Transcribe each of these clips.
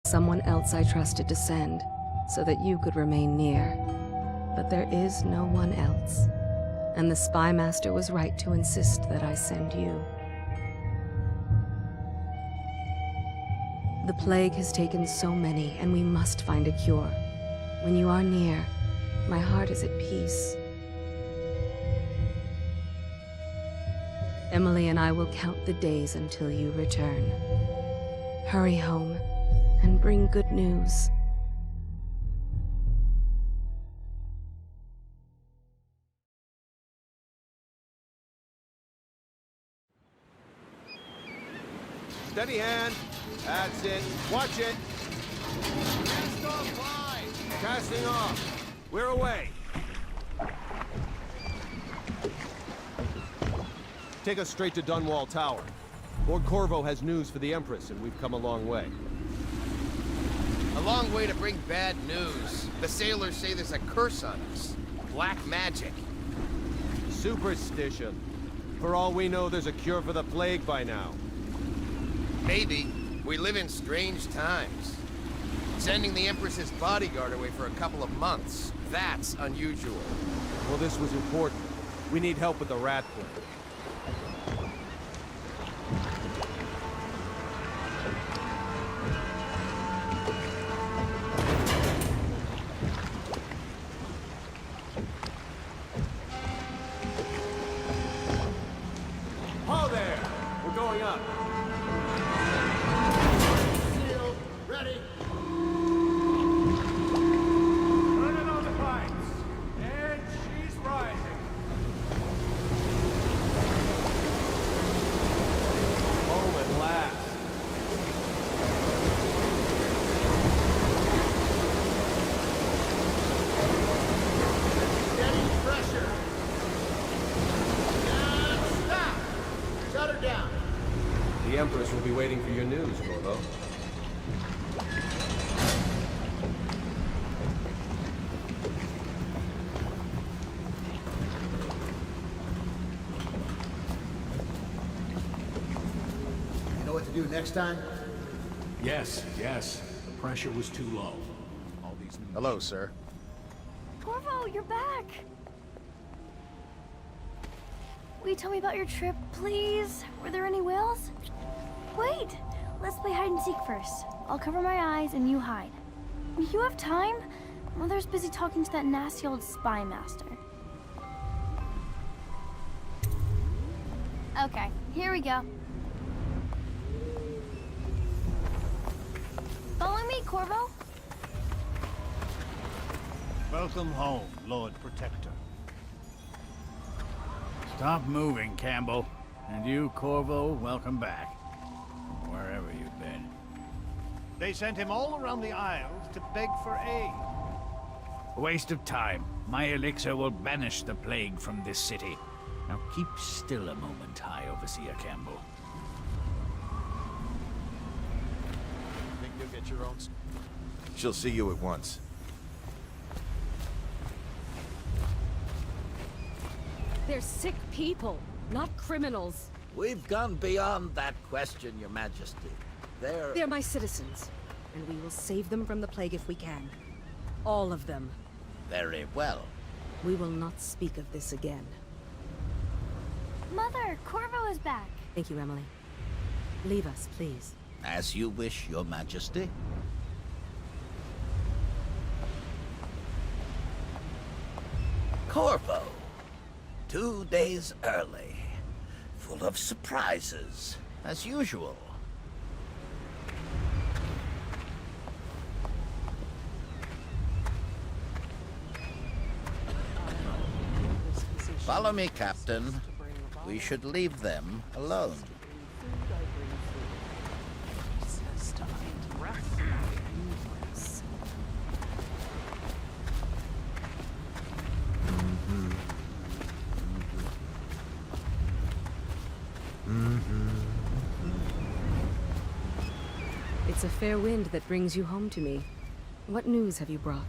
Someone else I trusted to send, so that you could remain near. But there is no one else. And the Spy Master was right to insist that I send you. The plague has taken so many, and we must find a cure. When you are near, my heart is at peace. Emily and I will count the days until you return. Hurry home, and bring good news. Steady hand. That's it. Watch it. Cast off line. Casting off. We're away. Take us straight to Dunwall Tower. Lord Corvo has news for the Empress, and we've come a long way. A long way to bring bad news. The sailors say there's a curse on us. Black magic. Superstition. For all we know, there's a cure for the plague by now. Maybe. We live in strange times. Sending the Empress's bodyguard away for a couple of months. That's unusual. Well, this was important. We need help with the rat plague. Ho there! We're going up. Sealed. Ready. Turning on the pipes. And she's rising. Home at last. Steady pressure. And stop. Shut her down. The Empress will be waiting for your news, Corvo. You know what to do next time? Yes, yes. The pressure was too low. All these new... Hello, sir. Corvo, you're back! Will you tell me about your trip, please? Were there any whales? Wait! Let's play hide and seek first. I'll cover my eyes and you hide. You have time? Mother's busy talking to that nasty old spy master. Okay, here we go. Follow me, Corvo. Welcome home, Lord Protector. Stop moving, Campbell. And you, Corvo, welcome back. From wherever you've been. They sent him all around the Isles to beg for aid. A waste of time. My elixir will banish the plague from this city. Now keep still a moment, High Overseer Campbell. Think you'll get your own... She'll see you at once. They're sick people, not criminals. We've gone beyond that question, Your Majesty. They're my citizens, and we will save them from the plague if we can. All of them. Very well. We will not speak of this again. Mother, Corvo is back. Thank you, Emily. Leave us, please. As you wish, Your Majesty. Corvo. 2 days early. Full of surprises, as usual. Follow me, Captain. We should leave them alone. It's a fair wind that brings you home to me. What news have you brought?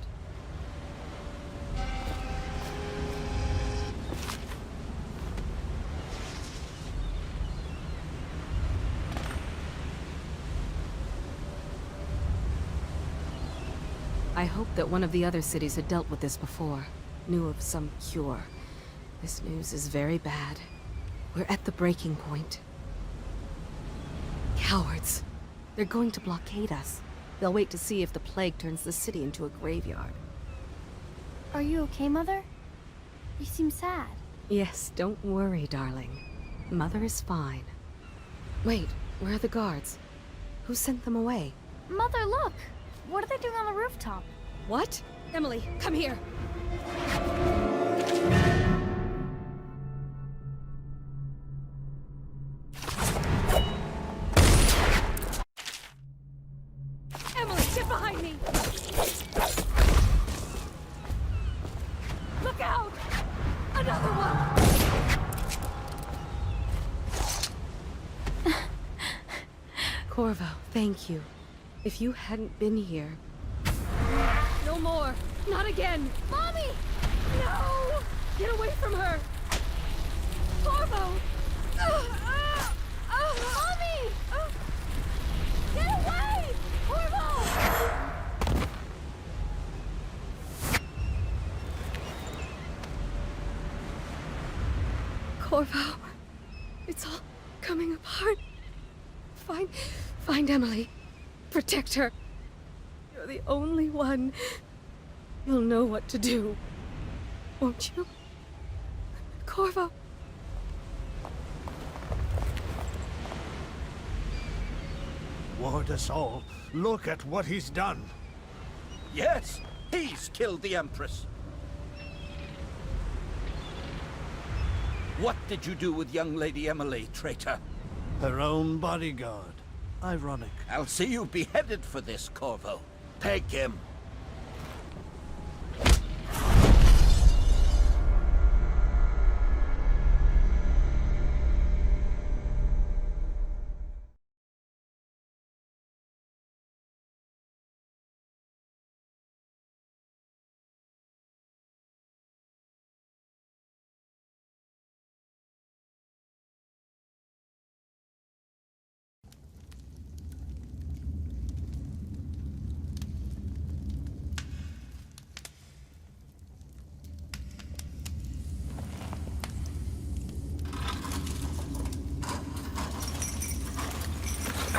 I hoped that one of the other cities had dealt with this before, knew of some cure. This news is very bad. We're at the breaking point. Cowards. They're going to blockade us. They'll wait to see if the plague turns the city into a graveyard. Are you okay, Mother? You seem sad. Yes, don't worry, darling. Mother is fine. Wait, where are the guards? Who sent them away? Mother, look! What are they doing on the rooftop? What? Emily, come here! Emily, get behind me! Look out! Another one! Corvo, thank you. If you hadn't been here... No more! Not again! Mommy! No! Get away from her! Corvo! Mommy! Get away! Corvo! Corvo, it's all coming apart. Find Emily. Protect her. You're the only one. You'll know what to do. Won't you? Corvo. Ward us all. Look at what he's done. Yes, he's killed the Empress. What did you do with young Lady Emily, traitor? Her own bodyguard. Ironic. I'll see you beheaded for this, Corvo. Take him.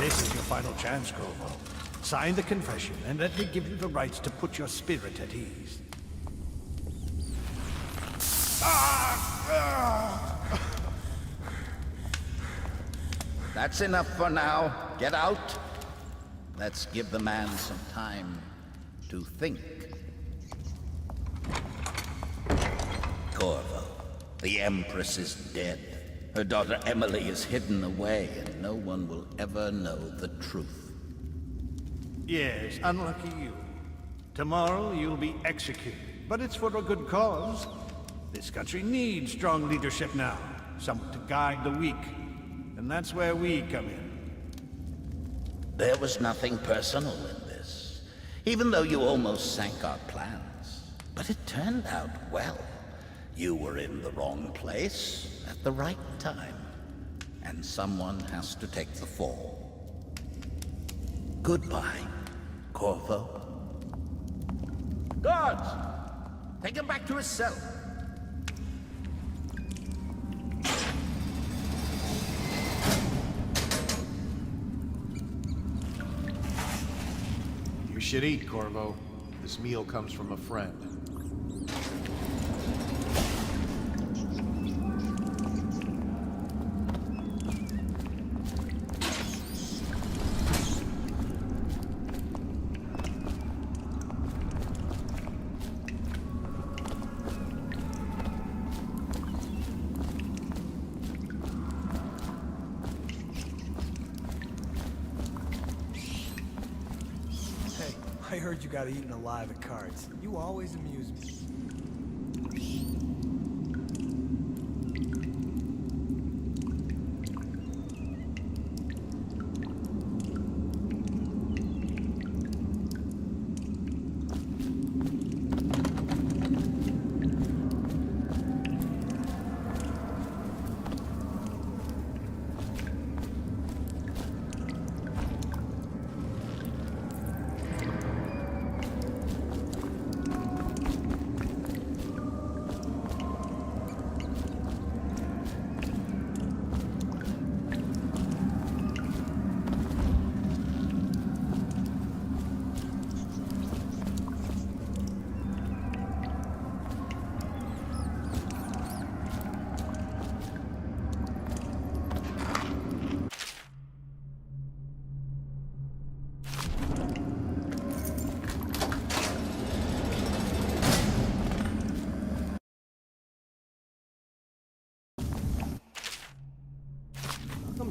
This is your final chance, Corvo. Sign the confession, and let me give you the rights to put your spirit at ease. That's enough for now. Get out. Let's give the man some time to think. Corvo, the Empress is dead. Her daughter Emily is hidden away, and no one will ever know the truth. Yes, unlucky you. Tomorrow you'll be executed, but it's for a good cause. This country needs strong leadership now, someone to guide the weak. And that's where we come in. There was nothing personal in this, even though you almost sank our plans. But it turned out well. You were in the wrong place at the right time, and someone has to take the fall. Goodbye, Corvo. Guards! Take him back to his cell. You should eat, Corvo. This meal comes from a friend. I heard you got eaten alive at cards. You always amuse me.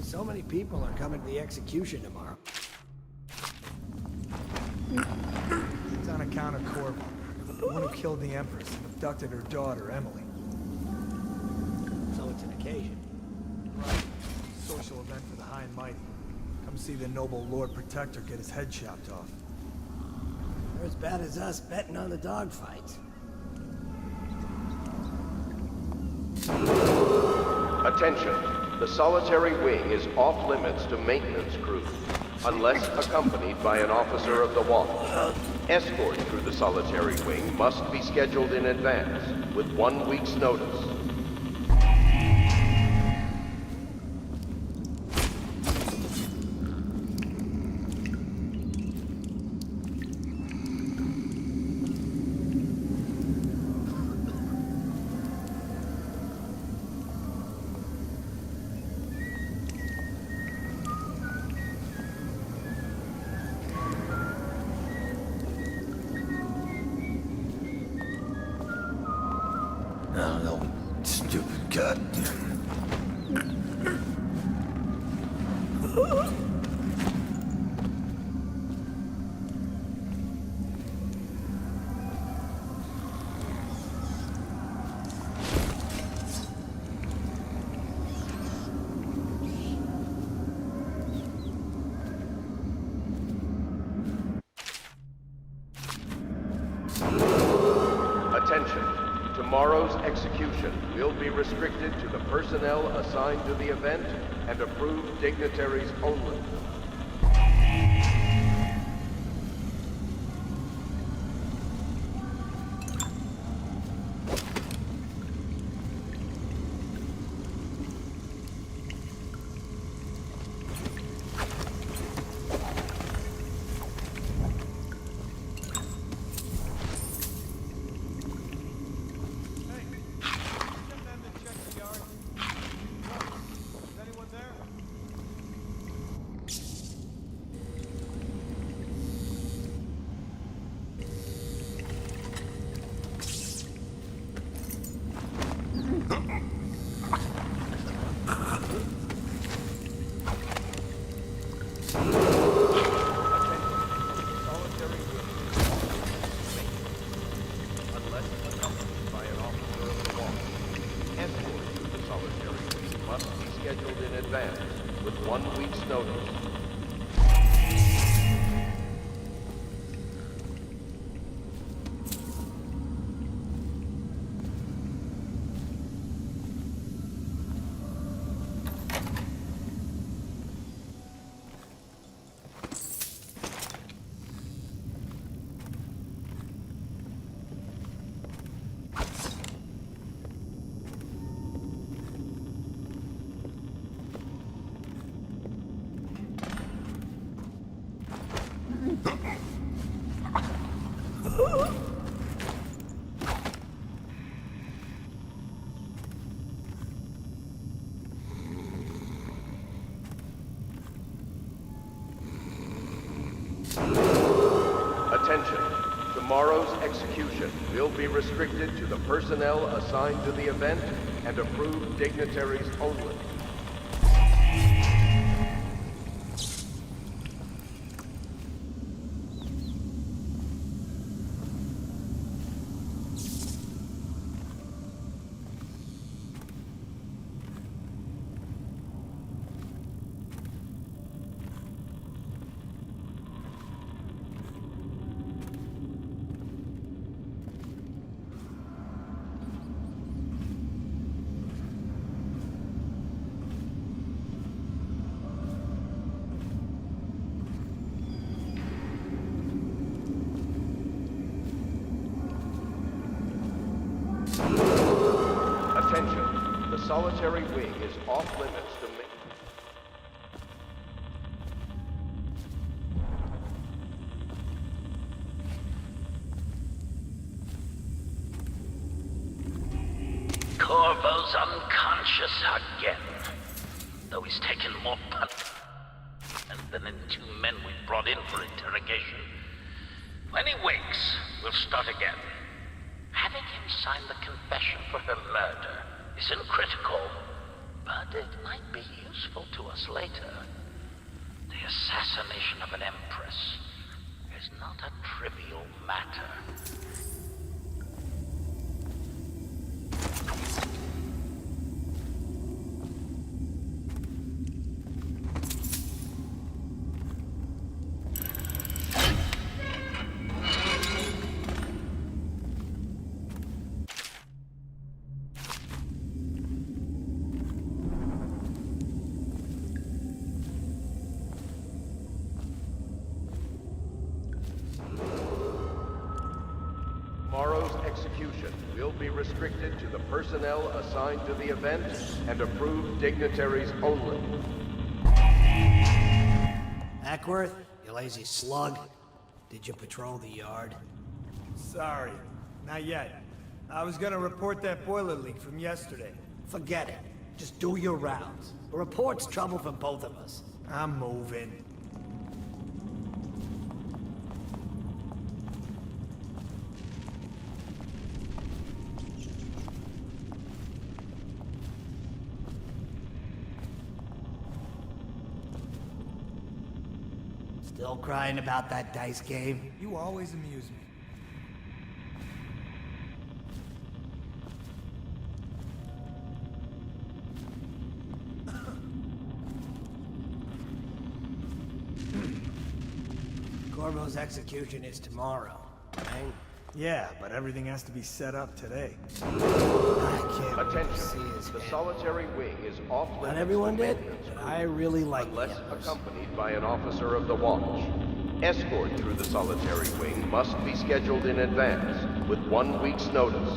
So many people are coming to the execution tomorrow. It's on account of Corvo, the one who killed the Empress and abducted her daughter, Emily. So it's an occasion. Right. Social event for the high and mighty. Come see the noble Lord Protector get his head chopped off. They're as bad as us betting on the dogfights. Attention. The solitary wing is off limits to maintenance crews, unless accompanied by an officer of the watch. Escort through the solitary wing must be scheduled in advance, with 1 week's notice. Oh, no, stupid god. Attention. Tomorrow's execution will be restricted to the personnel assigned to the event and approved dignitaries only. Scheduled in advance with 1 week's notice. Attention. Tomorrow's execution will be restricted to the personnel assigned to the event and approved dignitaries only. Attention, the solitary wing is off limits to me. Corvo's unconscious again, though he's taken more punishment than the 2 men we brought in for interrogation. When he wakes, we'll start again. Having him sign the confession for her murder isn't critical, but it might be useful to us later. The assassination of an empress is not a trivial matter. Tomorrow's execution will be restricted to the personnel assigned to the event and approved dignitaries only. Ackworth, you lazy slug. Did you patrol the yard? Sorry, not yet. I was gonna report that boiler leak from yesterday. Forget it. Just do your rounds. A report's trouble for both of us. I'm moving. Still crying about that dice game? You always amuse me. Corvo's execution is tomorrow, right? Yeah, but everything has to be set up today. I can't Attention. see his The head. solitary wing is off limits Not everyone to did, maintenance but I really like unless the Empress. accompanied by an officer of the watch. Escort through the solitary wing must be scheduled in advance with 1 week's notice.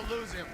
we'll lose him.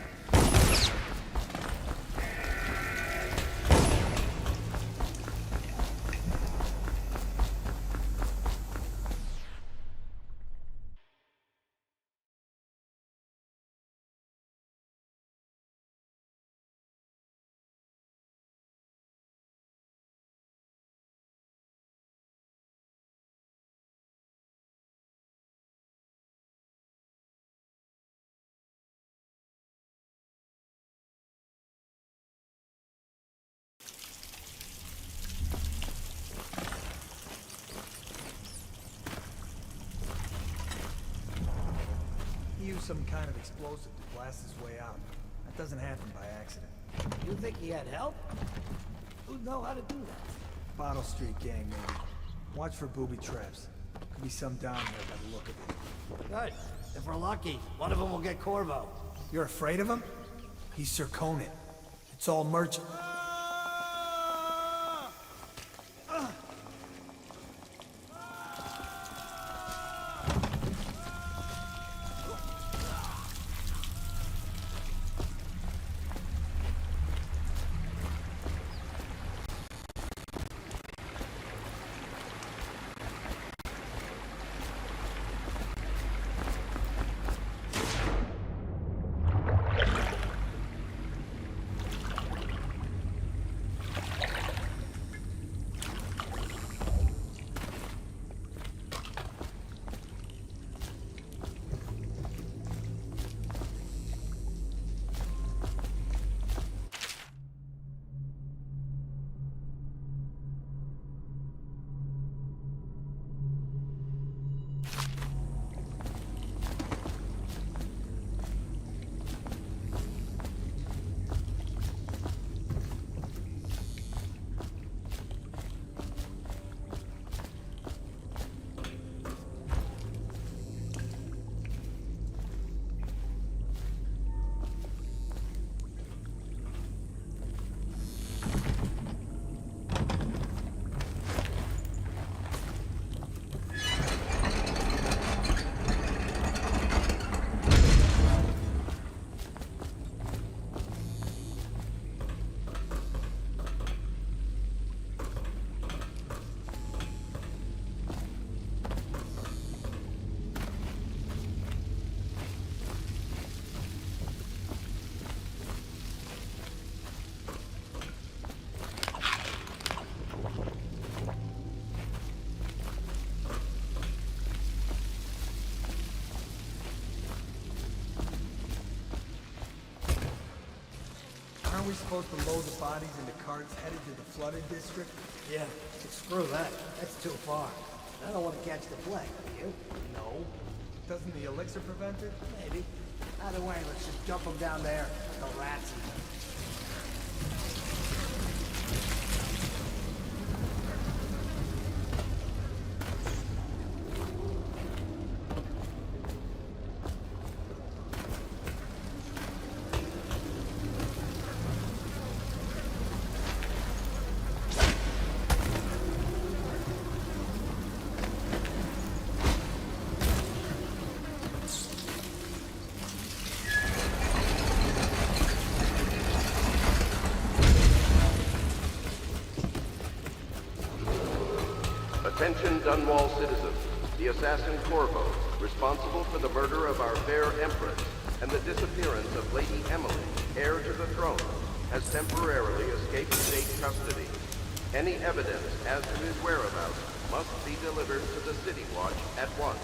used some kind of explosive to blast his way out. That doesn't happen by accident. You think he had help? Who'd know how to do that? Bottle Street gang, maybe. Watch for booby traps. Could be some down here by the look of it. Good. If we're lucky, one of them will get Corvo. You're afraid of him? He's Sir Conan. It's all merchant. Aren't we supposed to load the bodies into carts headed to the flooded district? Yeah, screw that. That's too far. I don't want to catch the plague, do you? No. Doesn't the elixir prevent it? Maybe. Either way, let's just dump them down there. The rats eat them. Attention Dunwall citizens. The assassin Corvo, responsible for the murder of our fair Empress and the disappearance of Lady Emily, heir to the throne, has temporarily escaped state custody. Any evidence as to his whereabouts must be delivered to the City Watch at once.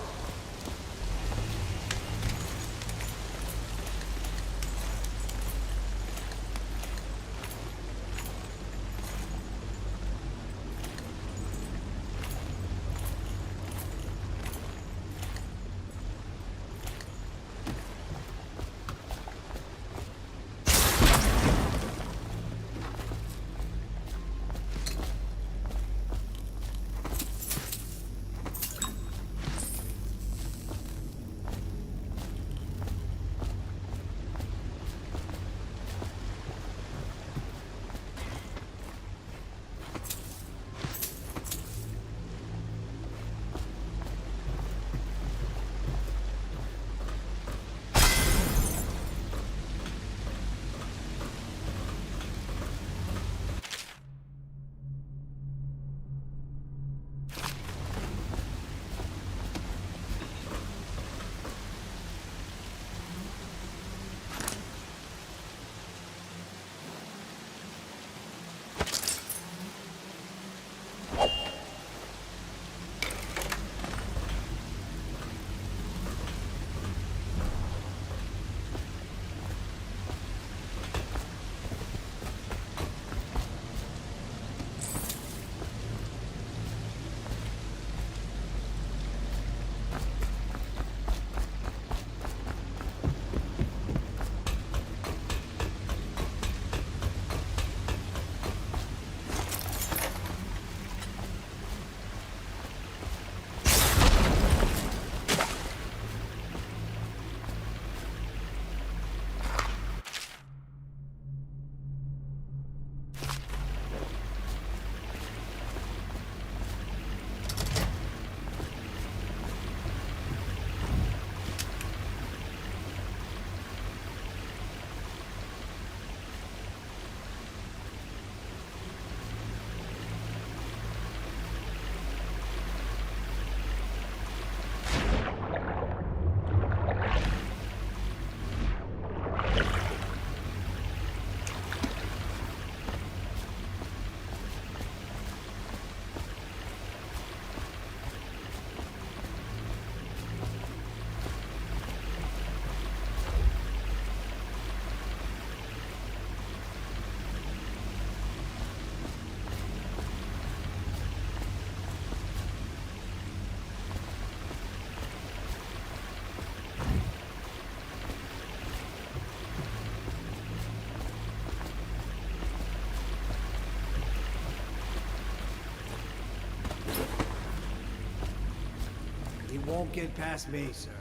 won't get past me, sir.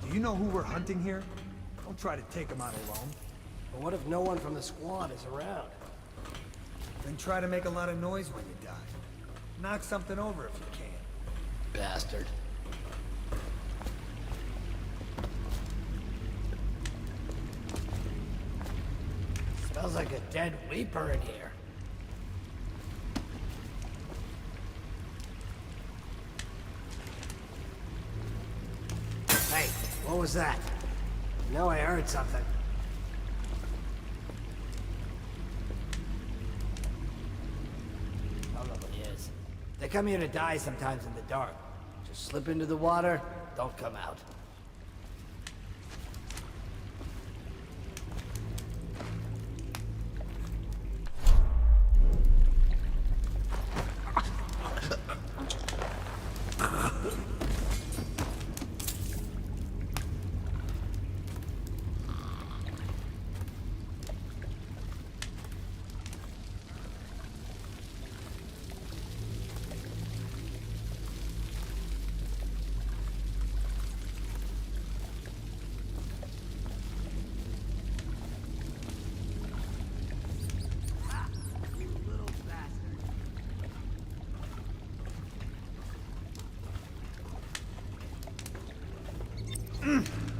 Do you know who we're hunting here? Don't try to take him out alone. But what if no one from the squad is around? Then try to make a lot of noise when you die. Knock something over if you can. Bastard. Smells like a dead Weeper in here. Hey, what was that? No, I heard something. Don't know what it is. They come here to die sometimes in the dark. Just slip into the water, don't come out.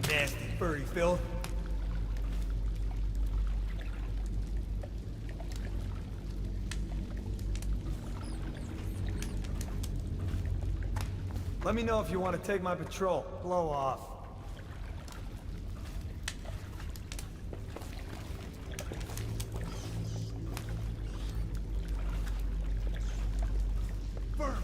Nasty furry filth. Let me know if you want to take my patrol. Blow off. Burn.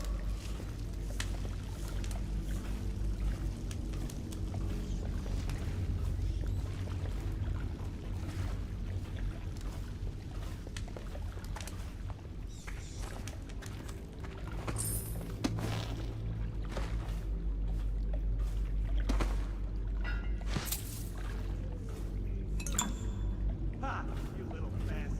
Ha! You little bastard.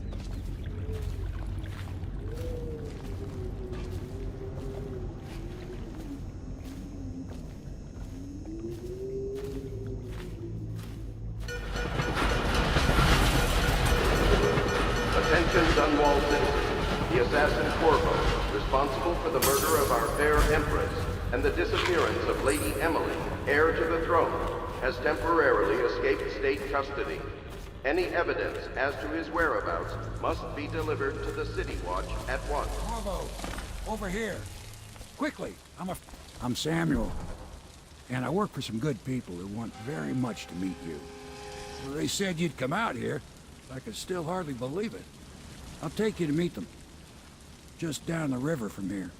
Attention, Dunwall citizens. The assassin Corvo, responsible for the murder of our fair Empress and the disappearance of Lady Emily, heir to the throne, has temporarily escaped state custody. Any evidence as to his whereabouts must be delivered to the City Watch at once. Corvo, over here. Quickly, I'm Samuel. And I work for some good people who want very much to meet you. Well, they said you'd come out here. I could still hardly believe it. I'll take you to meet them. Just down the river from here.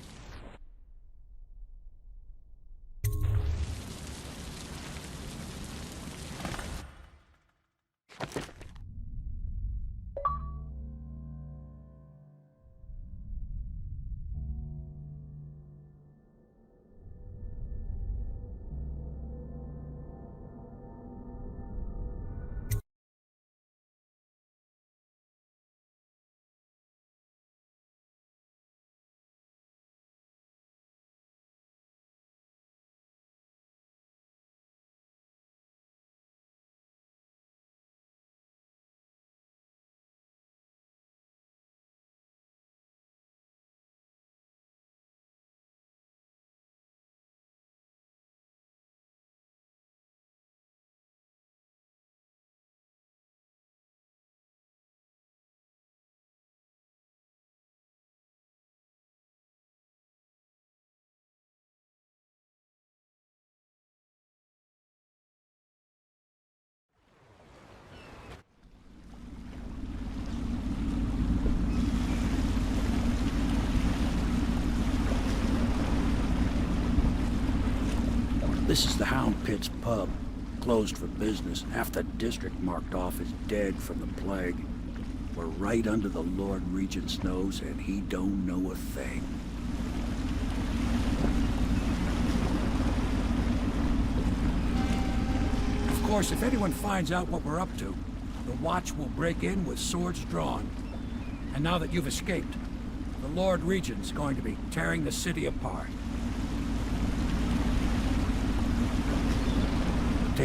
This is the Hound Pit's pub. Closed for business. Half the district marked off as dead from the plague. We're right under the Lord Regent's nose, and he don't know a thing. Of course, if anyone finds out what we're up to, the Watch will break in with swords drawn. And now that you've escaped, the Lord Regent's going to be tearing the city apart.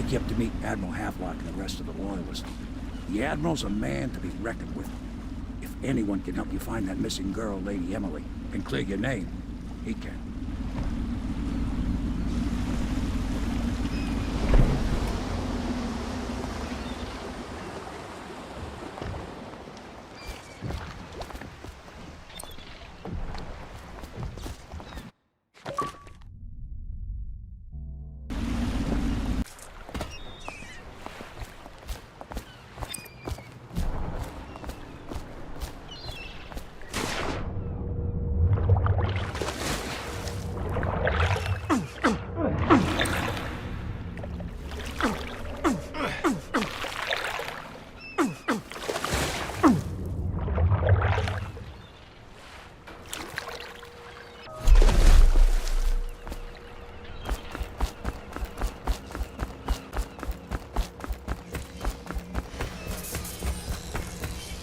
take you up to meet Admiral Havelock and the rest of the Loyalists. The Admiral's a man to be reckoned with. If anyone can help you find that missing girl, Lady Emily, and clear your name, he can.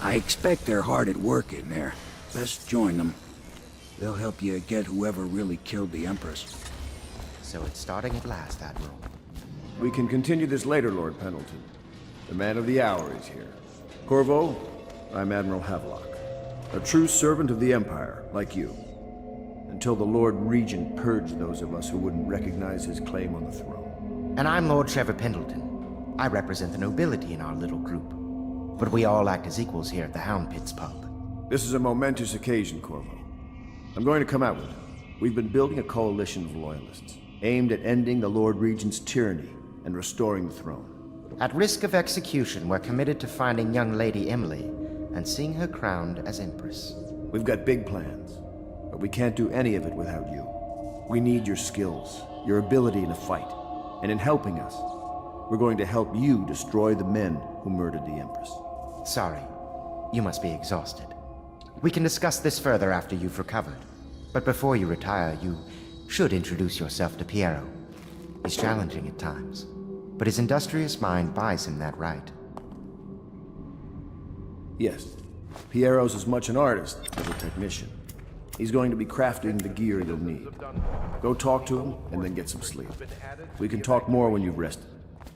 I expect they're hard at work in there. Best join them. They'll help you get whoever really killed the Empress. So it's starting at last, Admiral. We can continue this later, Lord Pendleton. The man of the hour is here. Corvo, I'm Admiral Havelock. A true servant of the Empire, like you. Until the Lord Regent purged those of us who wouldn't recognize his claim on the throne. And I'm Lord Trevor Pendleton. I represent the nobility in our little group. But we all act as equals here at the Hound Pits pub. This is a momentous occasion, Corvo. I'm going to come out with it. We've been building a coalition of loyalists, aimed at ending the Lord Regent's tyranny and restoring the throne. At risk of execution, we're committed to finding young Lady Emily and seeing her crowned as Empress. We've got big plans, but we can't do any of it without you. We need your skills, your ability in a fight, and in helping us, we're going to help you destroy the men who murdered the Empress. Sorry. You must be exhausted. We can discuss this further after you've recovered. But before you retire, you should introduce yourself to Piero. He's challenging at times, but his industrious mind buys him that right. Yes. Piero's as much an artist as a technician. He's going to be crafting the gear you'll need. Go talk to him, and then get some sleep. We can talk more when you've rested.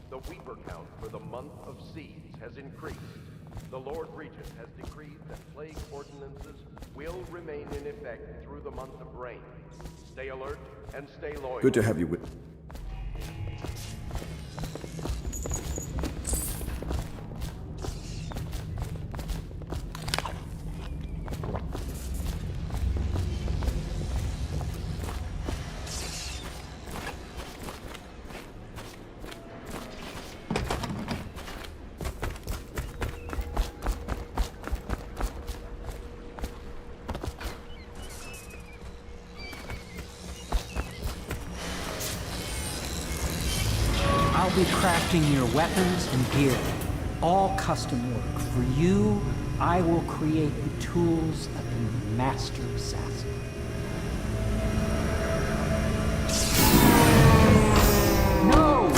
The Weeper count for the month of siege has increased. The Lord Regent has decreed that plague ordinances will remain in effect through the month of rain. Stay alert and stay loyal. Good to have you with. I'll be crafting your weapons and gear, all custom work. For you, I will create the tools of the master assassin. No!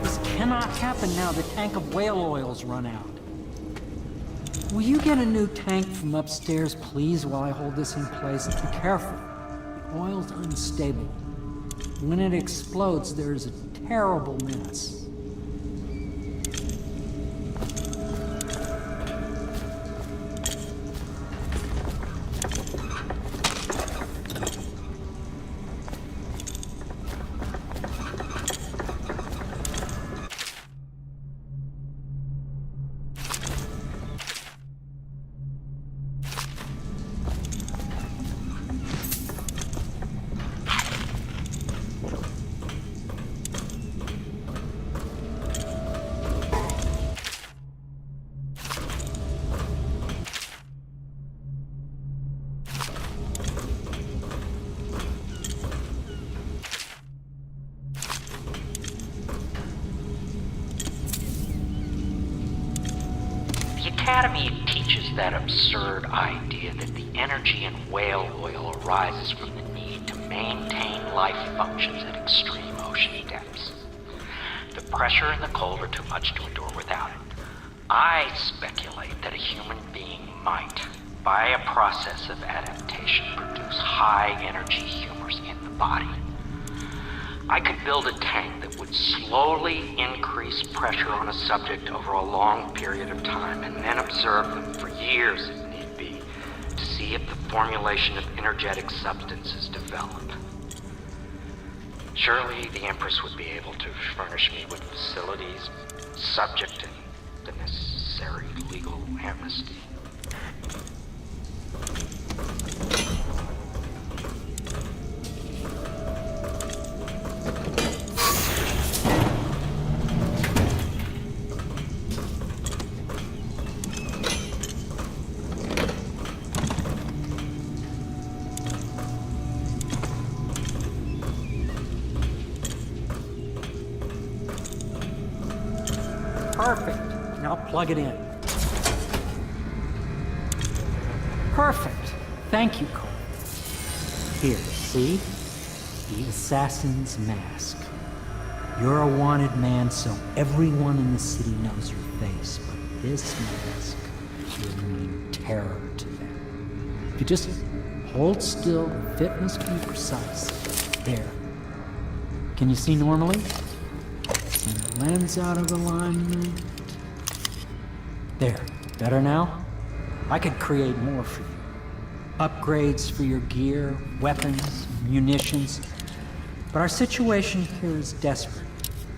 This cannot happen now. The tank of whale oil's run out. Will you get a new tank from upstairs, please, while I hold this in place? Be careful. The oil's unstable. When it explodes, there's a terrible mess. The Academy teaches that absurd idea that the energy in whale oil arises from the need to maintain life functions at extreme ocean depths. The pressure and the cold are too much to endure without it. I speculate that a human being might, by a process of adaptation, produce high-energy humors in the body. I could build a tank that would slowly increase pressure on a subject over a long period of time and then observe them for years if need be to see if the formulation of energetic substances develop. Surely the Empress would be able to furnish me with facilities subject to the necessary legal amnesty. Perfect. Now plug it in. Perfect. Thank you, Cole. Here, see? The assassin's mask. You're a wanted man, so everyone in the city knows your face, but this mask will mean terror to them. If you just hold still, the fit must be precise. There. Can you see normally? Center lens out of alignment. There. Better now? I could create more for you. Upgrades for your gear, weapons, munitions. But our situation here is desperate.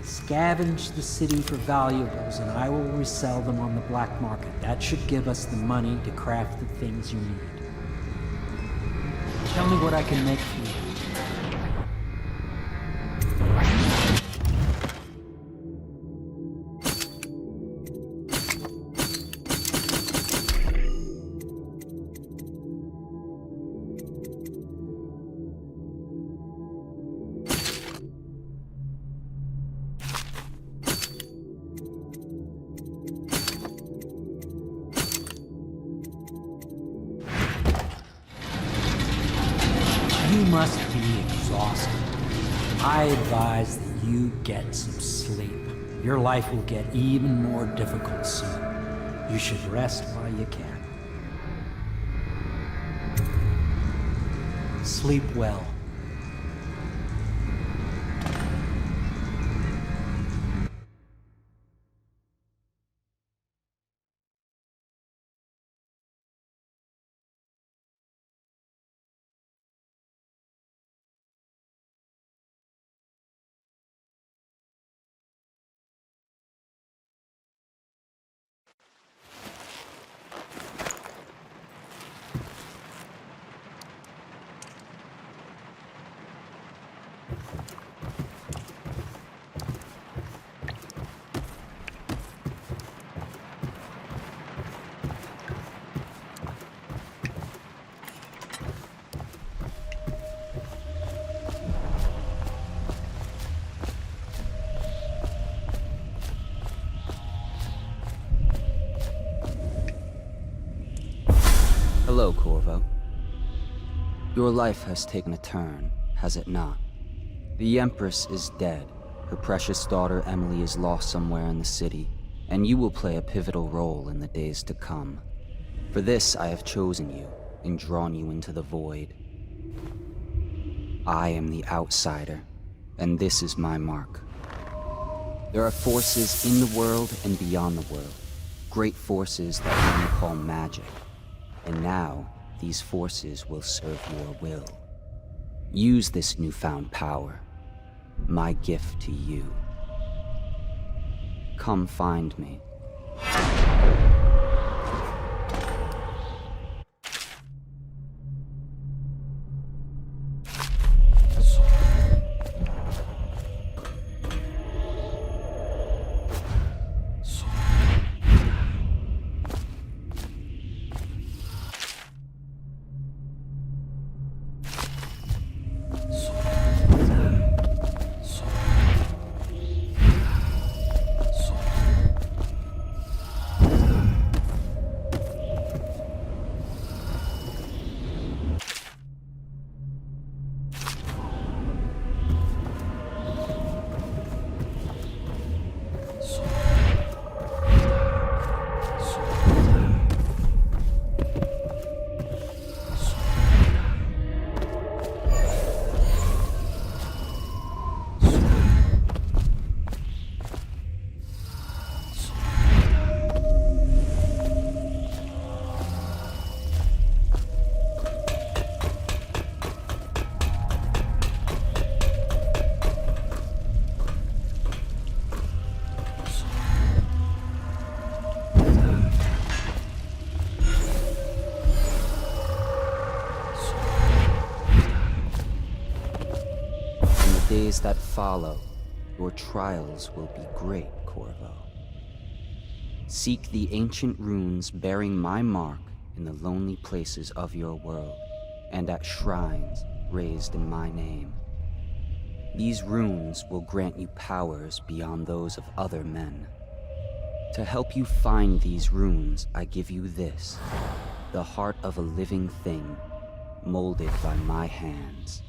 Scavenge the city for valuables and I will resell them on the black market. That should give us the money to craft the things you need. Tell me what I can make for you. You must be exhausted. I advise that you get some sleep. Your life will get even more difficult soon. You should rest while you can. Sleep well. Hello, Corvo. Your life has taken a turn, has it not? The Empress is dead. Her precious daughter Emily is lost somewhere in the city, and you will play a pivotal role in the days to come. For this, I have chosen you and drawn you into the void. I am the outsider, and this is my mark. There are forces in the world and beyond the world, great forces that we call magic. And now, these forces will serve your will. Use this newfound power, my gift to you. Come find me. days that follow, your trials will be great, Corvo. Seek the ancient runes bearing my mark in the lonely places of your world, and at shrines raised in my name. These runes will grant you powers beyond those of other men. To help you find these runes, I give you this, the heart of a living thing, molded by my hands.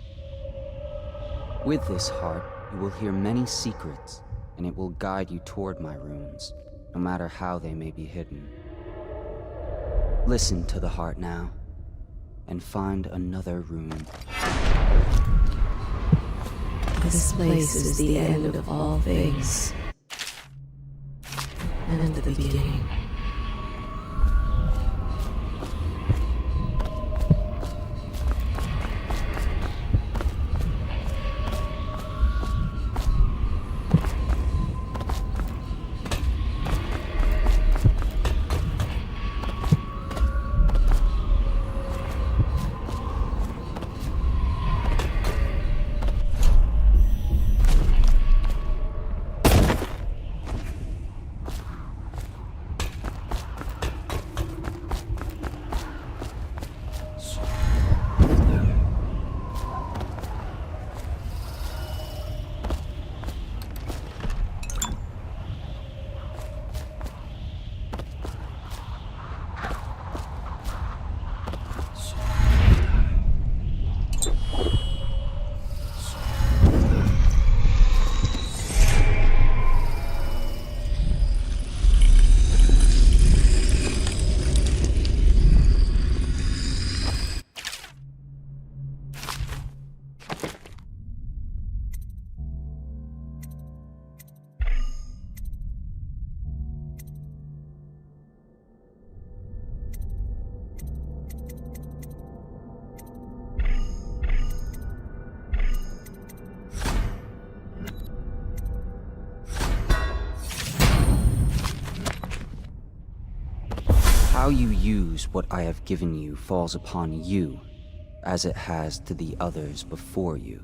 With this heart, you will hear many secrets, and it will guide you toward my runes, no matter how they may be hidden. Listen to the heart now, and find another rune. This place is the end of all things, and the beginning. How you use what I have given you falls upon you, as it has to the others before you.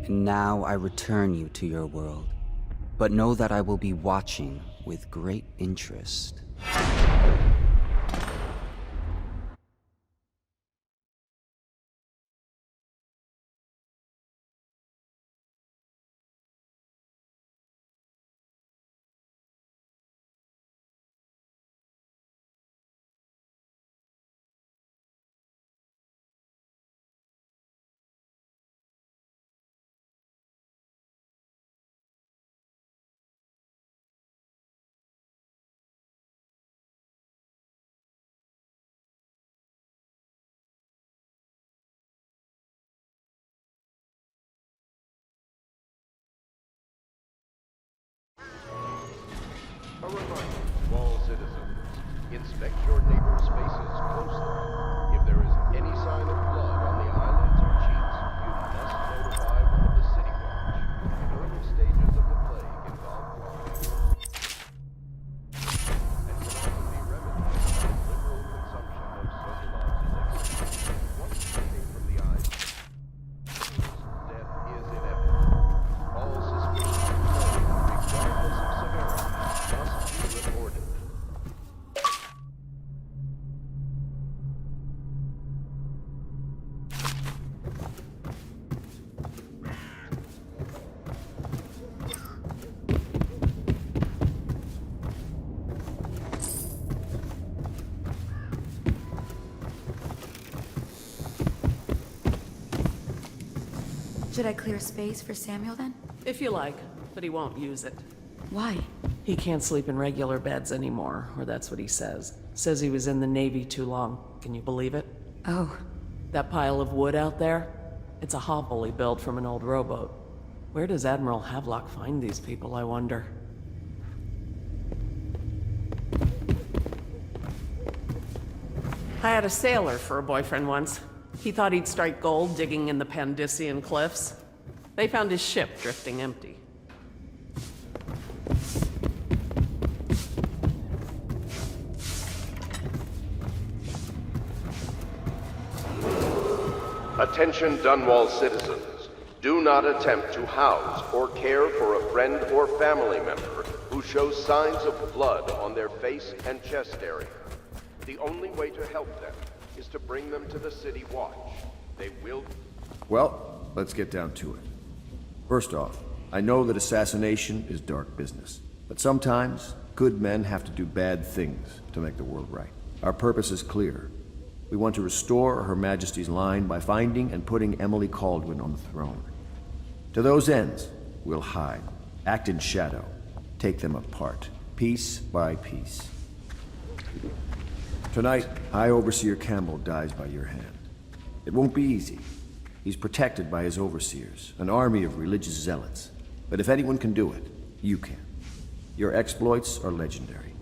And now I return you to your world, but know that I will be watching with great interest. A reminder to all citizens, inspect your neighbor's spaces closely. If there is any sign of blood on the eyelids or cheeks, you must notify one of the city watch. Early stages of the plague involve and can often be remedied by liberal consumption of socialized once taken from the eyes, death is inevitable. All suspicion of plague, regardless of severity, must be reported. Should I clear space for Samuel then? If you like, but he won't use it. Why? He can't sleep in regular beds anymore, or that's what he says. Says he was in the Navy too long. Can you believe it? Oh. That pile of wood out there? It's a hovel he built from an old rowboat. Where does Admiral Havelock find these people, I wonder? I had a sailor for a boyfriend once. He thought he'd strike gold digging in the Pandician cliffs. They found his ship drifting empty. Attention Dunwall citizens. Do not attempt to house or care for a friend or family member who shows signs of blood on their face and chest area. The only way to help them is to bring them to the City Watch. They will... Well, let's get down to it. First off, I know that assassination is dark business, but sometimes good men have to do bad things to make the world right. Our purpose is clear. We want to restore Her Majesty's line by finding and putting Emily Kaldwin on the throne. To those ends, we'll hide, act in shadow, take them apart, piece by piece. Tonight, High Overseer Campbell dies by your hand. It won't be easy. He's protected by his overseers, an army of religious zealots. But if anyone can do it, you can. Your exploits are legendary.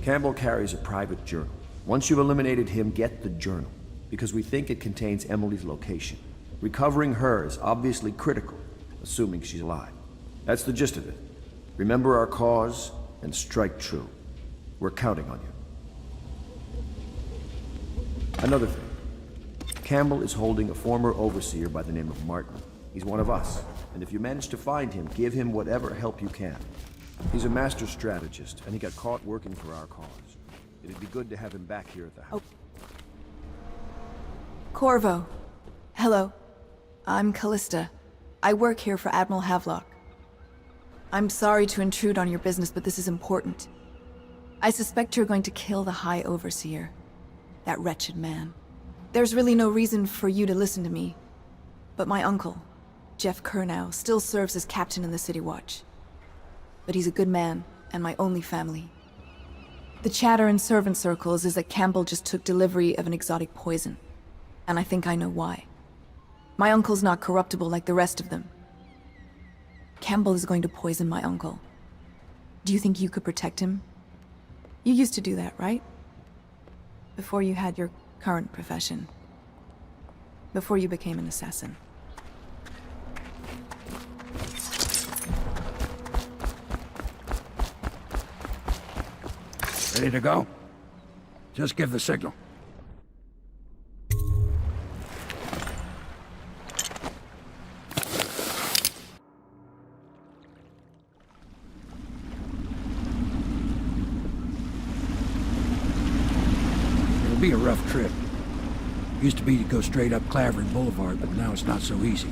Campbell carries a private journal. Once you've eliminated him, get the journal, because we think it contains Emily's location. Recovering her is obviously critical, assuming she's alive. That's the gist of it. Remember our cause and strike true. We're counting on you. Another thing. Campbell is holding a former overseer by the name of Martin. He's one of us, and if you manage to find him, give him whatever help you can. He's a master strategist, and he got caught working for our cause. It'd be good to have him back here at the house. Corvo. Hello. I'm Callista. I work here for Admiral Havelock. I'm sorry to intrude on your business, but this is important. I suspect you're going to kill the High Overseer. That wretched man. There's really no reason for you to listen to me. But my uncle, Jeff Kernow, still serves as captain in the City Watch. But he's a good man, and my only family. The chatter in servant circles is that Campbell just took delivery of an exotic poison. And I think I know why. My uncle's not corruptible like the rest of them. Campbell is going to poison my uncle. Do you think you could protect him? You used to do that, right? Before you had your current profession. Before you became an assassin. Ready to go? Just give the signal. It'll be a rough trip. Used to be to go straight up Clavering Boulevard, but now it's not so easy.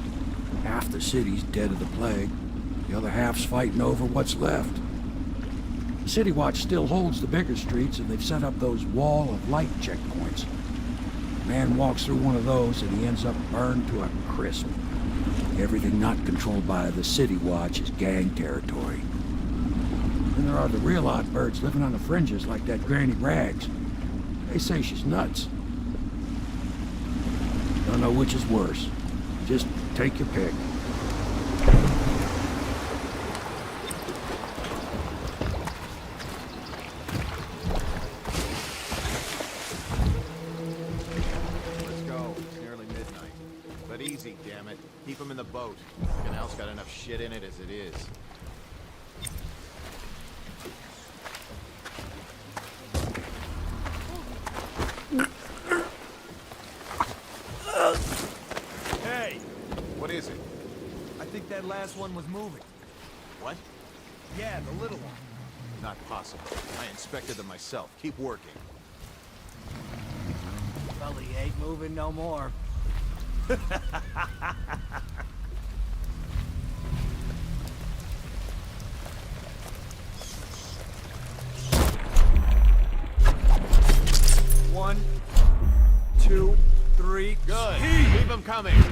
Half the city's dead of the plague. The other half's fighting over what's left. The City Watch still holds the bigger streets, and they've set up those wall of light checkpoints. A man walks through one of those, and he ends up burned to a crisp. Everything not controlled by the City Watch is gang territory. Then there are the real odd birds living on the fringes like that Granny Rags. They say she's nuts. Don't know which is worse. Just take your pick. Keep him in the boat. The canal's got enough shit in it as it is. Hey! What is it? I think that last one was moving. What? Yeah, the little one. Not possible. I inspected them myself. Keep working. Well, he ain't moving no more. One, two, three. Good. Keep them coming.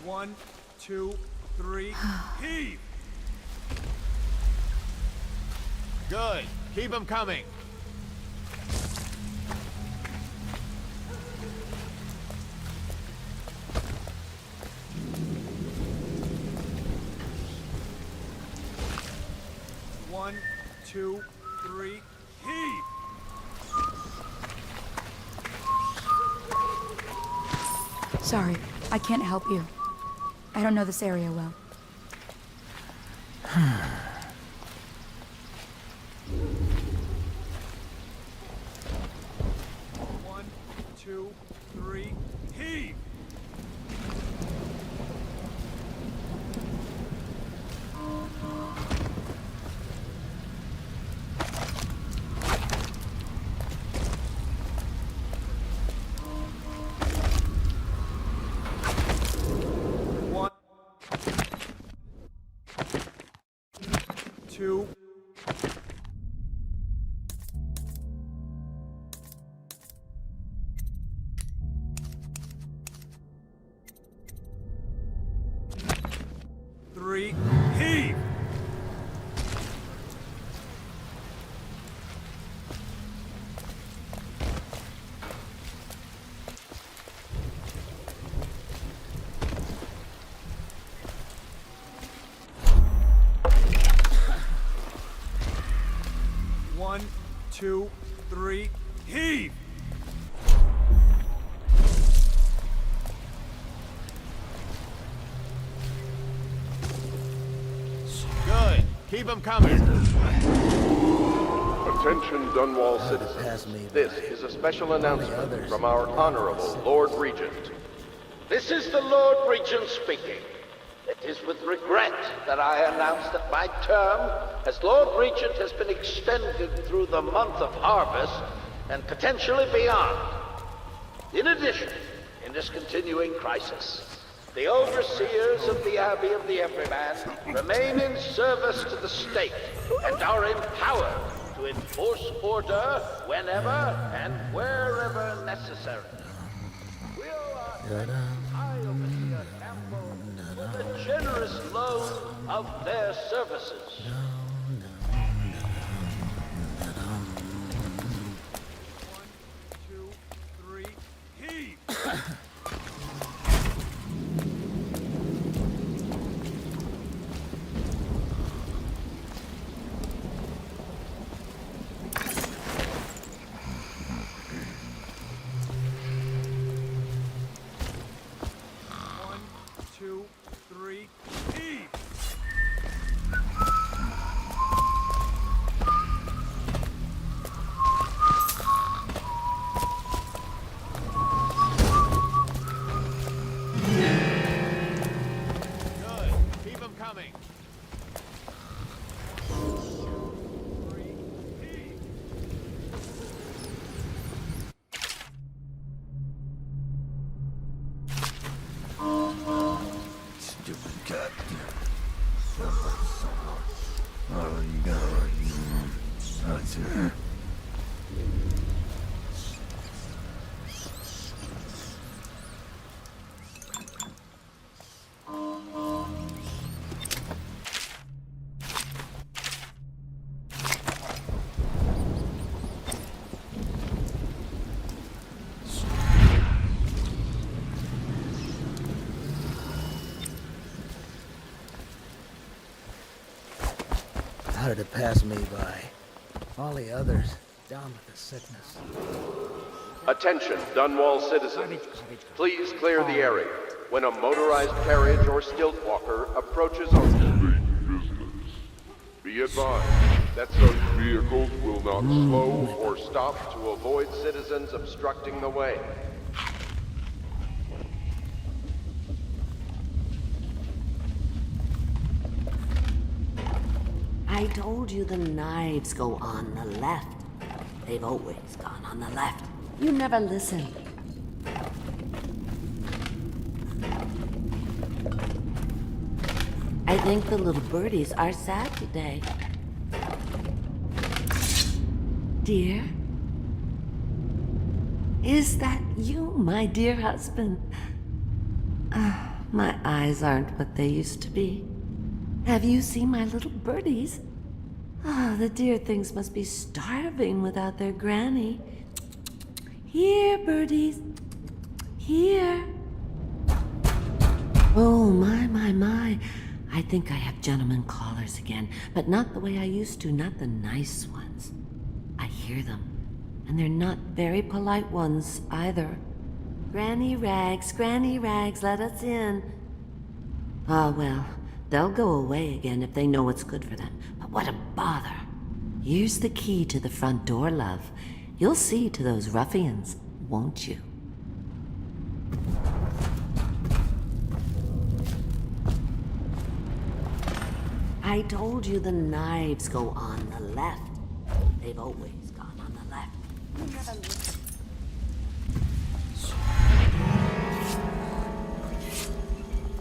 1, 2, 3, heave! Good. Keep them coming. One, 2, 3, heave! Sorry, I can't help you. I don't know this area well. One, 2, 3, heave! One, 2, 3, heave! One, 2, 3, heave! Good. Keep them coming. Attention Dunwall citizens. This is a special announcement from our Honorable Lord Regent. This is the Lord Regent speaking. It is with regret that I announce that my term as Lord Regent has been extended through the month of harvest and potentially beyond. In addition, in this continuing crisis, the overseers of the Abbey of the Everyman remain in service to the state and are empowered to enforce order whenever and wherever necessary. I overseer Campbell with a generous loan of their services. How did it pass me by? All the others down with the sickness. Attention Dunwall citizens. Please clear the area when a motorized carriage or stilt walker approaches on Be advised that such vehicles will not slow or stop to avoid citizens obstructing the way. I told you the knives go on the left. They've always gone on the left. You never listen. I think the little birdies are sad today. Dear? Is that you, my dear husband? My eyes aren't what they used to be. Have you seen my little birdies? Oh, the dear things must be starving without their granny. Here, birdies. Here. Oh, my. I think I have gentlemen callers again, but not the way I used to, not the nice ones. I hear them, and they're not very polite ones either. Granny Rags, let us in. Ah, well, they'll go away again if they know what's good for them. But what a bother. Here's the key to the front door, love. You'll see to those ruffians, won't you? I told you the knives go on the left. They've always gone on the left.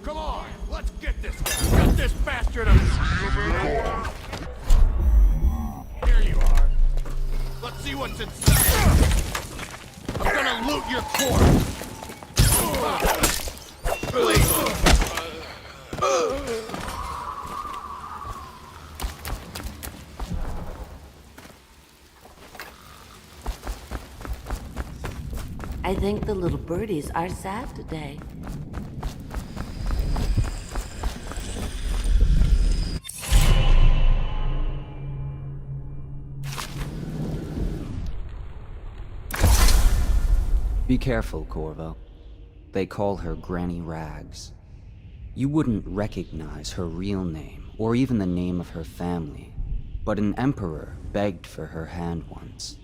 Come on, let's get this guy. Get this bastard of... Here you are. Let's see what's inside. I'm gonna loot your corpse. I think the little birdies are sad today. Be careful, Corvo. They call her Granny Rags. You wouldn't recognize her real name, or even the name of her family, but an emperor begged for her hand once,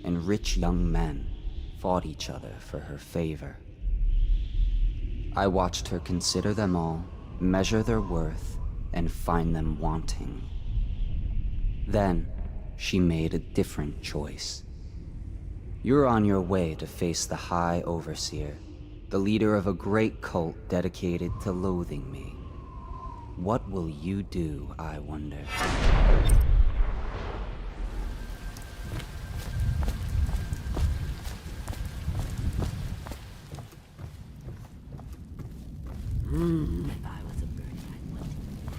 and rich young men fought each other for her favor. I watched her consider them all, measure their worth, and find them wanting. Then, she made a different choice. You're on your way to face the High Overseer, the leader of a great cult dedicated to loathing me. What will you do, I wonder? If I was a bird, I'd want to do that.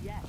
Yes.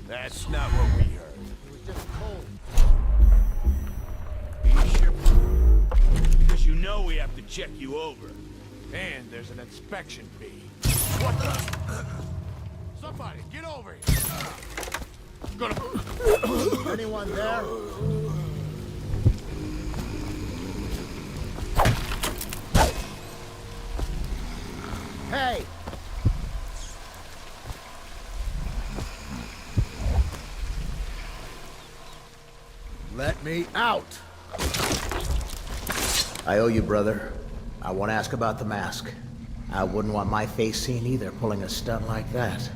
That's not what we heard. It was just cold. Are you sure? Because you know we have to check you over. And there's an inspection fee. What the? Somebody, get over here. Anyone there? Hey! Let me out! I owe you, brother. I want to ask about the mask. I wouldn't want my face seen either, pulling a stunt like that.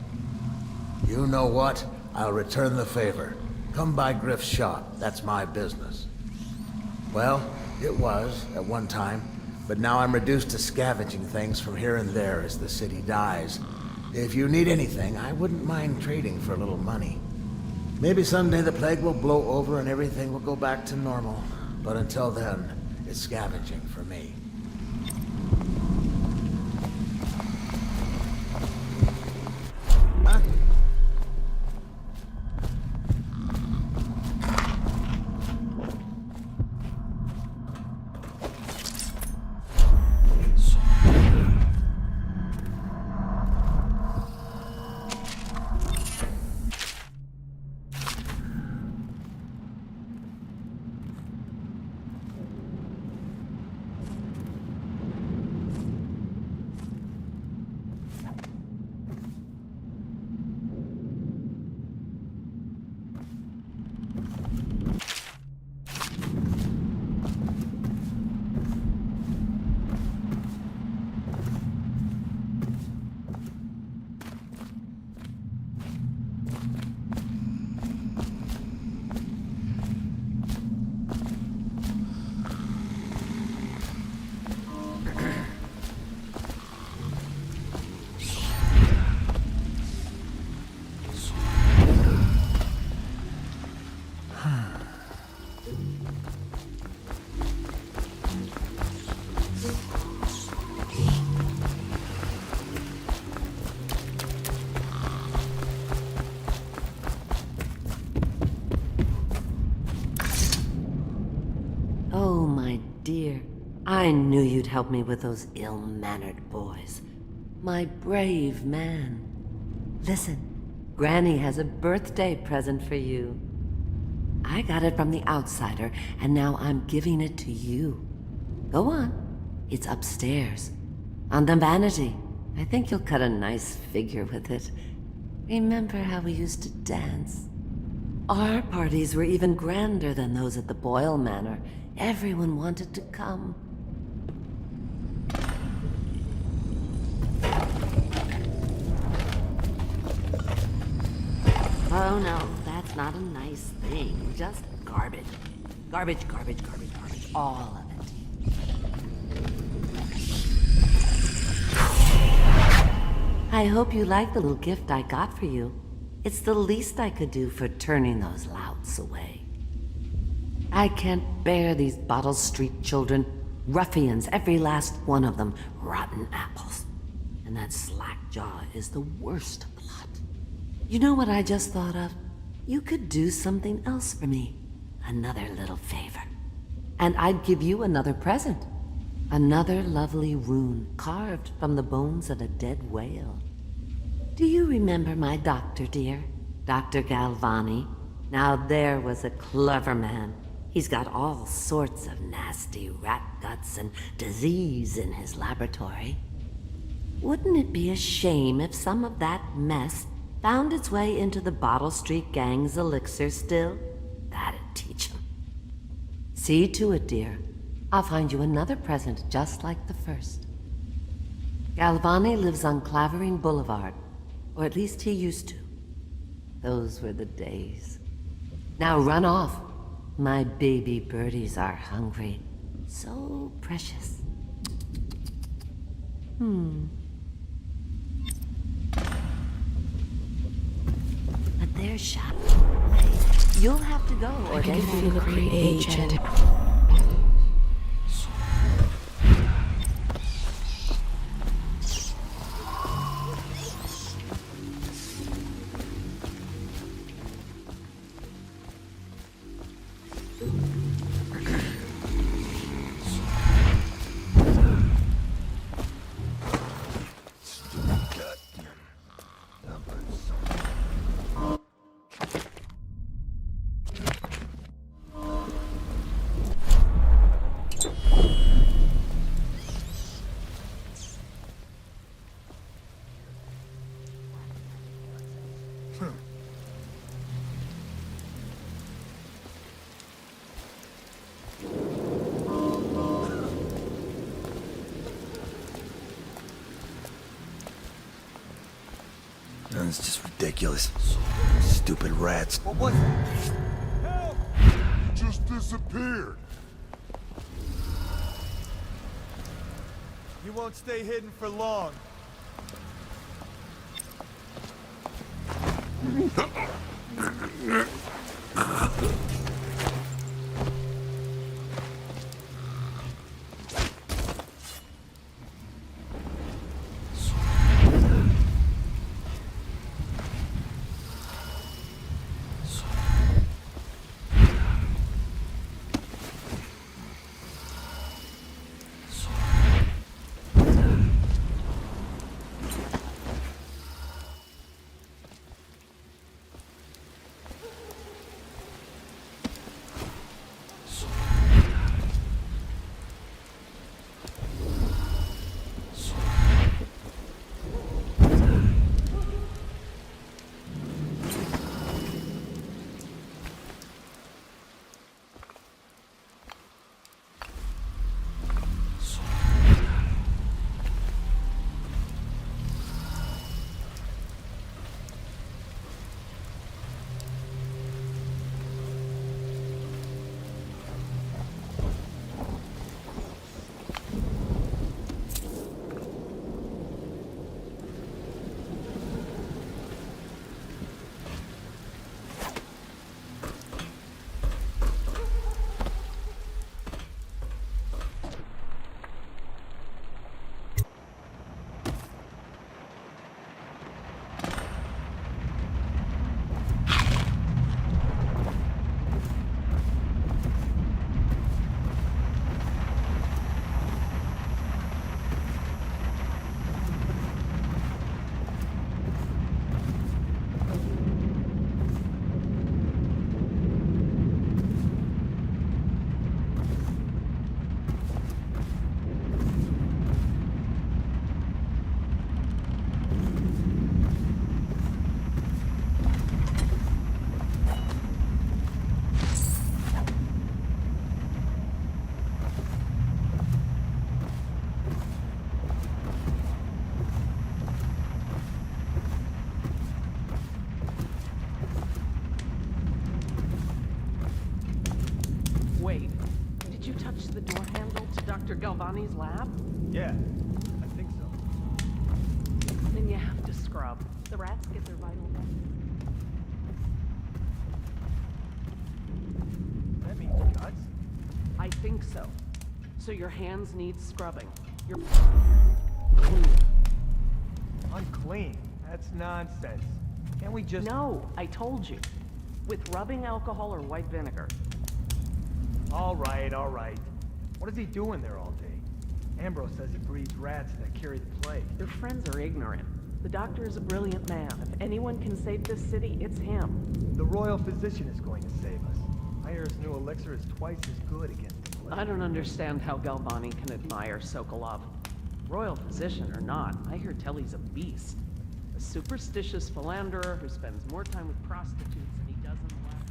You know what? I'll return the favor. Come by Griff's shop. That's my business. Well, it was, at one time, but now I'm reduced to scavenging things from here and there as the city dies. If you need anything, I wouldn't mind trading for a little money. Maybe someday the plague will blow over and everything will go back to normal. But until then, it's scavenging for me. Huh? I knew you'd help me with those ill-mannered boys. My brave man. Listen, Granny has a birthday present for you. I got it from the outsider, and now I'm giving it to you. Go on. It's upstairs. On the vanity. I think you'll cut a nice figure with it. Remember how we used to dance? Our parties were even grander than those at the Boyle Manor. Everyone wanted to come. Oh no, that's not a nice thing. Just garbage. Garbage, garbage, garbage, garbage. All of it. I hope you like the little gift I got for you. It's the least I could do for turning those louts away. I can't bear these Bottle Street children. Ruffians, every last one of them. Rotten apples. And that slack-jaw is the worst lot. You know what I just thought of? You could do something else for me. Another little favor. And I'd give you another present. Another lovely rune carved from the bones of a dead whale. Do you remember my doctor, dear? Dr. Galvani? Now there was a clever man. He's got all sorts of nasty rat guts and disease in his laboratory. Wouldn't it be a shame if some of that mess found its way into the Bottle Street Gang's elixir still? That'd teach him. See to it, dear. I'll find you another present just like the first. Galvani lives on Clavering Boulevard, or at least he used to. Those were the days. Now run off. My baby birdies are hungry. So precious. But there's shop. You'll have to go, or they feel a great age and... It's just ridiculous. Stupid rats. What? Help! He just disappeared. You won't stay hidden for long. Galvani's lab? Yeah, I think so. Then you have to scrub. The rats get their vital That means guts? I think so. So your hands need scrubbing. You're Unclean? That's nonsense. Can't we just... No, I told you. With rubbing alcohol or white vinegar. All right, all right. What is he doing there all day? Ambrose says he breeds rats that carry the plague. Your friends are ignorant. The doctor is a brilliant man. If anyone can save this city, it's him. The royal physician is going to save us. I hear his new elixir is twice as good against the plague. I don't understand how Galvani can admire Sokolov. Royal physician or not, I hear Telly's a beast. A superstitious philanderer who spends more time with prostitutes than he does in the lab.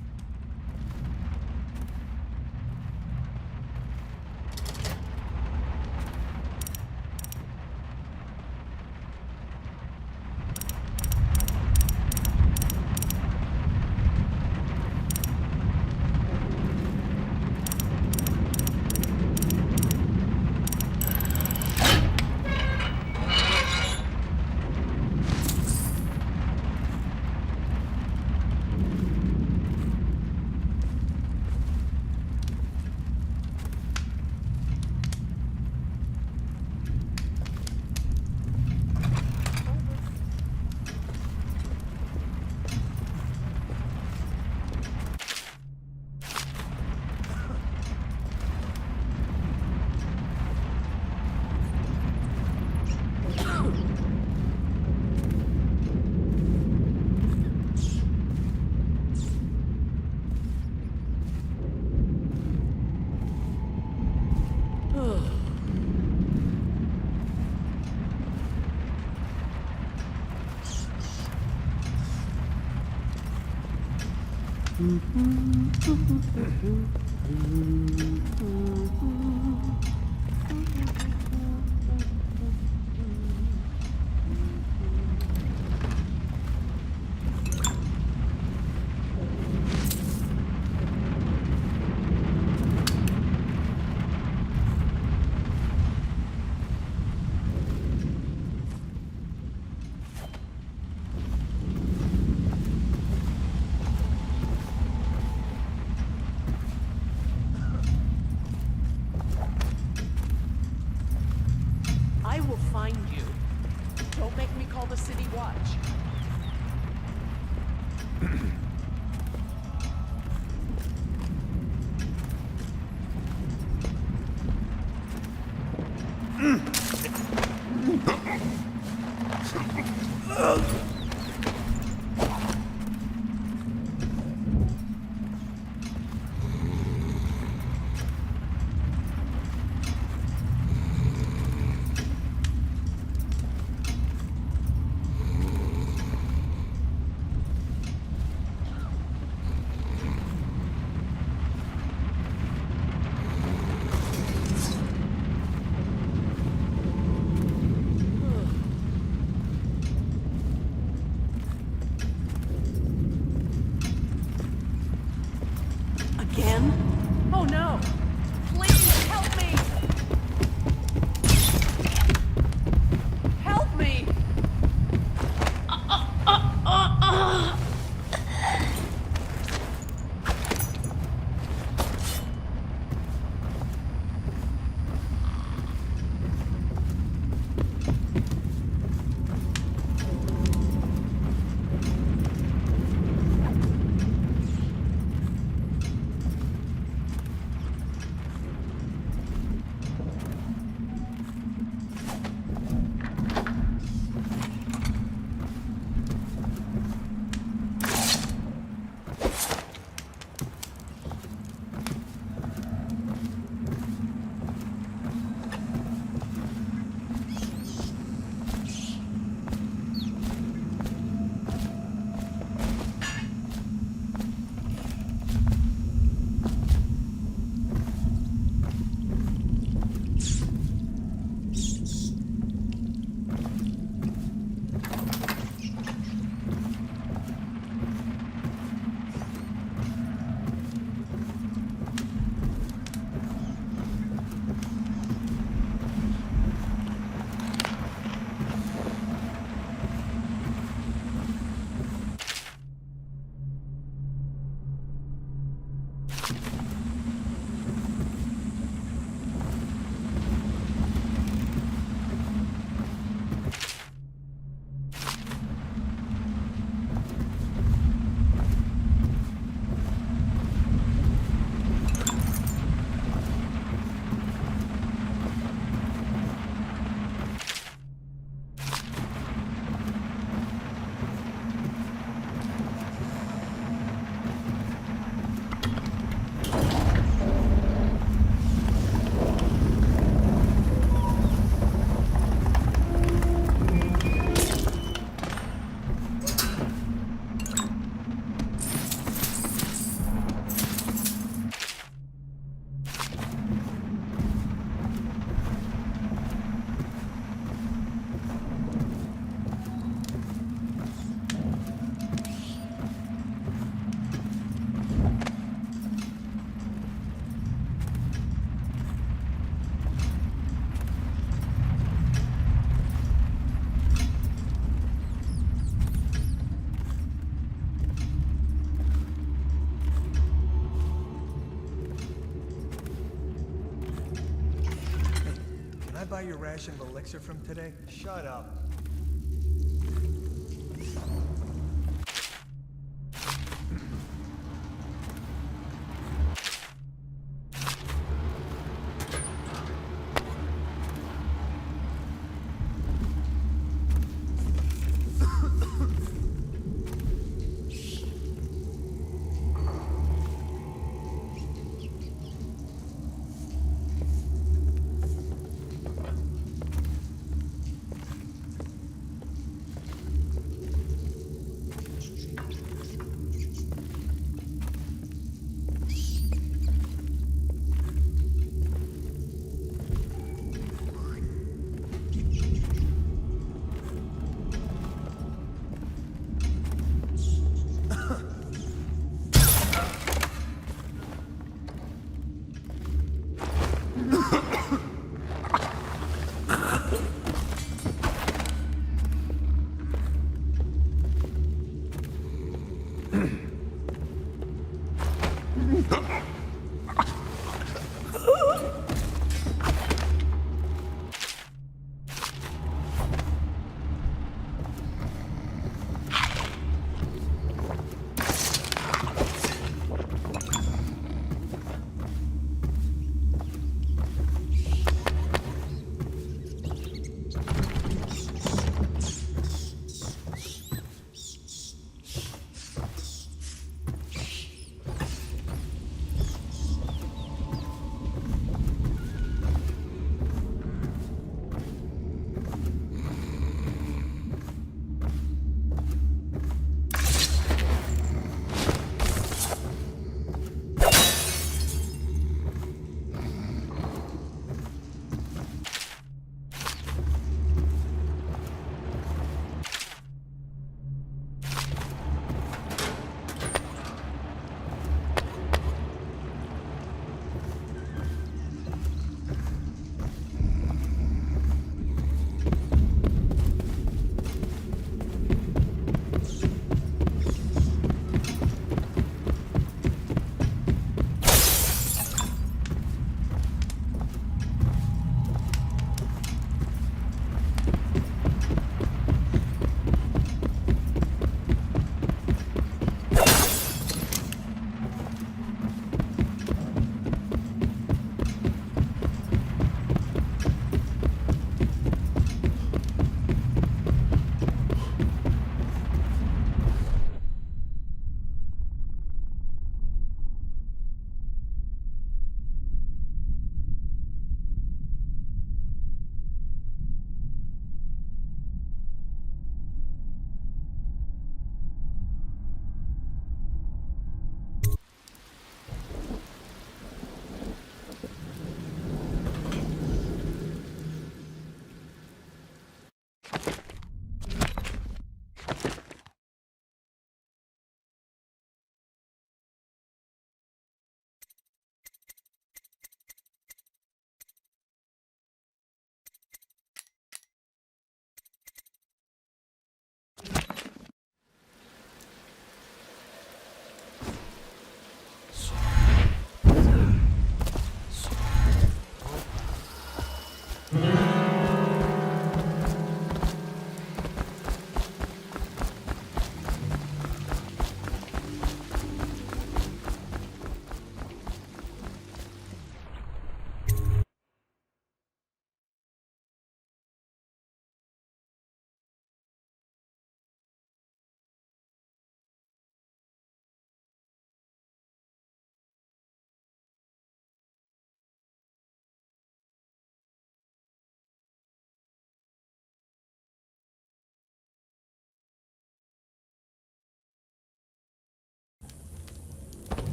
I will find you. Don't make me call the city watch. I buy your ration of elixir from today? Shut up.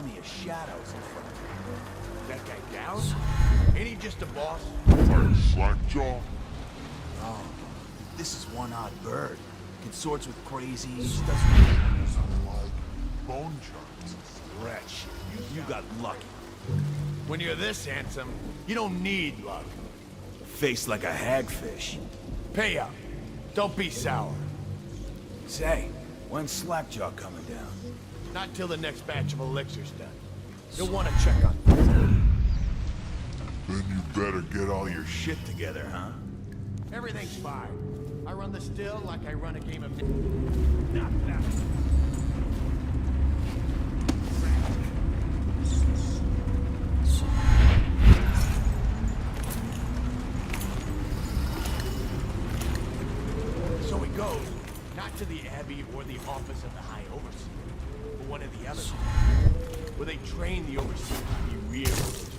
army of shadows in front of him. That guy down? Ain't he just a boss? Slackjaw? Oh, this is one odd bird. Consorts with crazies, does like bone charts. rat shit. You got lucky. When you're this handsome, you don't need luck. A face like a hagfish. Pay up. Don't be sour. Say, When's Slackjaw coming down? Not till the next batch of elixirs done. You'll want to check on them. Then you better get all your shit Together, huh? Everything's fine. I run the still like I run a game of... Not that. So he goes, not to the Abbey or the office of the High Overseer, but one of the others, where they train the Overseer to be real religious.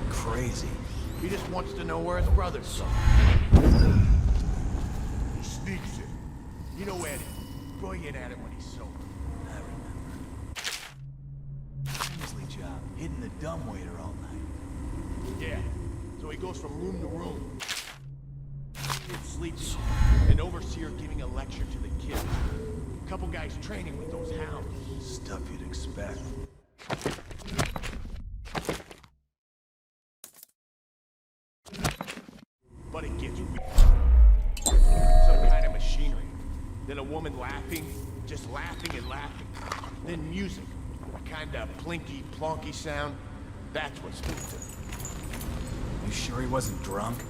Crazy. He just wants to know where his brothers are. He sneaks it. You know Eddie. Brilliant at it when he's sober. I remember. Kingsley job, hitting the dumbwaiter all night. Yeah. So he goes from room to room. Kids sleeping. An overseer giving a lecture to the kids. A couple guys training with those hounds. Stuff you'd expect. But it gets weird. Some kind of machinery. Then a woman laughing, just laughing and laughing. Then music. A kind of plinky, plonky sound. That's what spooked him. You sure he wasn't drunk?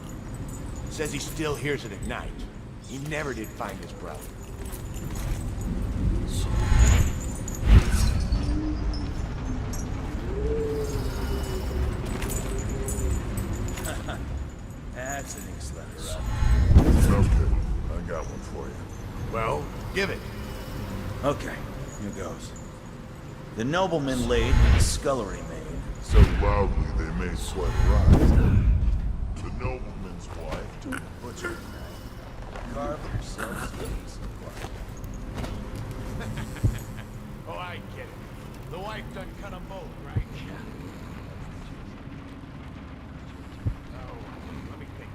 Says he still hears it at night. He never did find his brother. That's an excellent run. Okay, I got one for you. Well, give it. Okay, here goes. The nobleman laid with the scullery maid. So loudly they made sweat rise. The nobleman's wife took a butcher knife, carved herself a decent life. Oh, I get it. The wife done cut them both, right? Yeah. Oh, let me think.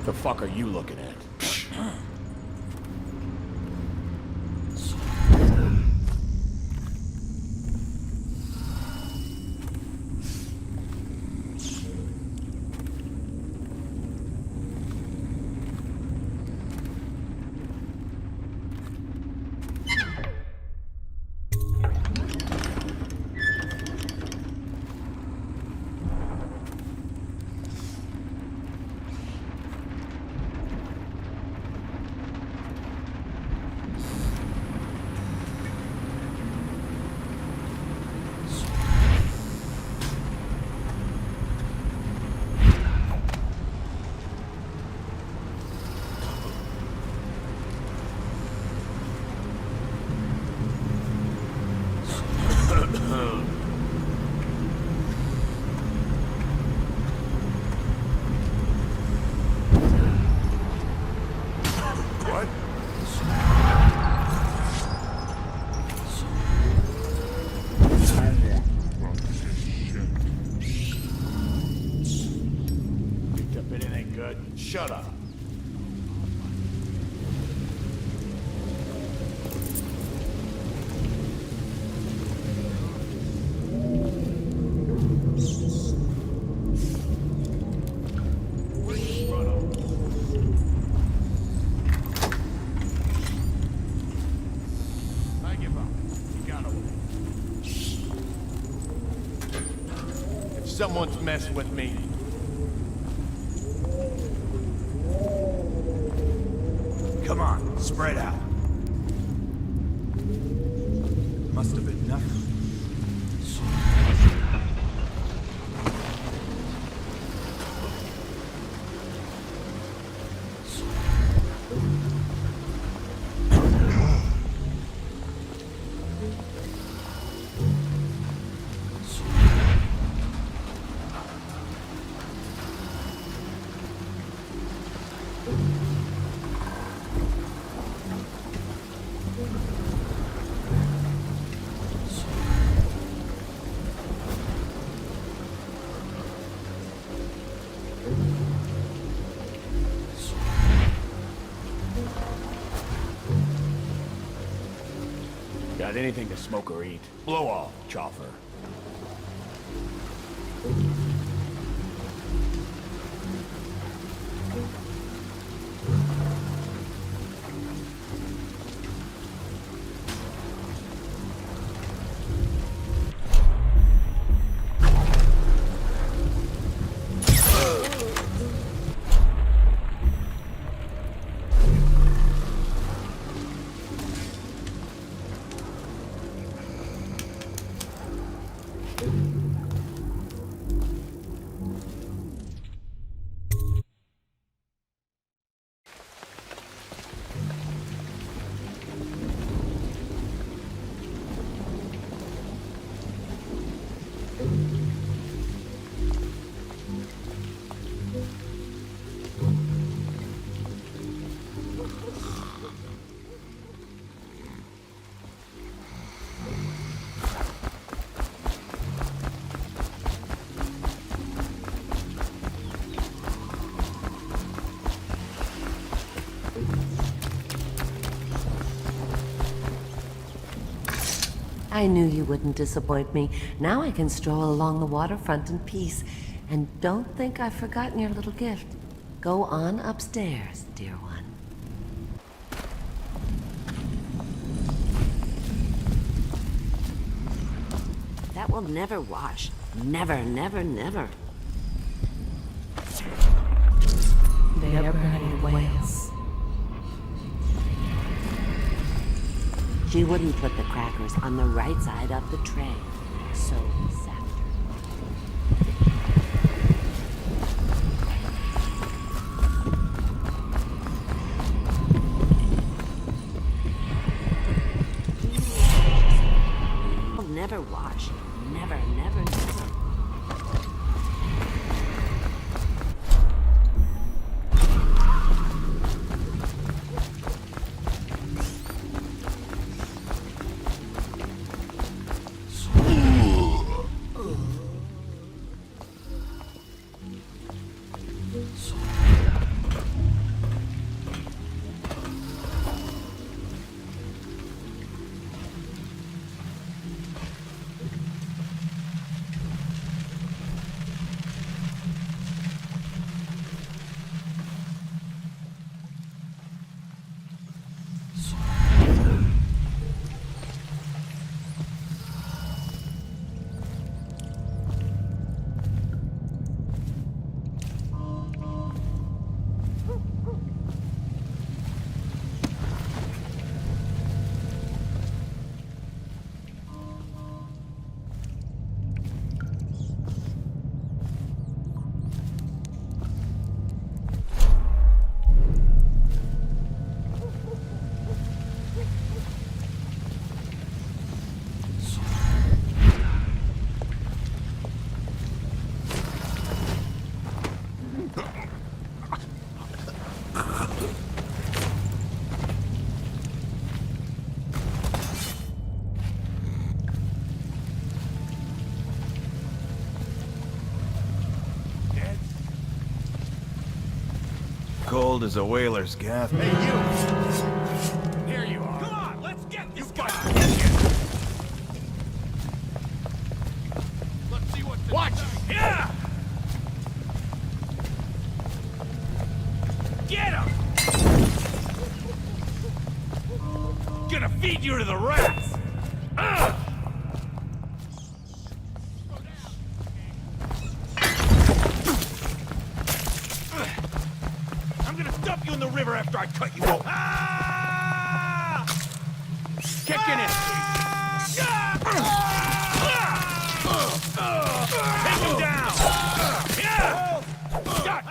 The fuck are you looking at? Shut up. I give up. You got away. If someone's messing with me, Come on, spread out. Must have been nothing. got anything to smoke or eat? Blow off, Chopper. I knew you wouldn't disappoint me. Now I can stroll along the waterfront in peace. And don't think I've forgotten your little gift. Go on upstairs, dear one. That will never wash. Never, never, never. They are burning whales. She wouldn't put the crackers on the right side of the tray. So we sapped her. Will never wash. Never, never, never. Cold as a whaler's gaff. Hey, you! Here you are. Come on, let's get this guy! Let's see what's Watch! Yeah! Get him! Gonna feed you to the rats! I'm gonna dump you in the river after I cut you open. Ah! Kicking it! Take him down! Yeah! Got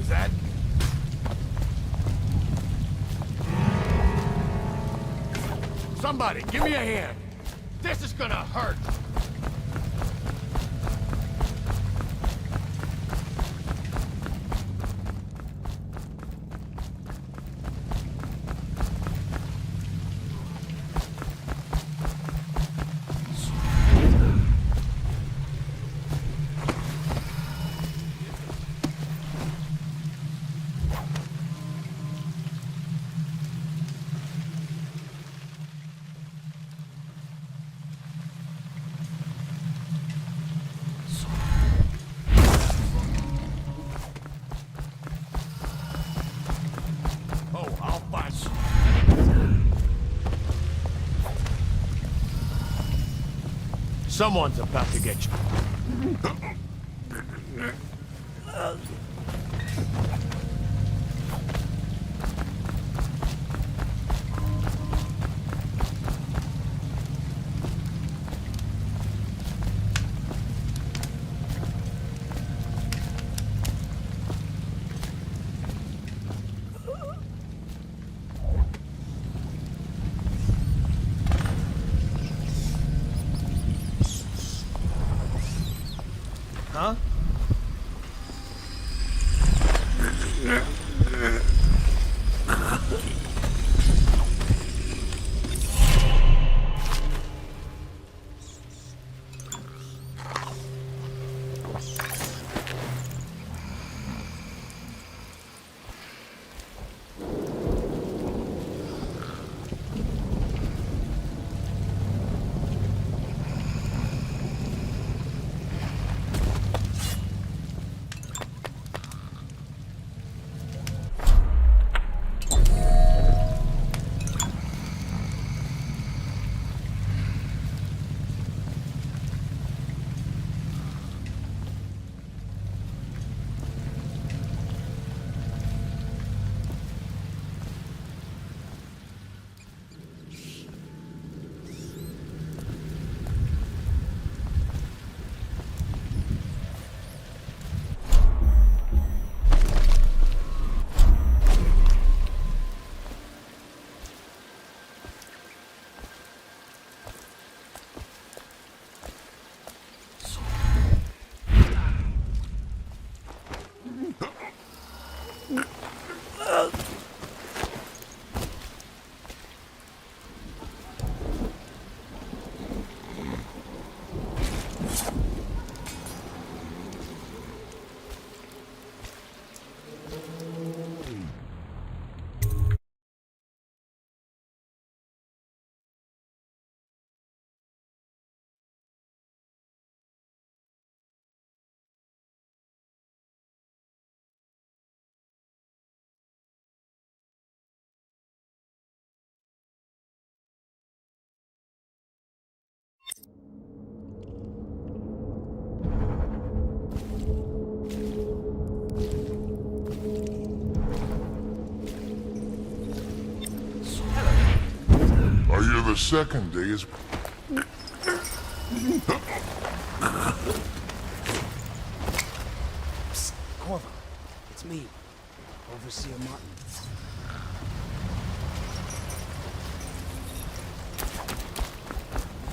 that? Somebody, give me a hand. This is gonna hurt. Someone's about to get you. Huh? second day is... Psst, Corvo. It's me, Overseer Martin.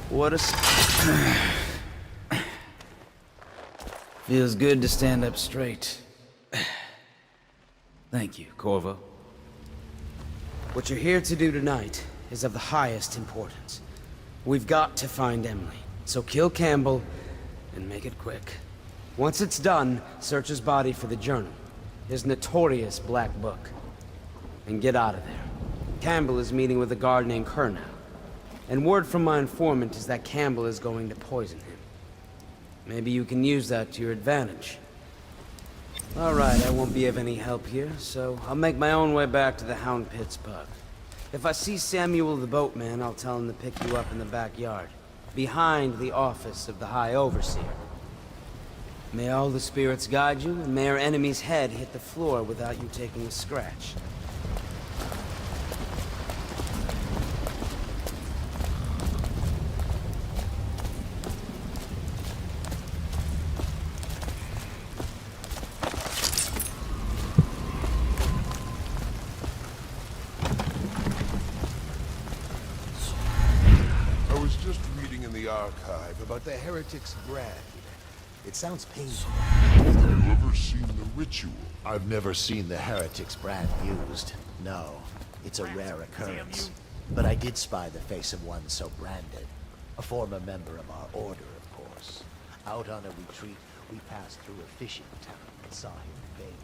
What a... Feels good to stand up straight. Thank you, Corvo. What you're here to do tonight is of the highest importance. We've got to find Emily, so kill Campbell and make it quick. Once it's done, search his body for the journal, his notorious black book, and get out of there. Campbell is meeting with a guard named Kernow, and word from my informant is that Campbell is going to poison him. Maybe you can use that to your advantage. Alright, I won't be of any help here, so I'll make my own way back to the Hound Pits pub. If I see Samuel the boatman, I'll tell him to pick you up in the backyard, behind the office of the High Overseer. May all the spirits guide you, and may our enemy's head hit the floor without you taking a scratch. Archive about the heretic's brand. It sounds painful. Have you ever seen the ritual? I've never seen the heretic's brand used. No, it's a rare occurrence. But I did spy the face of one so branded. A former member of our order, of course. Out on a retreat, we passed through a fishing town and saw him bathing.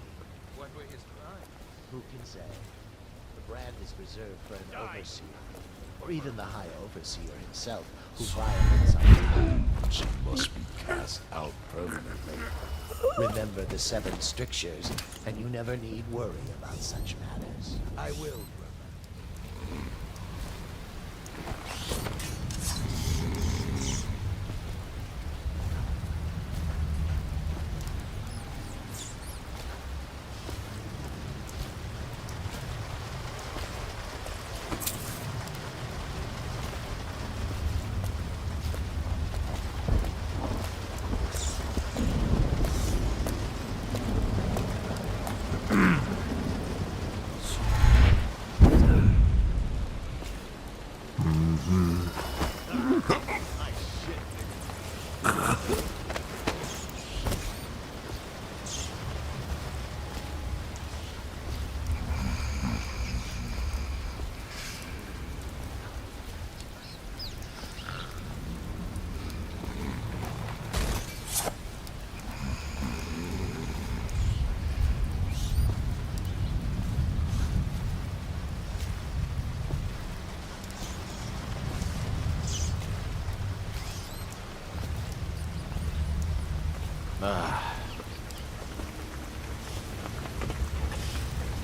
What were his crimes? Who can say? The brand is reserved for an overseer, or even the High Overseer himself, who violates our code. She must be cast out permanently. Remember the 7 strictures, and you never need worry about such matters. I will, brother.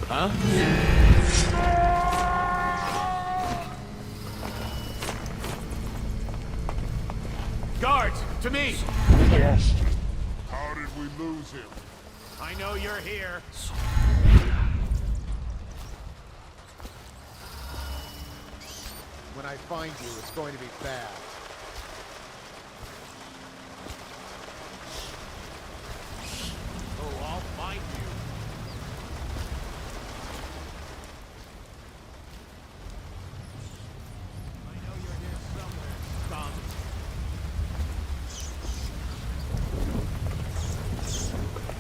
Huh? Guards, to me! Lost him. How did we lose him? I know you're here. When I find you, it's going to be bad. Oh, I'll find you. I know you're here somewhere, scum.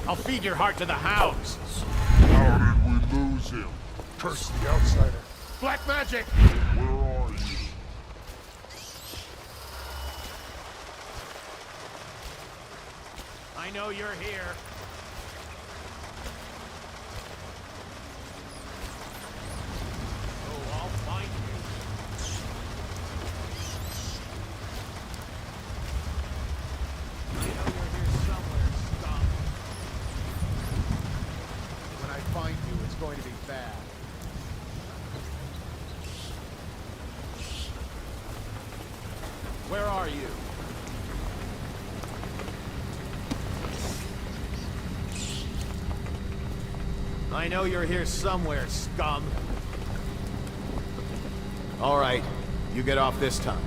I'll feed your heart to the hounds. How did we lose him? Curse the outsider. Black magic! Where are you? I know you're here. Oh, I'll find you. I know you're here somewhere, scum. When I find you, it's going to be bad. Where are you? I know you're here somewhere, scum. All right, You get off this time.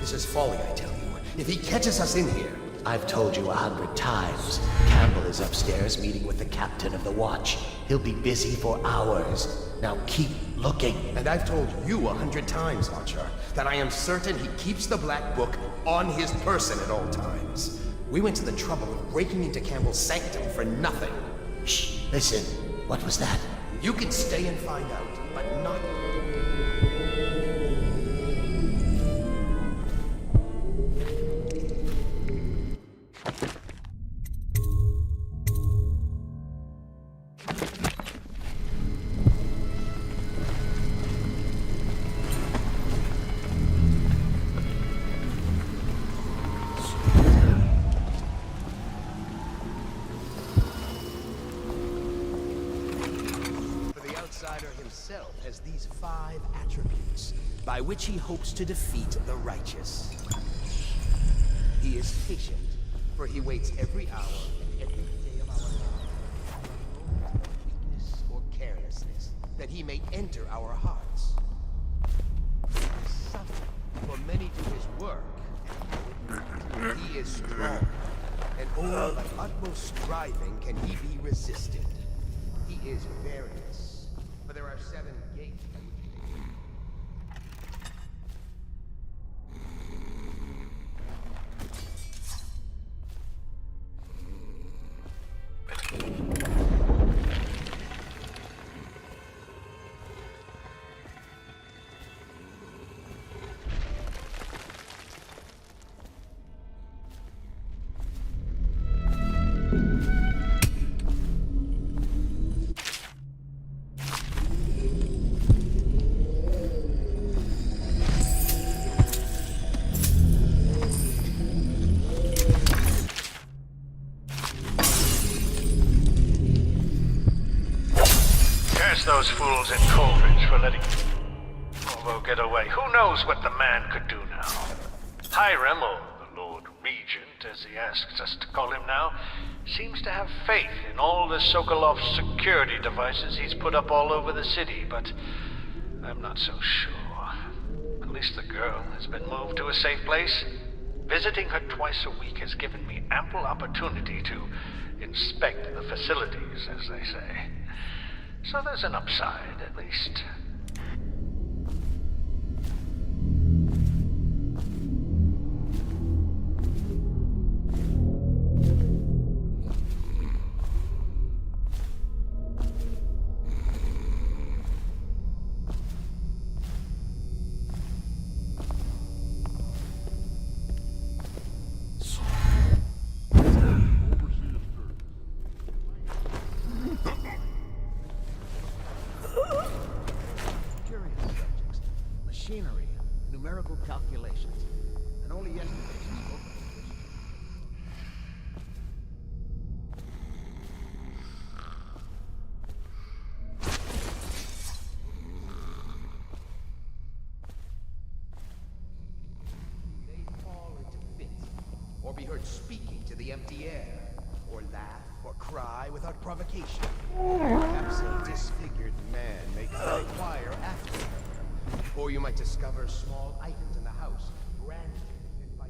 This is folly, I tell you. If he catches us in here... I've told you 100 times. Campbell is upstairs meeting with the captain of the watch. He'll be busy for hours. Now keep looking. And I've told you 100 times, Archer, that I am certain he keeps the Black Book on his person at all times. We went to the trouble of breaking into Campbell's sanctum for nothing. Shh, listen. What was that? You can stay and find out, but not... himself has these 5 attributes by which he hopes to defeat the righteous. He is patient, for he waits every hour and every day of our lives, no weakness or carelessness, that he may enter our hearts. He is subtle, for many do his work, and he is strong, and only by utmost striving can he be resisted. He is various, for there are 7 gates by which he those fools in Coleridge for letting Corvo get away. Who knows what the man could do now? Hiram, or the Lord Regent, as he asks us to call him now, seems to have faith in all the Sokolov security devices he's put up all over the city, but I'm not so sure. At least the girl has been moved to a safe place. Visiting her twice a week has given me ample opportunity to inspect the facilities, as they say. So there's an upside, at least. Machinery, numerical calculations, and only yesterday she spoke of it. They'd fall into fits, or be heard speaking to the empty air, or laugh or cry without provocation. Perhaps a disfigured man may inquire after her. Or you might discover small items in the house, branded by...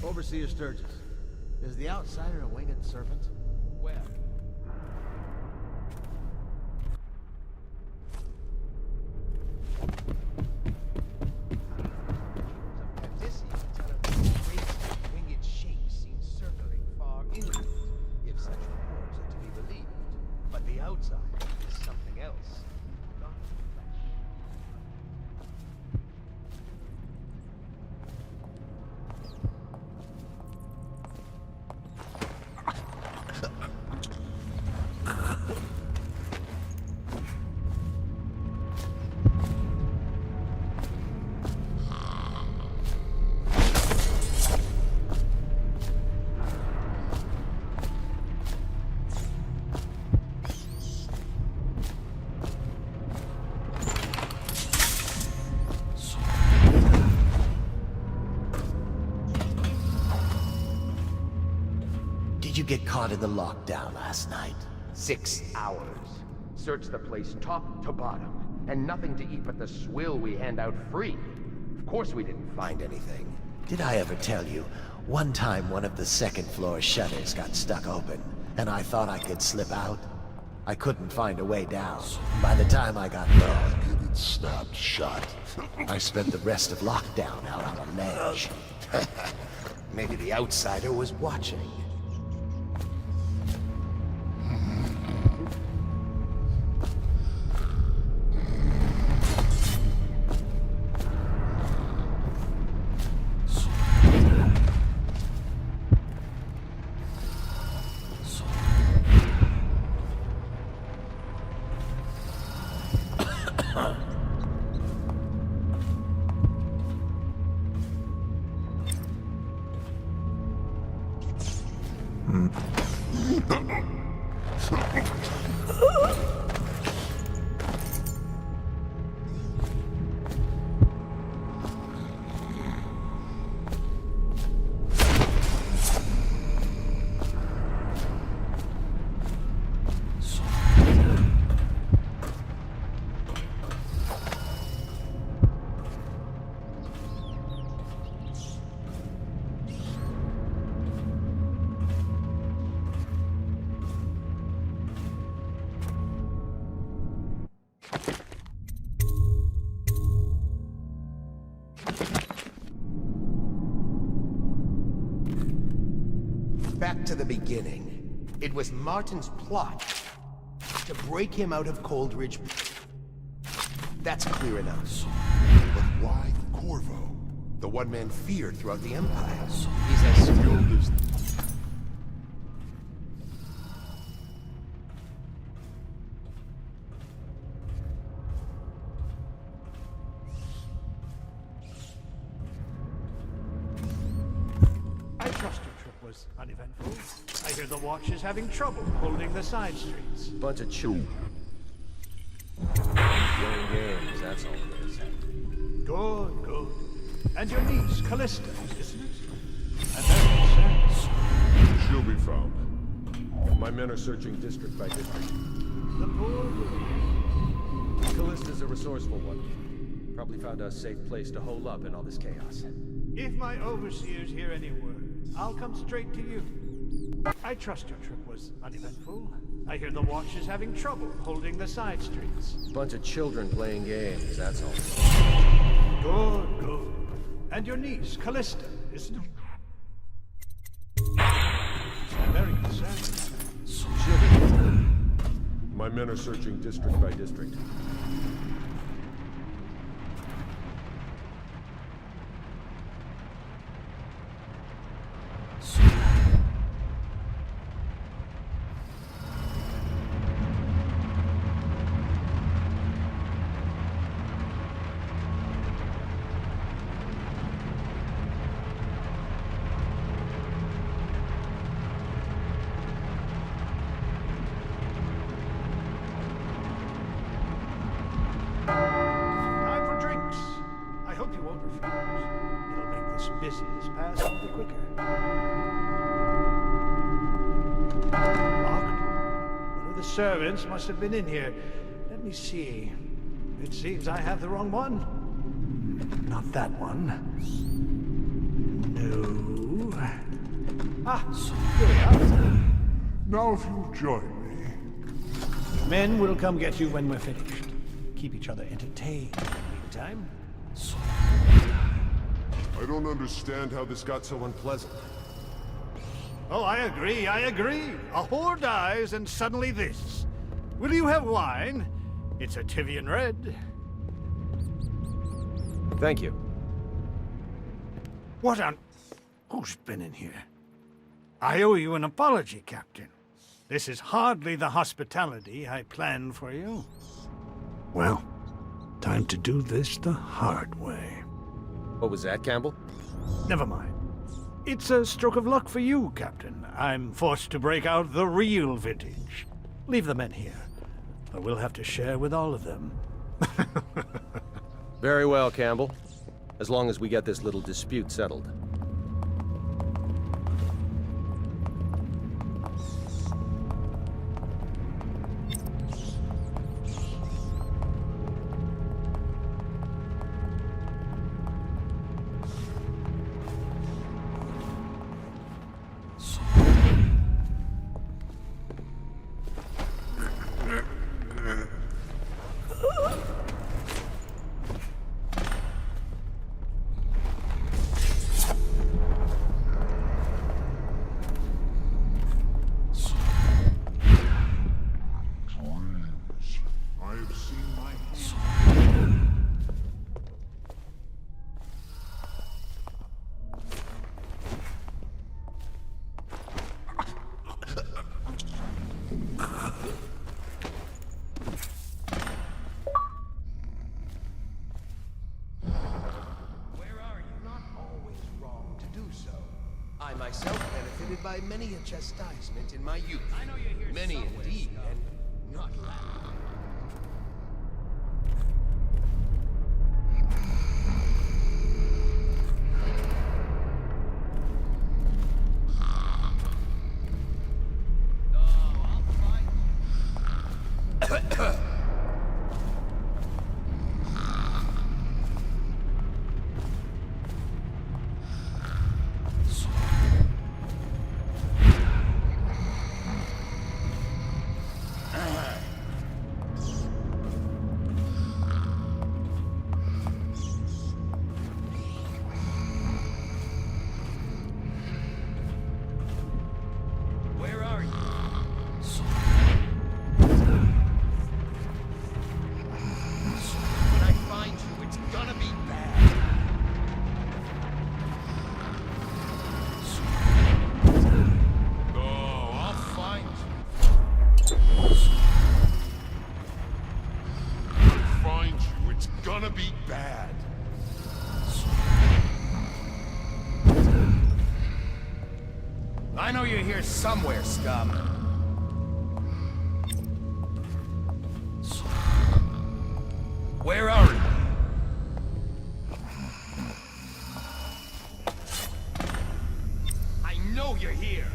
Overseer Sturgis, is the outsider a winged servant? Well... Did you get caught in the lockdown last night? 6 hours. Searched the place top to bottom, and nothing to eat but the swill we hand out free. Of course we didn't find anything. Did I ever tell you, one time one of the second floor shutters got stuck open, and I thought I could slip out? I couldn't find a way down. By the time I got there, It snapped shut. I spent the rest of lockdown out on a ledge. Maybe the outsider was watching. Back to the beginning. It was Martin's plot to break him out of Coldridge. That's clear enough. But why Corvo? The one man feared throughout the Empire. He's as skilled as... uneventful. I hear the watch is having trouble holding the side streets. Bunch of children. Playing games, that's all it is. Good, good. And your niece, Callista, isn't it? And very sad. She'll be found. My men are searching district by district. The poor girl. Callista's a resourceful one. Probably found a safe place to hole up in all this chaos. If my overseers hear any word, I'll come straight to you. I trust your trip was uneventful. I hear the watch is having trouble holding the side streets. Bunch of children playing games, that's all. Good, good. And your niece, Callista, isn't it? I'm very concerned. She'll be found. My men are searching district by district. Time for drinks. I hope you won't refuse. It'll make this business pass all the quicker. Locked? One of the servants must have been in here. Let me see. It seems I have the wrong one. Not that one. No. Ah, here we are. Now if you'll join me. Men will come get you when we're finished. Keep each other entertained in the meantime. I don't understand how this got so unpleasant. Oh, I agree, I agree. A whore dies and suddenly this. Will you have wine? It's a Tivian Red. Thank you. What on... Who's been in here? I owe you an apology, Captain. This is hardly the hospitality I planned for you. Well, time to do this the hard way. What was that, Campbell? Never mind. It's a stroke of luck for you, Captain. I'm forced to break out the real vintage. Leave the men here, or we'll have to share with all of them. Very well, Campbell. As long as we get this little dispute settled. I myself benefited by many a chastisement in my youth. Many indeed, and not loud. Gonna be bad. I know you're here somewhere, scum. Where are you? I know you're here.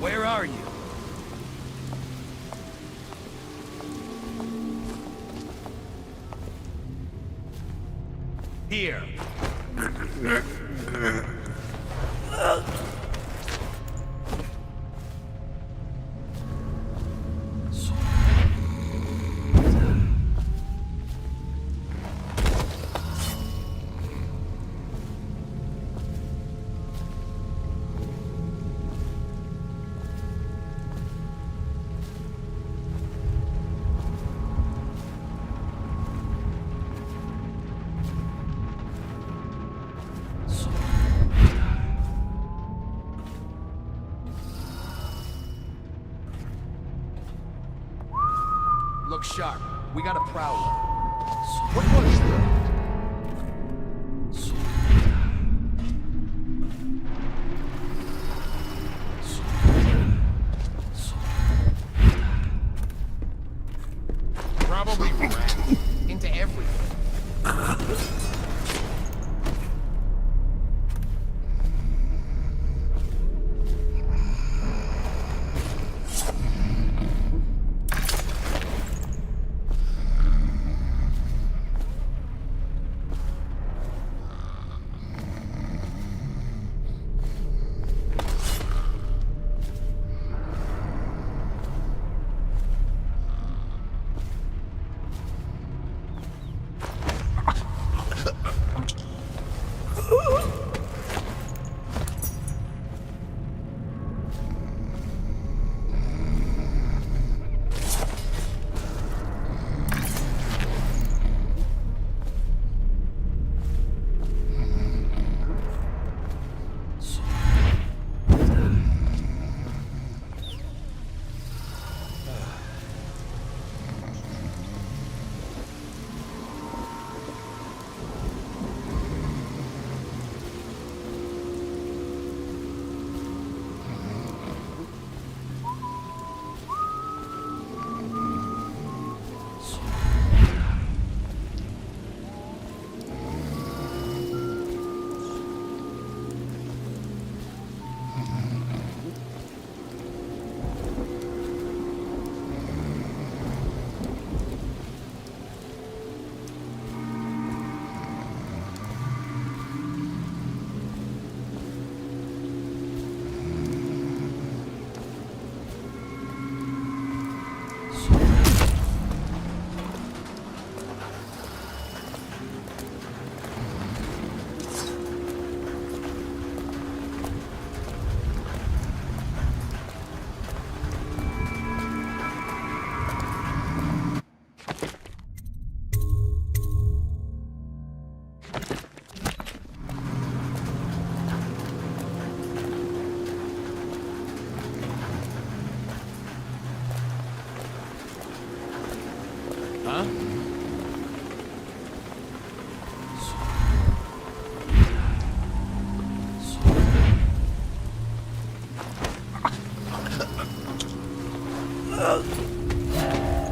Where are you? Here. Look sharp. We got a prowler. What was that? Probably rat into everything. Huh?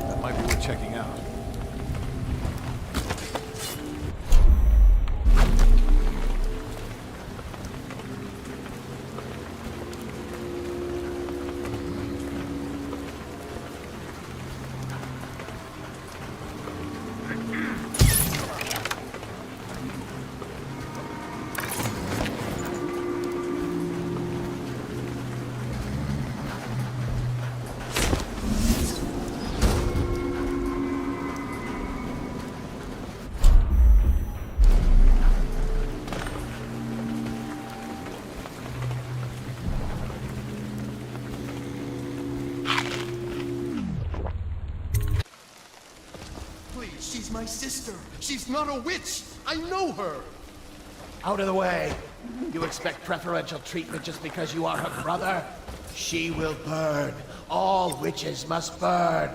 That might be worth checking out. my sister. She's not a witch. I know her. Out of the way. You expect preferential treatment just because you are her brother? She will burn. All witches must burn.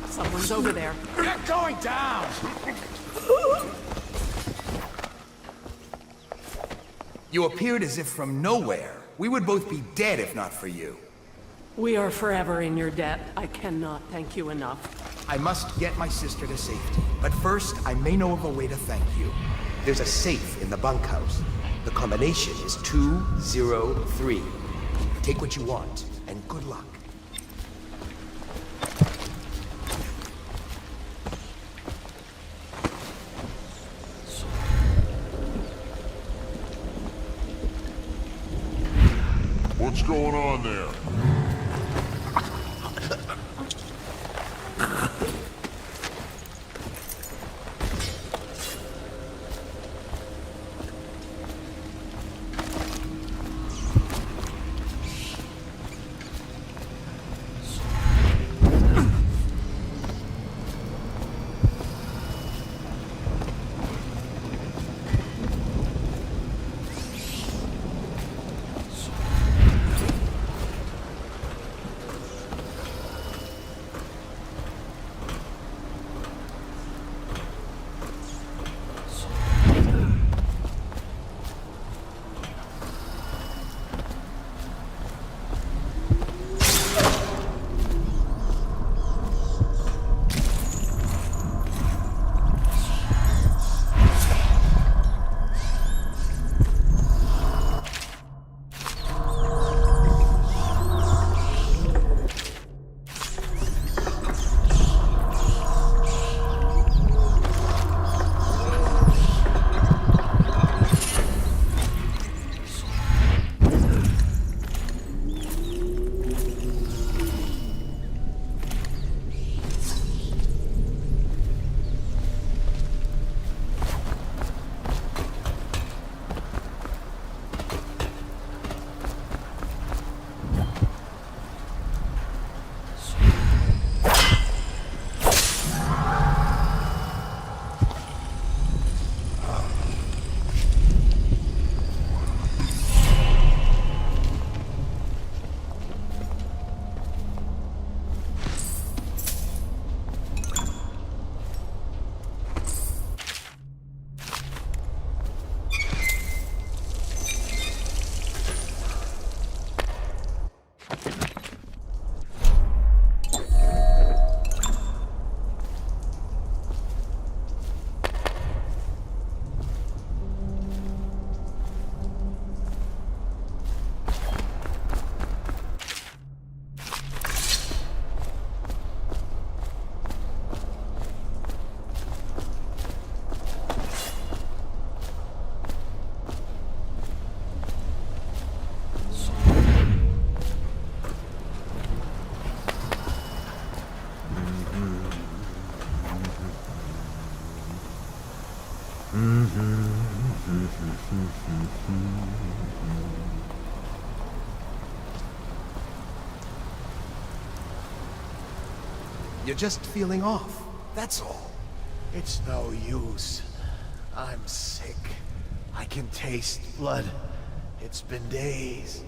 Someone's over there. They're going down! You appeared as if from nowhere. We would both be dead if not for you. We are forever in your debt. I cannot thank you enough. I must get my sister to safety. But first, I may know of a way to thank you. There's a safe in the bunkhouse. The combination is 203. Take what you want, and good luck. What's going on there? You're just feeling off, that's all. It's no use. I'm sick. I can taste blood. It's been days.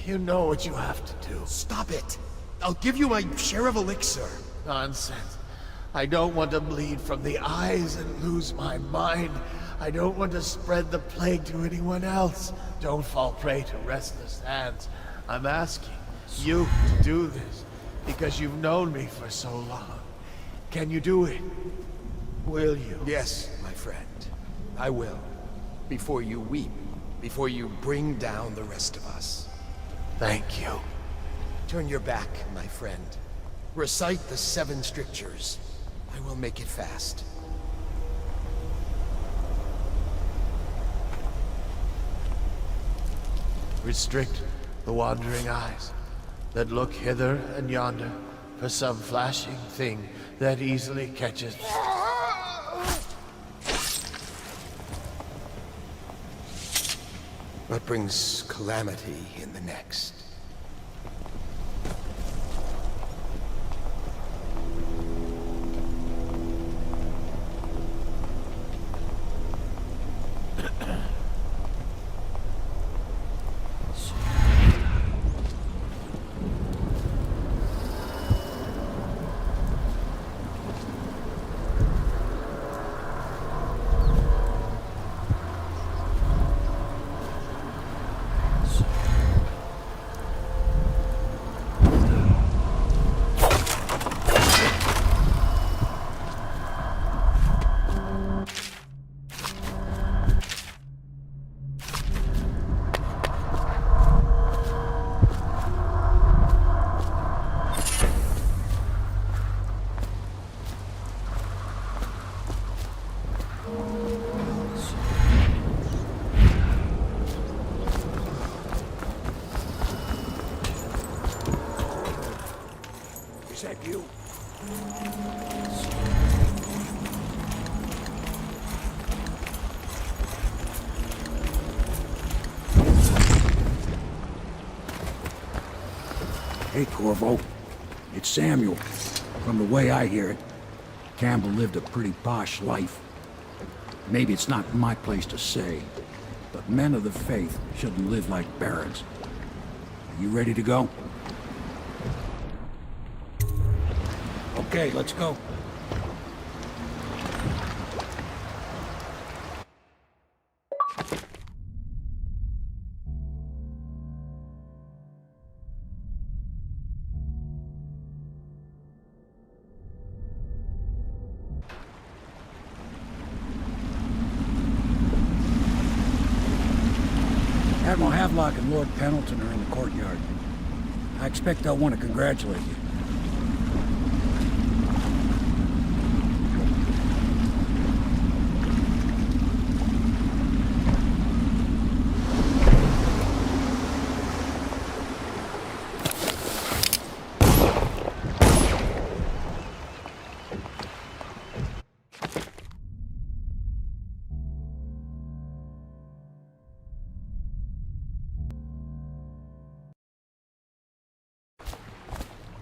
You know what you have to do. Stop it! I'll give you my share of elixir. Nonsense. I don't want to bleed from the eyes and lose my mind. I don't want to spread the plague to anyone else. Don't fall prey to restless hands. I'm asking you to do this because you've known me for so long. Can you do it? Will you? Yes, my friend. I will. Before you weep. Before you bring down the rest of us. Thank you. Turn your back, my friend. Recite the 7 strictures. I will make it fast. Restrict the wandering eyes that look hither and yonder for some flashing thing that easily catches. What brings calamity in the next? Hey, Corvo. It's Samuel. From the way I hear it, Campbell lived a pretty posh life. Maybe it's not my place to say, but men of the faith shouldn't live like barons. Are you ready to go? Okay, let's go. Admiral Havelock and Lord Pendleton are in the courtyard. I expect they'll want to congratulate you.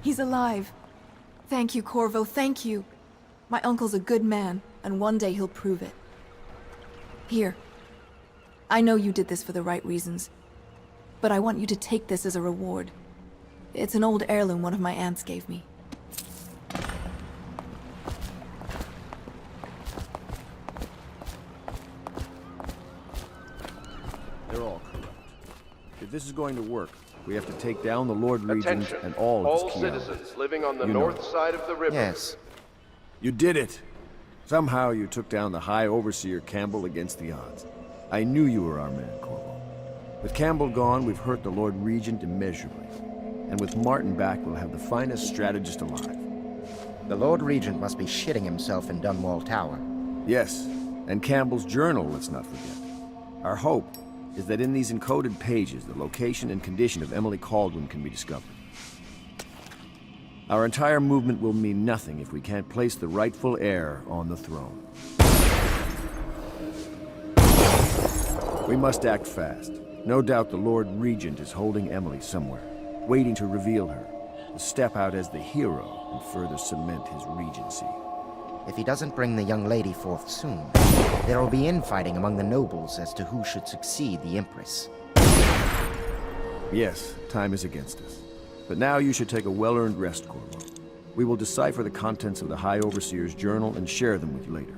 He's alive. Thank you, Corvo, thank you. My uncle's a good man, and one day he'll prove it. Here. I know you did this for the right reasons, but I want you to take this as a reward. It's an old heirloom one of my aunts gave me. They're all corrupt. If this is going to work, we have to take down the Lord Regent and all of his key citizens living on the north side of the river. Yes. You did it! Somehow you took down the High Overseer Campbell against the odds. I knew you were our man, Corvo. With Campbell gone, we've hurt the Lord Regent immeasurably. And with Martin back, we'll have the finest strategist alive. The Lord Regent must be shitting himself in Dunwall Tower. Yes, and Campbell's journal, let's not forget. Our hope is that in these encoded pages, the location and condition of Emily Kaldwin can be discovered. Our entire movement will mean nothing if we can't place the rightful heir on the throne. We must act fast. No doubt the Lord Regent is holding Emily somewhere, waiting to reveal her, to step out as the hero and further cement his regency. If he doesn't bring the young lady forth soon, there will be infighting among the nobles as to who should succeed the Empress. Yes, time is against us. But now you should take a well-earned rest, Corvo. We will decipher the contents of the High Overseer's journal and share them with you later.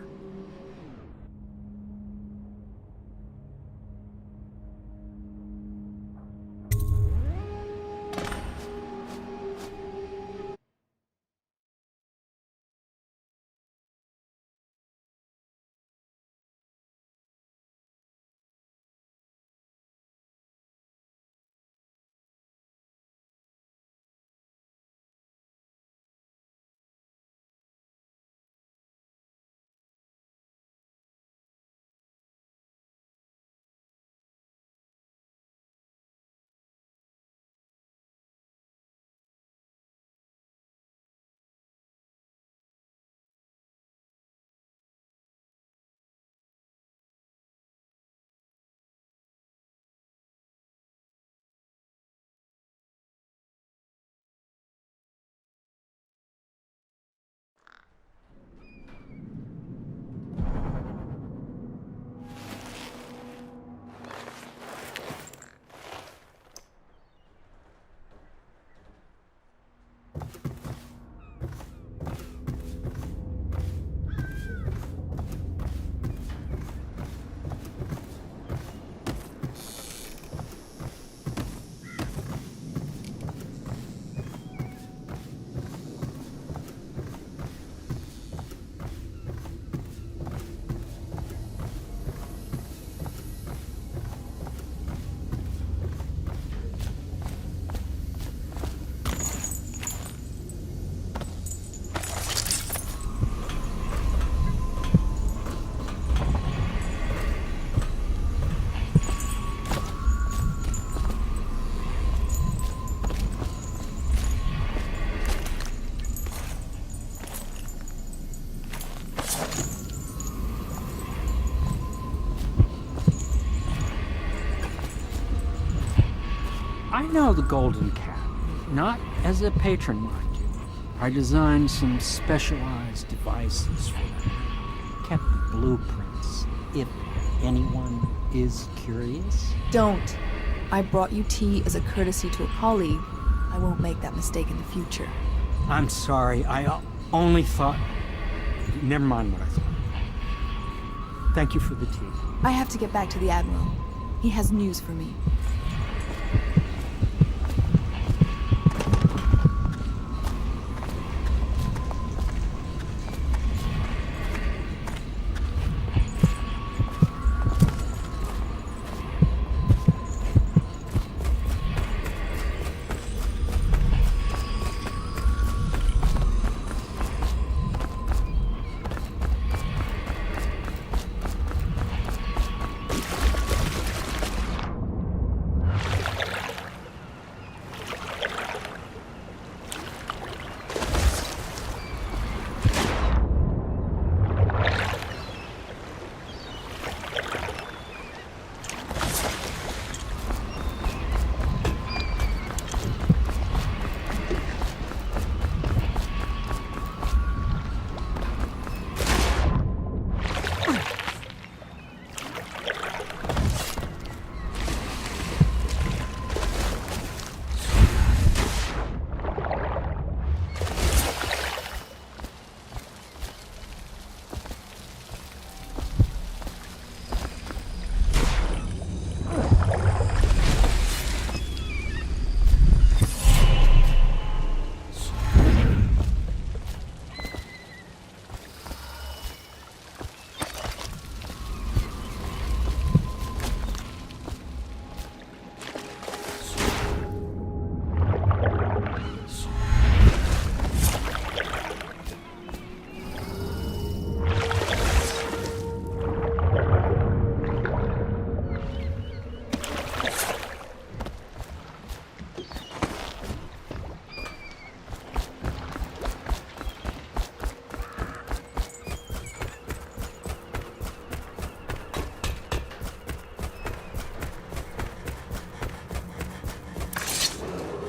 I know the Golden Cap. Not as a patron, mind you. I designed some specialized devices for them. Kept blueprints, if anyone is curious. Don't. I brought you tea as a courtesy to a colleague. I won't make that mistake in the future. I'm sorry, I only thought... Never mind what I thought. Thank you for the tea. I have to get back to the Admiral. He has news for me.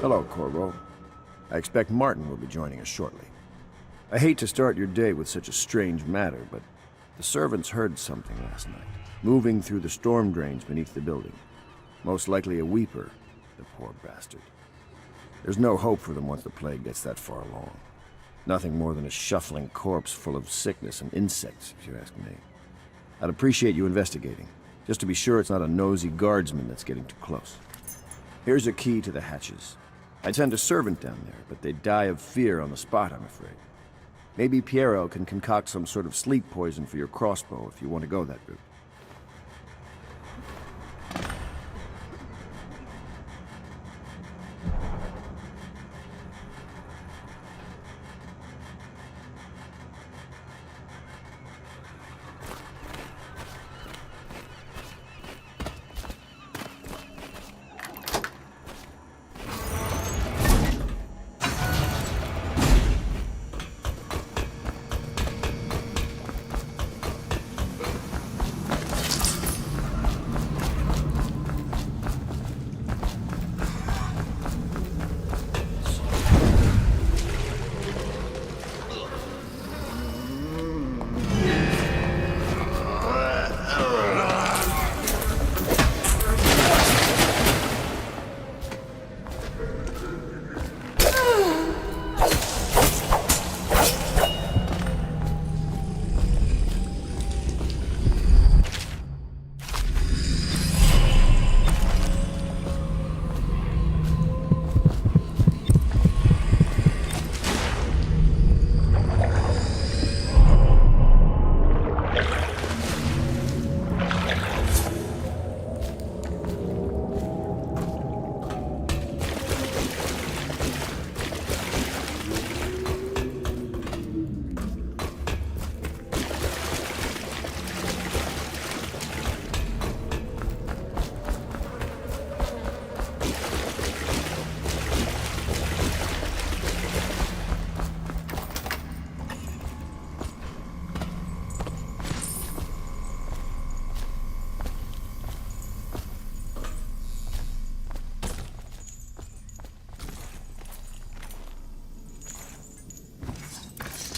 Hello, Corvo. I expect Martin will be joining us shortly. I hate to start your day with such a strange matter, but the servants heard something last night, moving through the storm drains beneath the building. Most likely a weeper, the poor bastard. There's no hope for them once the plague gets that far along. Nothing more than a shuffling corpse full of sickness and insects, if you ask me. I'd appreciate you investigating, just to be sure it's not a nosy guardsman that's getting too close. Here's a key to the hatches. I'd send a servant down there, but they'd die of fear on the spot, I'm afraid. Maybe Piero can concoct some sort of sleep poison for your crossbow if you want to go that route.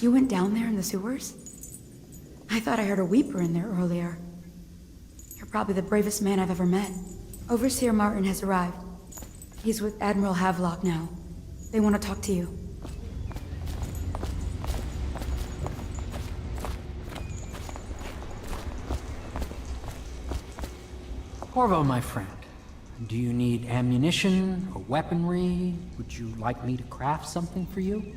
You went down there in the sewers? I thought I heard a weeper in there earlier. You're probably the bravest man I've ever met. Overseer Martin has arrived. He's with Admiral Havelock now. They want to talk to you. Corvo, my friend, do you need ammunition or weaponry? Would you like me to craft something for you?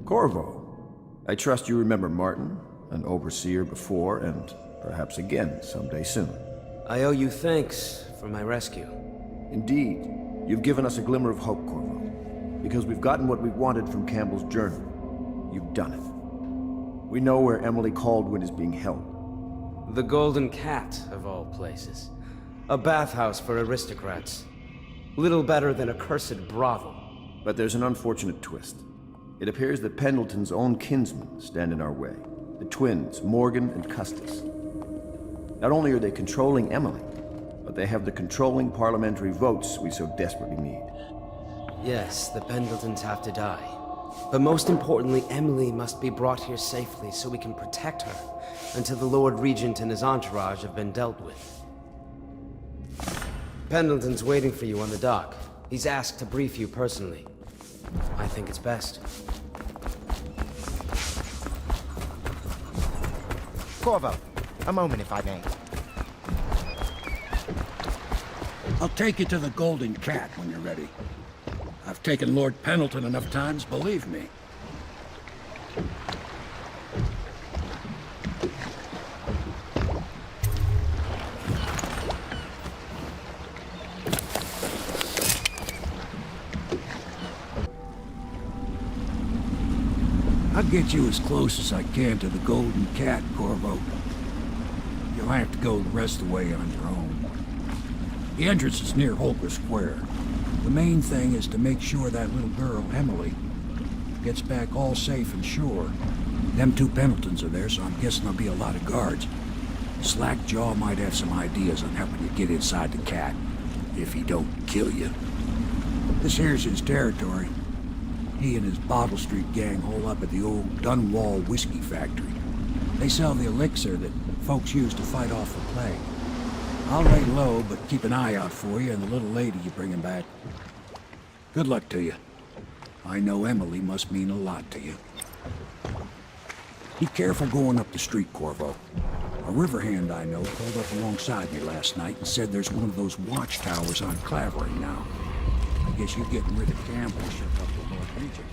Corvo, I trust you remember Martin, an overseer before, and perhaps again someday soon. I owe you thanks for my rescue. Indeed. You've given us a glimmer of hope, Corvo. Because we've gotten what we wanted from Campbell's journal. You've done it. We know where Emily Caldwin is being held. The Golden Cat, of all places. A bathhouse for aristocrats. Little better than a cursed brothel. But there's an unfortunate twist. It appears that Pendleton's own kinsmen stand in our way. The twins, Morgan and Custis. Not only are they controlling Emily, but they have the controlling parliamentary votes we so desperately need. Yes, the Pendletons have to die. But most importantly, Emily must be brought here safely so we can protect her until the Lord Regent and his entourage have been dealt with. Pendleton's waiting for you on the dock. He's asked to brief you personally. I think it's best. Corvo, a moment if I may. I'll take you to the Golden Cat when you're ready. I've taken Lord Pendleton enough times, believe me. I'll get you as close as I can to the Golden Cat, Corvo. You'll have to go the rest of the way on your own. The entrance is near Holker Square. The main thing is to make sure that little girl, Emily, gets back all safe and sure. Them two Pendletons are there, so I'm guessing there'll be a lot of guards. Slackjaw might have some ideas on helping you get inside the cat, if he don't kill you. This here's his territory. He and his Bottle Street gang hole up at the old Dunwall whiskey factory. They sell the elixir that folks use to fight off the plague. I'll lay low, but keep an eye out for you and the little lady you're bringing back. Good luck to you. I know Emily must mean a lot to you. Be careful going up the street, Corvo. A river hand I know pulled up alongside me last night and said there's one of those watchtowers on Clavering now. I guess you getting rid of Campbell shook up the Lord Regent.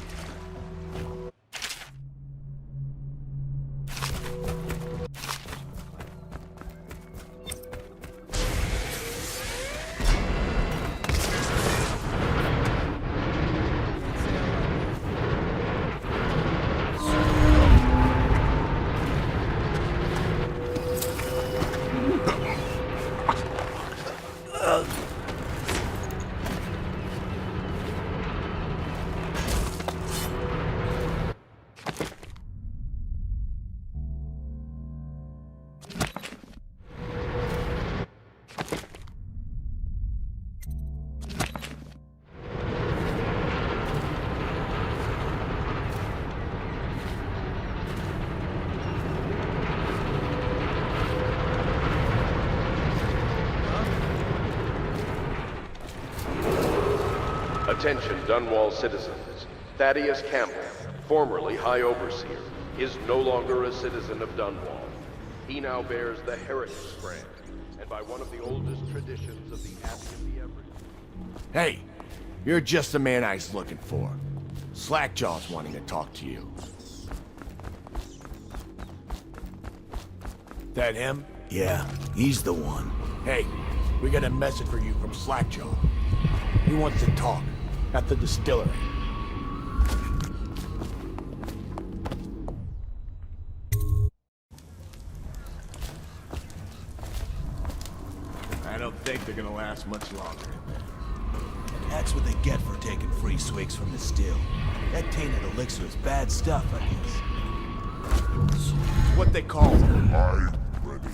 Attention Dunwall citizens. Thaddeus Campbell, formerly High Overseer, is no longer a citizen of Dunwall. He now bears the Heritage brand, and by one of the oldest traditions of the Ask of the Everything. Hey, you're just the man I was looking for. Slackjaw's wanting to talk to you. That him? Yeah, he's the one. Hey, we got a message for you from Slackjaw. He wants to talk at the distillery. I don't think they're gonna last much longer. That's what they get for taking free swigs from the still. That tainted elixir is bad stuff, I guess. It's what they call I'm ready.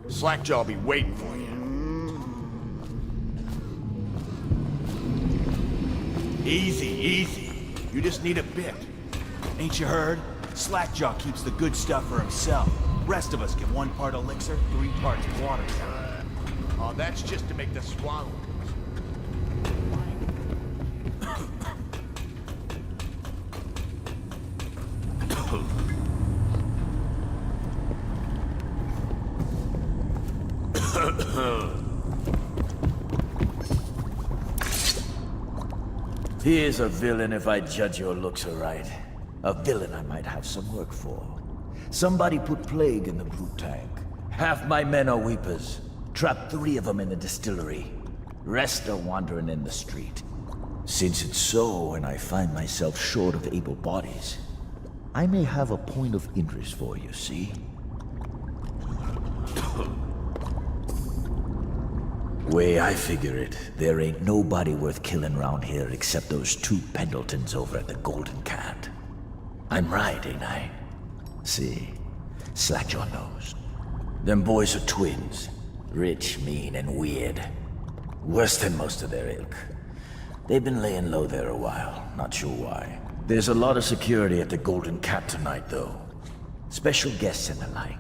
Slackjaw'll be waiting for you. Easy, easy. You just need a bit. Ain't you heard? Slackjaw keeps the good stuff for himself. Rest of us get 1 part elixir, 3 parts water. Oh, that's just to make the swallow. He is a villain if I judge your looks aright. A villain I might have some work for. Somebody put plague in the brute tank. Half my men are weepers. Trapped 3 of them in the distillery. Rest are wandering in the street. Since it's so, and I find myself short of able bodies, I may have a point of interest for you, see? Way I figure it, there ain't nobody worth killing round here except those 2 Pendletons over at the Golden Cat. I'm right, ain't I? See, Slackjaw knows. Them boys are twins. Rich, mean, and weird. Worse than most of their ilk. They've been laying low there a while, not sure why. There's a lot of security at the Golden Cat tonight, though. Special guests and the like.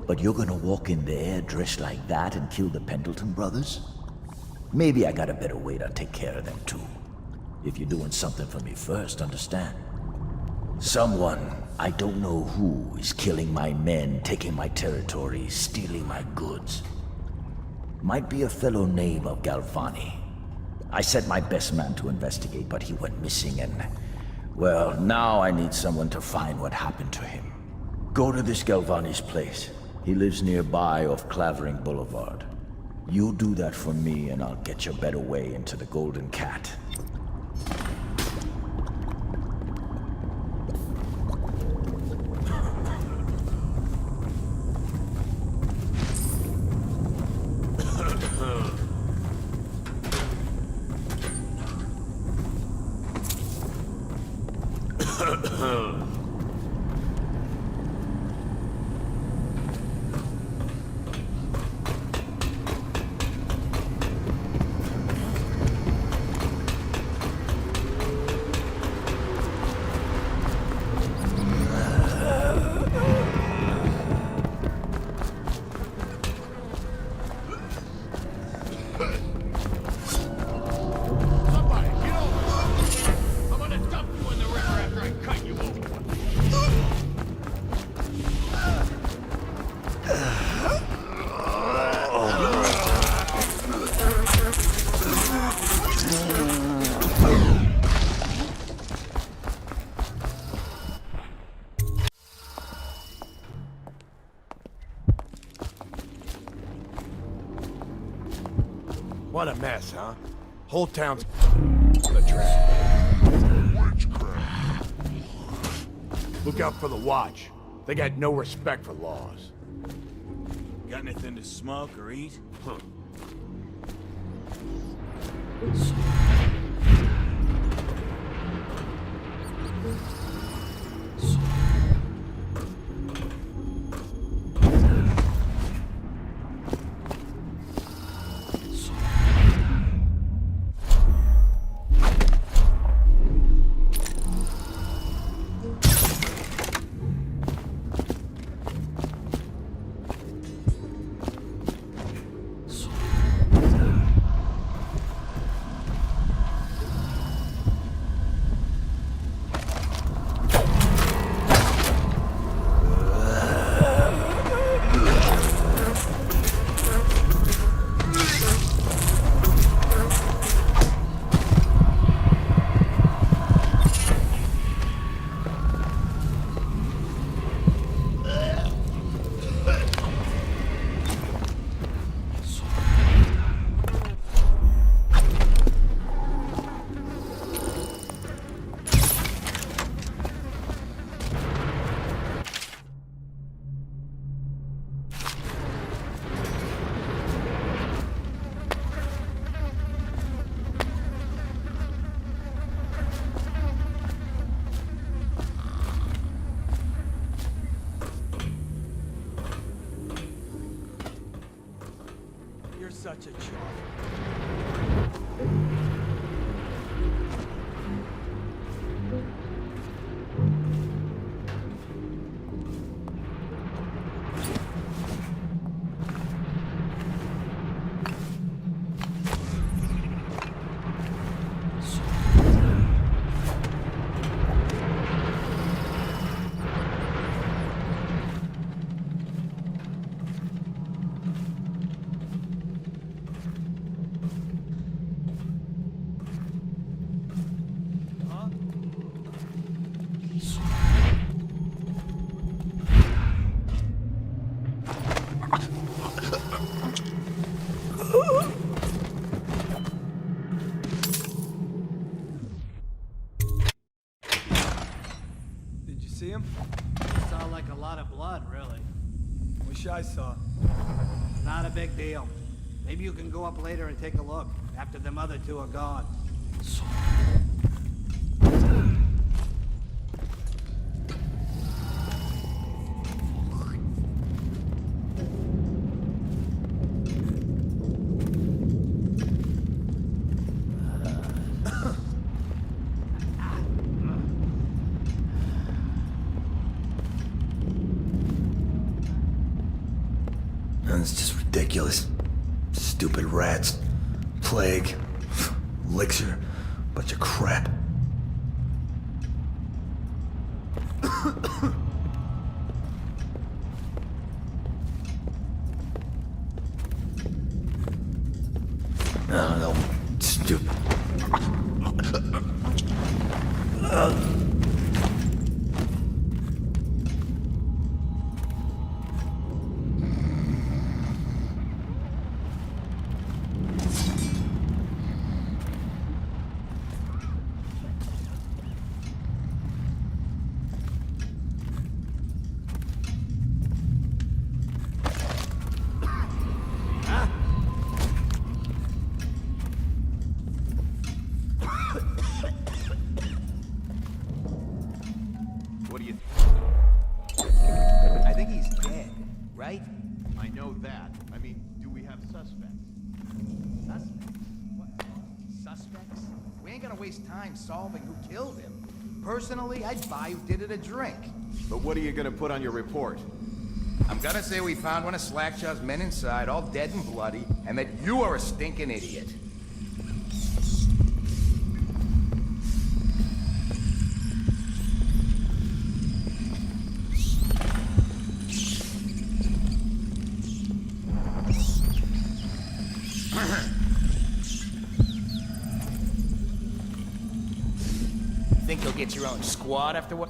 But you're gonna walk in there dressed like that and kill the Pendleton brothers? Maybe I got a better way to take care of them too. If you're doing something for me first, understand? Someone, I don't know who, is killing my men, taking my territory, stealing my goods. Might be a fellow named of Galvani. I sent my best man to investigate, but he went missing and... well, now I need someone to find what happened to him. Go to this Galvani's place. He lives nearby off Clavering Boulevard. You do that for me and I'll get you a better way into the Golden Cat. What a mess, huh? Whole town's the trap. Look out for the Watch. They got no respect for laws. Got anything to smoke or eat? Huh. You're such a chump. Did you see him? Saw like a lot of blood, really. Wish I saw. Not a big deal. Maybe you can go up later and take a look, after them other two are gone. It's just ridiculous. Stupid rats. Plague. Elixir. Bunch of crap. No, stupid. What do you I think he's dead, right? I know that. I mean, do we have suspects? Suspects? What? Suspects? We ain't gonna waste time solving who killed him. Personally, I'd buy who did it a drink. But what are you gonna put on your report? I'm gonna say we found one of Slackjaw's men inside, all dead and bloody, and that you are a stinking idiot. Think you'll get your own squad after what?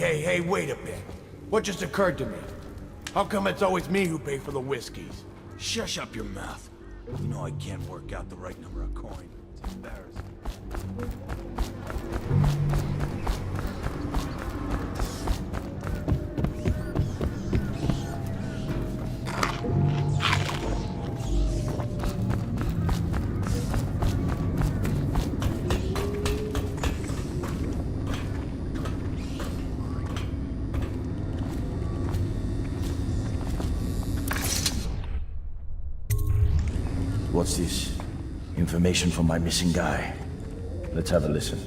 Hey, wait a bit. What just occurred to me? How come it's always me who pay for the whiskeys? Shush up your mouth. You know I can't work out the right number of coin. It's embarrassing. What's this? Information from my missing guy. Let's have a listen.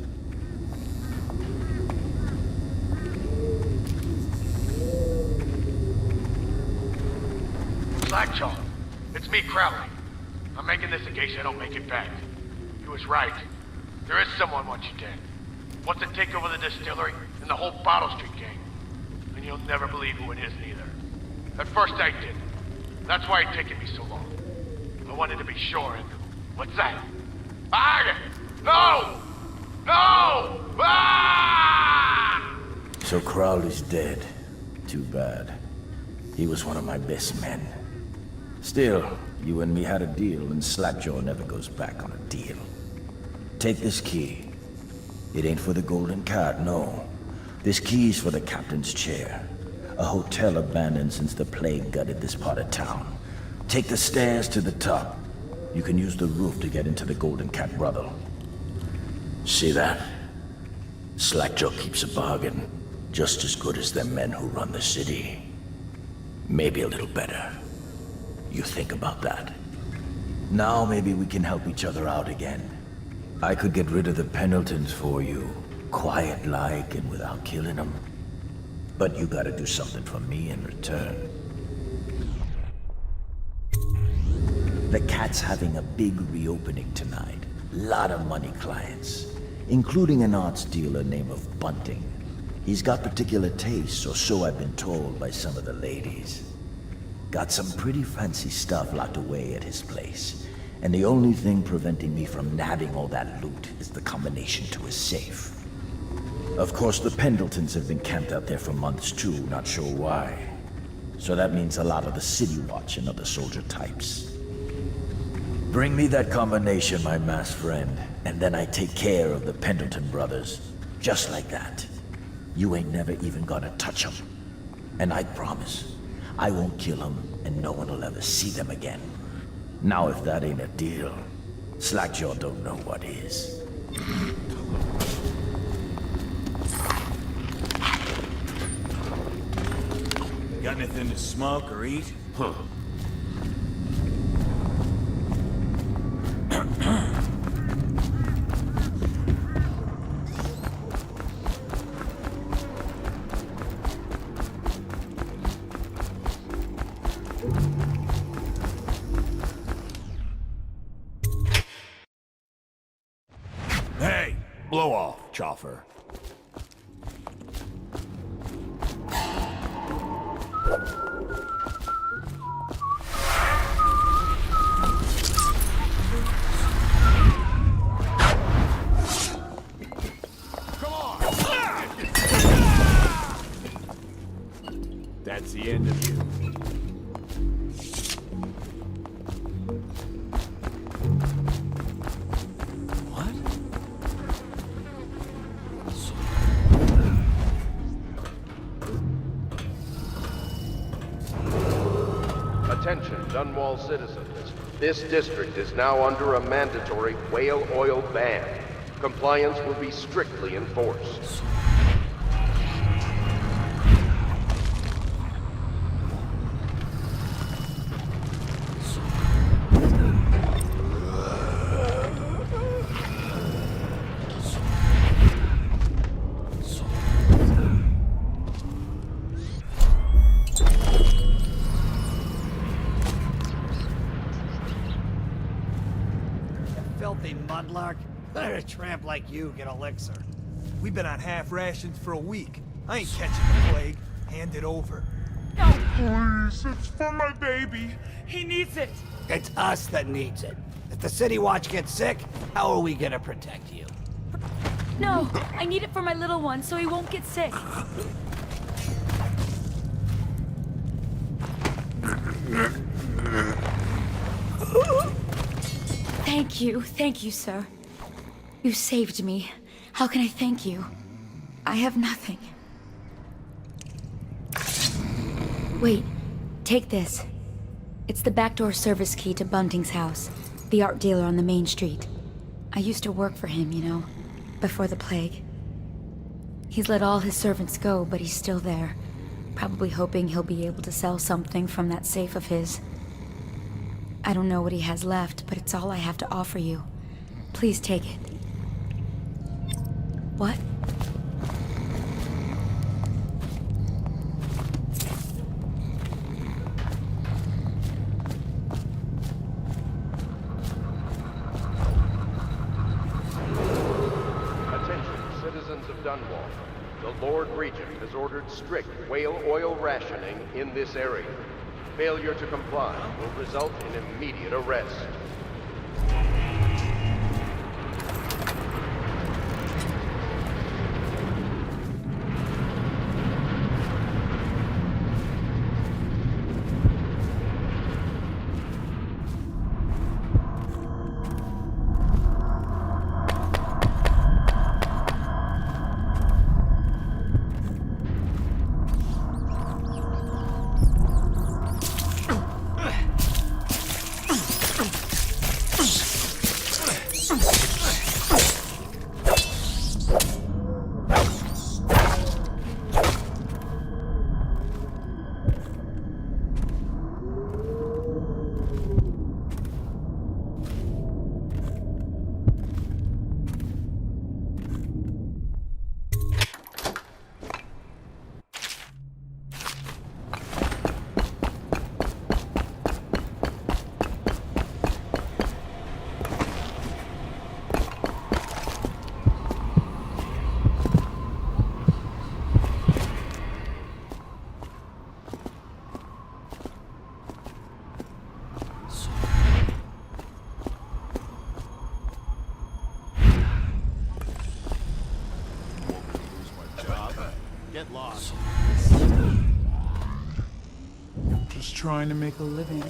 Slackjaw, it's me, Crowley. I'm making this in case I don't make it back. He was right. There is someone wants you dead. Wants to take over the distillery and the whole Bottle Street gang. And you'll never believe who it is neither. At first I did. That's why it's taken me so long. I wanted to be sure and... What's that? Ah! No! No! Ah! So Crowley's dead. Too bad. He was one of my best men. Still, you and me had a deal, and Slackjaw never goes back on a deal. Take this key. It ain't for the Golden Cat, no. This key's for the captain's chair. A hotel abandoned since the plague gutted this part of town. Take the stairs to the top. You can use the roof to get into the Golden Cat brothel. See that? Slackjaw keeps a bargain. Just as good as them men who run the city. Maybe a little better. You think about that. Now maybe we can help each other out again. I could get rid of the Pendletons for you. Quiet-like and without killing them. But you gotta do something for me in return. The Cat's having a big reopening tonight. Lot of money clients, including an arts dealer named of Bunting. He's got particular tastes, or so I've been told by some of the ladies. Got some pretty fancy stuff locked away at his place. And the only thing preventing me from nabbing all that loot is the combination to his safe. Of course, the Pendletons have been camped out there for months too, not sure why. So that means a lot of the City Watch and other soldier types. Bring me that combination, my masked friend, and then I take care of the Pendleton brothers. Just like that. You ain't never even gonna touch them. And I promise, I won't kill them, and no one will ever see them again. Now if that ain't a deal, Slackjaw don't know what is. Got anything to smoke or eat? Huh. Hey, blow off, Choffer. That's the end of you. What? Attention, Dunwall citizens. This district is now under a mandatory whale oil ban. Compliance will be strictly enforced. Filthy mudlark. Let a tramp like you get elixir. We've been on half rations for a week. I ain't catching the plague. Hand it over. Please, it's for my baby. He needs it. It's us that needs it. If the City Watch gets sick, how are we gonna protect you? No, I need it for my little one so he won't get sick. Thank you, sir. You saved me. How can I thank you? I have nothing. Wait, take this. It's the backdoor service key to Bunting's house, the art dealer on the main street. I used to work for him, you know, before the plague. He's let all his servants go, but he's still there, probably hoping he'll be able to sell something from that safe of his. I don't know what he has left, but it's all I have to offer you. Please take it. What? Attention, citizens of Dunwall. The Lord Regent has ordered strict whale oil rationing in this area. Failure to comply will result in immediate arrest. Get lost. Just trying to make a living.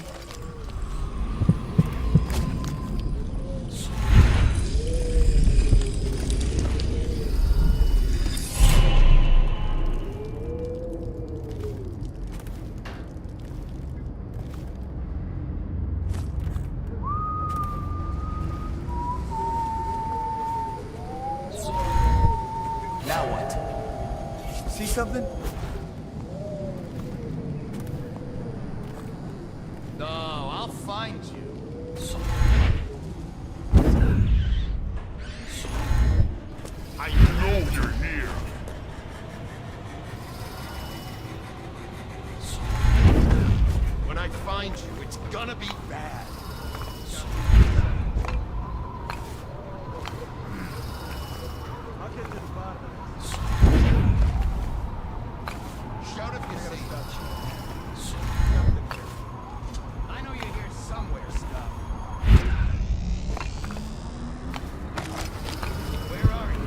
Now what? See something? No, I'll find you. I know you're here. When I find you, it's gonna be bad. I'll get to the bottom of this. Shout if you see. I know you're here somewhere, Stuff. Where are you?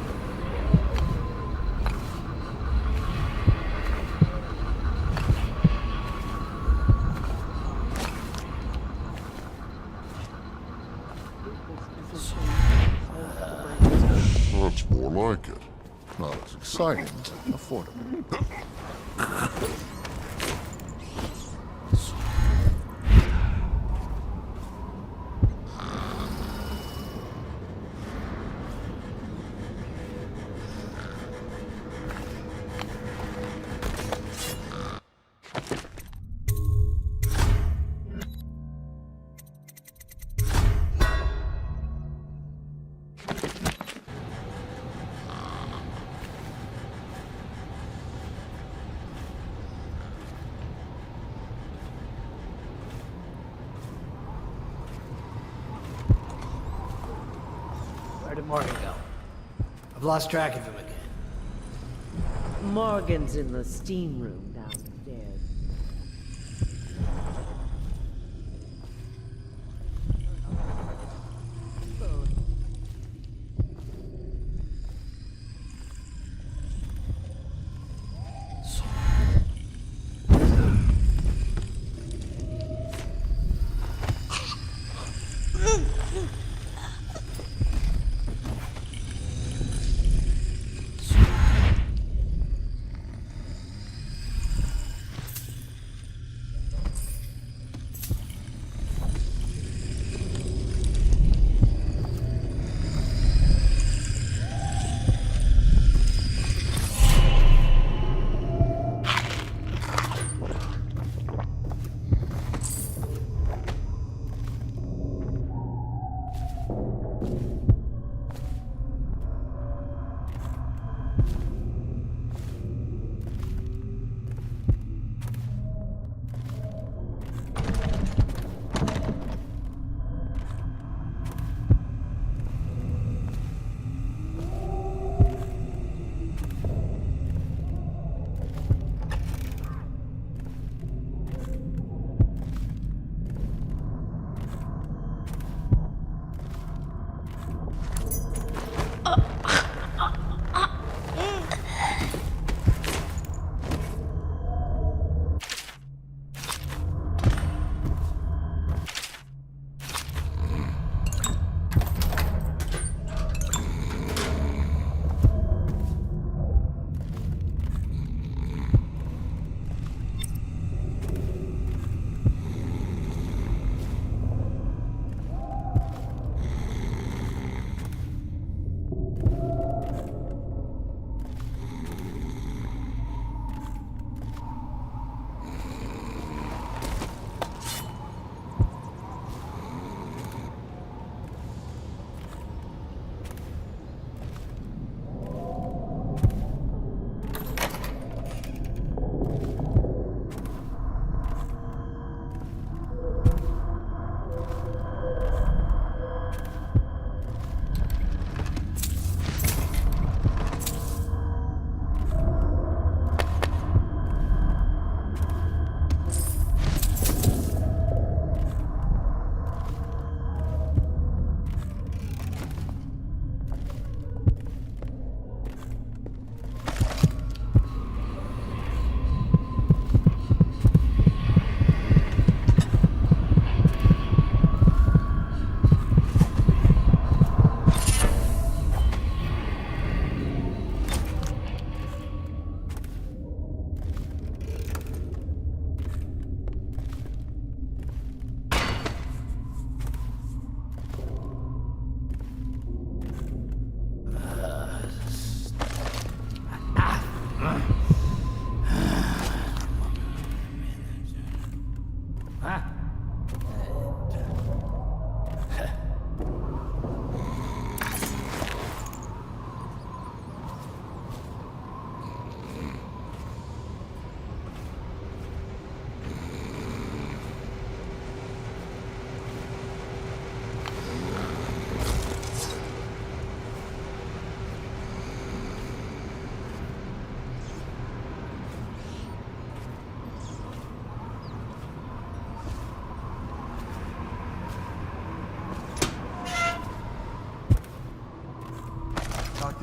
That's more like it. Not as exciting, but affordable. Where did Morgan go? I've lost track of him again. Morgan's in the steam room downstairs.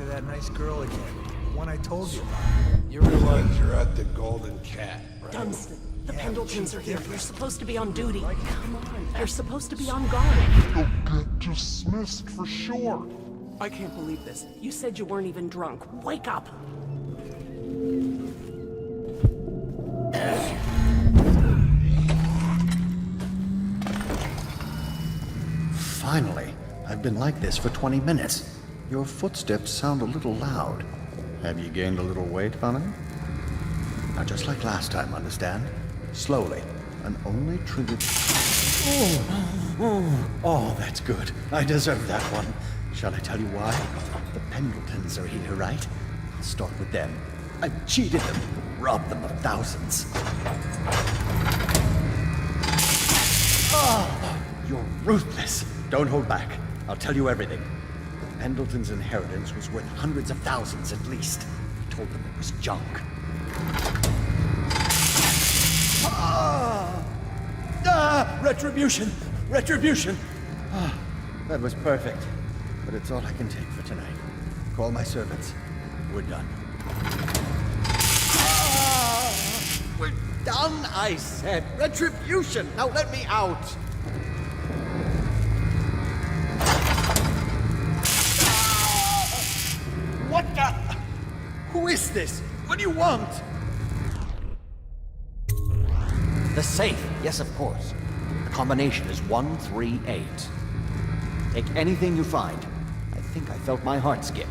that nice girl again. The one I told you about. You realize you're at the Golden Cat, right? Dunstan, the Pendletons are here. different. You're supposed to be on duty. Come on, you're supposed to be on guard. You'll get dismissed for sure. I can't believe this. You said you weren't even drunk. Wake up! Finally. I've been like this for 20 minutes. Your footsteps sound a little loud. Have you gained a little weight, Bonnie? Now, just like last time, understand? Slowly, and only triggered... Oh, that's good. I deserve that one. Shall I tell you why? The Pendletons are here, right? I'll start with them. I've cheated them, robbed them of thousands. Oh, you're ruthless. Don't hold back. I'll tell you everything. The Pendleton's inheritance was worth hundreds of thousands at least. I told them it was junk. Retribution! Retribution! That was perfect. But it's all I can take for tonight. Call my servants. We're done. We're done, I said. Retribution! Now let me out! What the? Who is this? What do you want? The safe, yes, of course. The combination is 138. Take anything you find. I think I felt my heart skip.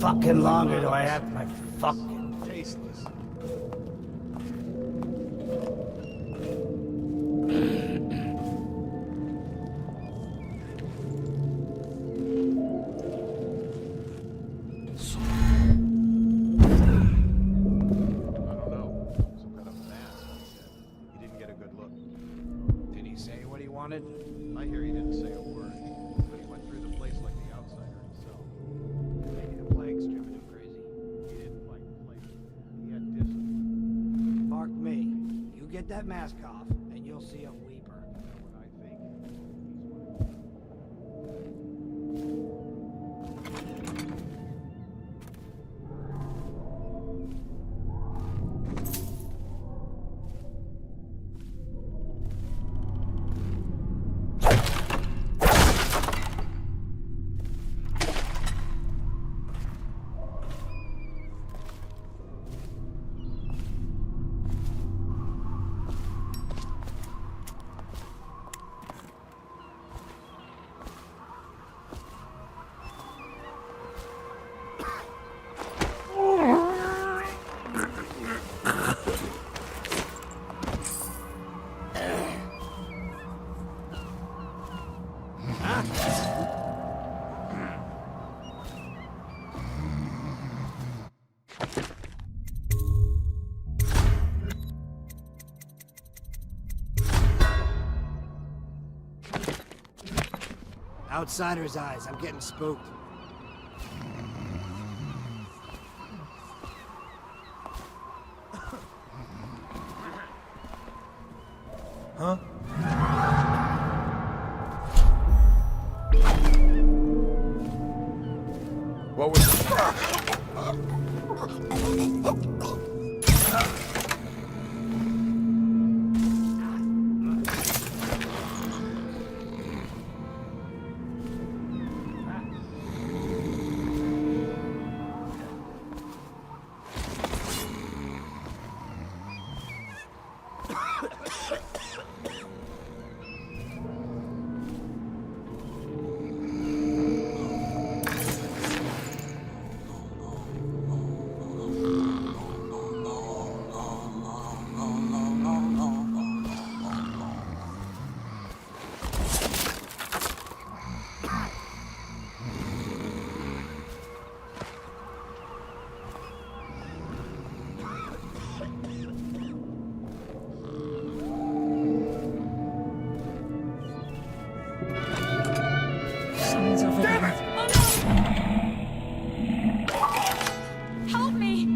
Fucking longer do I have my fucking Tasteless. Did he say what he wanted? I hear he didn't say a word, but he went through the place like the outsider himself. Maybe the plague's driven him crazy. He didn't fight the plague. He had discipline. Mark me. You get that mask off, and you'll see a weeper. What I think. Outsider's eyes. I'm getting spooked. Huh? What was... Someone's over there. Help me!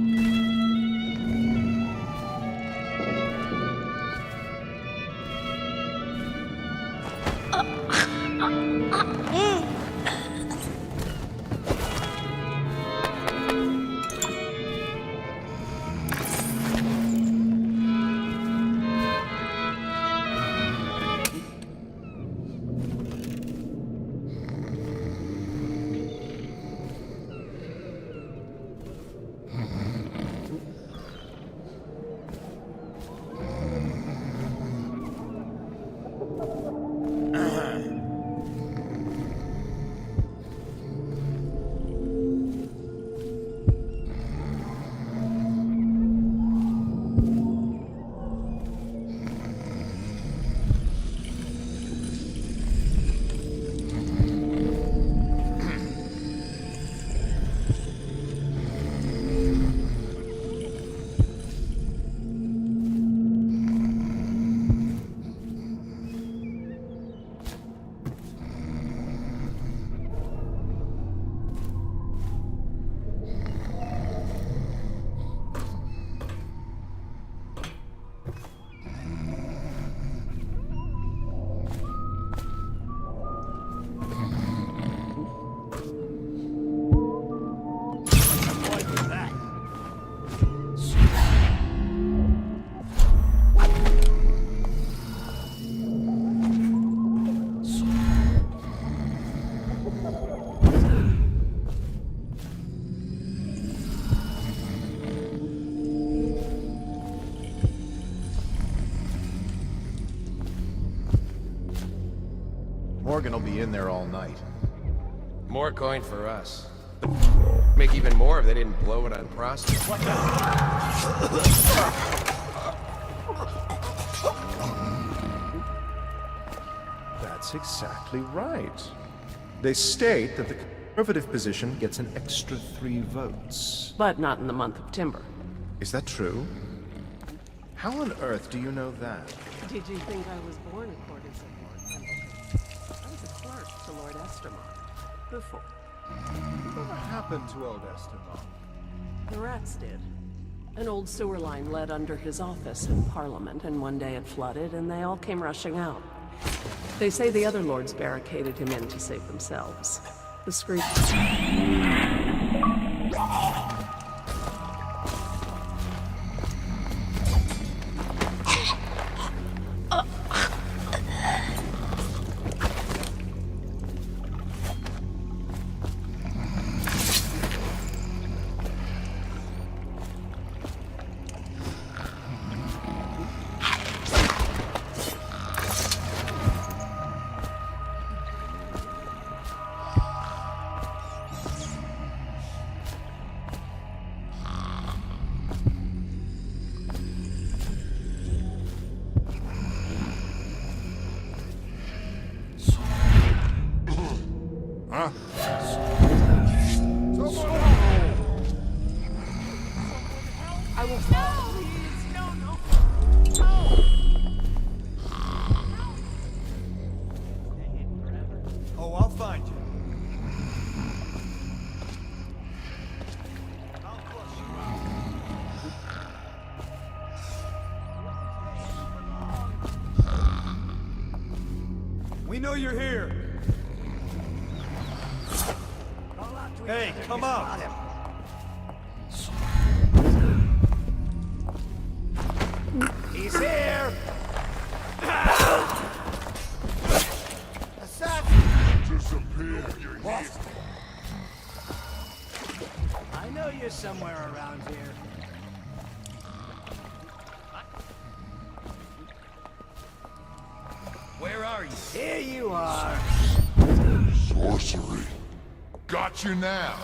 Morgan will be in there all night. More coin for us. Make even more if they didn't blow it on prostitutes. What That's exactly right. They state that the conservative position gets an extra 3 votes. But not in the month of timber. Is that true? How on earth do you know that? Did you think I was born a courtesan, Lord Pendleton? I was a clerk to Lord Estermont. Before. Whatever happened to old Estermont? The rats did. An old sewer line led under his office in Parliament, and one day it flooded, and they all came rushing out. They say the other lords barricaded him in to save themselves. The screech... Huh? I will... No, please! No, no! Oh, I'll find you. We know you're here. Hey, come out! He's here! Disappear. What? I know you're somewhere around here. Where are you? Here you are. Sorcery. Got you now.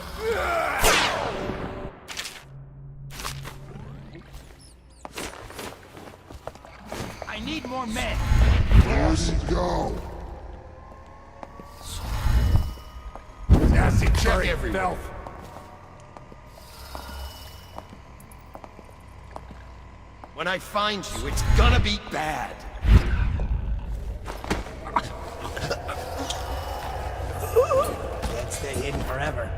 I need more men. Where's he go? Nasty check everywhere. When I find you, it's gonna be bad. forever.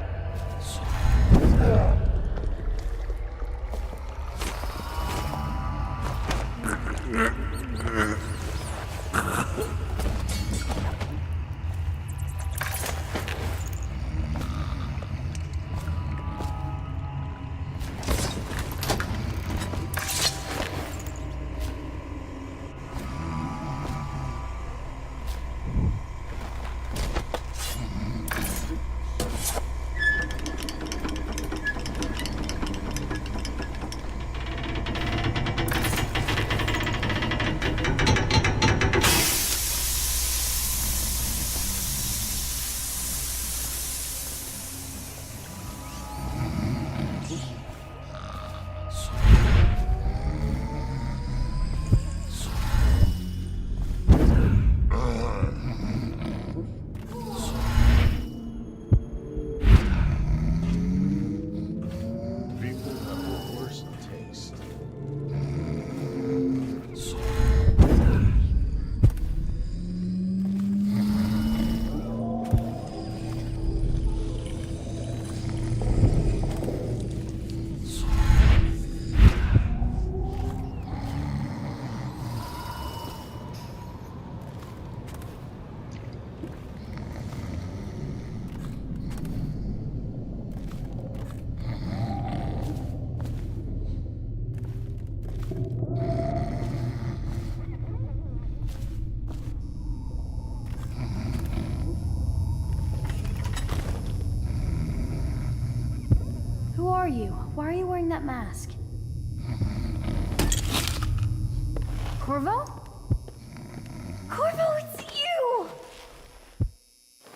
People have the worst taste. Who are you? Why are you wearing that mask? Corvo? Corvo, it's you!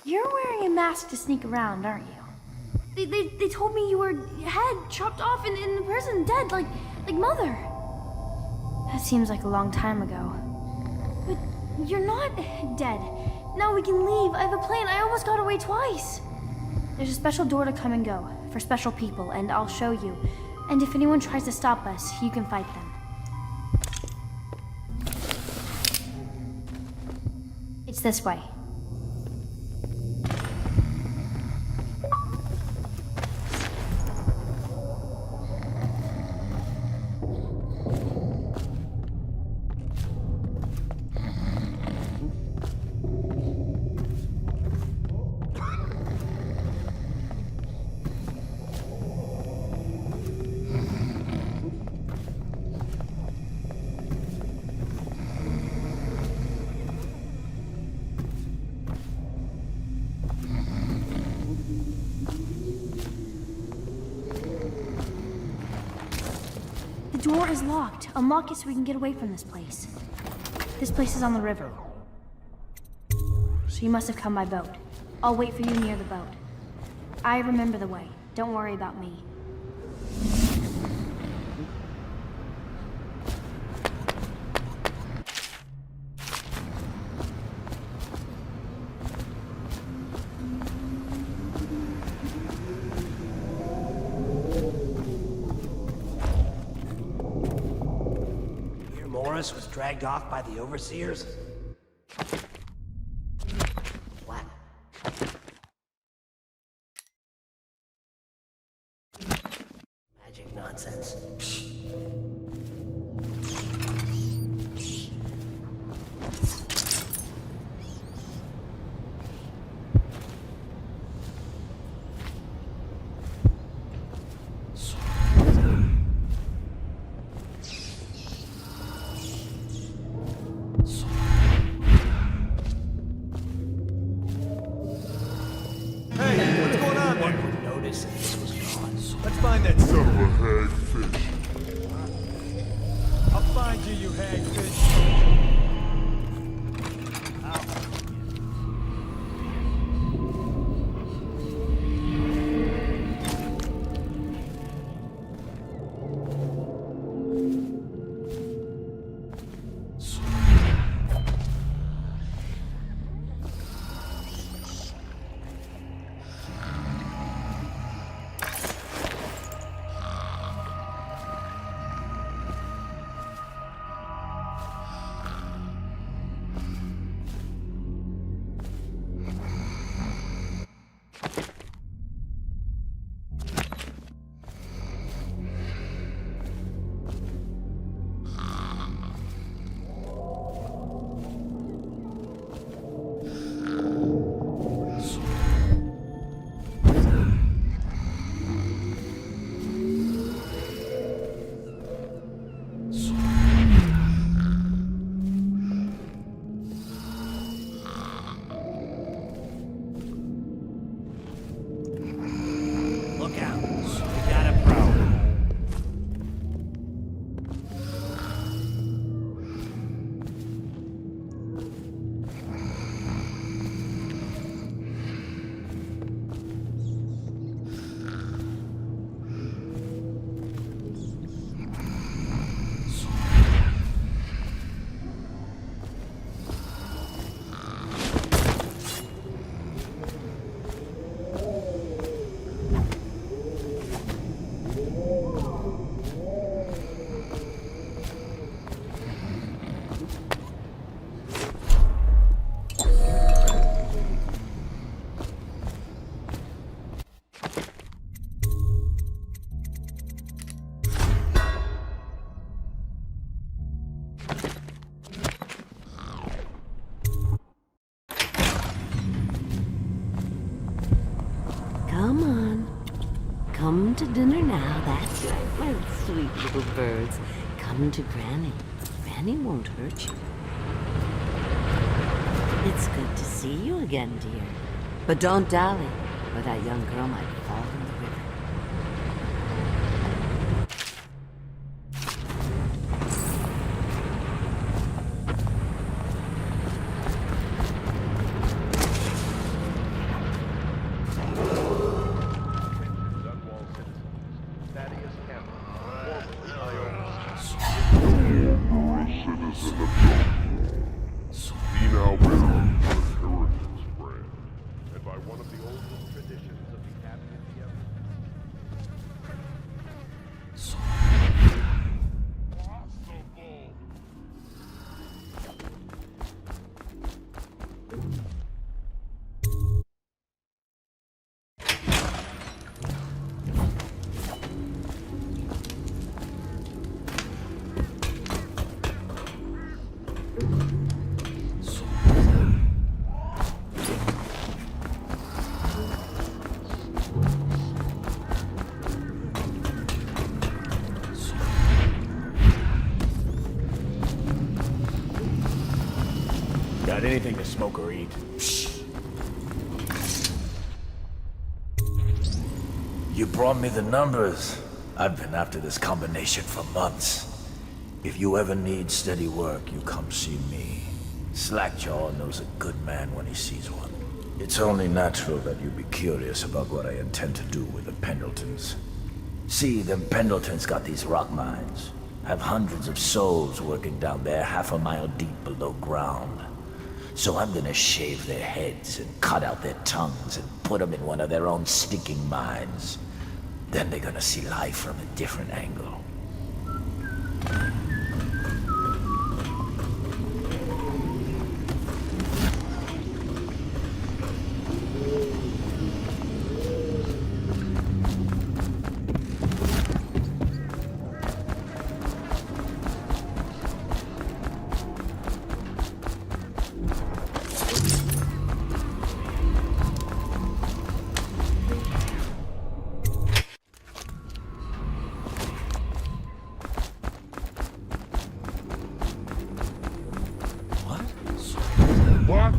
You're wearing a mask to sneak around, aren't you? They told me you were head chopped off in the prison, dead, like Mother. That seems like a long time ago. But you're not dead. Now we can leave. I have a plan. I almost got away twice. There's a special door to come and go, for special people, and I'll show you. And if anyone tries to stop us, you can fight them. It's this way. The door is locked. Unlock it so we can get away from this place. This place is on the river. So you must have come by boat. I'll wait for you near the boat. I remember the way. Don't worry about me. Morris was dragged off by the overseers? What? Magic nonsense. Let's find that Son of a hagfish. I'll find you, you hagfish. Come on. Come to dinner now. That's right, my sweet little birds. Come to Granny. Granny won't hurt you. It's good to see you again, dear. But don't dally, or that young girl might fall in the river. Be now buried in inheritance brand, and by one of the oldest traditions of the Abbey of the Got anything to smoke or eat? You brought me the numbers. I've been after this combination for months. If you ever need steady work, you come see me. Slackjaw knows a good man when he sees one. It's only natural that you be curious about what I intend to do with the Pendletons. See, them Pendletons got these rock mines. Have hundreds of souls working down there 1/2 mile deep below ground. So I'm gonna shave their heads and cut out their tongues and put them in one of their own stinking mines. Then they're gonna see life from a different angle. What?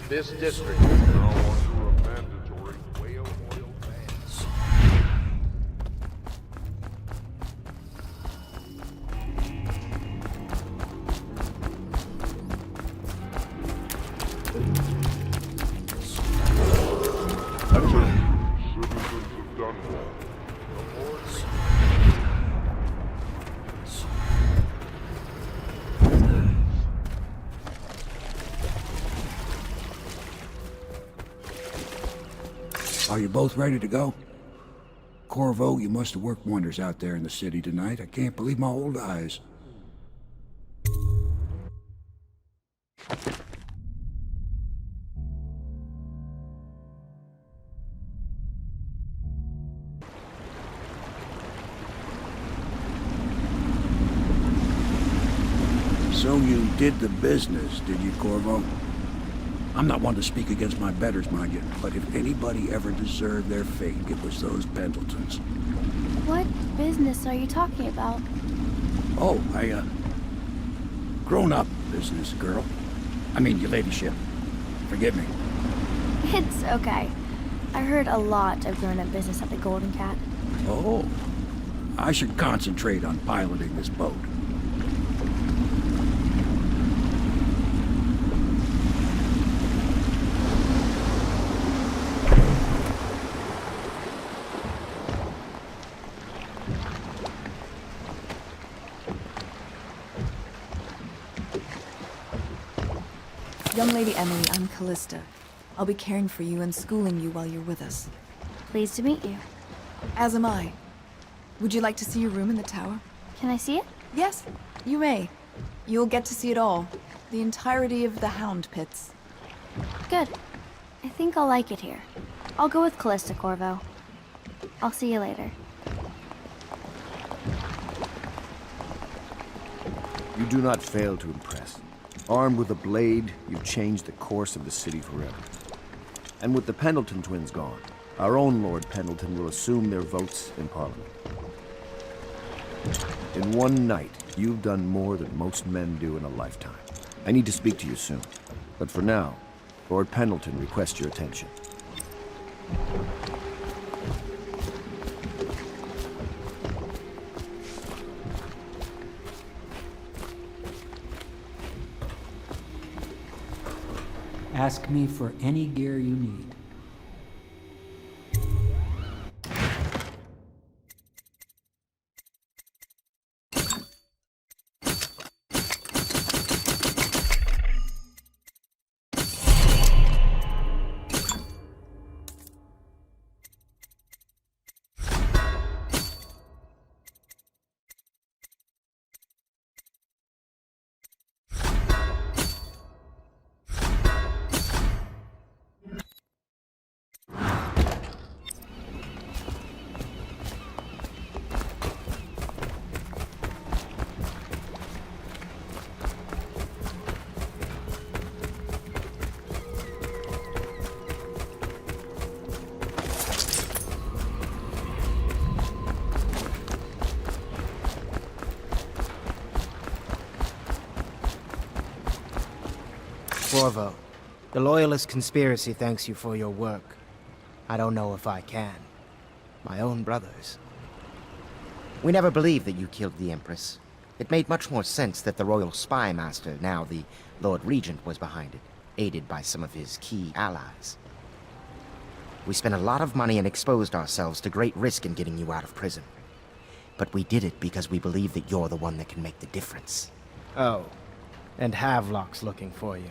This district is now under a mandatory whale oil ban. Attention, citizens of Dunwall. The Lord Are you both ready to go? Corvo, you must have worked wonders out there in the city tonight. I can't believe my old eyes. So you did the business, did you, Corvo? I'm not one to speak against my betters, mind you, but if anybody ever deserved their fate, it was those Pendletons. What business are you talking about? Oh, grown-up business, girl. I mean, your ladyship. Forgive me. It's okay. I heard a lot of grown-up business at the Golden Cat. Oh, I should concentrate on piloting this boat. Young Lady Emily, I'm Callista. I'll be caring for you and schooling you while you're with us. Pleased to meet you. As am I. Would you like to see your room in the tower? Can I see it? Yes, you may. You'll get to see it all. The entirety of the Hound Pits. Good. I think I'll like it here. I'll go with Callista, Corvo. I'll see you later. You do not fail to impress. Armed with a blade, you've changed the course of the city forever. And with the Pendleton twins gone, our own Lord Pendleton will assume their votes in Parliament. In one night, you've done more than most men do in a lifetime. I need to speak to you soon. But for now, Lord Pendleton requests your attention. Ask me for any gear you need. Corvo, the Loyalist conspiracy thanks you for your work. I don't know if I can. My own brothers. We never believed that you killed the Empress. It made much more sense that the Royal Spy Master, now the Lord Regent, was behind it, aided by some of his key allies. We spent a lot of money and exposed ourselves to great risk in getting you out of prison. But we did it because we believe that you're the one that can make the difference. Oh, and Havelock's looking for you.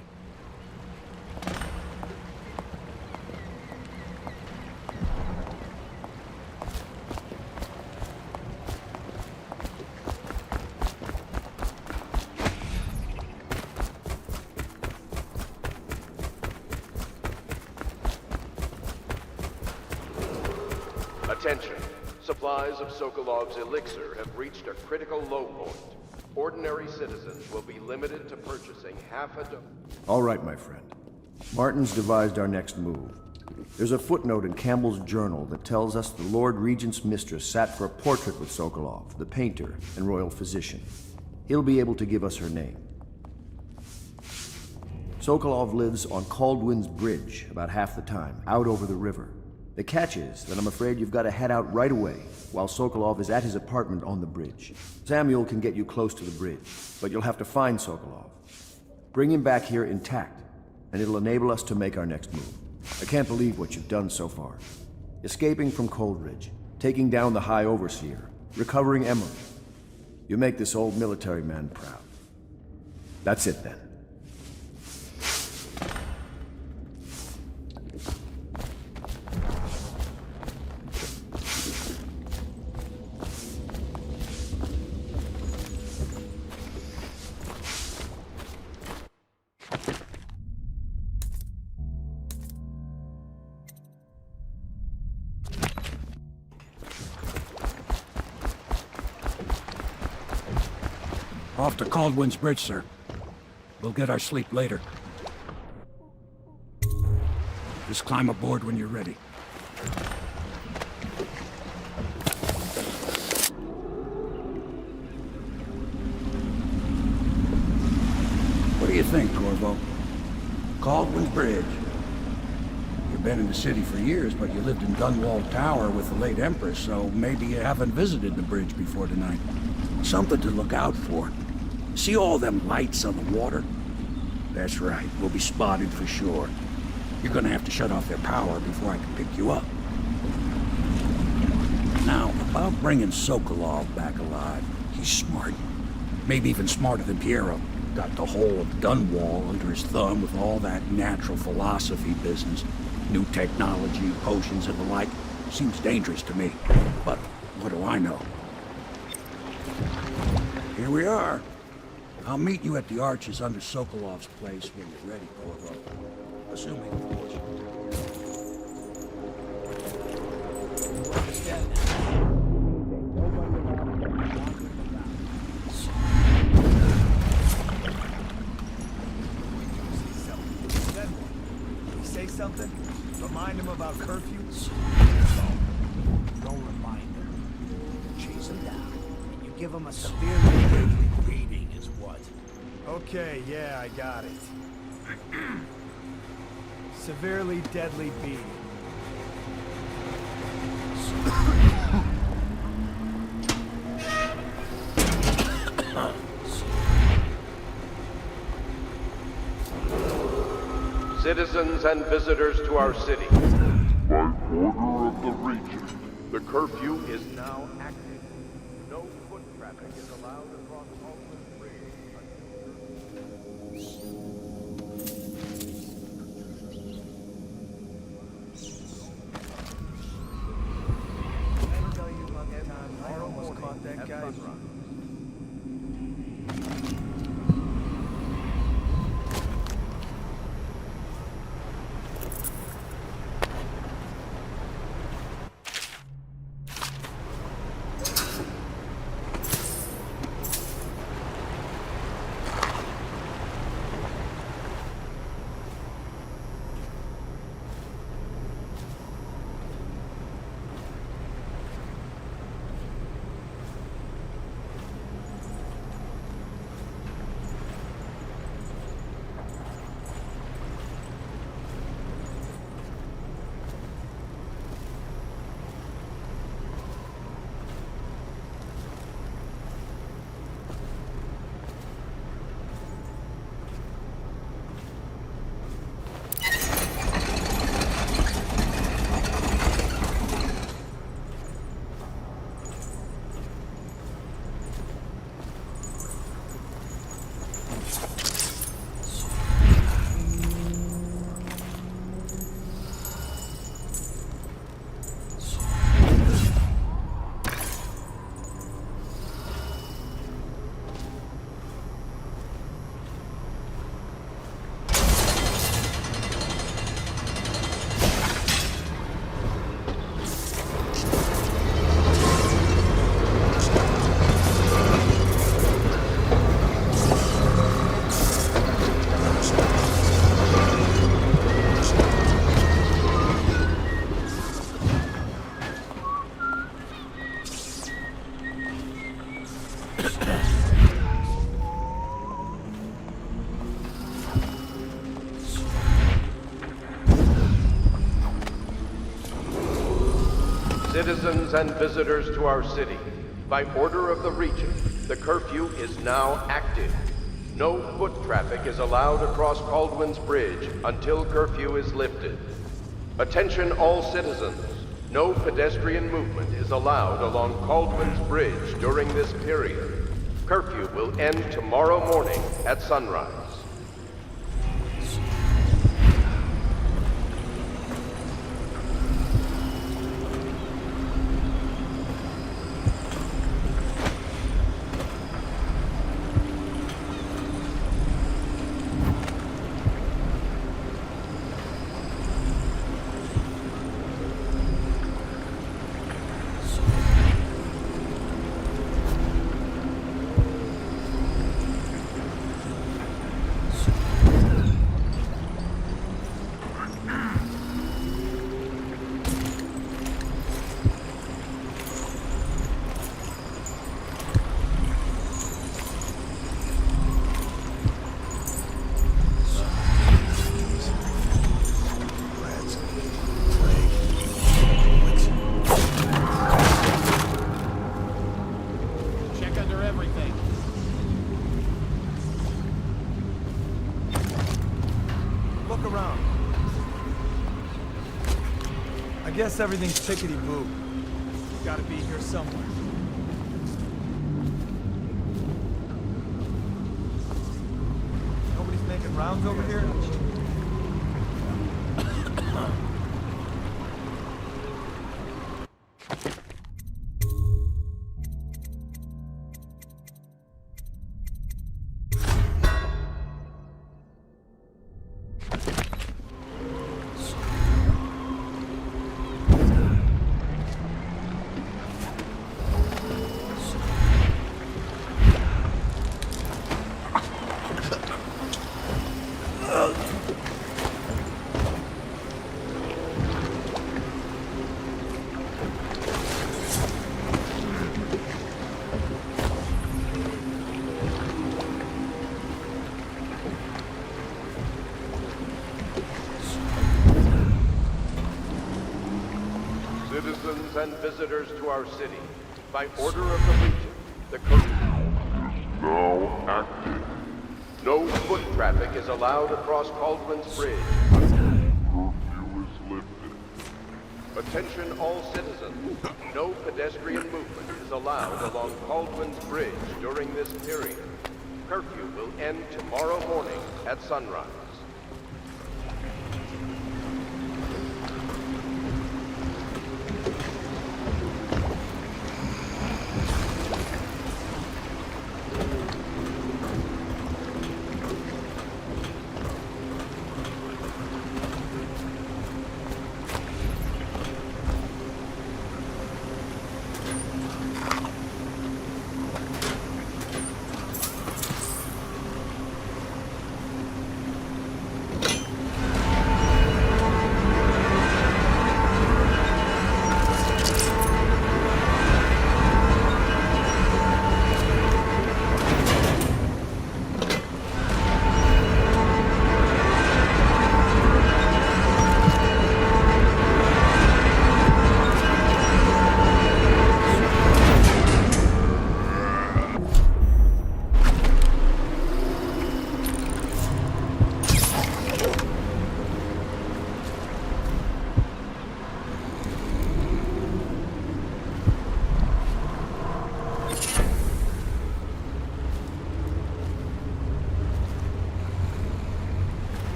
Attention. Supplies of Sokolov's elixir have reached a critical low point. Ordinary citizens will be limited to purchasing half a dozen. All right, my friend. Martin's devised our next move. There's a footnote in Campbell's journal that tells us the Lord Regent's mistress sat for a portrait with Sokolov, the painter and royal physician. He'll be able to give us her name. Sokolov lives on Caldwin's Bridge about half the time, out over the river. The catch is that I'm afraid you've got to head out right away, while Sokolov is at his apartment on the bridge. Samuel can get you close to the bridge, but you'll have to find Sokolov. Bring him back here intact, and it'll enable us to make our next move. I can't believe what you've done so far. Escaping from Coldridge, taking down the High Overseer, recovering Emily. You make this old military man proud. That's it then. Off to Caldwin's Bridge, sir. We'll get our sleep later. Just climb aboard when you're ready. What do you think, Corvo? Caldwell's Bridge. You've been in the city for years, but you lived in Dunwall Tower with the late Empress, so maybe you haven't visited the bridge before tonight. Something to look out for. See all them lights on the water? That's right, we'll be spotted for sure. You're gonna have to shut off their power before I can pick you up. Now, about bringing Sokolov back alive, he's smart. Maybe even smarter than Piero. Got the whole of Dunwall under his thumb with all that natural philosophy business. New technology, potions and the like. Seems dangerous to me. But what do I know? Here we are. I'll meet you at the arches under Sokolov's place when you're ready, Corvo. Assuming, of course, something? Remind him about curfew? Don't remind him. Chase him down, and you give him a severely deadly beating is what? Okay, yeah, I got it. Severely deadly beating. Citizens and visitors to our city. By order of the Regent, The curfew is now active. No foot traffic is allowed across Alton Bridge. I almost caught that guy. Citizens and visitors to our city, by order of the Regent, the curfew is now active. No foot traffic is allowed across Caldwell's Bridge until curfew is lifted. Attention all citizens, no pedestrian movement is allowed along Caldwell's Bridge during this period. Curfew will end tomorrow morning at sunrise. look around. I guess everything's tickety-boo. Gotta be here somewhere. Nobody's making rounds over here? Citizens and visitors to our city, by order of the Legion, the curfew is now active. No foot traffic is allowed across Cauldron's Bridge until curfew is lifted. Attention all citizens. No pedestrian movement is allowed along Cauldron's Bridge during this period. Curfew will end tomorrow morning at sunrise.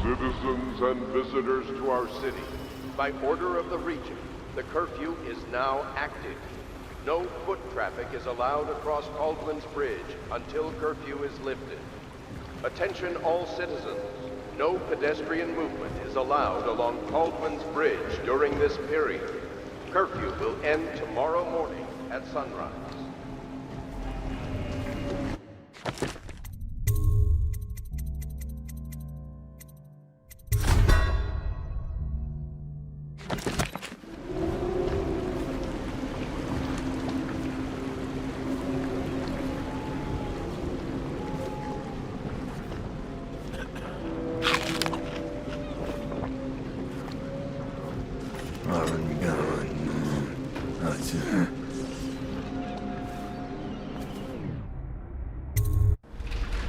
Citizens and visitors to our city, by order of the Regent, the curfew is now active. No foot traffic is allowed across Cauldron's Bridge until curfew is lifted. Attention all citizens. No pedestrian movement is allowed along Cauldron's Bridge during this period. Curfew will end tomorrow morning at sunrise.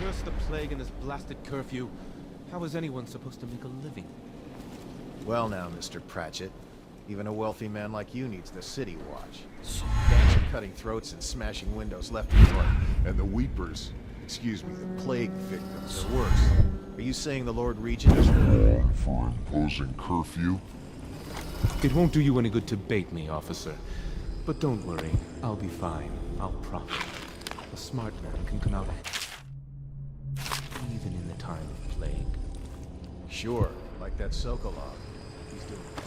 Curse the plague and this blasted curfew. How is anyone supposed to make a living? Well now, Mr. Pratchett. Even a wealthy man like you needs the city watch. Gangs are cutting throats and smashing windows left and right. And the Weepers, excuse me, The plague victims are worse. Are you saying the Lord Regent is wrong for imposing curfew? It won't do you any good to bait me, officer. But don't worry, I'll be fine. I'll profit. A smart man can come out even in the time of plague. Sure, like that Sokolov. He's doing fine.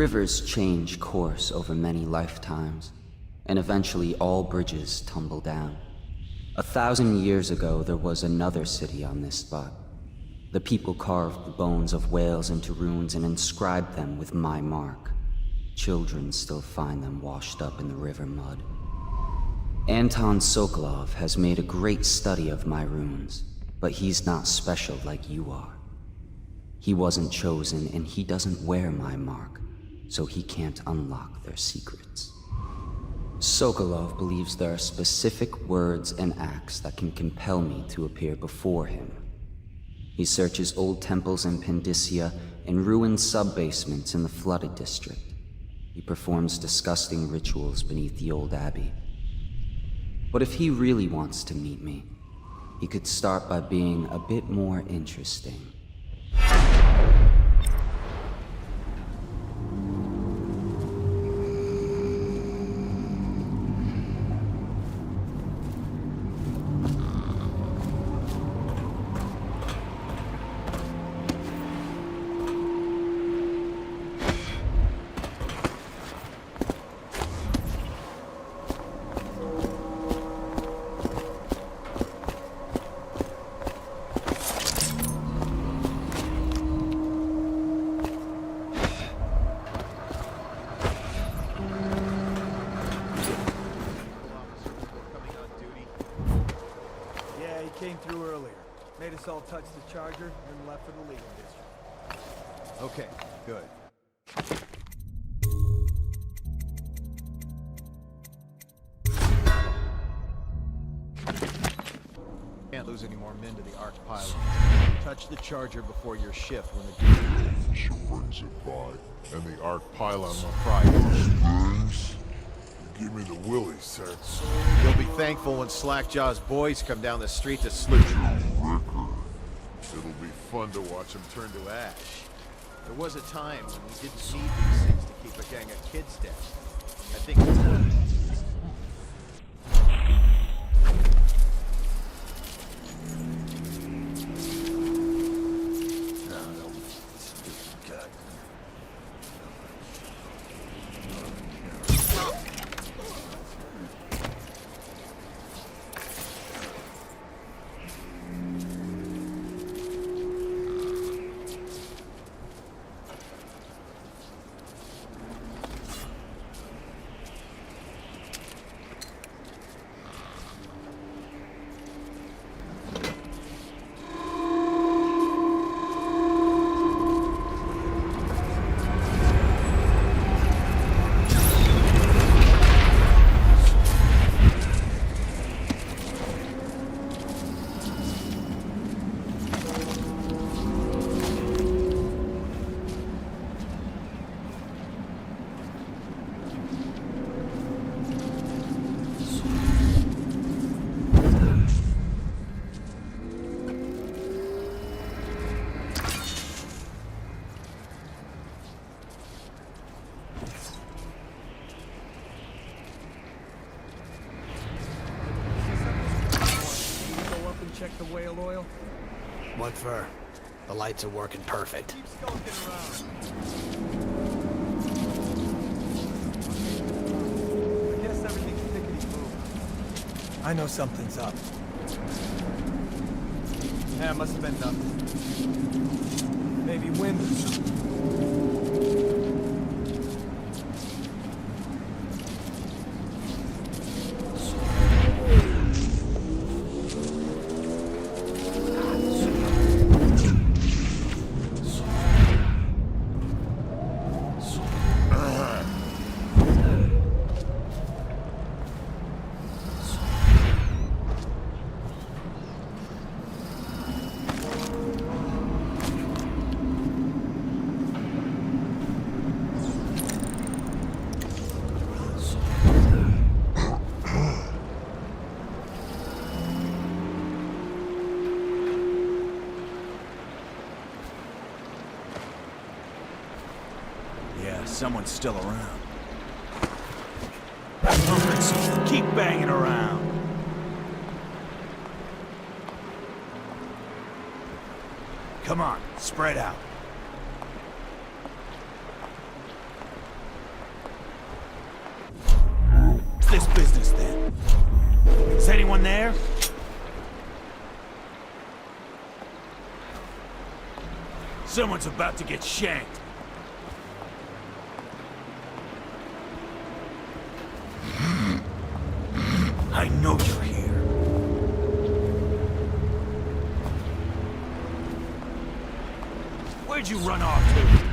Rivers change course over many lifetimes, and eventually all bridges tumble down. 1,000 years ago, there was another city on this spot. The people carved the bones of whales into runes and inscribed them with my mark. Children still find them washed up in the river mud. Anton Sokolov has made a great study of my runes, but he's not special like you are. He wasn't chosen, and he doesn't wear my mark, so he can't unlock their secrets. Sokolov believes there are specific words and acts that can compel me to appear before him. He searches old temples in Pendicia and ruined sub-basements in the flooded district. He performs disgusting rituals beneath the old abbey. But if he really wants to meet me, he could start by being a bit more interesting. Came through earlier. Made us all touch the charger and left for the legal district. Okay, good. Can't lose any more men to the Ark pylon. Touch the charger before your shift when the officer brings it by, and the Ark pylon will fry. Give me the willies, sir. You'll be thankful when Slackjaw's boys come down the street to salute you. It'll be fun to watch them turn to ash. There was a time when we didn't need these things to keep a gang of kids down. I think Check the whale oil? What for? The lights are working perfect. Keep skulking around. I guess everything's tickety-boo. I know something's up. Yeah, must have been nothing. Maybe wind or something. Someone's still around. Keep banging around. Come on, spread out. anyone there? Someone's about to get shanked. I know you're here. Where'd you run off to?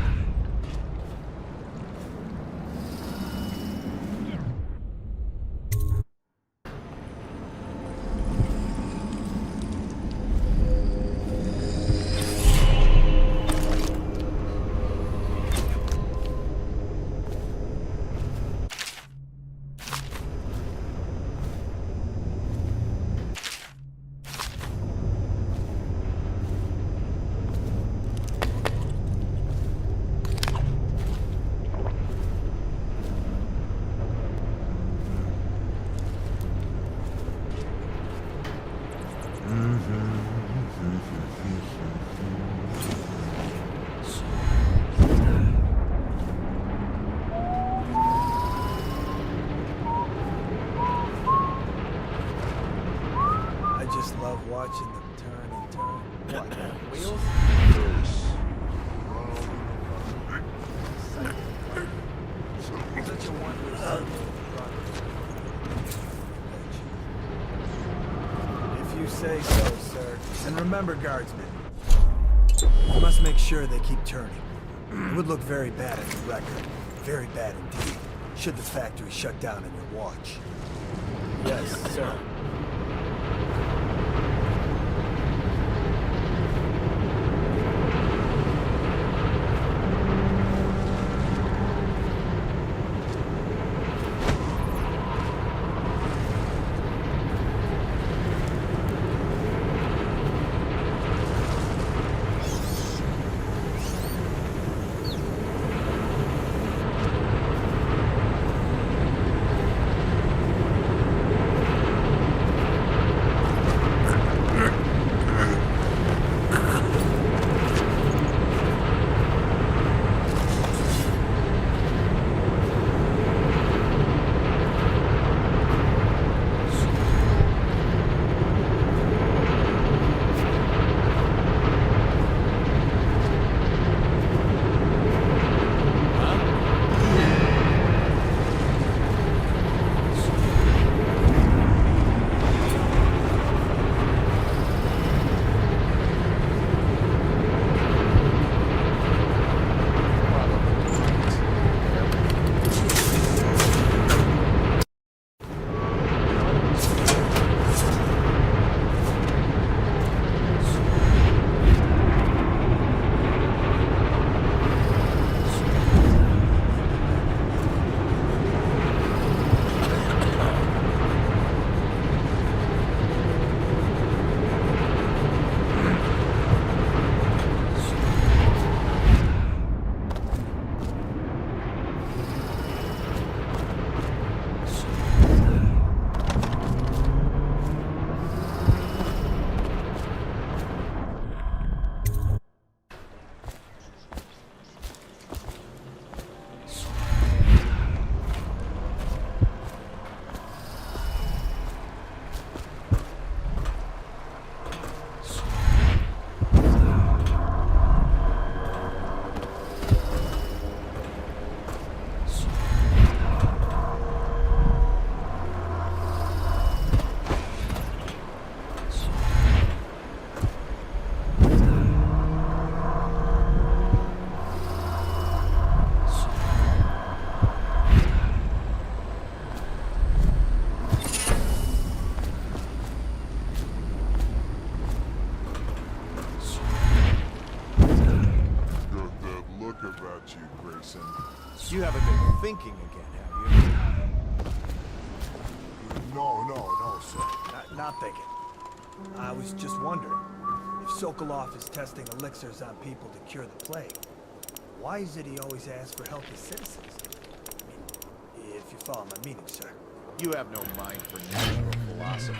I just love watching them turn and turn. What, wheels? Such a wondrous If you say so, sir. And remember, guardsmen, you must make sure they keep turning. It would look very bad at the record. Very bad indeed. Should the factory shut down on your watch. Yes, sir. You haven't been thinking again, have you? No, sir. Not thinking. I was just wondering, if Sokolov is testing elixirs on people to cure the plague, why is it he always asks for helpless citizens? I mean, if you follow my meaning, sir. You have no mind for natural philosophy.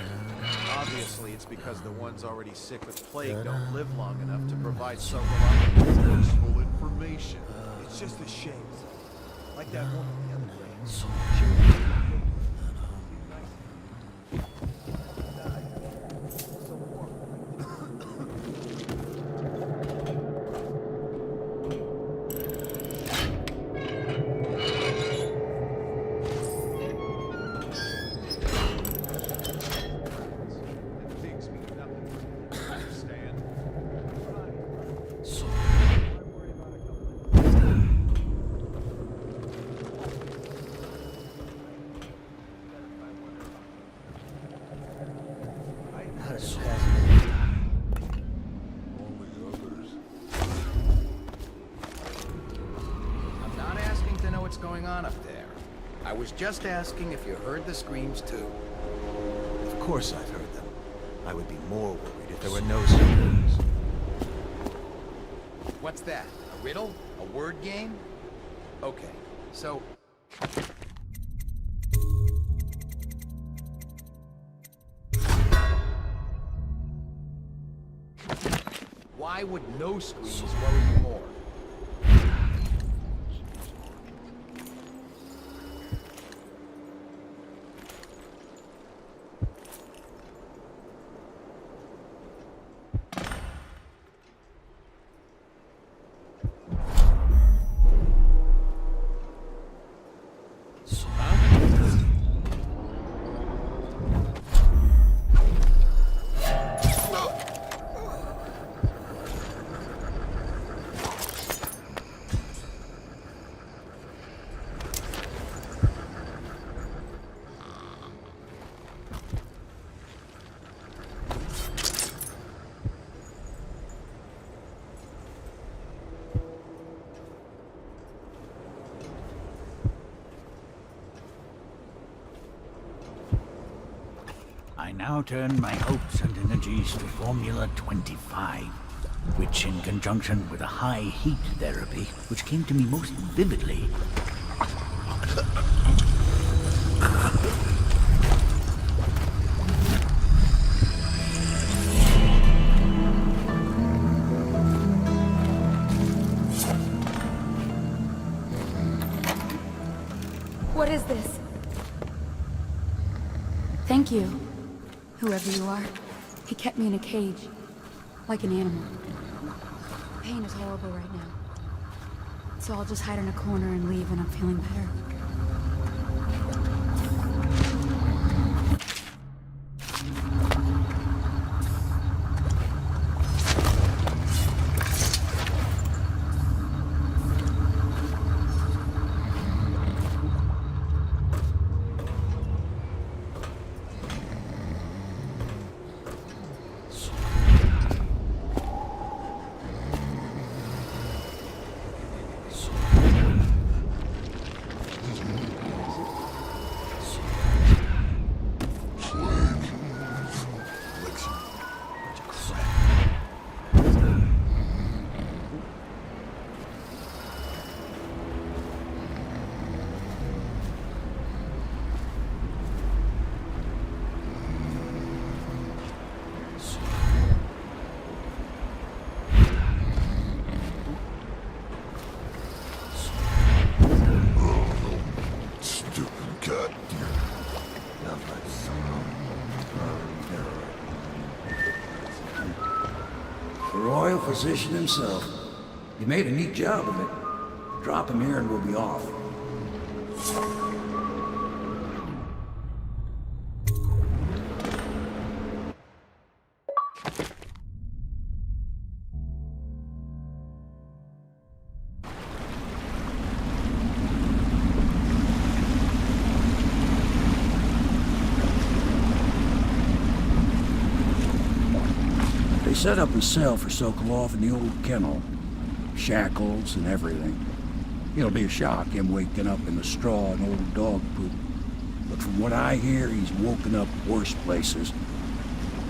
Obviously, it's because the ones already sick with plague don't live long enough to provide Sokolov with useful information. It's just a shame, sir. Like that woman the other day. I was just asking if you heard the screams too. Of course I've heard them. I would be more worried if there were no screams. What's that? A riddle? A word game? Okay, so... Why would no screams worry you more? I now turn my hopes and energies to Formula 25, which in conjunction with a high heat therapy, which came to me most vividly. What is this? Thank you, whoever you are. He kept me in a cage, like an animal. Pain is horrible right now. So I'll just hide in a corner and leave when I'm feeling better. The royal physician himself. He made a neat job of it. Drop him here and we'll be off. They set up a cell for Sokolov in the old kennel. Shackles and everything. It'll be a shock, him waking up in the straw and old dog poop. But from what I hear, he's woken up worse places.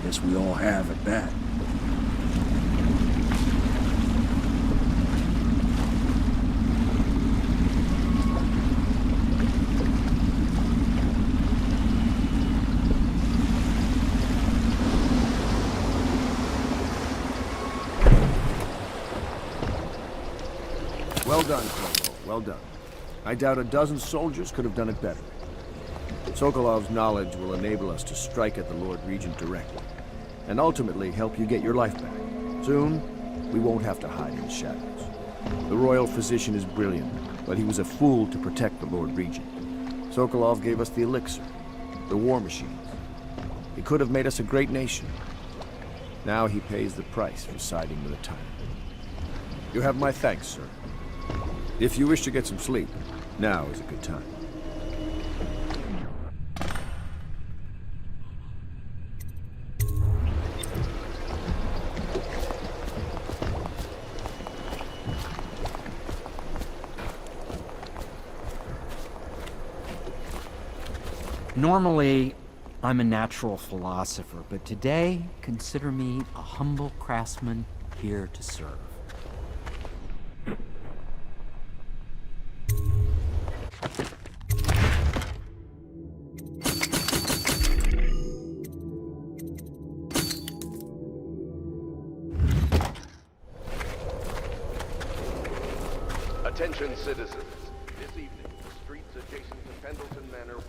Guess we all have at that. Well done, Corvo. Well done. I doubt a dozen soldiers could have done it better. Sokolov's knowledge will enable us to strike at the Lord Regent directly, and ultimately help you get your life back. Soon, we won't have to hide in the shadows. The royal physician is brilliant, but he was a fool to protect the Lord Regent. Sokolov gave us the elixir, the war machines. He could have made us a great nation. Now he pays the price for siding with a tyrant. You have my thanks, sir. If you wish to get some sleep, now is a good time. Normally, I'm a natural philosopher, but today, consider me a humble craftsman here to serve. Attention citizens. This evening, the streets adjacent to Pendleton Manor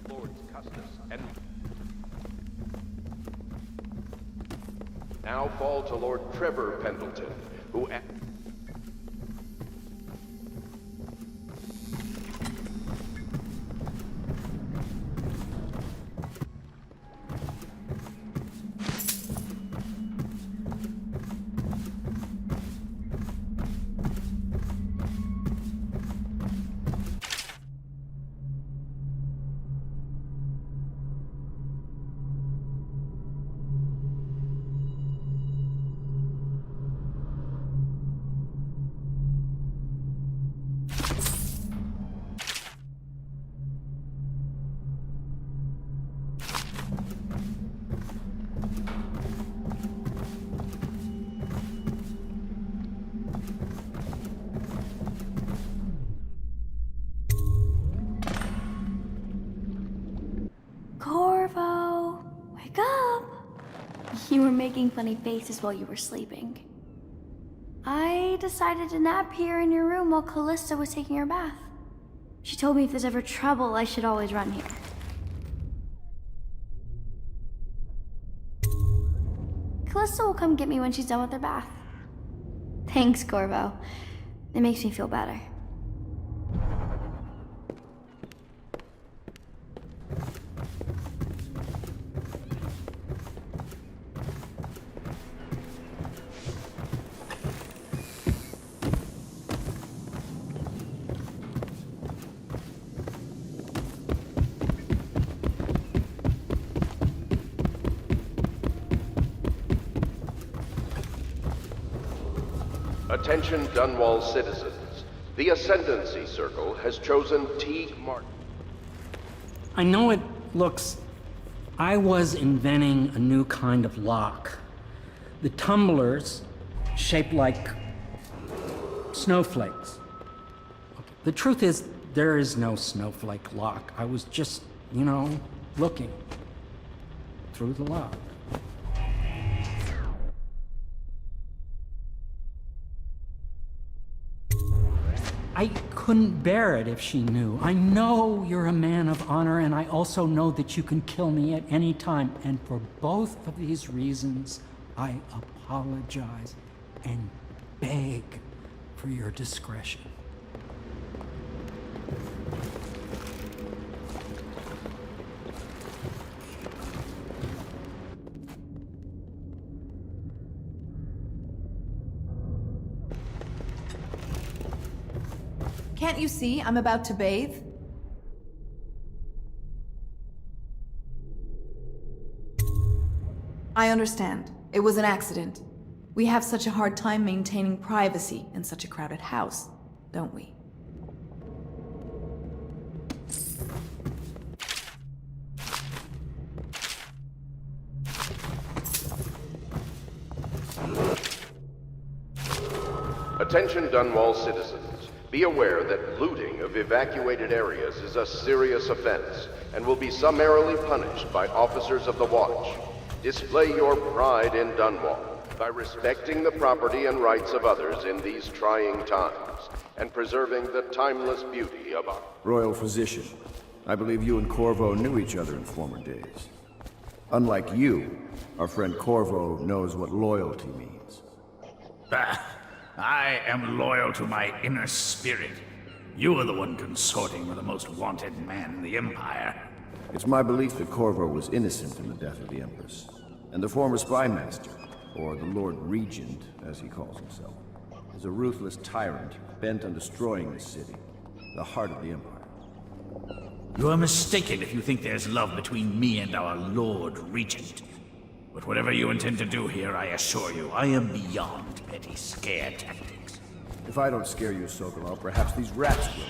Lords Custis and now fall to Lord Trevor Pendleton, who Corvo, wake up! You were making funny faces while you were sleeping. I decided to nap here in your room while Callista was taking her bath. She told me if there's ever trouble, I should always run here. Callista will come get me when she's done with her bath. Thanks, Corvo. It makes me feel better. Attention Dunwall citizens. The Ascendancy Circle has chosen Teague Martin. I know it looks... I was inventing a new kind of lock. The tumblers, shaped like snowflakes. The truth is, there is no snowflake lock. I was just, looking through the lock. I couldn't bear it if she knew. I know you're a man of honor, and I also know that you can kill me at any time. And for both of these reasons, I apologize and beg for your discretion. Can't you see I'm about to bathe? I understand. It was an accident. We have such a hard time maintaining privacy in such a crowded house, don't we? Attention Dunwall citizens. Be aware that looting of evacuated areas is a serious offense and will be summarily punished by officers of the Watch. Display your pride in Dunwall by respecting the property and rights of others in these trying times and preserving the timeless beauty of our... Royal Physician, I believe you and Corvo knew each other in former days. Unlike you, our friend Corvo knows what loyalty means. I am loyal to my inner spirit. You are the one consorting with the most wanted man in the Empire. It's my belief that Corvo was innocent in the death of the Empress, and the former spy master, or the Lord Regent, as he calls himself, is a ruthless tyrant bent on destroying this city, the heart of the Empire. You are mistaken if you think there's love between me and our Lord Regent. But whatever you intend to do here, I assure you, I am beyond petty scare tactics. If I don't scare you, Sokolov, perhaps these rats will.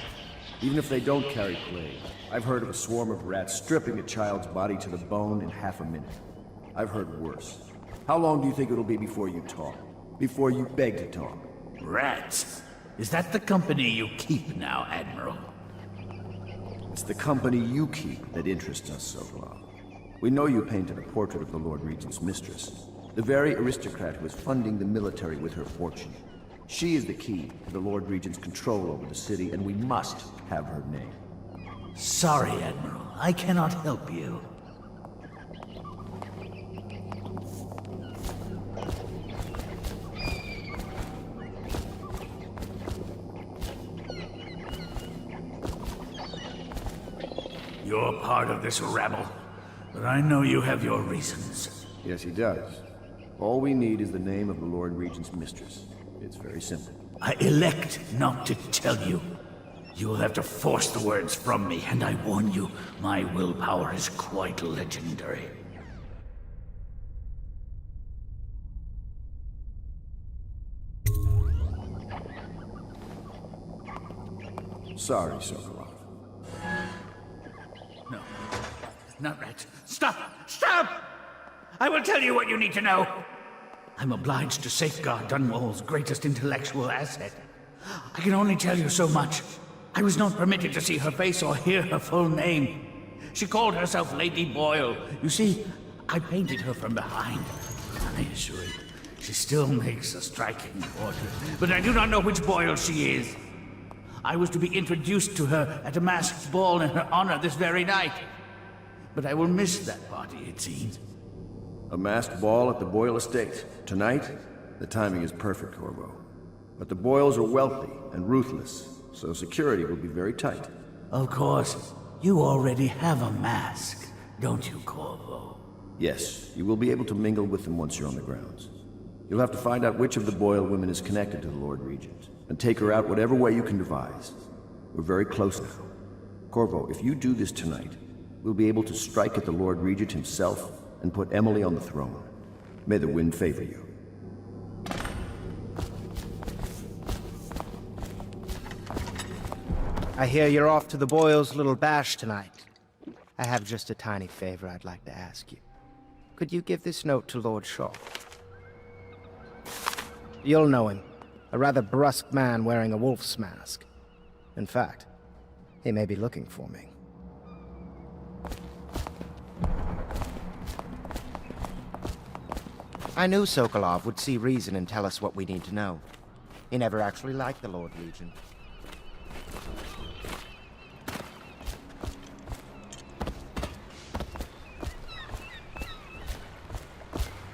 Even if they don't carry plague. I've heard of a swarm of rats stripping a child's body to the bone in half a minute. I've heard worse. How long do you think it'll be before you talk? Before you beg to talk? Rats? Is that the company you keep now, Admiral? It's the company you keep that interests us, Sokolov. We know you painted a portrait of the Lord Regent's mistress, the very aristocrat who is funding the military with her fortune. She is the key to the Lord Regent's control over the city, and we must have her name. Sorry, Admiral. I cannot help you. You're part of this rabble, but I know you have your reasons. Yes, he does. All we need is the name of the Lord Regent's mistress. It's very simple. I elect not to tell you. You will have to force the words from me, and I warn you, my willpower is quite legendary. Sorry, Sokolov. No, not rats. Stop! Stop! I will tell you what you need to know. I'm obliged to safeguard Dunwall's greatest intellectual asset. I can only tell you so much. I was not permitted to see her face or hear her full name. She called herself Lady Boyle. You see, I painted her from behind. I assure you, she still makes a striking portrait, but I do not know which Boyle she is. I was to be introduced to her at a masked ball in her honor this very night. But I will miss that party, it seems. A masked ball at the Boyle estate. Tonight? The timing is perfect, Corvo. But the Boyles are wealthy and ruthless, so security will be very tight. Of course. You already have a mask, don't you, Corvo? Yes, you will be able to mingle with them once you're on the grounds. You'll have to find out which of the Boyle women is connected to the Lord Regent, and take her out whatever way you can devise. We're very close now. Corvo, if you do this tonight, we'll be able to strike at the Lord Regent himself and put Emily on the throne. May the wind favor you. I hear you're off to the Boyles' little bash tonight. I have just a tiny favor I'd like to ask you. Could you give this note to Lord Shaw? You'll know him. A rather brusque man wearing a wolf's mask. In fact, he may be looking for me. I knew Sokolov would see reason and tell us what we need to know. He never actually liked the Lord Regent.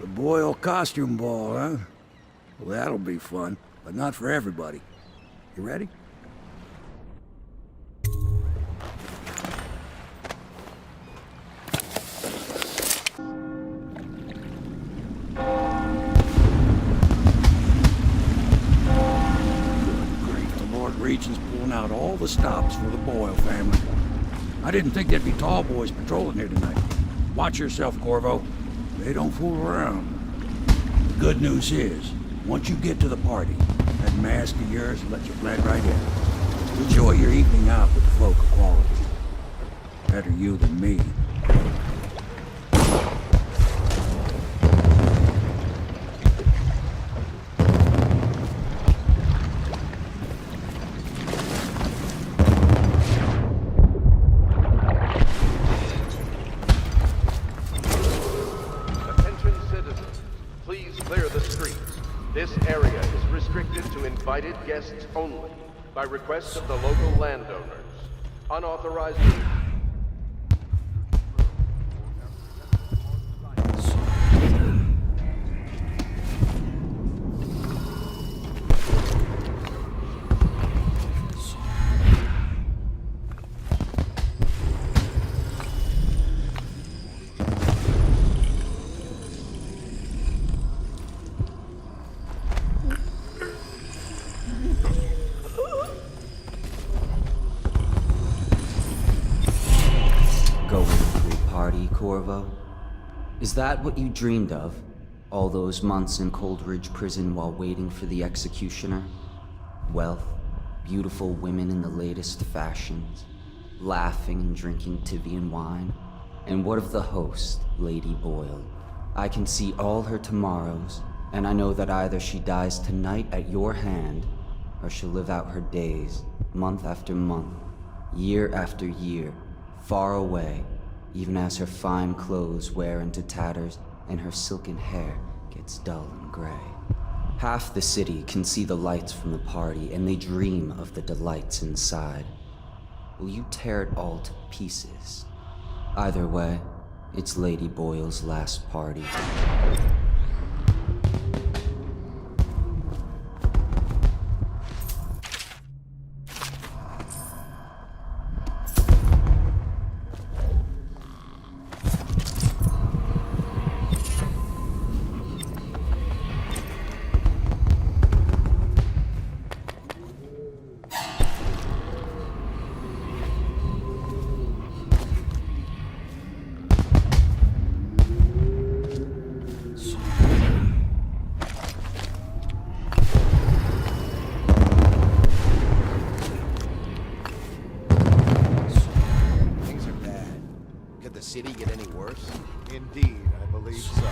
The Boyle costume ball, huh? Well, that'll be fun, but not for everybody. You ready? Regent's pulling out all the stops for the Boyle family. I didn't think there'd be tall boys patrolling here tonight. Watch yourself, Corvo. They don't fool around. The good news is, once you get to the party, that mask of yours will let you blend right in. Enjoy your evening out with the folk of quality. Better you than me. Guests only, by request of the local landowners. Unauthorized. Corvo? Is that what you dreamed of? All those months in Coldridge Prison while waiting for the executioner? Wealth, beautiful women in the latest fashions, laughing and drinking Tivian wine. And what of the host, Lady Boyle? I can see all her tomorrows, and I know that either she dies tonight at your hand, or she'll live out her days, month after month, year after year, far away, even as her fine clothes wear into tatters and her silken hair gets dull and gray. Half the city can see the lights from the party, and they dream of the delights inside. Will you tear it all to pieces? Either way, it's Lady Boyle's last party. Could the city get any worse? Indeed, I believe so.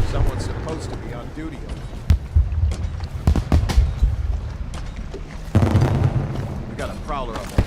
Someone's supposed to be on duty over there. We got a prowler up there.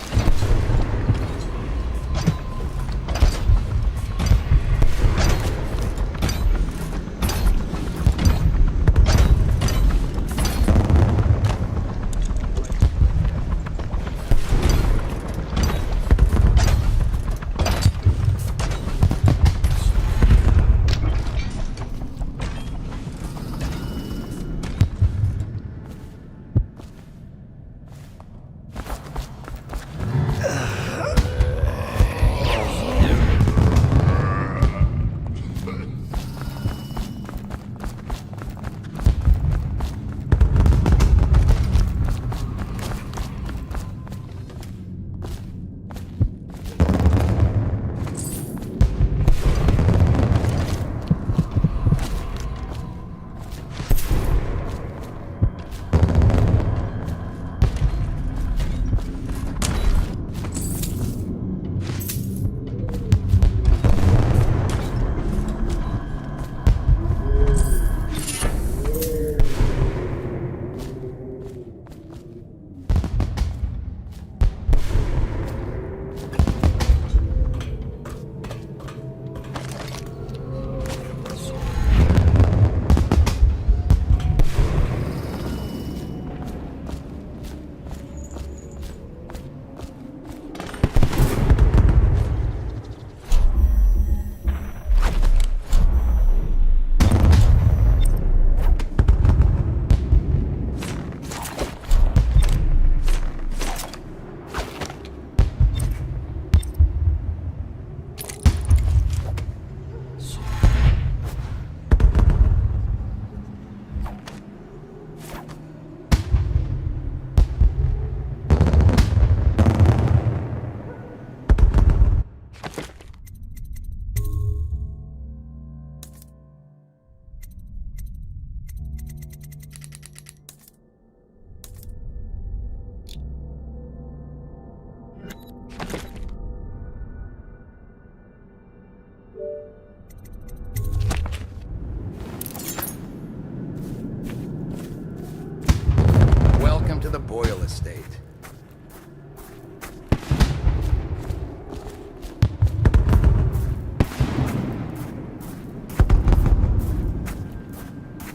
Boyle estate.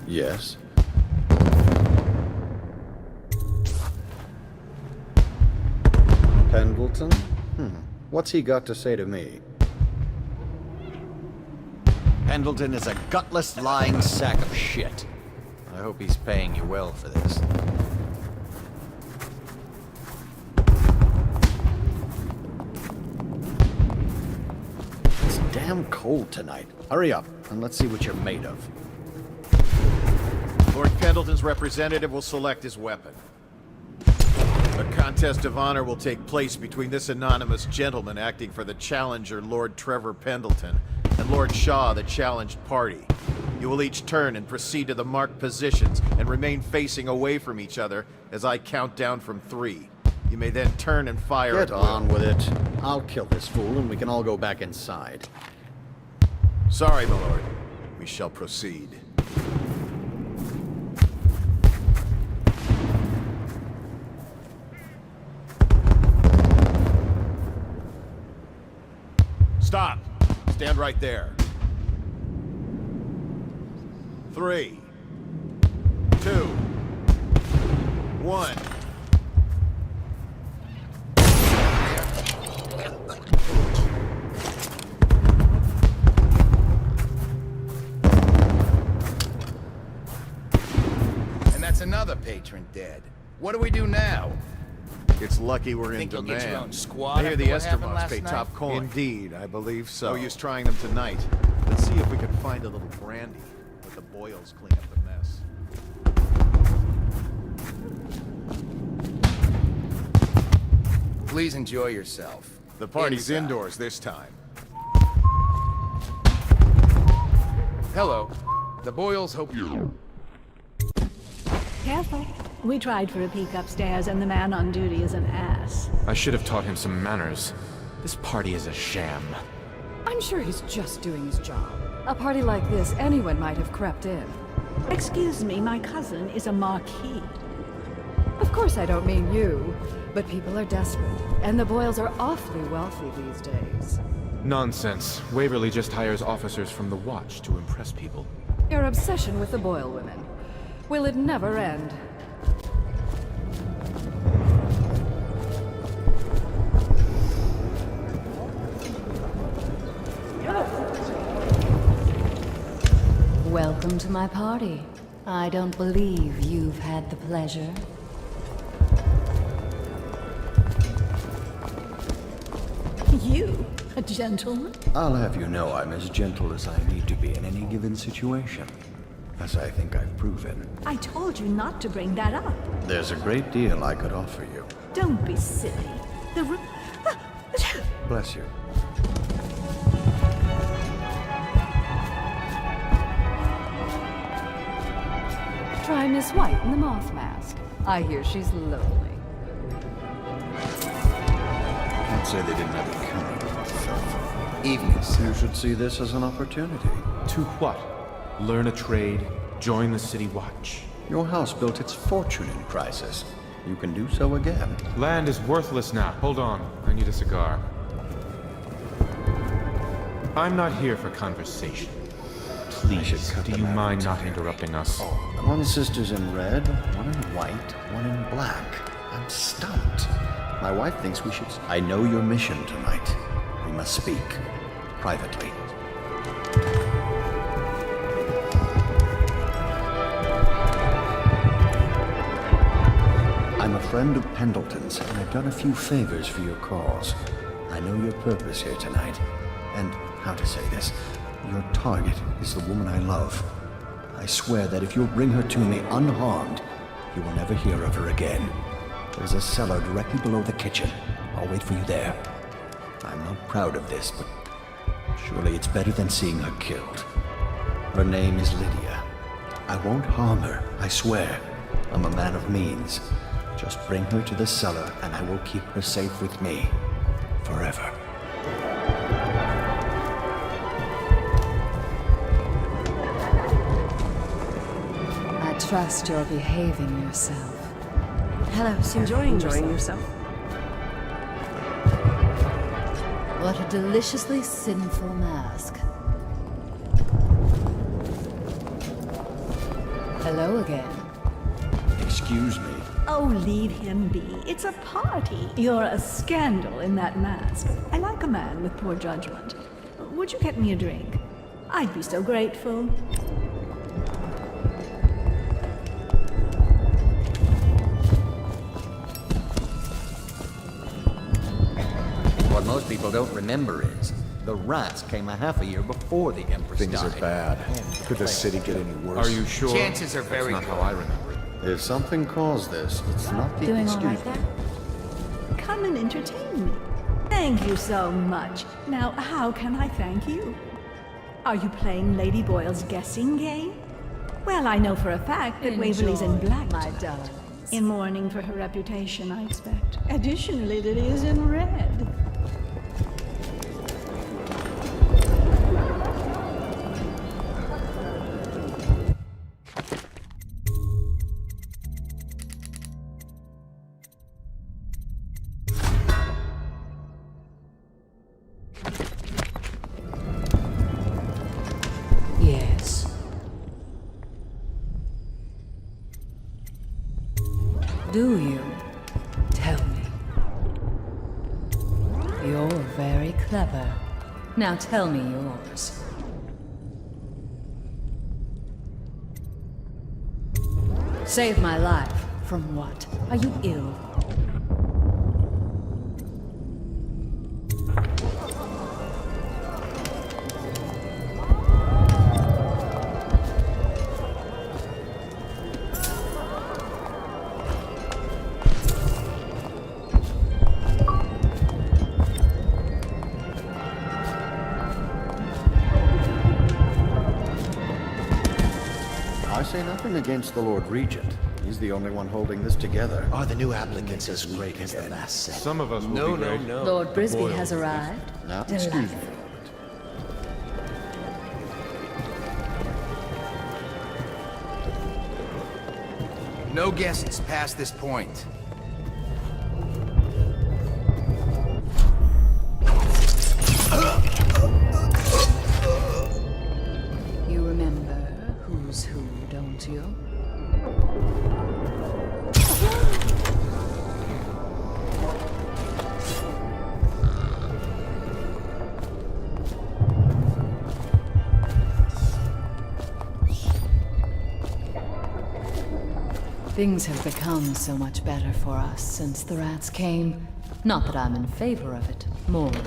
Yes? Pendleton? What's he got to say to me? Pendleton is a gutless, lying sack of shit. I hope he's paying you well for this. It's damn cold tonight. Hurry up, and let's see what you're made of. Lord Pendleton's representative will select his weapon. A contest of honor will take place between this anonymous gentleman acting for the challenger, Lord Trevor Pendleton, and Lord Shaw, the challenged party. You will each turn and proceed to the marked positions and remain facing away from each other as I count down from 3. You may then turn and fire Get at will. on with it. I'll kill this fool and we can all go back inside. Sorry, my lord. We shall proceed. Stop! Stand right there. 3, 2, 1. And that's another patron dead. What do we do now? It's lucky we're in Think you'll demand. get your own squad I hear after the what happened Estermos last pay night? top coin. Indeed, I believe so. No use trying them tonight. Let's see if we can find a little brandy. Let the Boyles clean up the mess. Please enjoy yourself. The party's Inside. indoors this time. Hello. The Boyles hope you... Careful. We tried for a peek upstairs, and the man on duty is an ass. I should have taught him some manners. This party is a sham. I'm sure he's just doing his job. A party like this, anyone might have crept in. Excuse me, my cousin is a marquis. Of course I don't mean you, but people are desperate, and the Boyles are awfully wealthy these days. Nonsense. Waverly just hires officers from the Watch to impress people. Your obsession with the Boyle women. Will it never end? Welcome to my party. I don't believe you've had the pleasure. You, a gentleman? I'll have you know I'm as gentle as I need to be in any given situation. As I think I've proven. I told you not to bring that up. There's a great deal I could offer you. Don't be silly. Bless you. Try Miss White in the moth mask. I hear she's lonely. Can't say they didn't have it coming. Even you should see this as an opportunity. To what? Learn a trade? Join the City Watch? Your house built its fortune in crisis. You can do so again. Land is worthless now. Hold on. I need a cigar. I'm not here for conversation. Please, do you mind not interrupting us? One sister's in red, one in white, one in black. I'm stumped. My wife thinks we should... I know your mission tonight. We must speak. Privately. I'm a friend of Pendleton's, and I've done a few favors for your cause. I know your purpose here tonight. And, how to say this, your target is the woman I love. I swear that if you'll bring her to me unharmed, you will never hear of her again. There's a cellar directly below the kitchen. I'll wait for you there. I'm not proud of this, but surely it's better than seeing her killed. Her name is Lydia. I won't harm her, I swear. I'm a man of means. Just bring her to the cellar, and I will keep her safe with me. Forever. I trust you're behaving yourself. Hello, sir. Enjoying yourself? What a deliciously sinful mask. Hello again. Excuse me. Oh, leave him be. It's a party. You're a scandal in that mask. I like a man with poor judgment. Would you get me a drink? I'd be so grateful. What most people don't remember is the rats came a half a year before the Empress Things died. are bad. Could the city get any worse? Are you sure? Chances are very That's not good. how I remember it. If something caused this, it's not the Doing all excuse right there? Come and entertain me. Thank you so much. Now, how can I thank you? Are you playing Lady Boyle's guessing game? Well, I know for a fact that Waverly's in black, my tonight. darling. In mourning for her reputation, I expect. Additionally, Lily is in red. Yes. Do you? Tell me. You're very clever. Now tell me yours. Save my life. From what? Are you ill? I say nothing against the Lord Regent. He's the only one holding this together. Are the new applicants as great as the last set? Some of us will be great. Lord Brisby has arrived. Now, excuse me. No guests past this point. You remember who's who, don't you? Things have become so much better for us since the rats came. Not that I'm in favor of it, morally.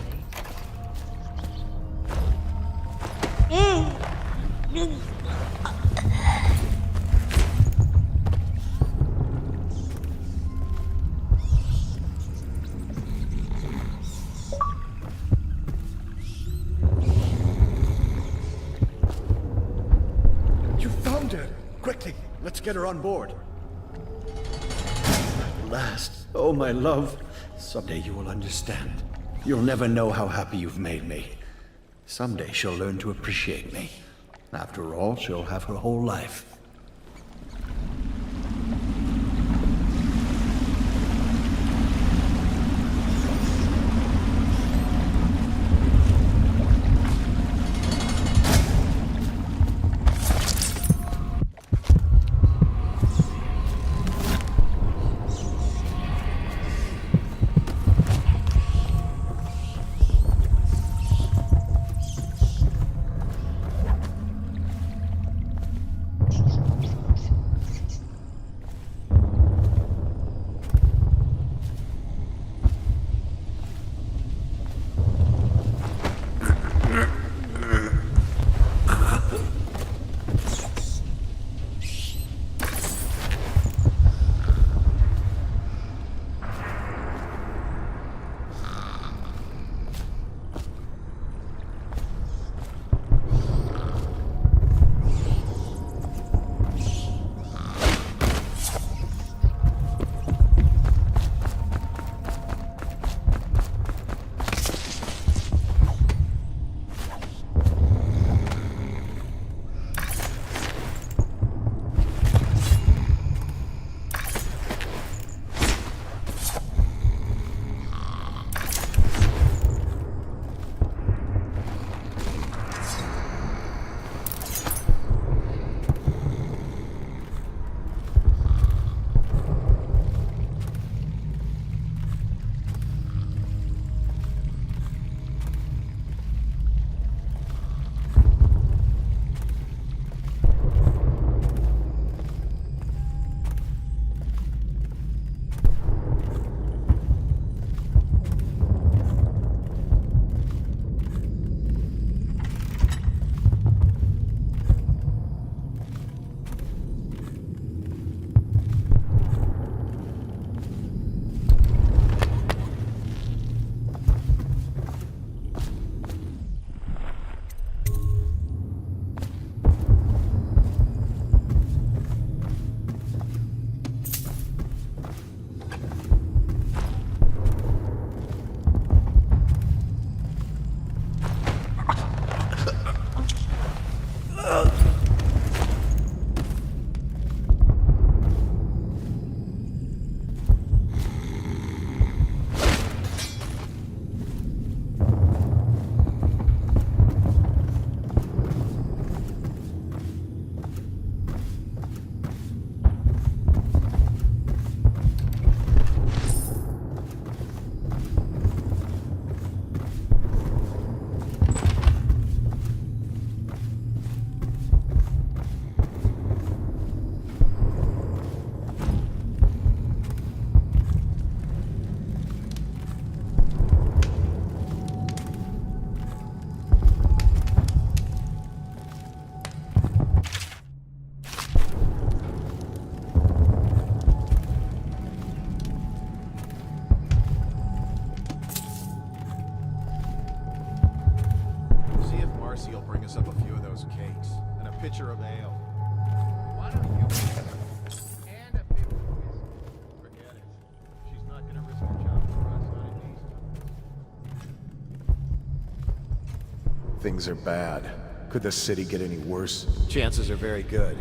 You found her! Quickly, let's get her on board. At last. Oh, my love. Someday you will understand. You'll never know how happy you've made me. Someday she'll learn to appreciate me. After all, she'll have her whole life. Things are bad. Could the city get any worse? Chances are very good.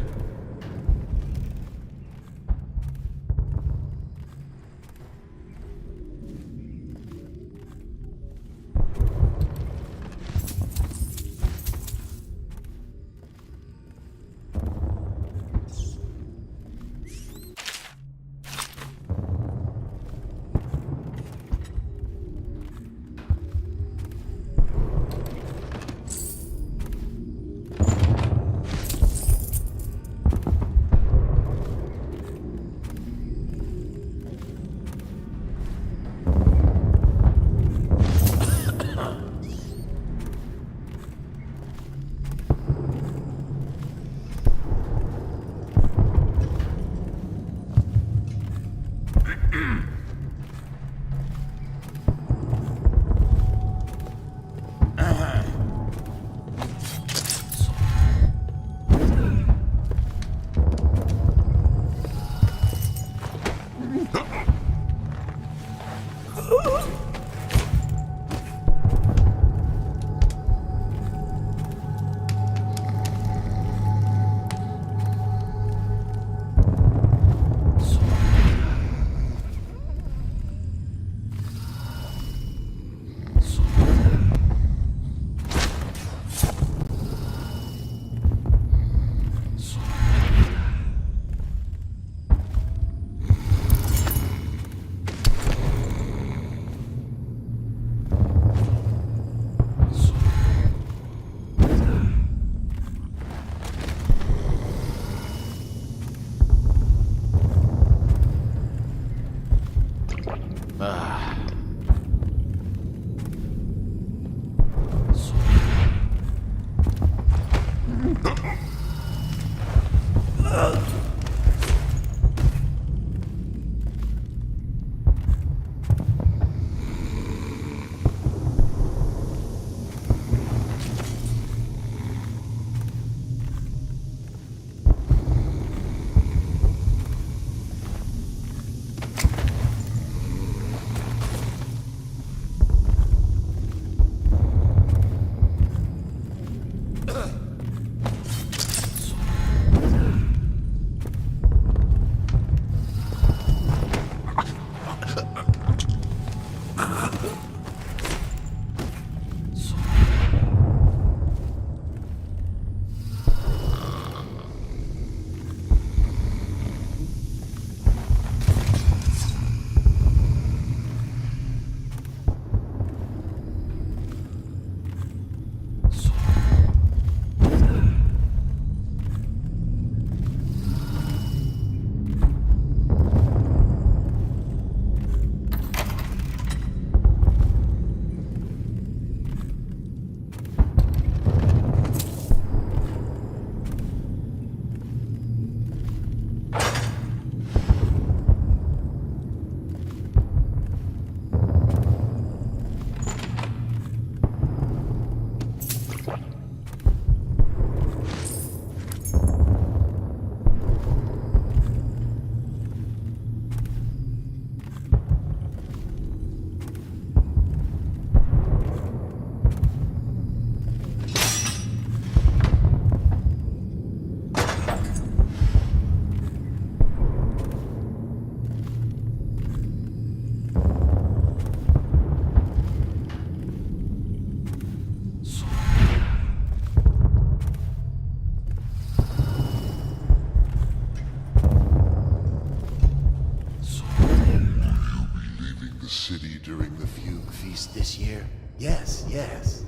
This year? Yes, yes.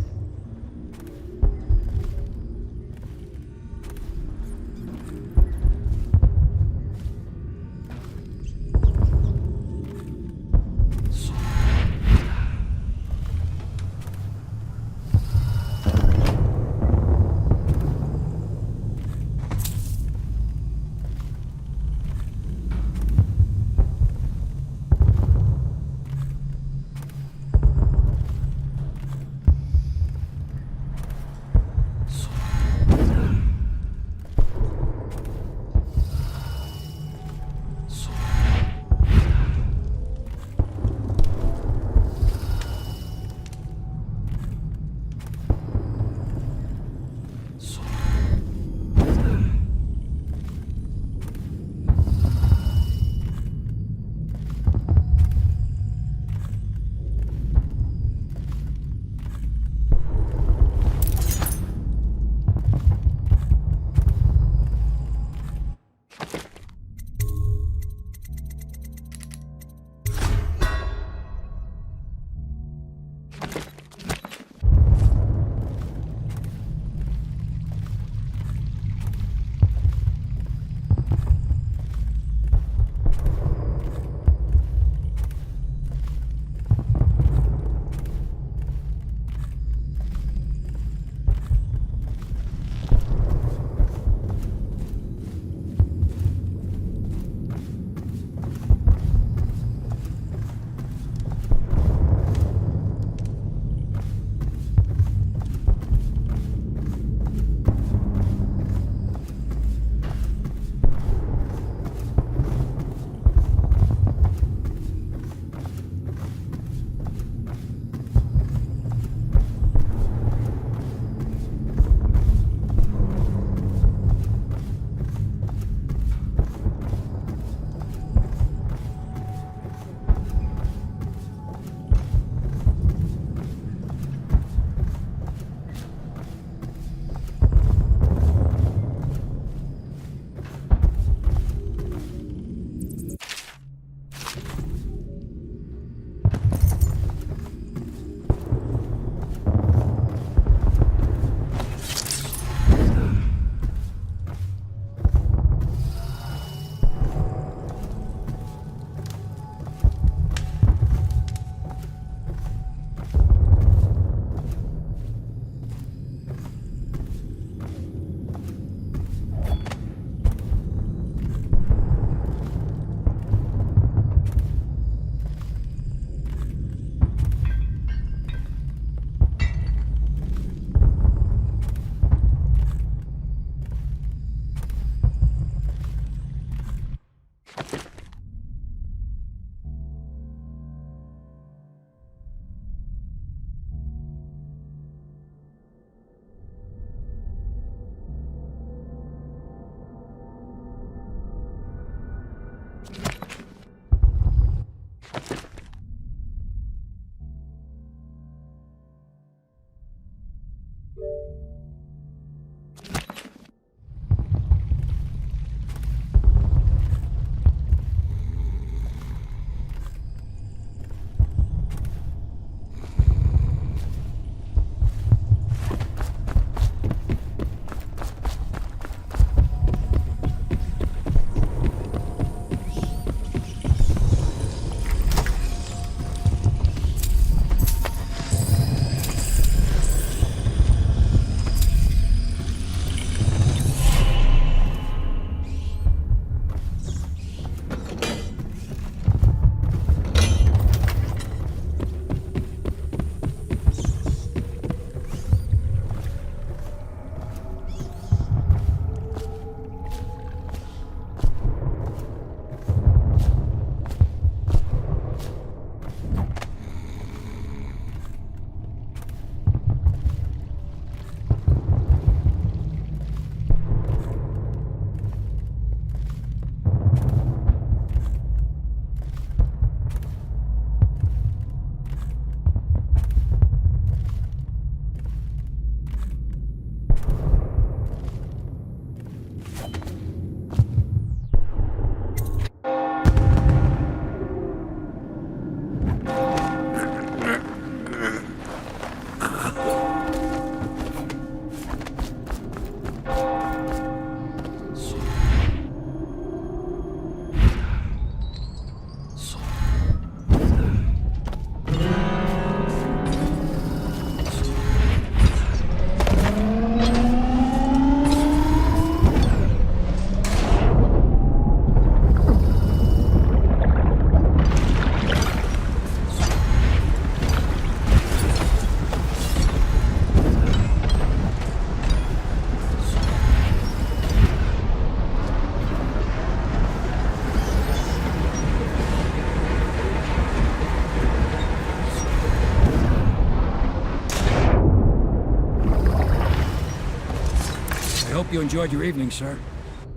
Hope you enjoyed your evening, sir.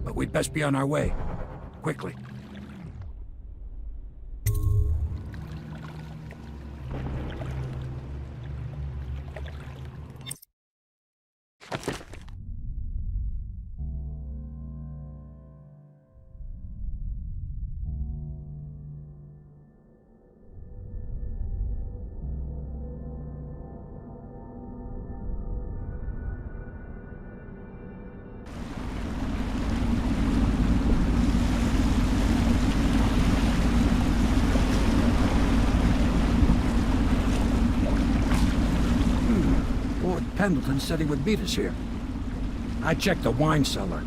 But we'd best be on our way. Quickly. Pendleton said he would meet us here. I checked the wine cellar.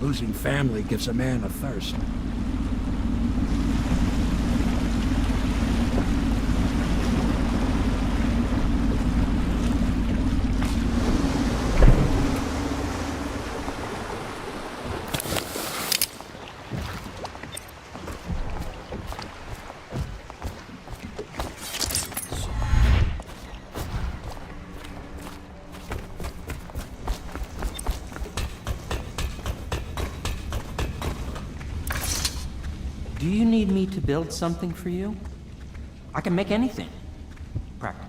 Losing family gives a man a thirst. Do you need me to build something for you? I can make anything, practically.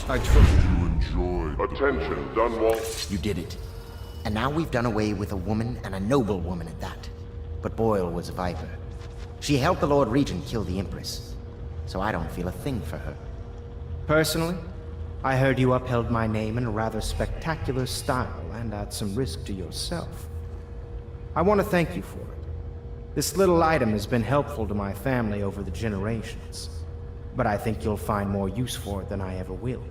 I trust you enjoyed. Attention, Dunwall. You did it. And now we've done away with a woman, and a noble woman at that. But Boyle was a viper. She helped the Lord Regent kill the Empress. So I don't feel a thing for her. Personally, I heard you upheld my name in a rather spectacular style and at some risk to yourself. I want to thank you for it. This little item has been helpful to my family over the generations. But I think you'll find more use for it than I ever will.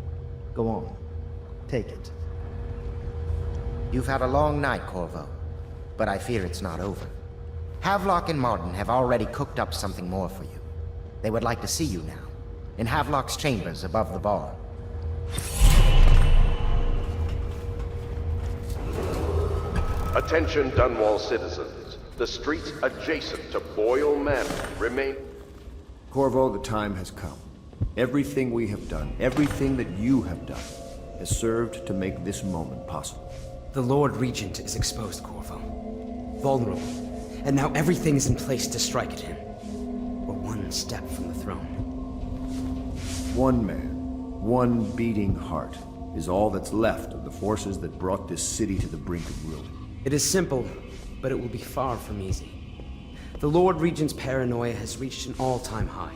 Go on. Take it. You've had a long night, Corvo. But I fear it's not over. Havelock and Martin have already cooked up something more for you. They would like to see you now, in Havelock's chambers above the bar. Attention, Dunwall citizens. The streets adjacent to Boyle Manor remain... Corvo, the time has come. Everything we have done, everything that you have done, has served to make this moment possible. The Lord Regent is exposed, Corvo. Vulnerable. And now everything is in place to strike at him. We're one step from the throne. One man, one beating heart, is all that's left of the forces that brought this city to the brink of ruin. It is simple, but it will be far from easy. The Lord Regent's paranoia has reached an all-time high.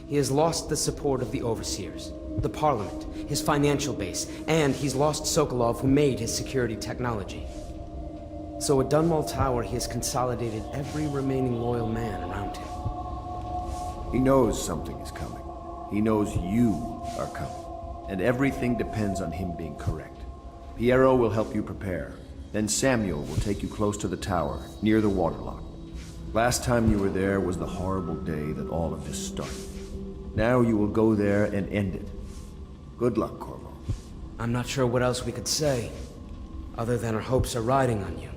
He has lost the support of the Overseers, the Parliament, his financial base, and he's lost Sokolov, who made his security technology. So at Dunwall Tower, he has consolidated every remaining loyal man around him. He knows something is coming. He knows you are coming. And everything depends on him being correct. Piero will help you prepare. Then Samuel will take you close to the tower, near the waterlock. Last time you were there was the horrible day that all of this started. Now you will go there and end it. Good luck, Corvo. I'm not sure what else we could say, other than our hopes are riding on you.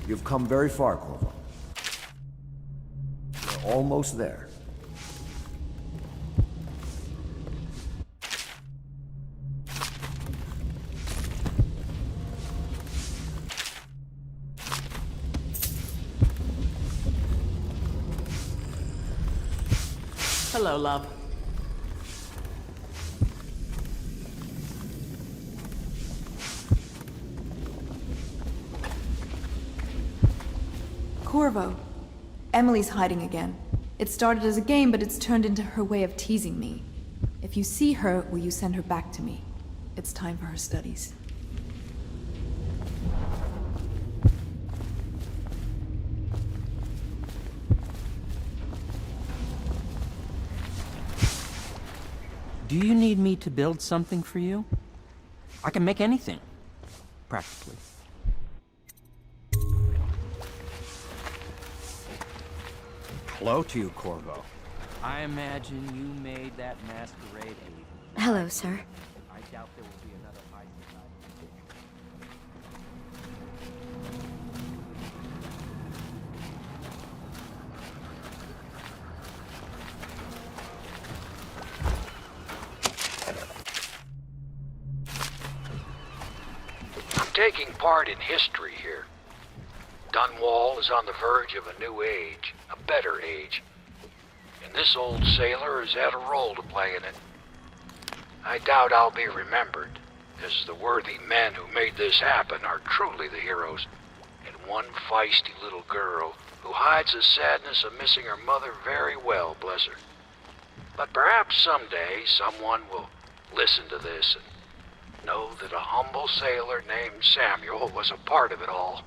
You've come very far, Corvo. You're almost there. Hello, love. Corvo, Emily's hiding again. It started as a game, but it's turned into her way of teasing me. If you see her, will you send her back to me? It's time for her studies. Do you need me to build something for you? I can make anything, practically. Hello to you, Corvo. I imagine you made that masquerade a... Hello, sir. I doubt there will be another high society. I'm taking part in history here. Dunwall is on the verge of a new age, a better age. And this old sailor has had a role to play in it. I doubt I'll be remembered, as the worthy men who made this happen are truly the heroes, and one feisty little girl who hides the sadness of missing her mother very well, bless her. But perhaps someday someone will listen to this and know that a humble sailor named Samuel was a part of it all.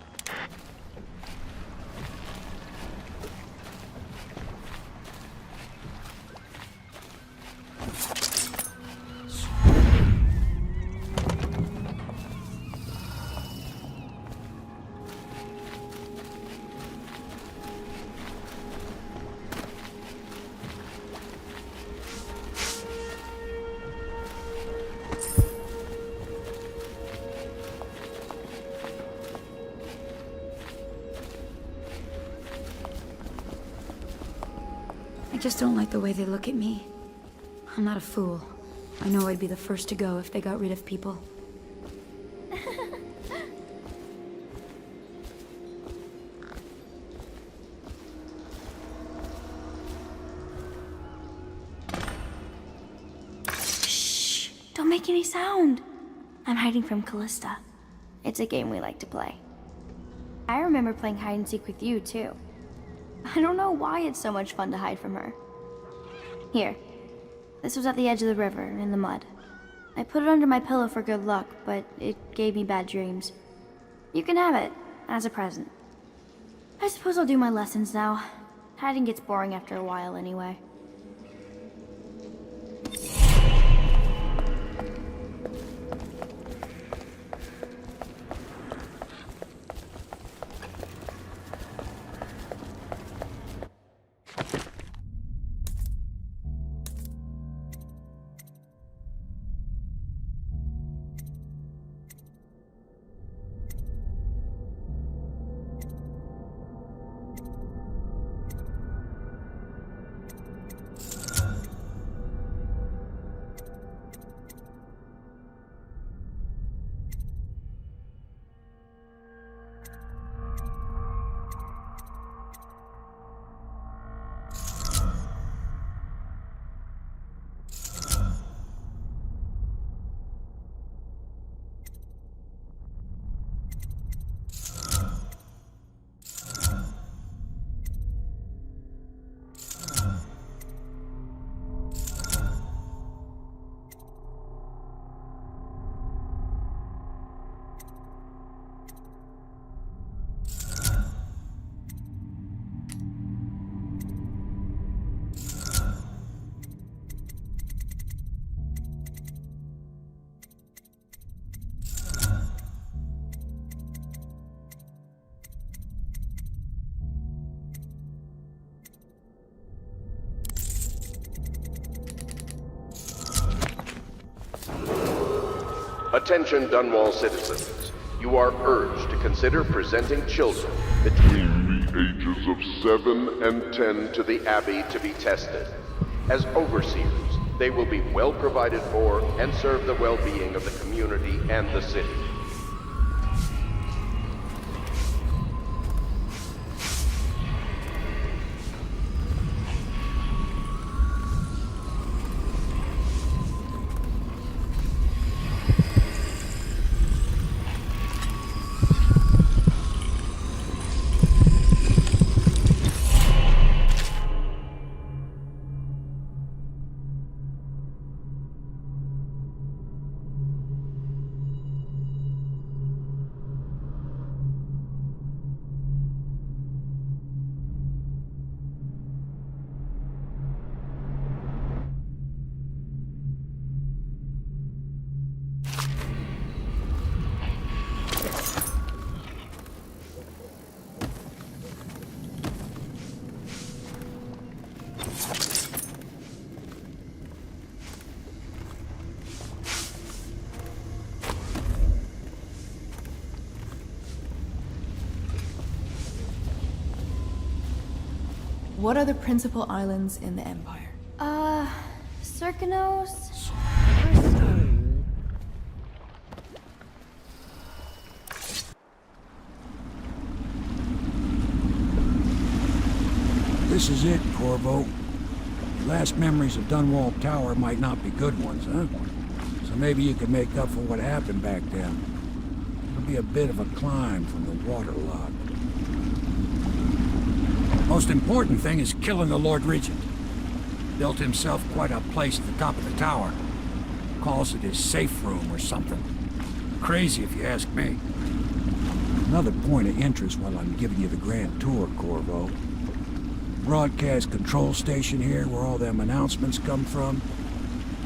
I just don't like the way they look at me. I'm not a fool. I know I'd be the first to go if they got rid of people. Shh! Don't make any sound! I'm hiding from Callista. It's a game we like to play. I remember playing hide and seek with you, too. I don't know why it's so much fun to hide from her. Here. This was at the edge of the river, in the mud. I put it under my pillow for good luck, but it gave me bad dreams. You can have it, as a present. I suppose I'll do my lessons now. Hiding gets boring after a while anyway. Attention Dunwall citizens. You are urged to consider presenting children between the ages of 7 and 10 to the Abbey to be tested. As overseers, they will be well provided for and serve the well-being of the community and the city. What are the principal islands in the Empire? Circanos? This is it, Corvo. Your last memories of Dunwall Tower might not be good ones, huh? So maybe you can make up for what happened back then. It'll be a bit of a climb from the waterlogged. Most important thing is killing the Lord Regent. Built himself quite a place at the top of the tower. Calls it his safe room or something. Crazy if you ask me. Another point of interest while I'm giving you the grand tour, Corvo. Broadcast control station here where all them announcements come from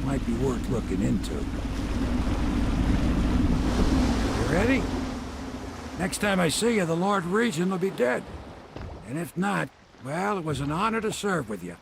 might be worth looking into. You ready? Next time I see you, the Lord Regent will be dead. And if not, well, it was an honor to serve with you.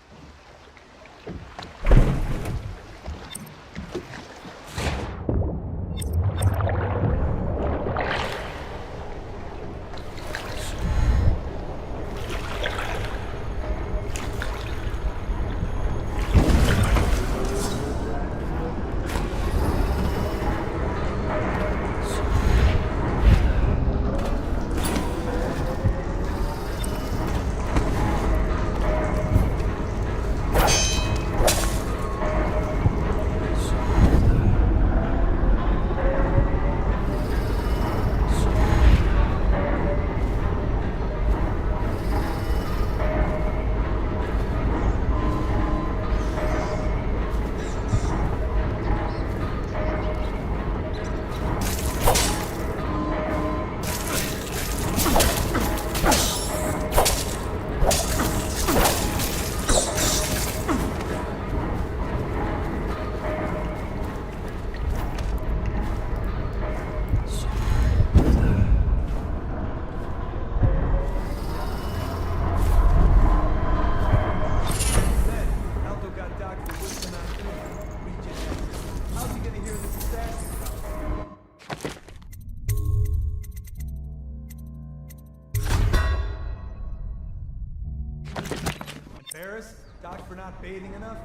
For not bathing enough?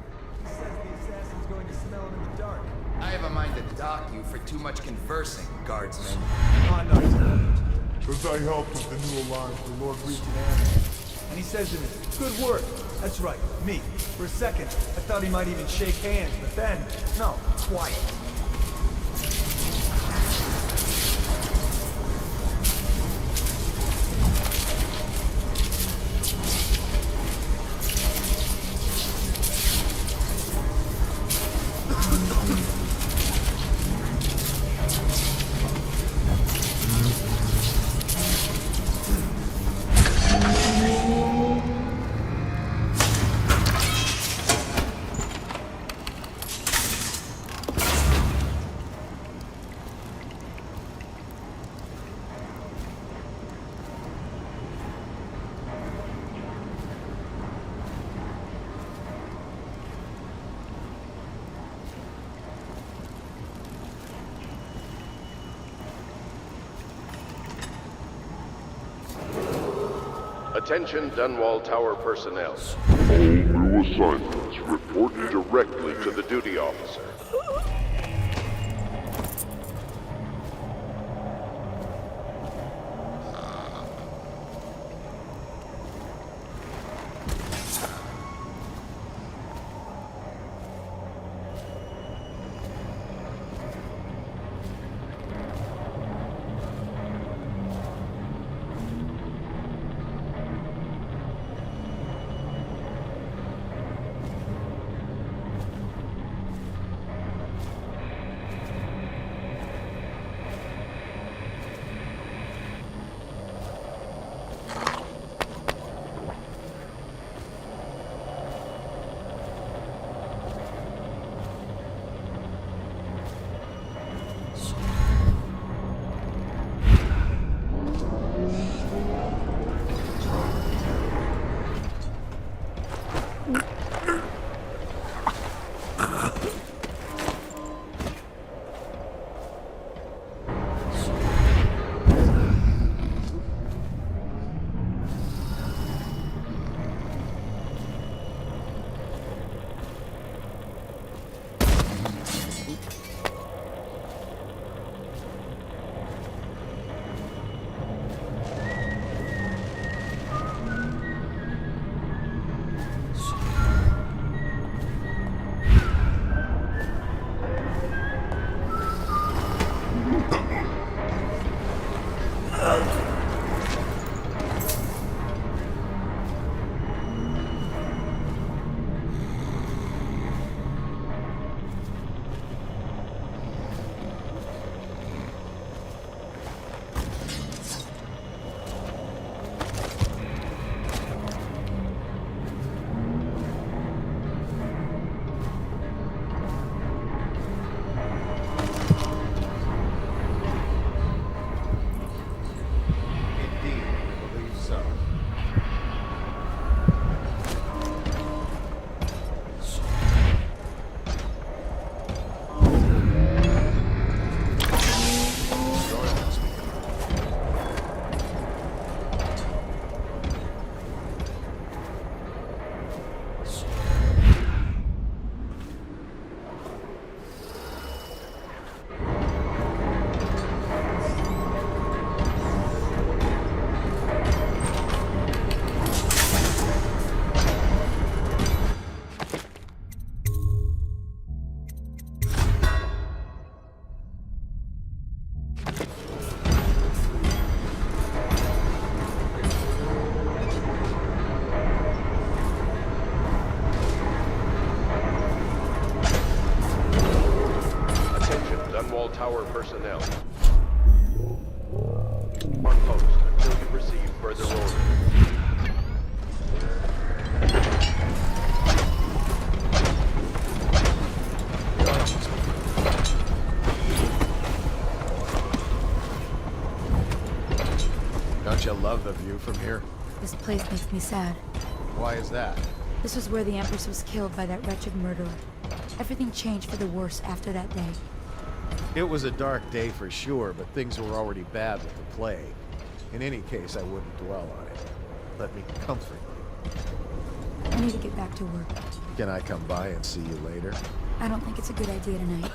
He says the assassin's going to smell him in the dark. I have a mind to dock you for too much conversing, guardsman. Oh, no, he's not. Because I helped with the new alliance for Lord Regent Anne. And he says in it, good work. That's right, me. For a second, I thought he might even shake hands, but then, no, quiet. Attention Dunwall Tower personnel. All new assignments report directly to the duty officer. Dunwall Tower personnel. Mark post until you receive further orders. Don't you love the view from here? This place makes me sad. Why is that? This was where the Empress was killed by that wretched murderer. Everything changed for the worse after that day. It was a dark day for sure, but things were already bad with the plague. In any case, I wouldn't dwell on it. Let me comfort you. I need to get back to work. Can I come by and see you later? I don't think it's a good idea tonight.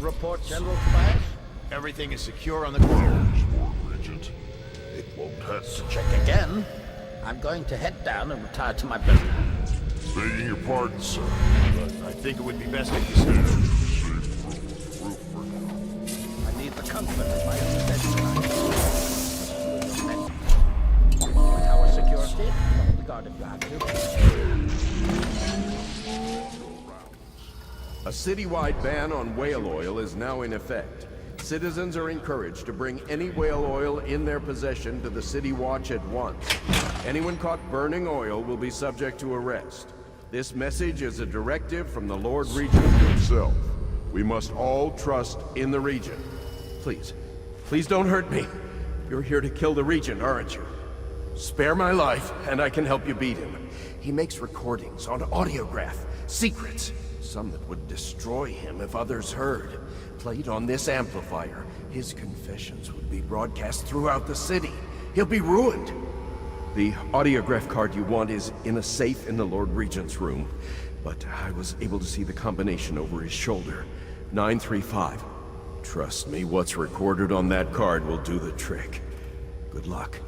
report, General Tobias? Everything is secure on the corridor. Regent. It won't hurt to check again. I'm going to head down and retire to my building. Begging your pardon, sir, but I think it would be best if you stayed. I need the comfort of my own bedside. Tower security, double the guard if you have to. A citywide ban on whale oil is now in effect. Citizens are encouraged to bring any whale oil in their possession to the City Watch at once. Anyone caught burning oil will be subject to arrest. This message is a directive from the Lord Regent himself. We must all trust in the Regent. Please, please don't hurt me. You're here to kill the Regent, aren't you? Spare my life, and I can help you beat him. He makes recordings on audiograph, secrets, some that would destroy him if others heard. Played on this amplifier, his confessions would be broadcast throughout the city. He'll be ruined. The audiograph card you want is in a safe in the Lord Regent's room, but I was able to see the combination over his shoulder. 935. Trust me, what's recorded on that card will do the trick. Good luck.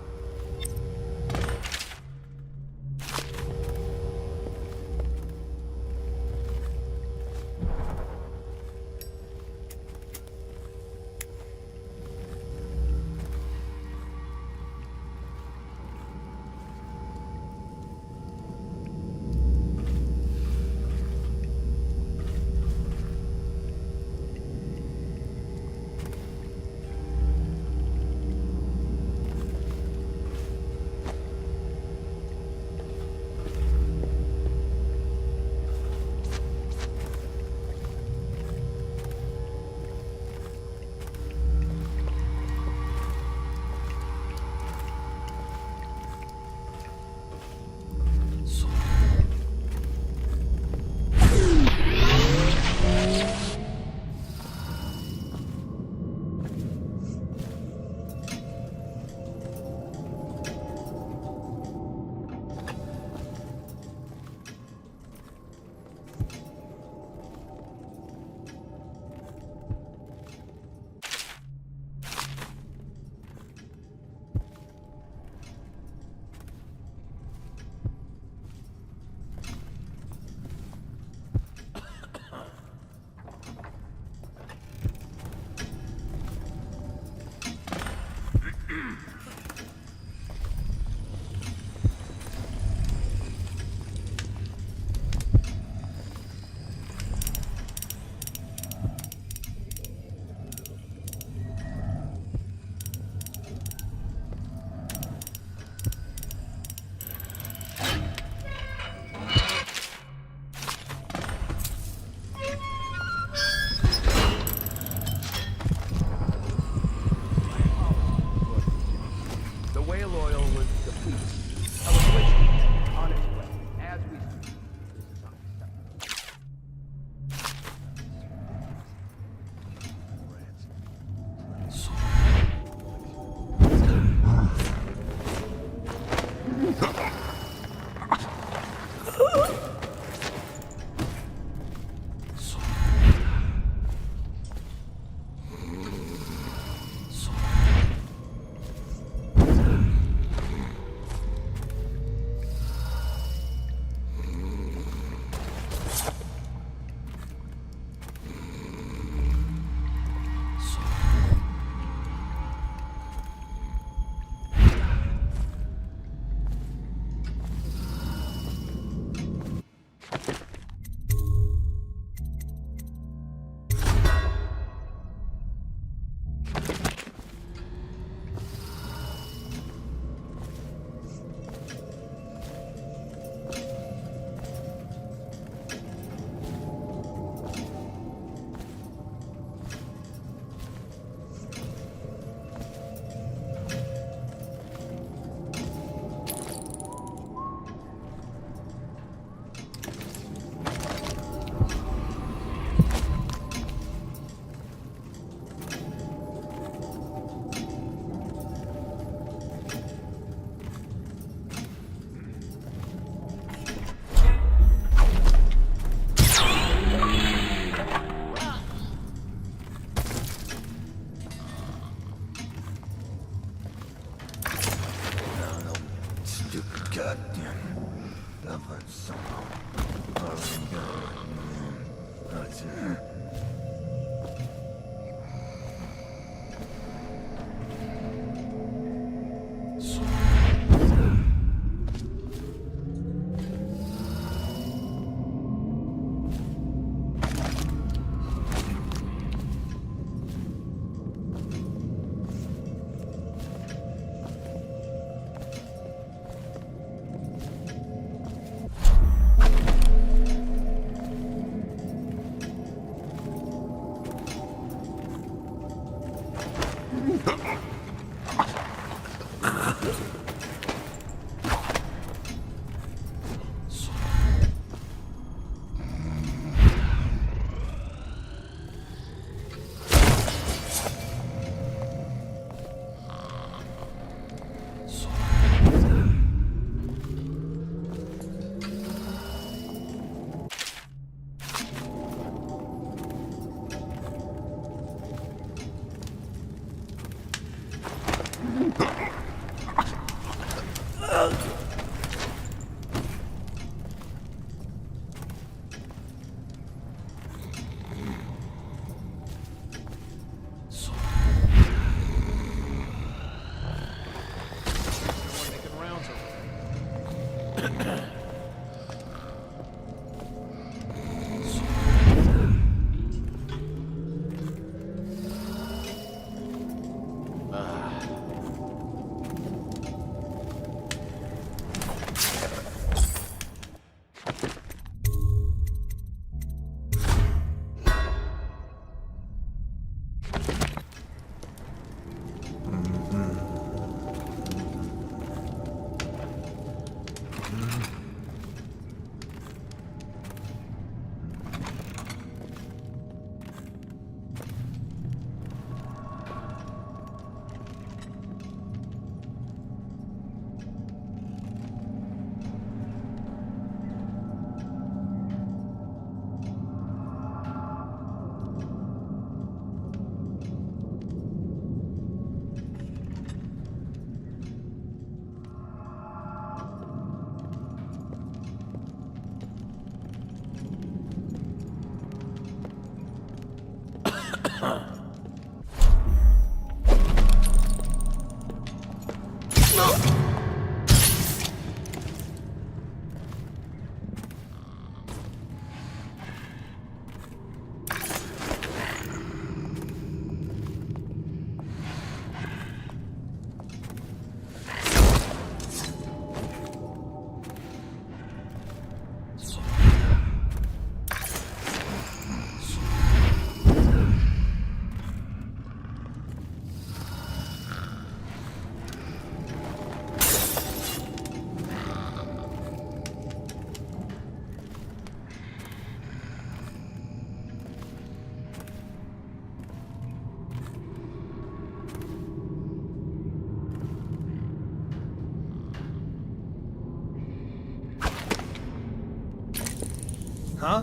Huh?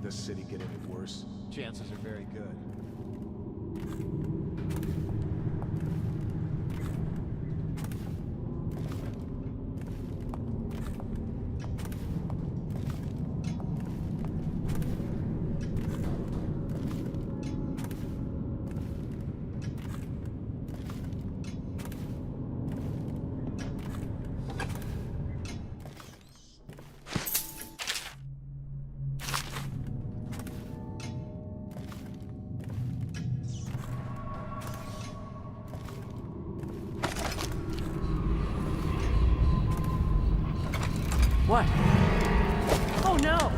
the city get any worse? Chances are very good. What? Oh no!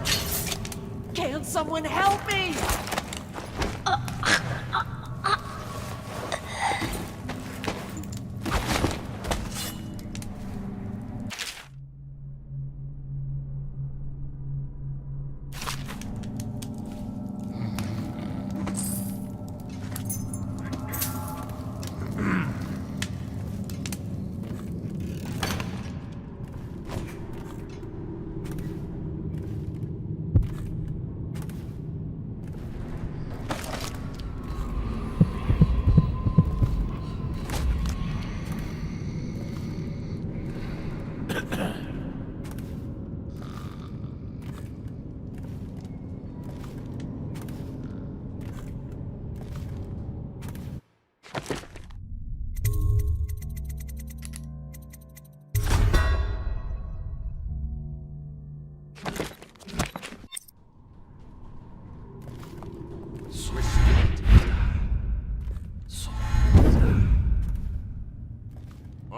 Can someone help me?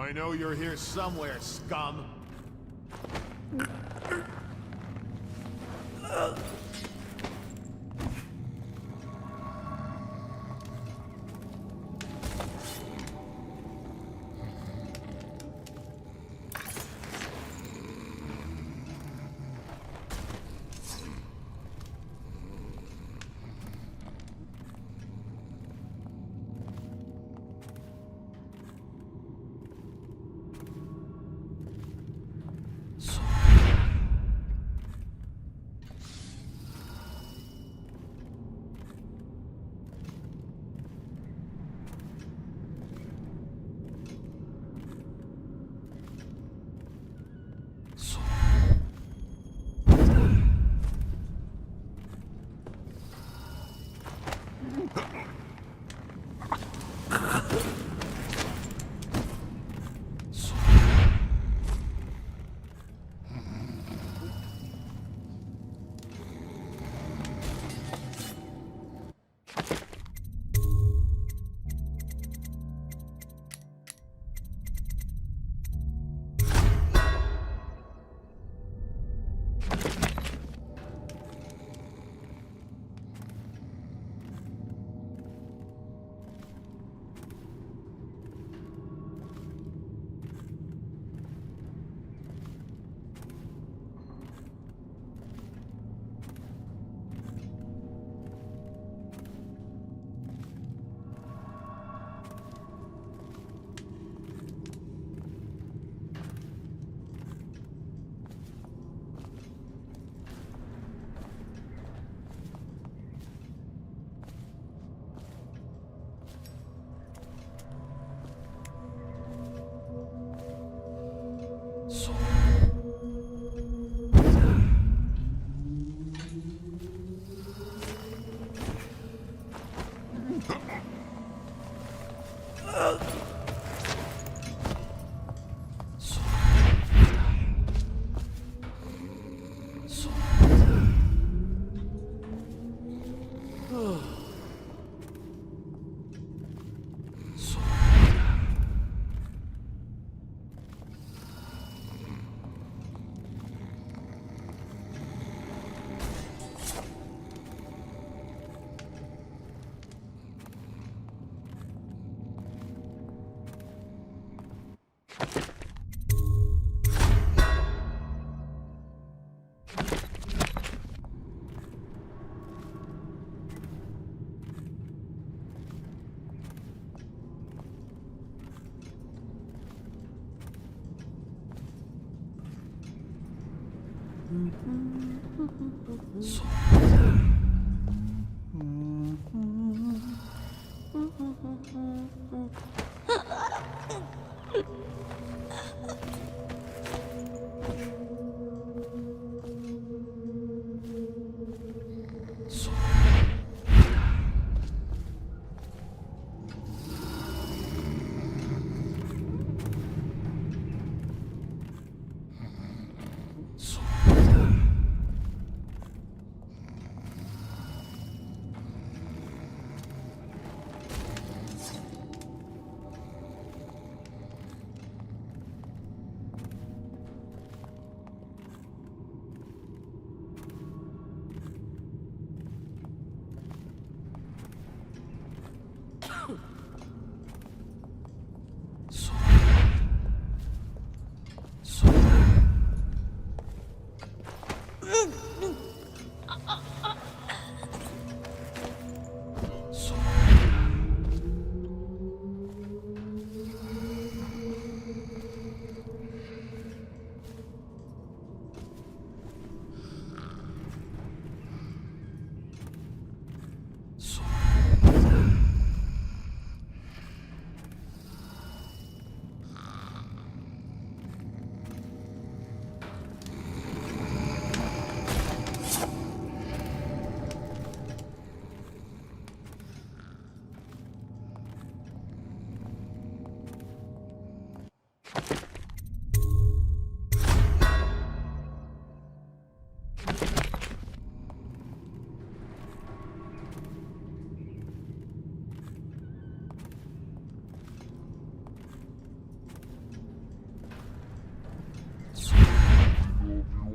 I know you're here somewhere, scum. So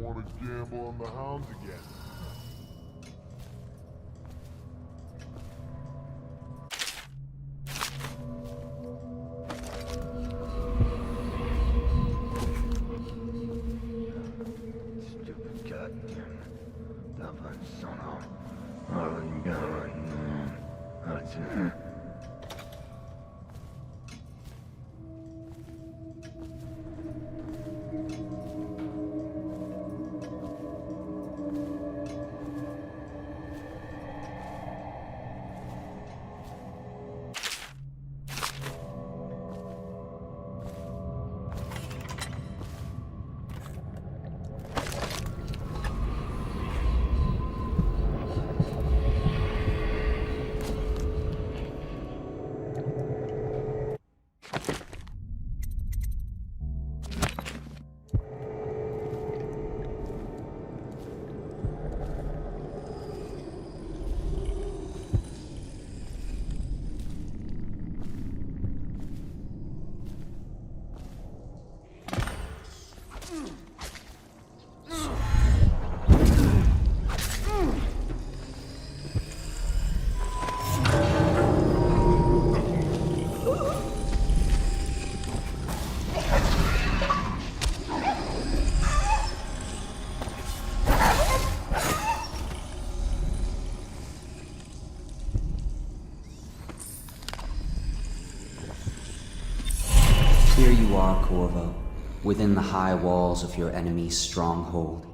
want to gamble on the hounds again. Stupid goddamn Dublin son of... Oh, you got it. Here you are, Corvo, within the high walls of your enemy's stronghold.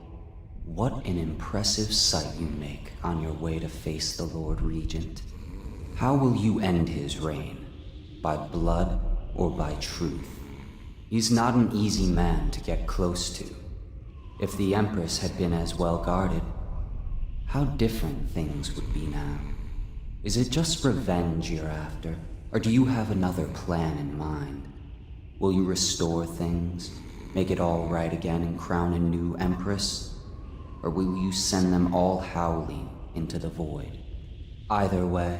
What an impressive sight you make on your way to face the Lord Regent. How will you end his reign? By blood or by truth? He's not an easy man to get close to. If the Empress had been as well guarded, how different things would be now. Is it just revenge you're after, or do you have another plan in mind? Will you restore things, make it all right again and crown a new Empress? Or will you send them all howling into the void? Either way,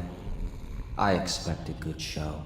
I expect a good show.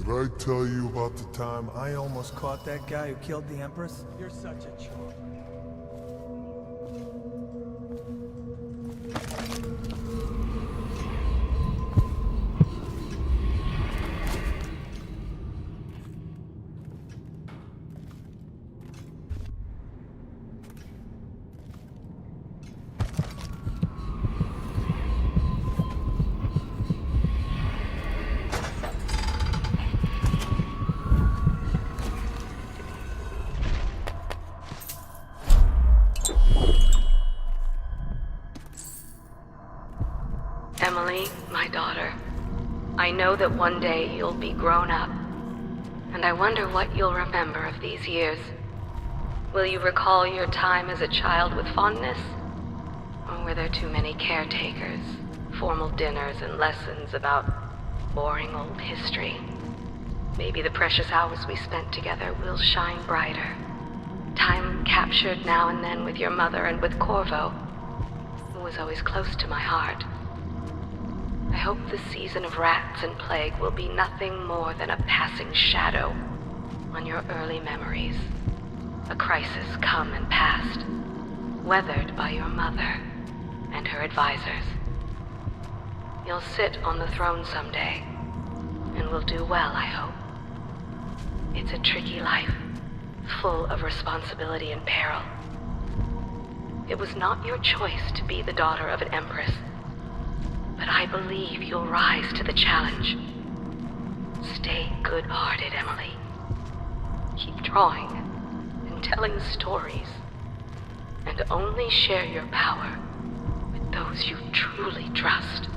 Did I tell you about the time I almost caught that guy who killed the Empress? You're such a chump. Emily, my daughter, I know that one day you'll be grown up, and I wonder what you'll remember of these years. Will you recall your time as a child with fondness? Or were there too many caretakers, formal dinners, and lessons about boring old history? Maybe the precious hours we spent together will shine brighter. Time captured now and then with your mother and with Corvo, who was always close to my heart. I hope the season of rats and plague will be nothing more than a passing shadow on your early memories. A crisis come and past, weathered by your mother and her advisors. You'll sit on the throne someday, and will do well, I hope. It's a tricky life, full of responsibility and peril. It was not your choice to be the daughter of an empress, but I believe you'll rise to the challenge. Stay good-hearted, Emily. Keep drawing and telling stories, and only share your power with those you truly trust.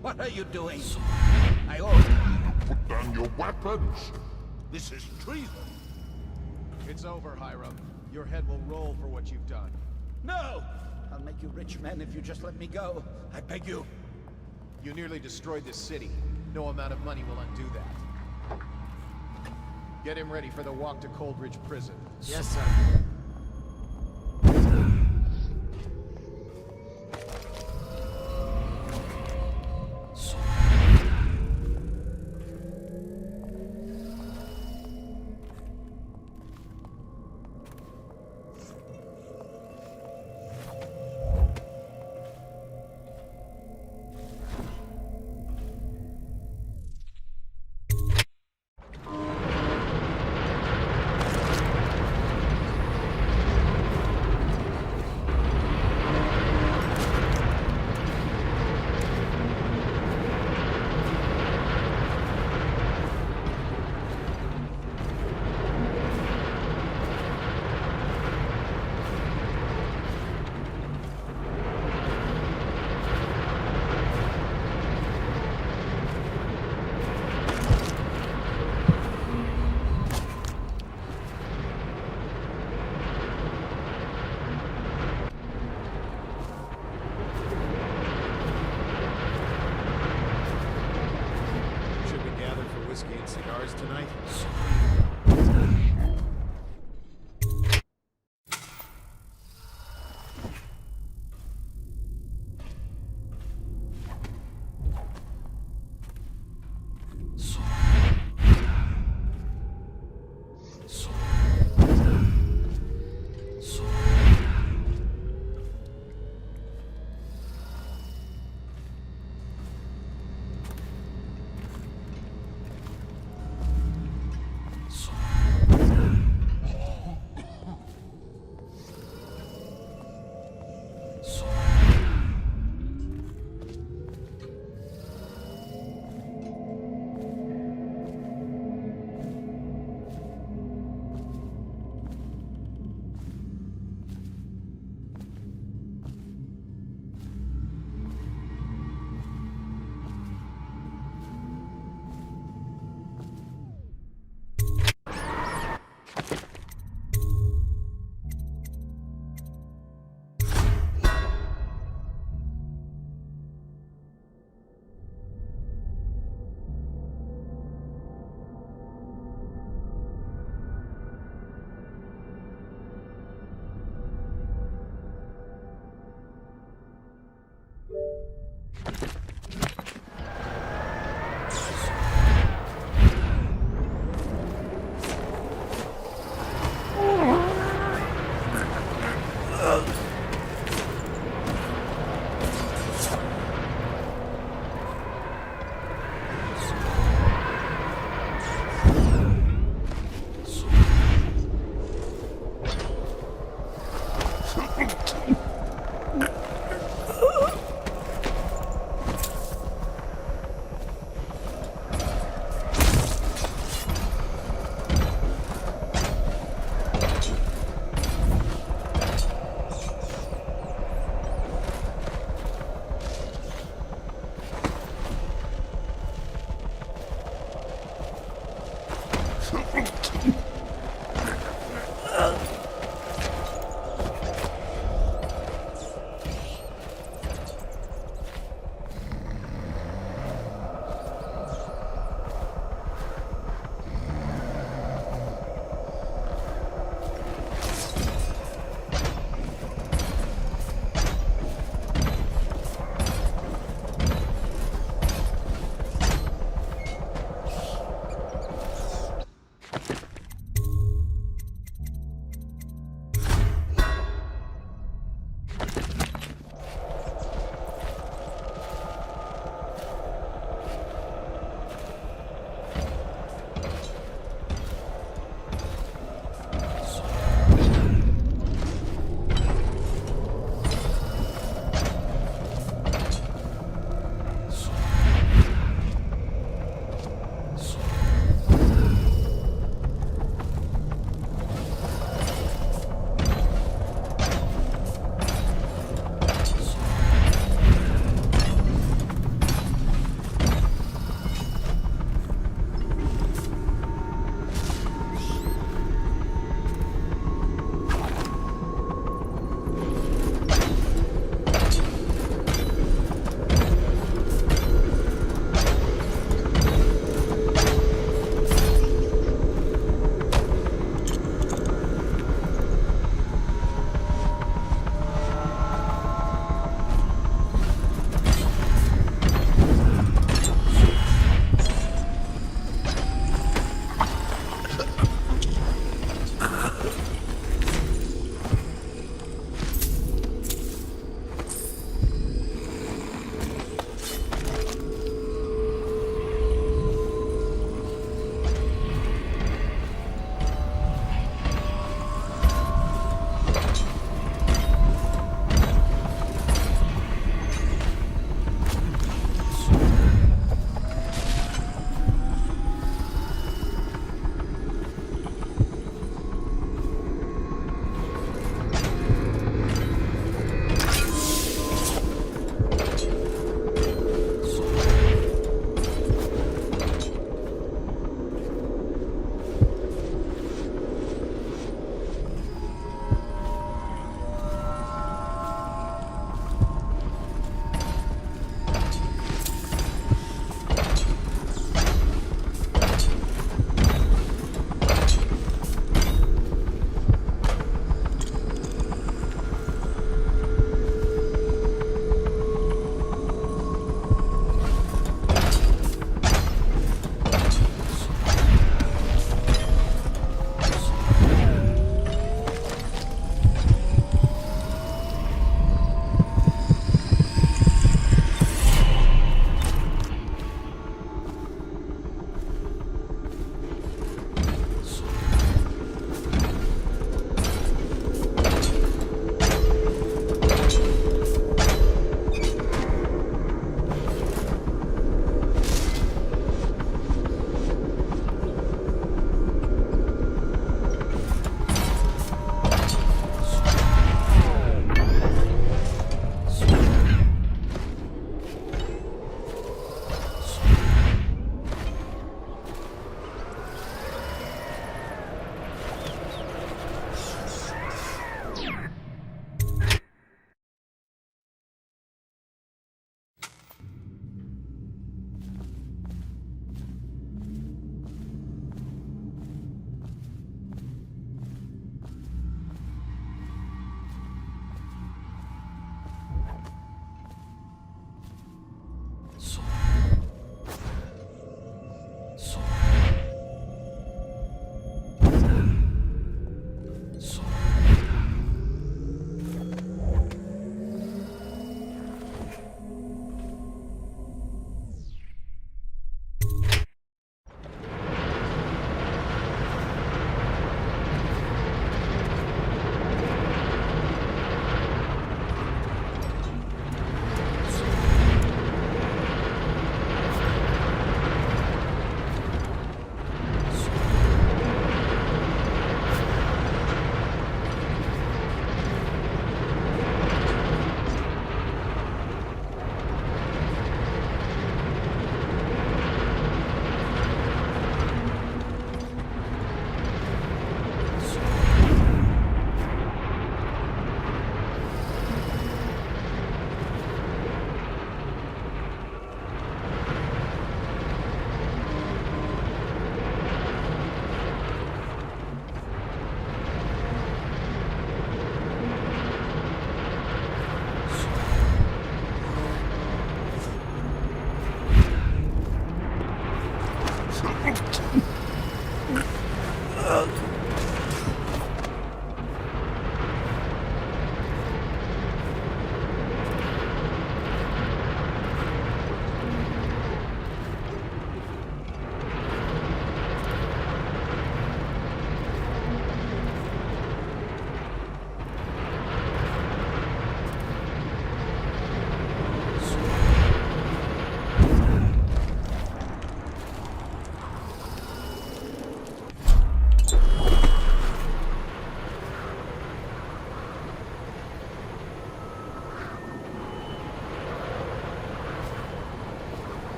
What are you doing? I order you. Put down your weapons! This is treason. It's over, Hiram. Your head will roll for what you've done. No! I'll make you rich men if you just let me go. I beg you. You nearly destroyed this city. No amount of money will undo that. Get him ready for the walk to Coldridge Prison. Yes, sir. Whiskey and cigars tonight?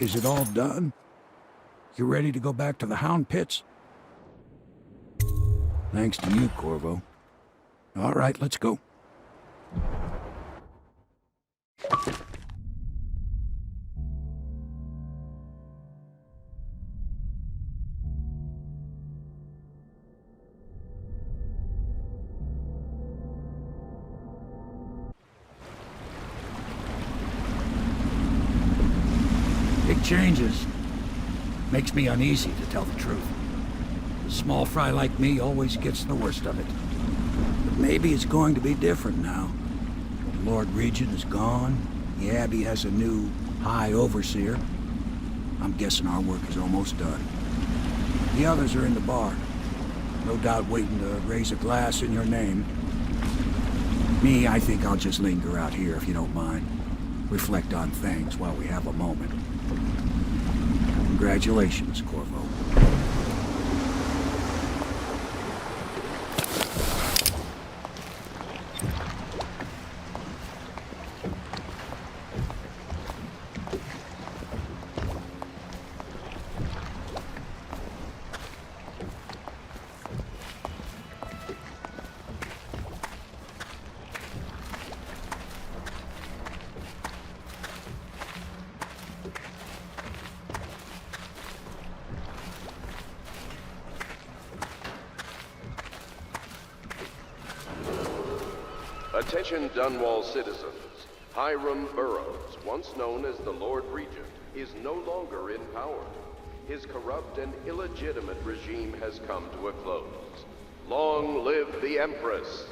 Is it all done? You ready to go back to the Hound Pits? Thanks to you, Corvo. All right, let's go. Big changes. Makes me uneasy, to tell the truth. A small fry like me always gets the worst of it. But maybe it's going to be different now. The Lord Regent is gone. The Abbey has a new High Overseer. I'm guessing our work is almost done. The others are in the bar. No doubt waiting to raise a glass in your name. Me, I think I'll just linger out here if you don't mind. Reflect on things while we have a moment. Congratulations, Corvo. Attention Dunwall citizens. Hiram Burroughs, once known as the Lord Regent, is no longer in power. His corrupt and illegitimate regime has come to a close. Long live the Empress!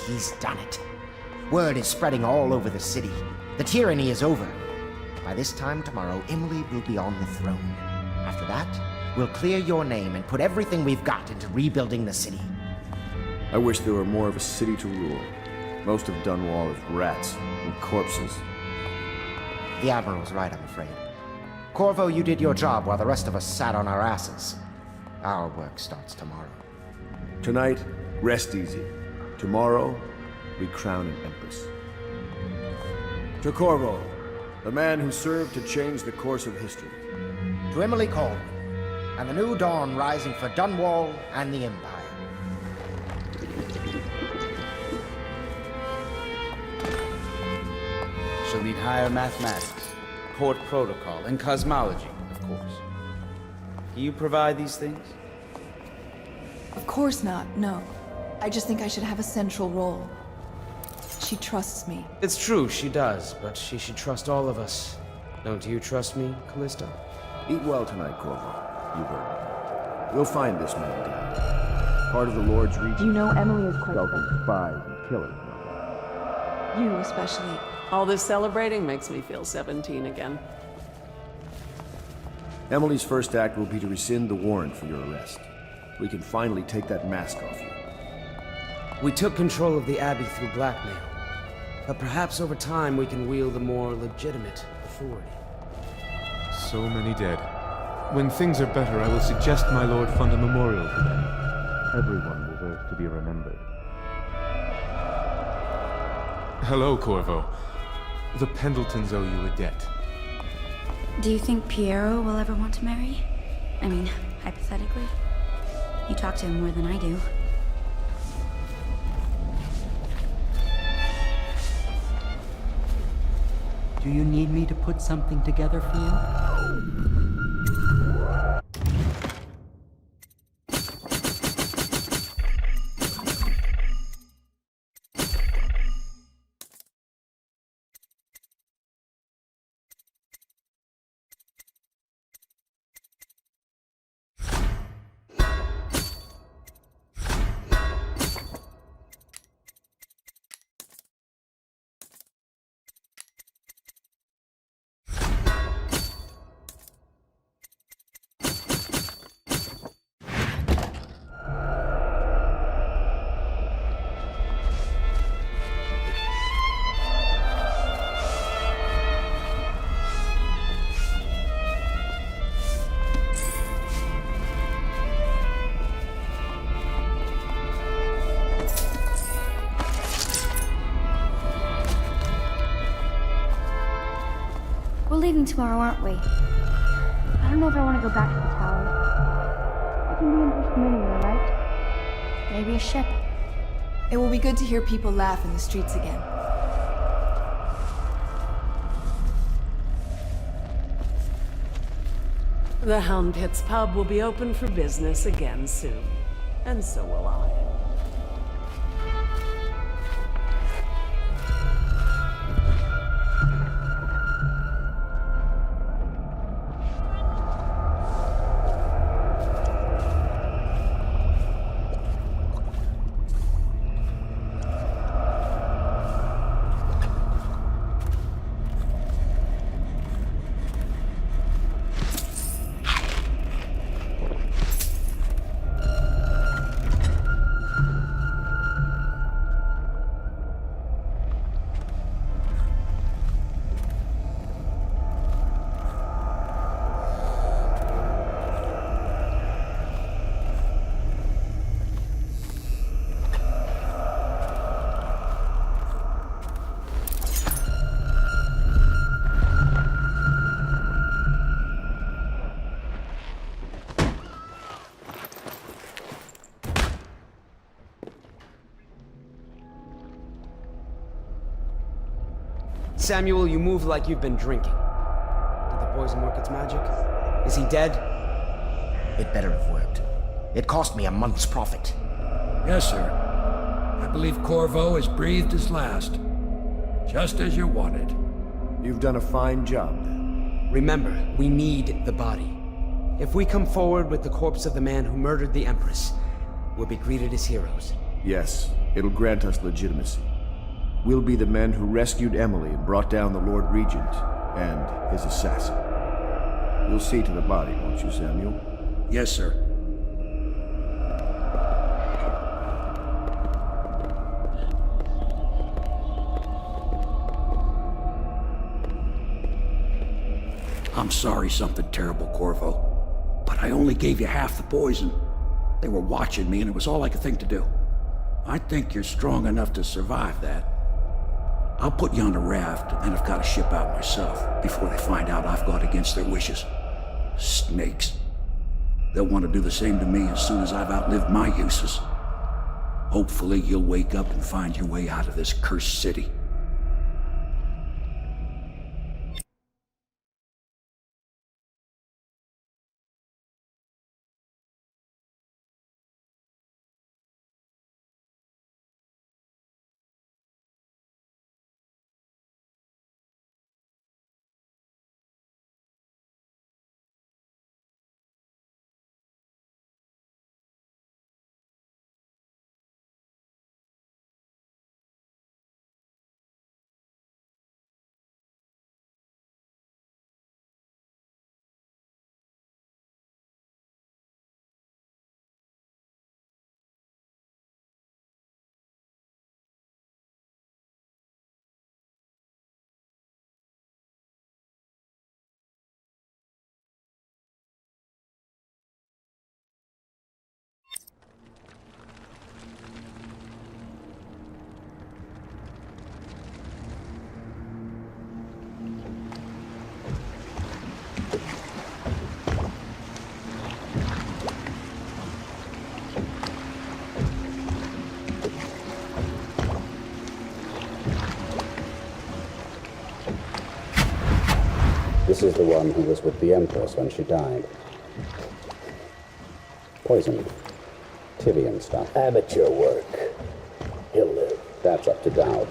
He's done it. Word is spreading all over the city. The tyranny is over. By this time tomorrow, Emily will be on the throne. After that, we'll clear your name and put everything we've got into rebuilding the city. I wish there were more of a city to rule. Most of Dunwall is rats and corpses. The Admiral's right, I'm afraid. Corvo, you did your job while the rest of us sat on our asses. Our work starts tomorrow. Tonight, rest easy. Tomorrow, we crown an empress. To Corvo, the man who served to change the course of history. To Emily Colwyn, and the new dawn rising for Dunwall and the Empire. She'll need higher mathematics, court protocol, and cosmology, of course. Do you provide these things? Of course not, no. I just think I should have a central role. She trusts me. It's true, she does, but she should trust all of us. Don't you trust me, Callisto? Eat well tonight, Corvo. You heard me. We'll find this man down. Part of the Lord's Regent. You know Emily is quite Selfish spies and killers. You especially. All this celebrating makes me feel 17 again. Emily's first act will be to rescind the warrant for your arrest. We can finally take that mask off you. We took control of the Abbey through blackmail. But perhaps over time we can wield a more legitimate authority. So many dead. When things are better, I will suggest my lord fund a memorial for them. Everyone deserves to be remembered. Hello, Corvo. The Pendletons owe you a debt. Do you think Piero will ever want to marry? I mean, hypothetically. You talk to him more than I do. Do you need me to put something together for you? We're leaving tomorrow, aren't we? I don't know if I want to go back to the tower. I can be in from anywhere, right? Maybe a ship. It will be good to hear people laugh in the streets again. The Hound Pits pub will be open for business again soon. And so will I. Samuel, you move like you've been drinking. Did the poison work its magic? Is he dead? It better have worked. It cost me a month's profit. Yes, sir. I believe Corvo has breathed his last. Just as you wanted. You've done a fine job, then. Remember, we need the body. If we come forward with the corpse of the man who murdered the Empress, we'll be greeted as heroes. Yes, it'll grant us legitimacy. We'll be the men who rescued Emily and brought down the Lord Regent and his assassin. You'll see to the body, won't you, Samuel? Yes, sir. I'm sorry something terrible, Corvo. But I only gave you half the poison. They were watching me and it was all I could think to do. I think you're strong enough to survive that. I'll put you on a raft, and then I've got to ship out myself before they find out I've gone against their wishes. Snakes. They'll want to do the same to me as soon as I've outlived my uses. Hopefully you'll wake up and find your way out of this cursed city. This is the one who was with the Empress when she died. Poisoned. Tivian stuff. Amateur work. He'll live. That's up to Dowd.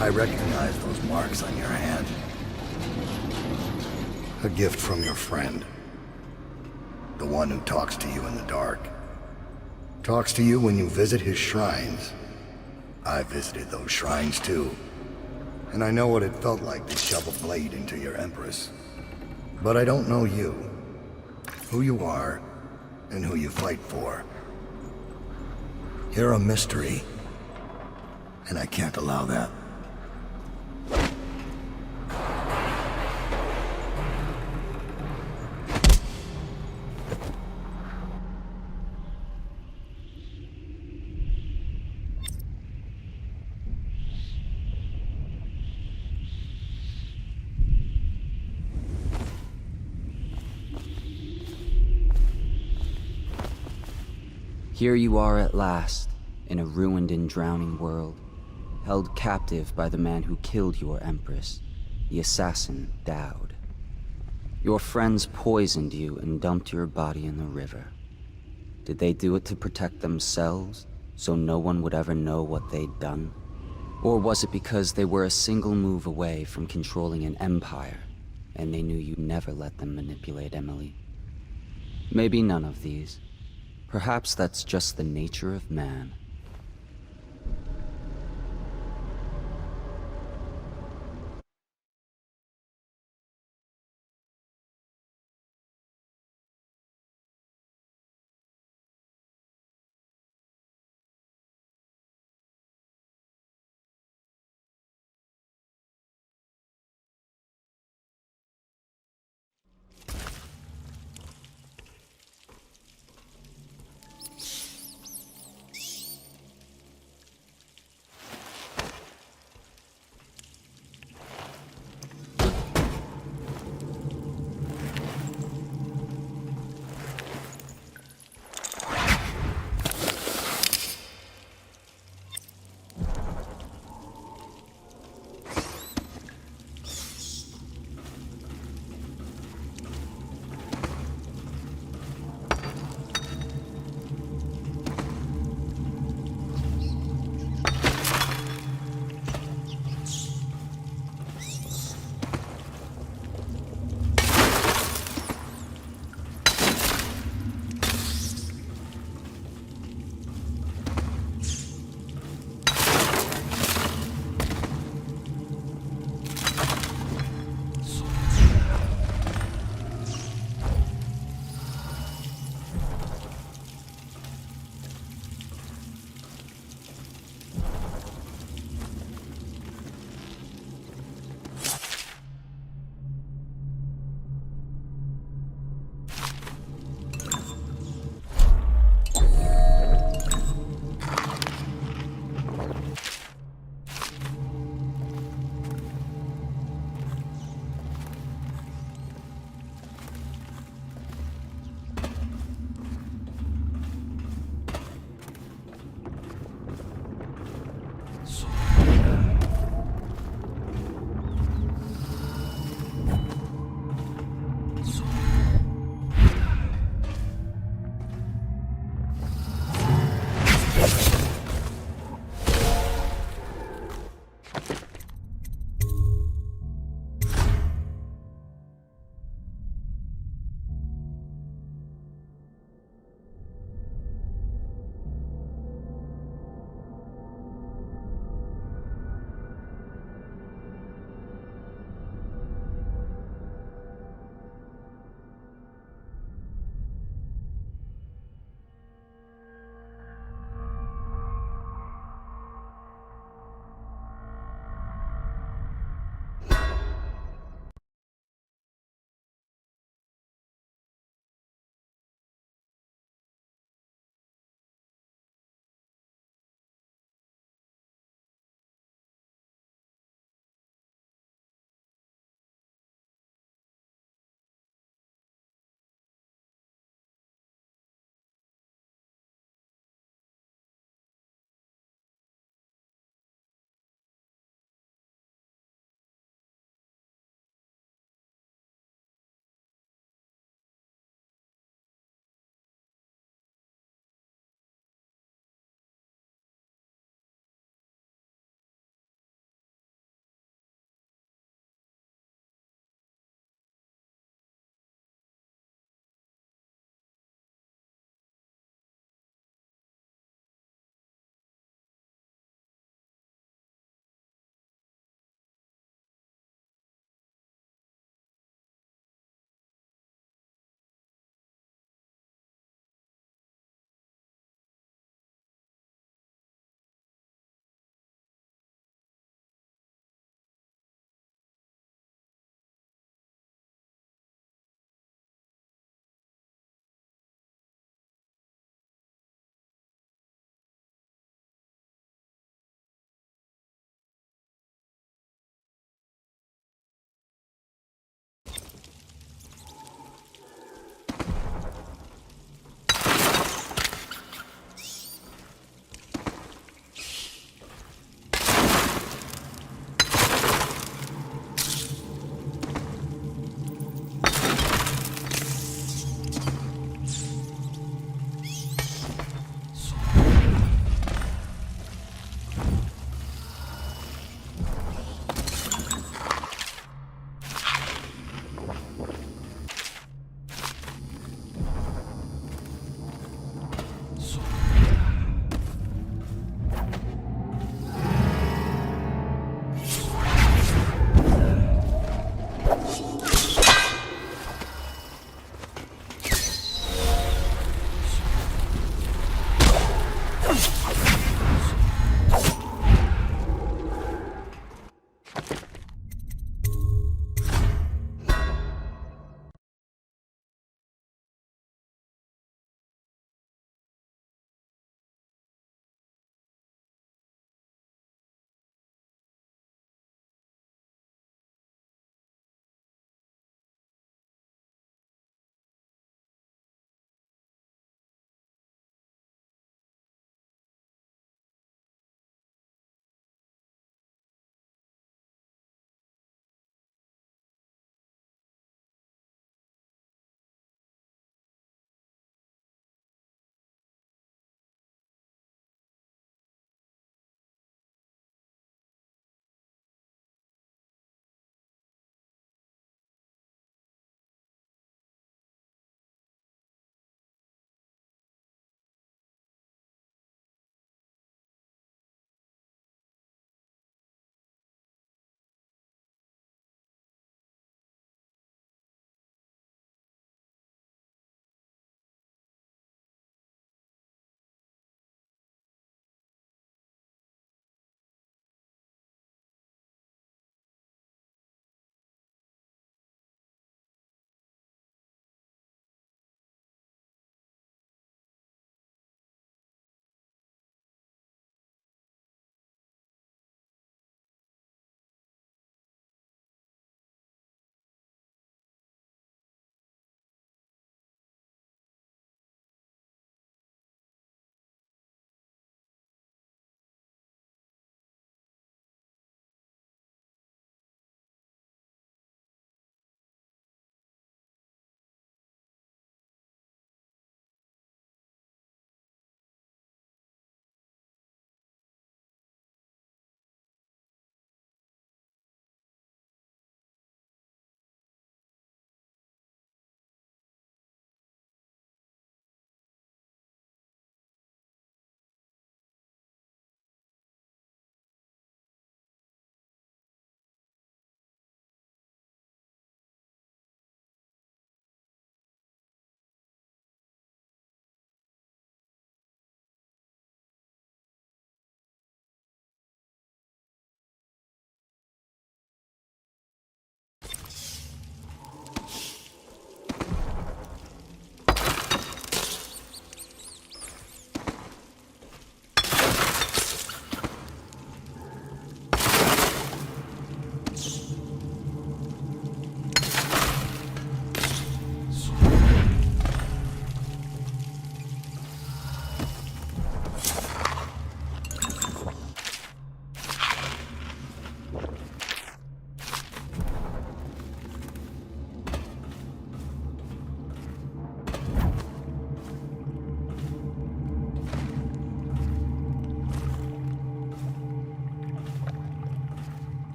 I recognize those marks on your hand. A gift from your friend. The one who talks to you in the dark. Talks to you when you visit his shrines. I visited those shrines too. And I know what it felt like to shove a blade into your Empress. But I don't know you. Who you are, and who you fight for. You're a mystery. And I can't allow that. Here you are at last, in a ruined and drowning world, held captive by the man who killed your Empress, the assassin Dowd. Your friends poisoned you and dumped your body in the river. Did they do it to protect themselves, so no one would ever know what they'd done? Or was it because they were a single move away from controlling an empire, and they knew you'd never let them manipulate Emily? Maybe none of these. Perhaps that's just the nature of man.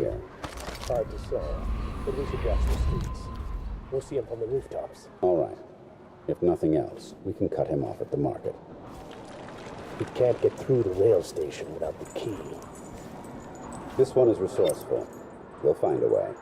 here? Hard to say, but we should watch the streets. We'll see him from the rooftops. All right. If nothing else, we can cut him off at the market. We can't get through the rail station without the key. This one is resourceful. We'll find a way.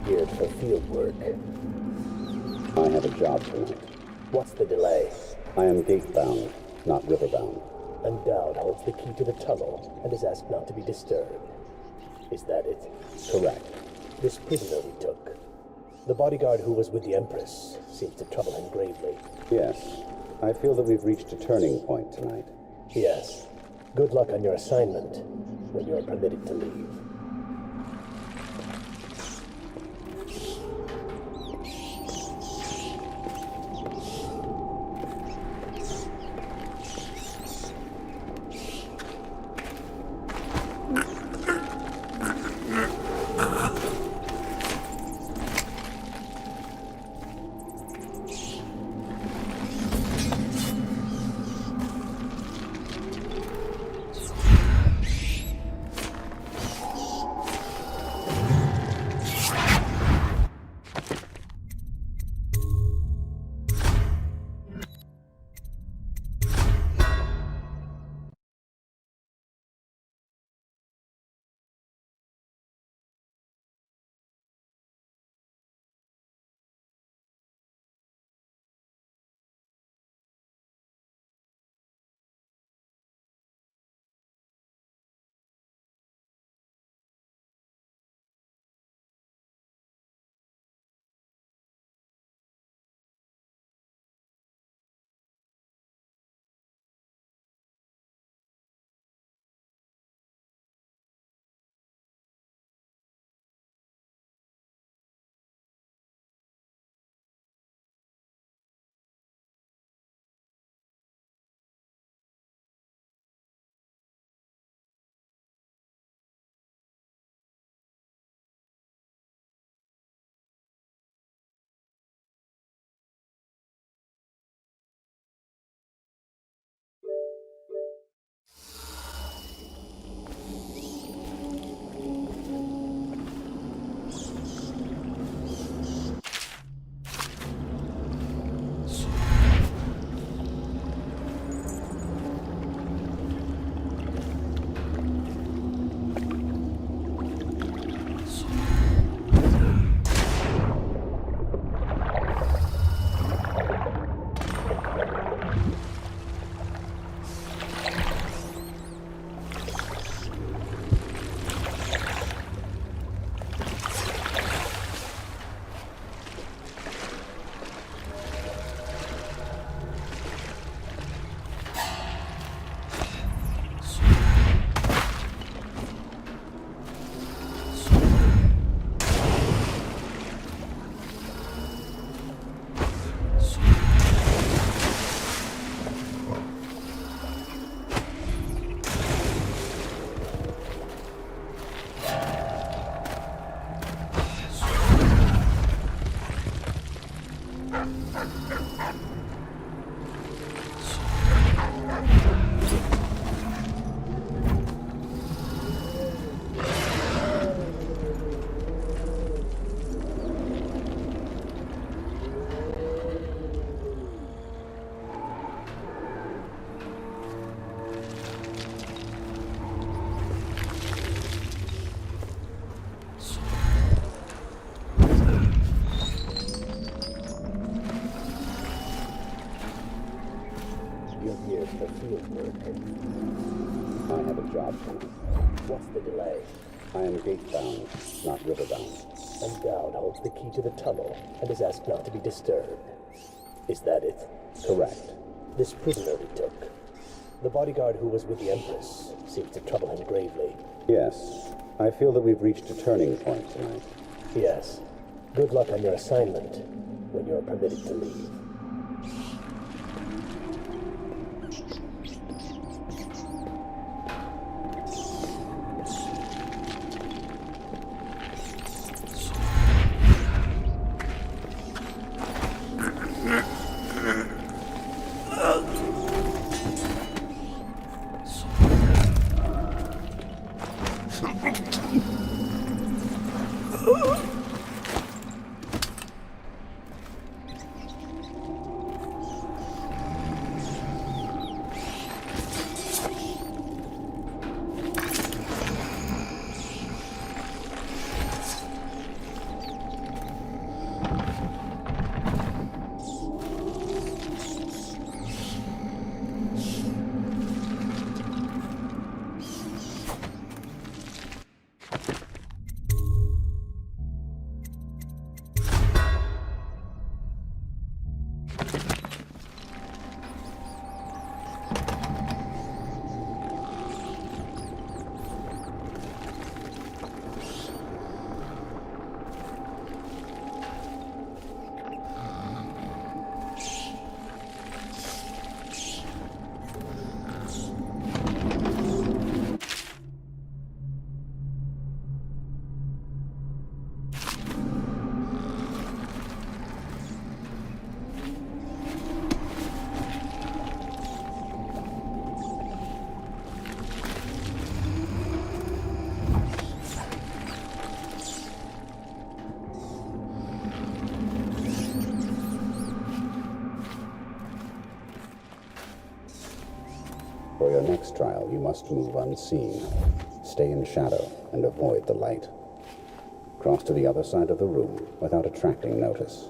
geared for field work. I have a job tonight. What's the delay? I am gate-bound, not river-bound. And Dowd holds the key to the tunnel and is asked not to be disturbed. Is that it? Correct. This prisoner we took. The bodyguard who was with the Empress seems to trouble him gravely. Yes. I feel that we've reached a turning point tonight. Yes. Good luck on your assignment when you're permitted to leave. for field work. I have a job tonight. What's the delay? I am gate-bound, not river-bound. And Dowd holds the key to the tunnel and is asked not to be disturbed. Is that it? Correct. This prisoner we took. The bodyguard who was with the Empress seems to trouble him gravely. Yes. I feel that we've reached a turning point tonight. Yes. Good luck on your assignment when you're permitted to leave. trial, you must move unseen. Stay in shadow and avoid the light. Cross to the other side of the room without attracting notice.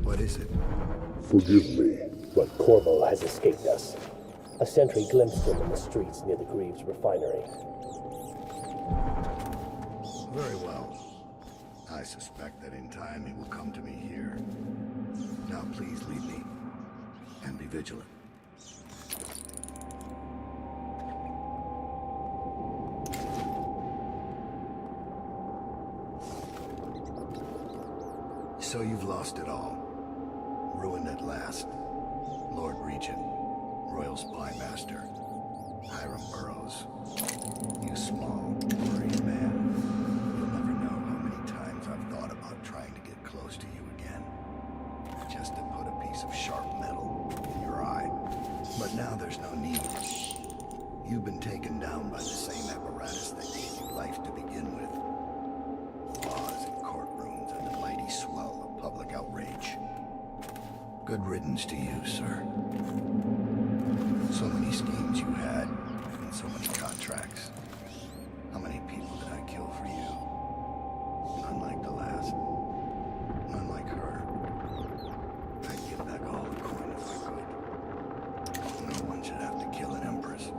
What is it? Forgive me, but Corvo has escaped us. A sentry glimpsed him in the streets near the Greaves refinery. Very well. I suspect that in time he will come to me here. Now please leave me, and be vigilant. So you've lost it all. Ruined at last. Lord Regent, Royal Spy Master, Hiram Burroughs. You small, worried man. You'll never know how many times I've thought about trying to get close to you again. Just to put a piece of sharp metal in your eye. But now there's no need. You've been taken down by the same apparatus that gave you life to begin with. Laws and courtrooms and the mighty swell of public outrage. Good riddance to you, sir. So many schemes you had, and so many contracts. How many people did I kill for you? None like the last. None like her. I'd give back all the coin if I could. No one should have to kill an empress.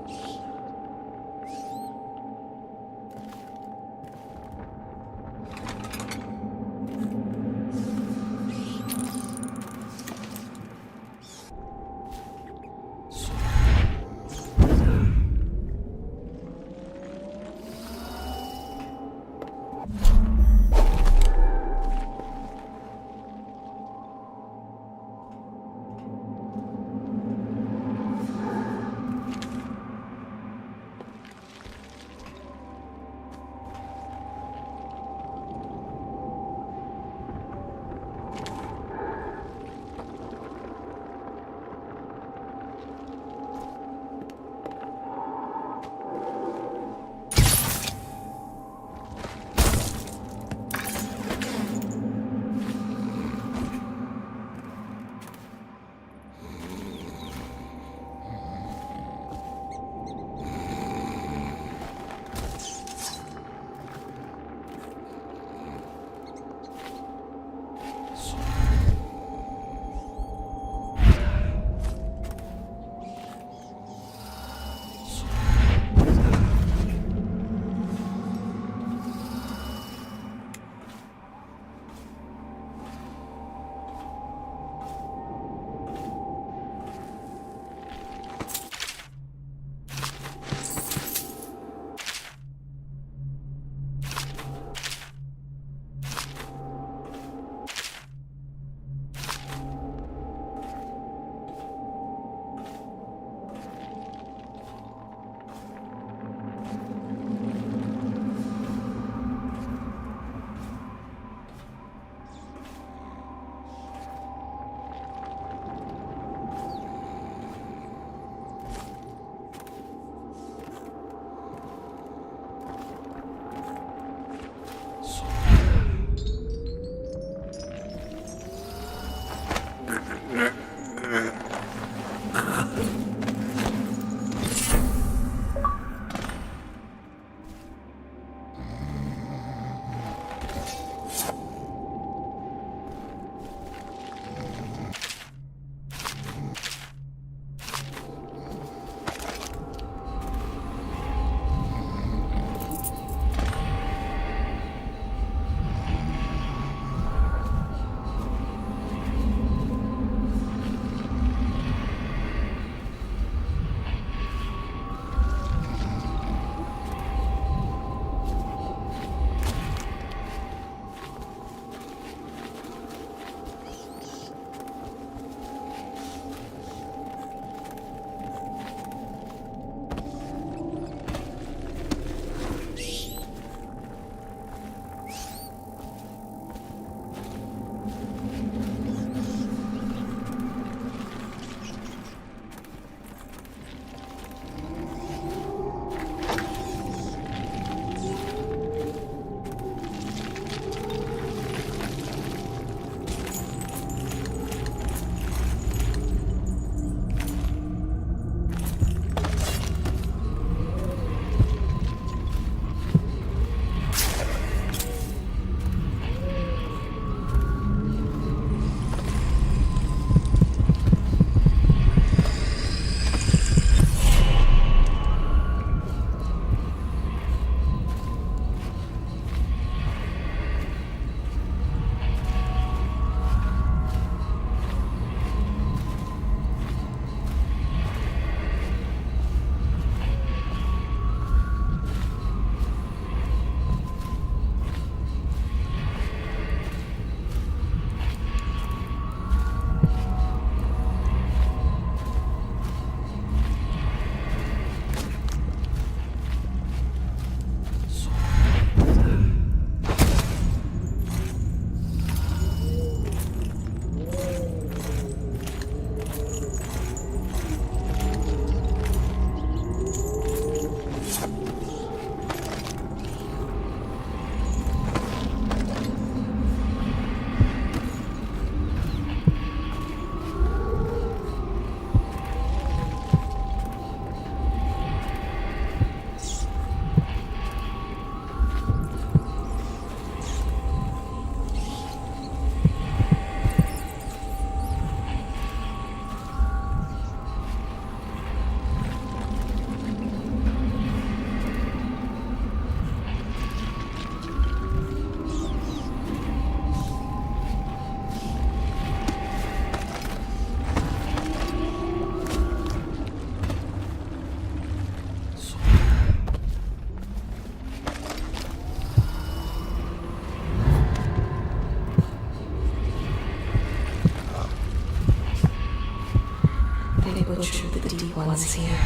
once here,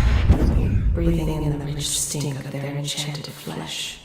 breathing in the rich stink of their enchanted flesh.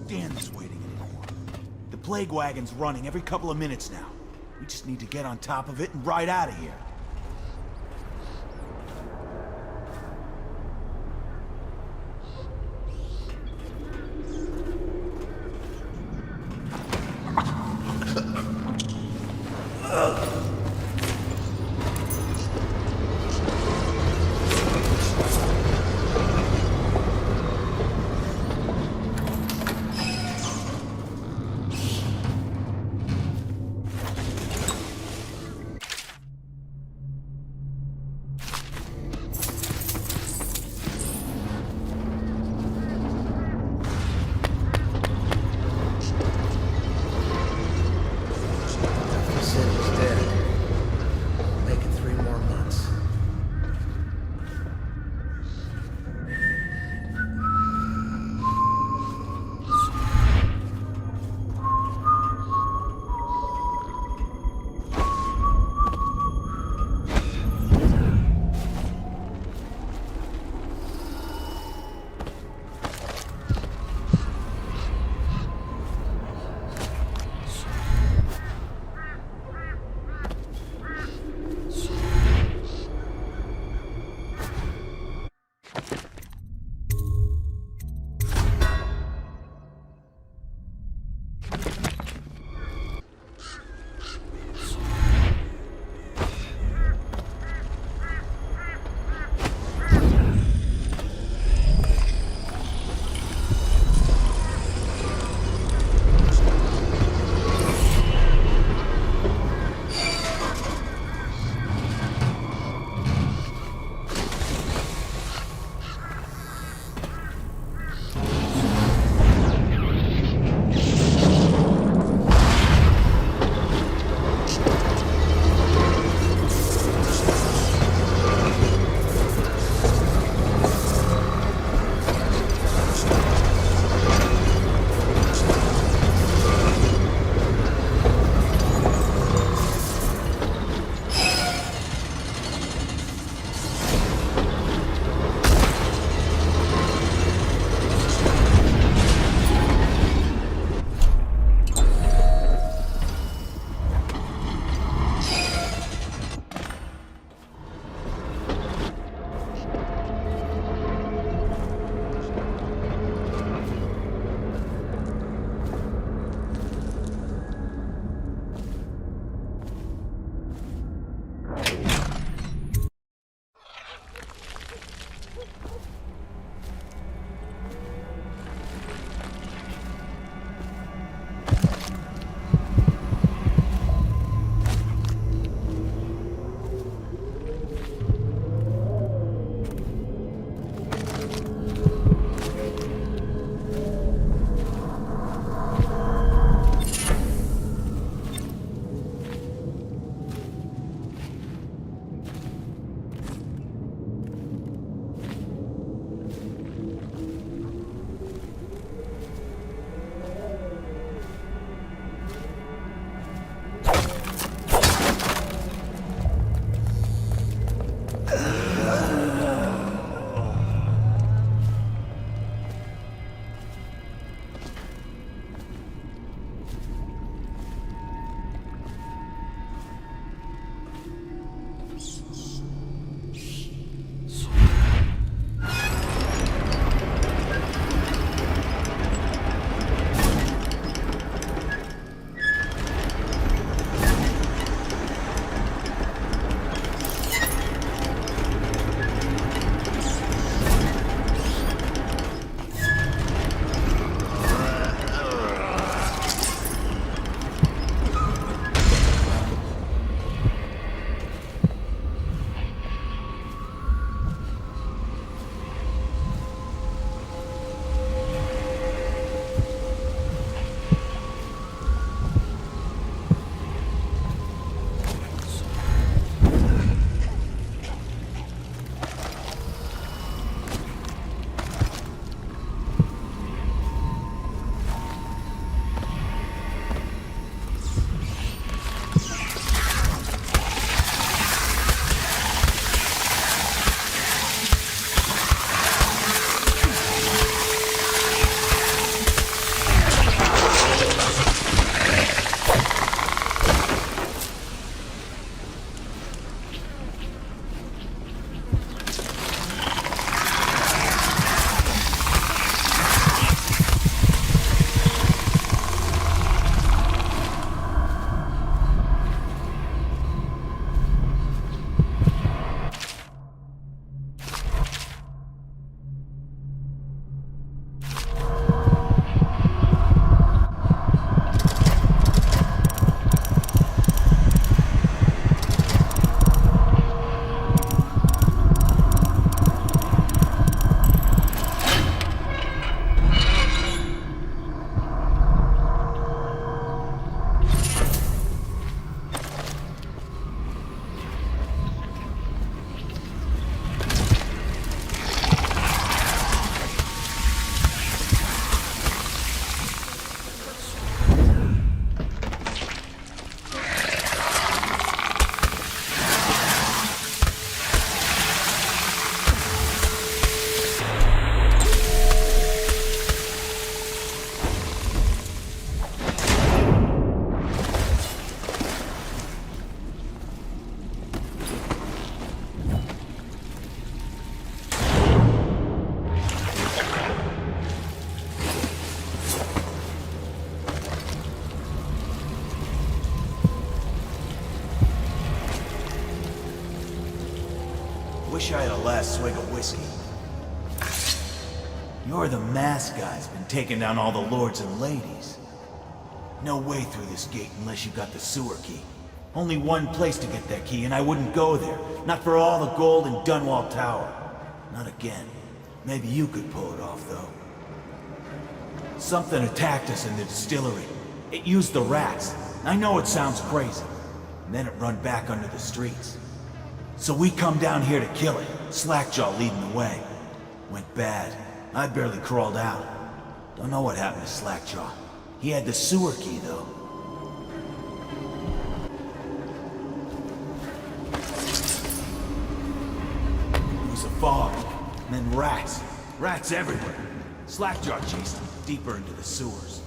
stand this waiting anymore. The plague wagon's running every couple of minutes now. We just need to get on top of it and ride out of here. last swig of whiskey. You're the masked guy's been taking down all the lords and ladies. No way through this gate unless you got the sewer key. Only one place to get that key, and I wouldn't go there. Not for all the gold in Dunwall Tower. Not again. Maybe you could pull it off, though. Something attacked us in the distillery. It used the rats. I know it sounds crazy. And then it run back under the streets. So we come down here to kill it. Slackjaw leading the way. Went bad. I barely crawled out. Don't know what happened to Slackjaw. He had the sewer key, though. It was a fog, and then rats. Rats everywhere. Slackjaw chased them deeper into the sewers.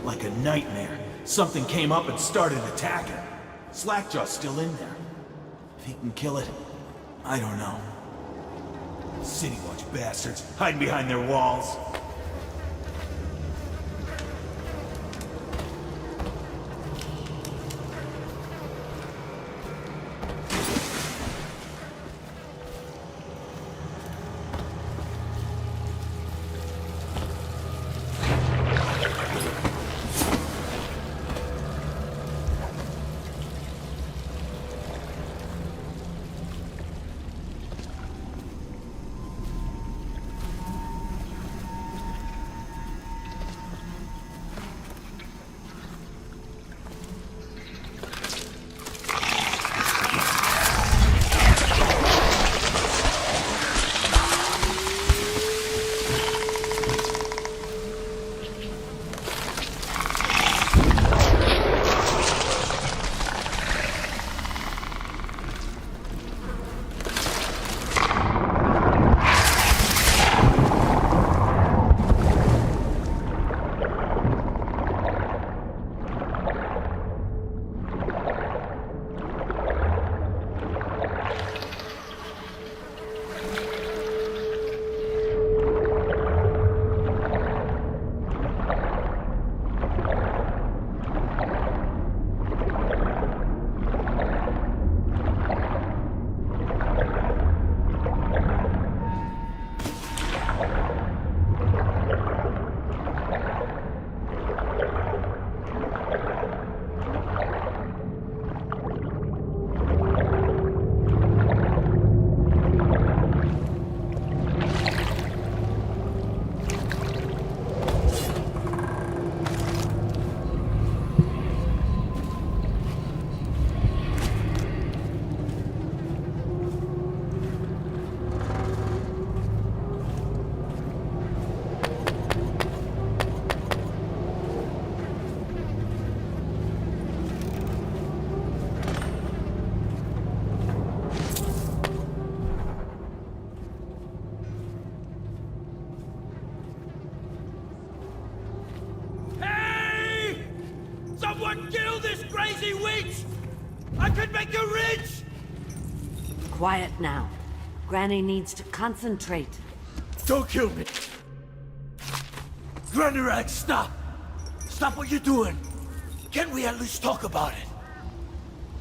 Like a nightmare. Something came up and started attacking. Slackjaw's still in there. If he can kill it, I don't know. City Watch bastards, hiding behind their walls. Kill this crazy witch! I could make her rich! Quiet now. Granny needs to concentrate. Don't kill me! Granny Rag, stop! Stop what you're doing! Can we at least talk about it?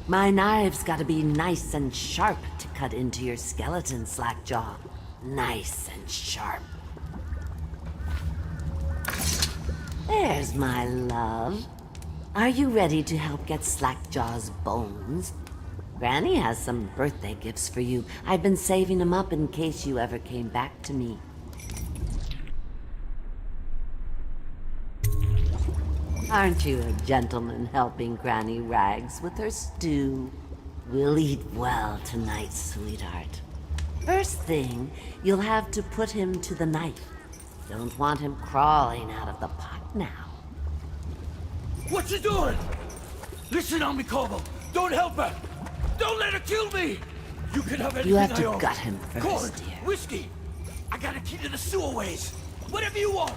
My knives gotta be nice and sharp to cut into your skeleton, Slackjaw. Nice and sharp. There's my love. Are you ready to help get Slackjaw's bones? Granny has some birthday gifts for you. I've been saving them up in case you ever came back to me. Aren't you a gentleman helping Granny Rags with her stew? We'll eat well tonight, sweetheart. First thing, you'll have to put him to the knife. Don't want him crawling out of the pot now. What you doing? Listen on me, Corvo. Don't help her. Don't let her kill me. You can have anything You have I to own. gut him first, Corn, dear. whiskey. I got a key to the sewerways. Whatever you want.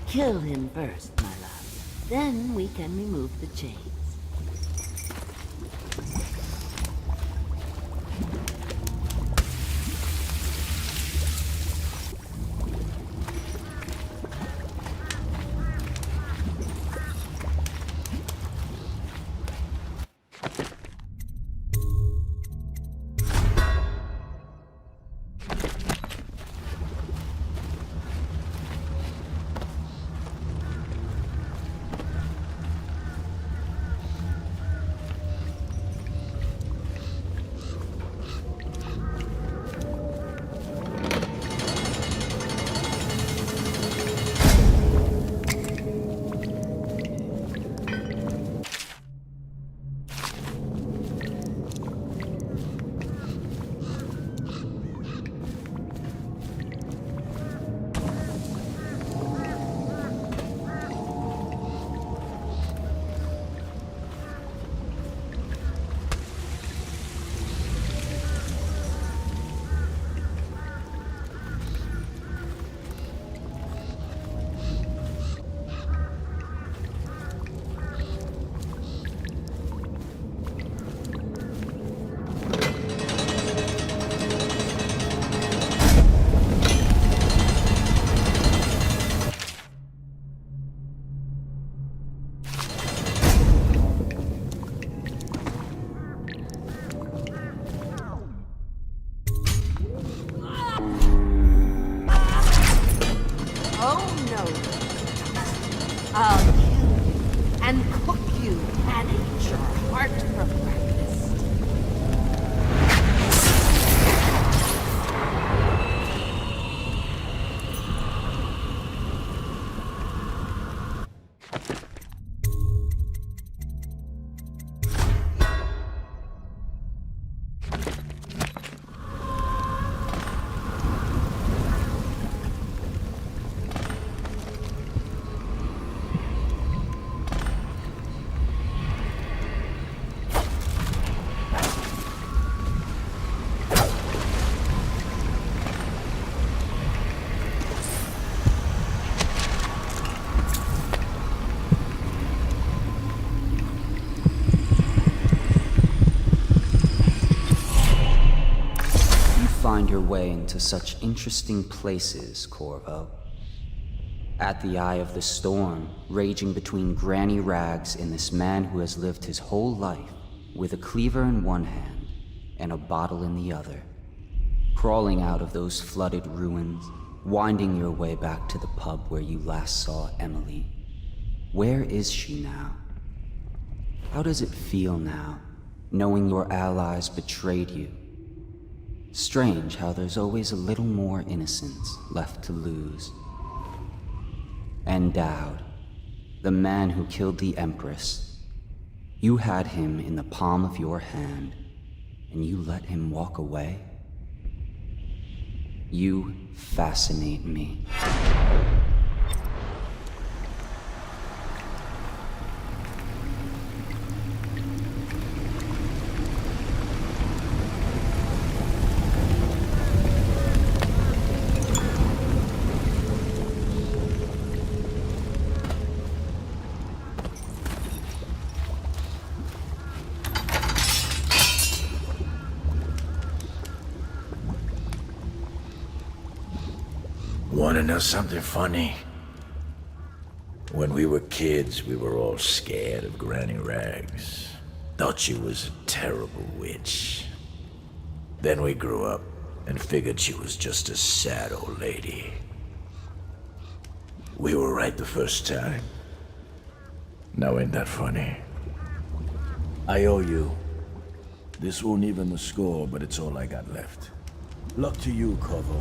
Kill him first, my love. Then we can remove the chains. Find your way into such interesting places, Corvo. At the eye of the storm, raging between Granny Rags and this man who has lived his whole life with a cleaver in one hand and a bottle in the other. Crawling out of those flooded ruins, winding your way back to the pub where you last saw Emily. Where is she now? How does it feel now, knowing your allies betrayed you? Strange how there's always a little more innocence left to lose. And Dowd, the man who killed the Empress. You had him in the palm of your hand, and you let him walk away? You fascinate me. Want to know something funny? When we were kids, we were all scared of Granny Rags. Thought she was a terrible witch. Then we grew up and figured she was just a sad old lady. We were right the first time. Now ain't that funny? I owe you. This won't even the score, but it's all I got left. Luck to you, Corvo.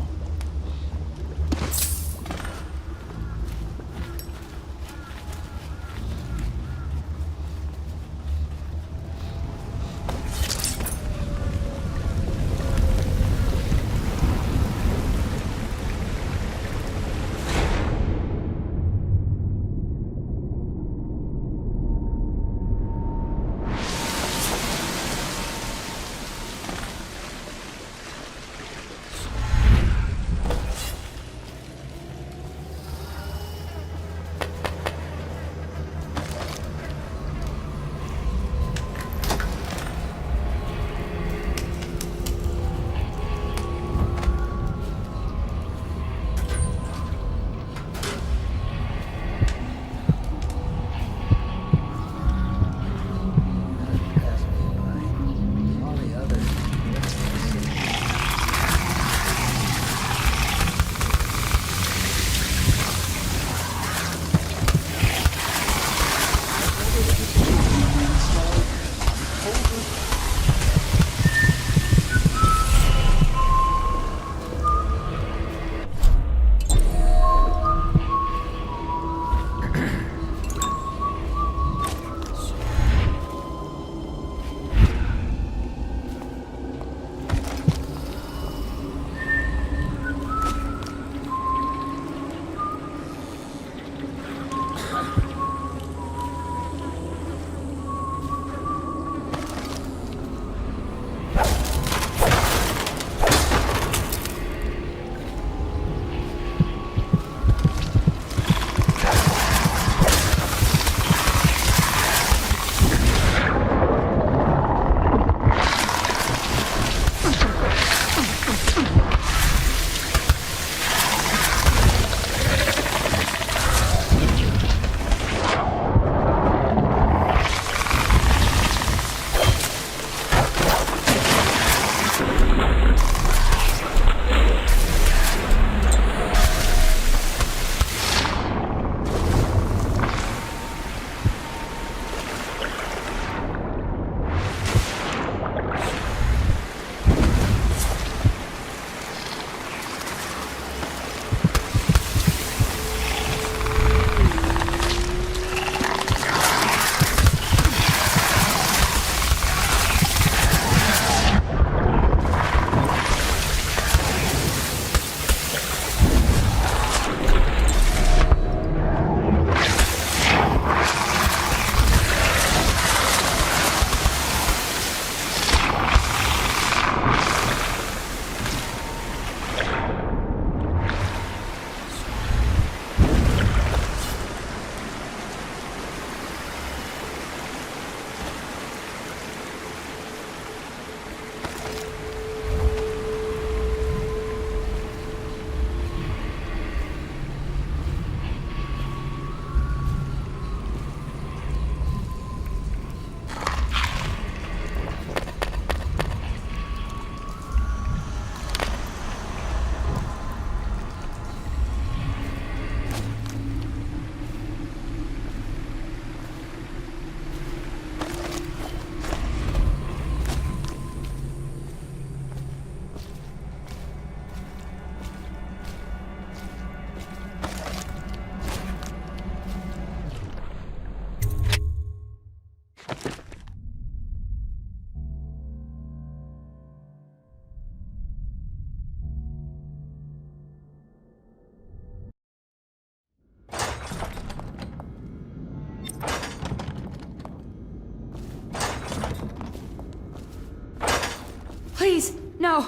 No!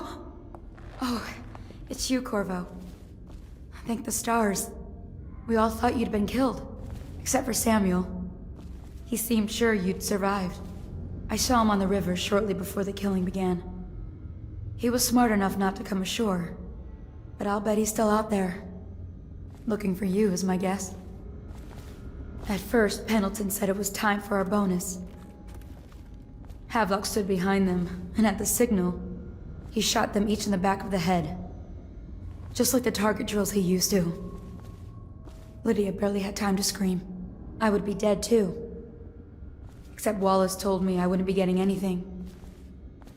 Oh, it's you, Corvo. Thank the stars. We all thought you'd been killed. Except for Samuel. He seemed sure you'd survived. I saw him on the river shortly before the killing began. He was smart enough not to come ashore. But I'll bet he's still out there. Looking for you, is my guess. At first, Pendleton said it was time for our bonus. Havelock stood behind them, and at the signal, he shot them each in the back of the head. Just like the target drills he used to. Lydia barely had time to scream. I would be dead too. Except Wallace told me I wouldn't be getting anything.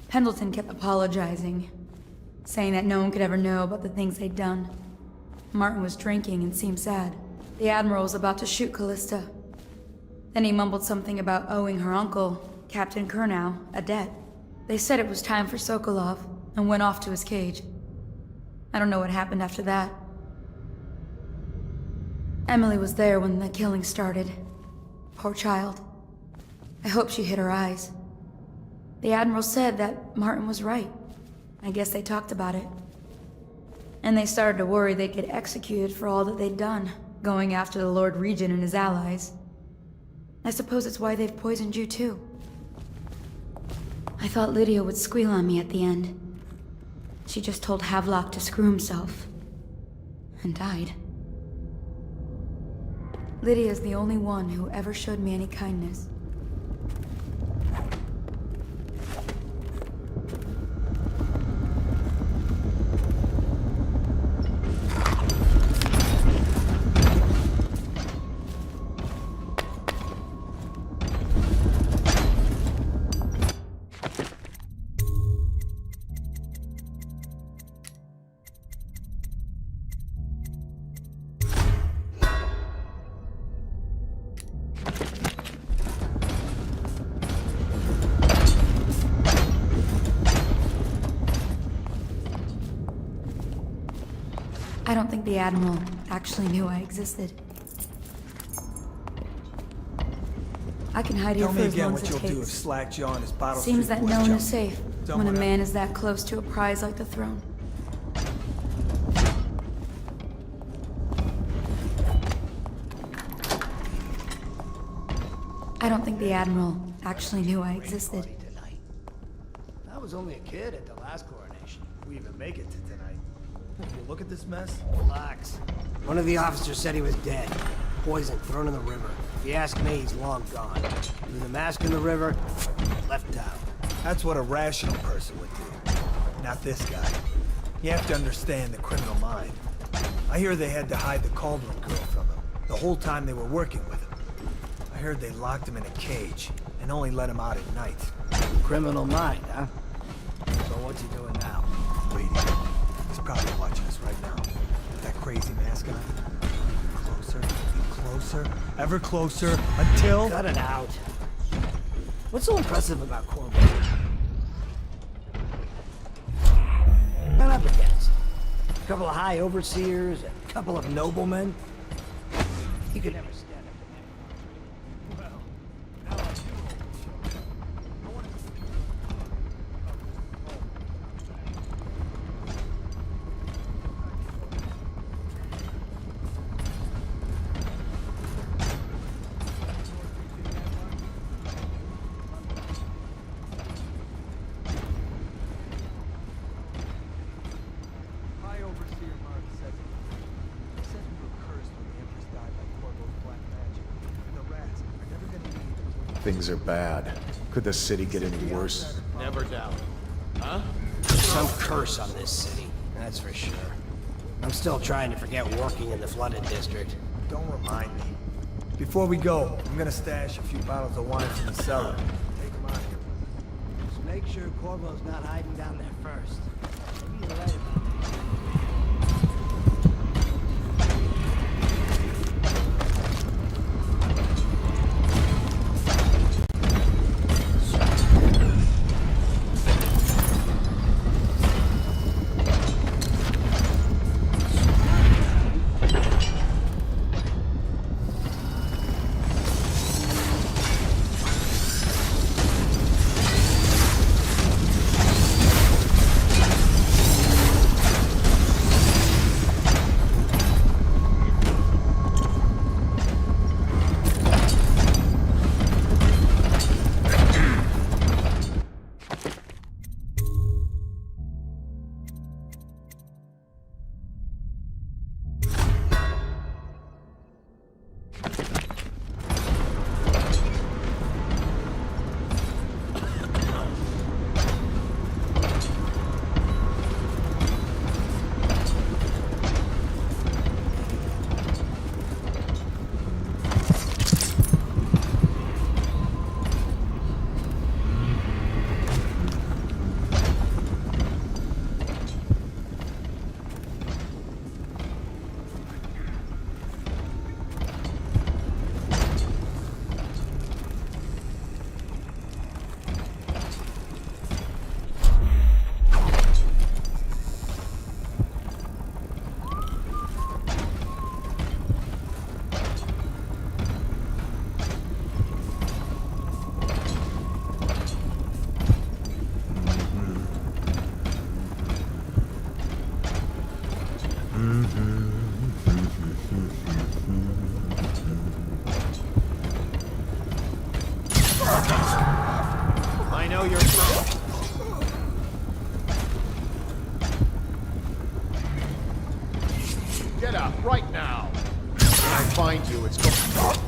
Pendleton kept apologizing, saying that no one could ever know about the things they'd done. Martin was drinking and seemed sad. The Admiral was about to shoot Callista. Then he mumbled something about owing her uncle, Captain Kurnow, a debt. They said it was time for Sokolov, and went off to his cage. I don't know what happened after that. Emily was there when the killing started. Poor child. I hope she hid her eyes. The Admiral said that Martin was right. I guess they talked about it. And they started to worry they'd get executed for all that they'd done, going after the Lord Regent and his allies. I suppose it's why they've poisoned you too. I thought Lydia would squeal on me at the end. She just told Havelock to screw himself. And died. Lydia's the only one who ever showed me any kindness. I don't think the Admiral actually knew I existed. I can hide here Tell for me as again long what as it you'll do if takes. Slackjaw and his bottle Seems Street that boys no one jump. is safe Done when a with man is that close to a prize like the throne. I don't think the Admiral actually knew I existed. I was only a kid at the last coronation. We even make it to tonight. You look at this mess? Relax. One of the officers said he was dead. Poisoned, thrown in the river. If you ask me, he's long gone. Threw the mask in the river, left town. That's what a rational person would do. Not this guy. You have to understand the criminal mind. I hear they had to hide the Caldwell girl from him, the whole time they were working with him. I heard they locked him in a cage, and only let him out at night. Criminal mind, huh? So what's he doing now? Waiting. He's probably watching us right now. With that crazy mask on. Closer, closer, ever closer, until... Cut it out. What's so impressive about Corvo? Not up against. A couple of high overseers, a couple of noblemen. You could never stand up to them. Well, how about you, old show? I want to... High Overseer Mark said he said we were cursed when the Empress died by Corvo's black magic. And the rats are never gonna leave until... Things are bad. Could the city get any worse? Never doubt. Huh? There's some curse on this city, that's for sure. I'm still trying to forget working in the flooded district. Don't remind me. Before we go, I'm gonna stash a few bottles of wine from the cellar. Take them out of here. Just make sure Corvo's not hiding down there first. Maybe you're right about know you're from. Get up right now. When I find you, it's going.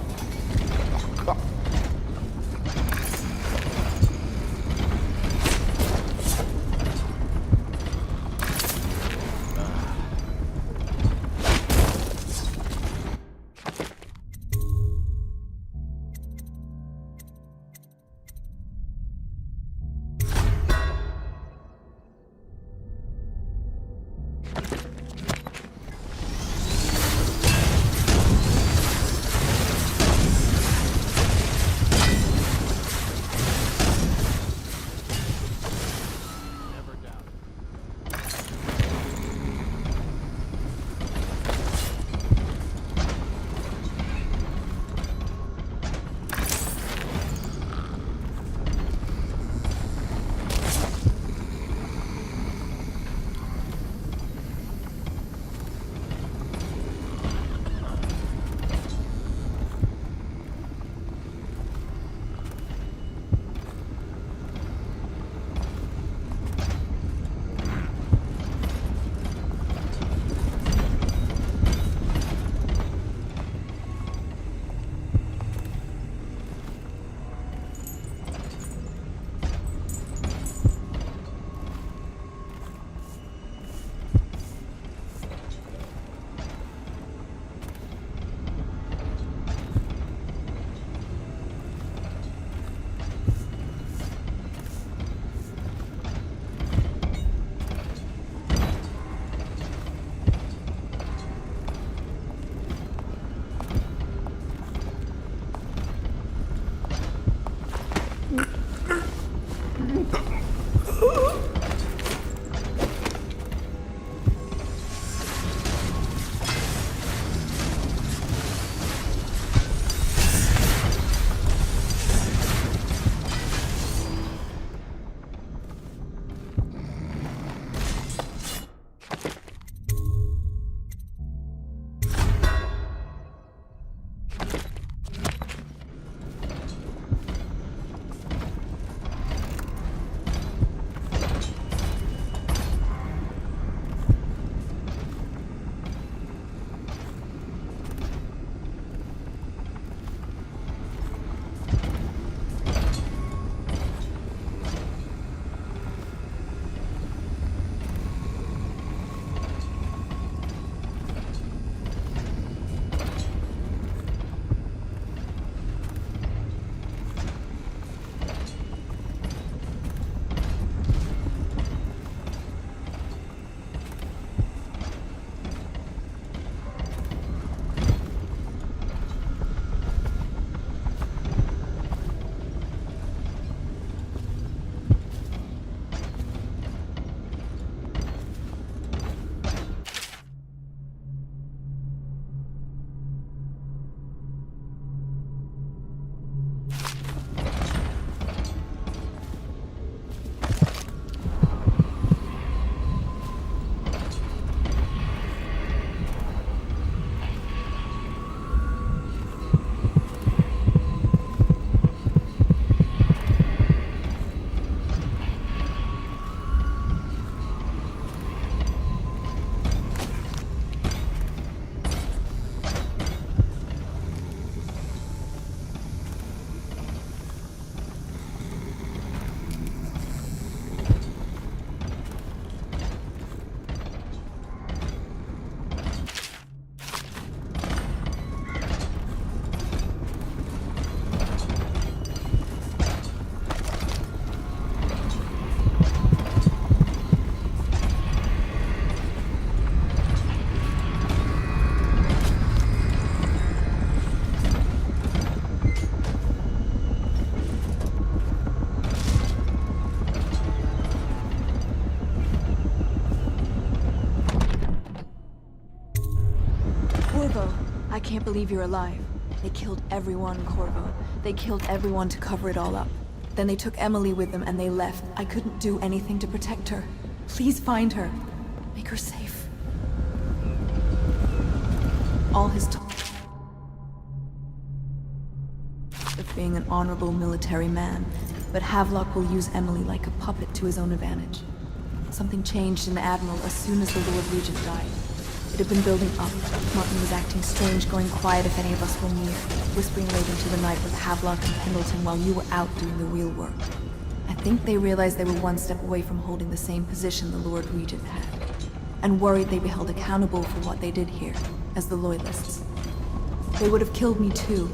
I can't believe you're alive. They killed everyone, Corvo. They killed everyone to cover it all up. Then they took Emily with them and they left. I couldn't do anything to protect her. Please find her. Make her safe. All his talk. of being an honorable military man, but Havelock will use Emily like a puppet to his own advantage. Something changed in Admiral as soon as the Lord Regent died. It had been building up. Martin was acting strange, going quiet if any of us were near, whispering late into the night with Havelock and Pendleton while you were out doing the real work. I think they realized they were one step away from holding the same position the Lord Regent had, and worried they'd be held accountable for what they did here, as the Loyalists. They would have killed me too,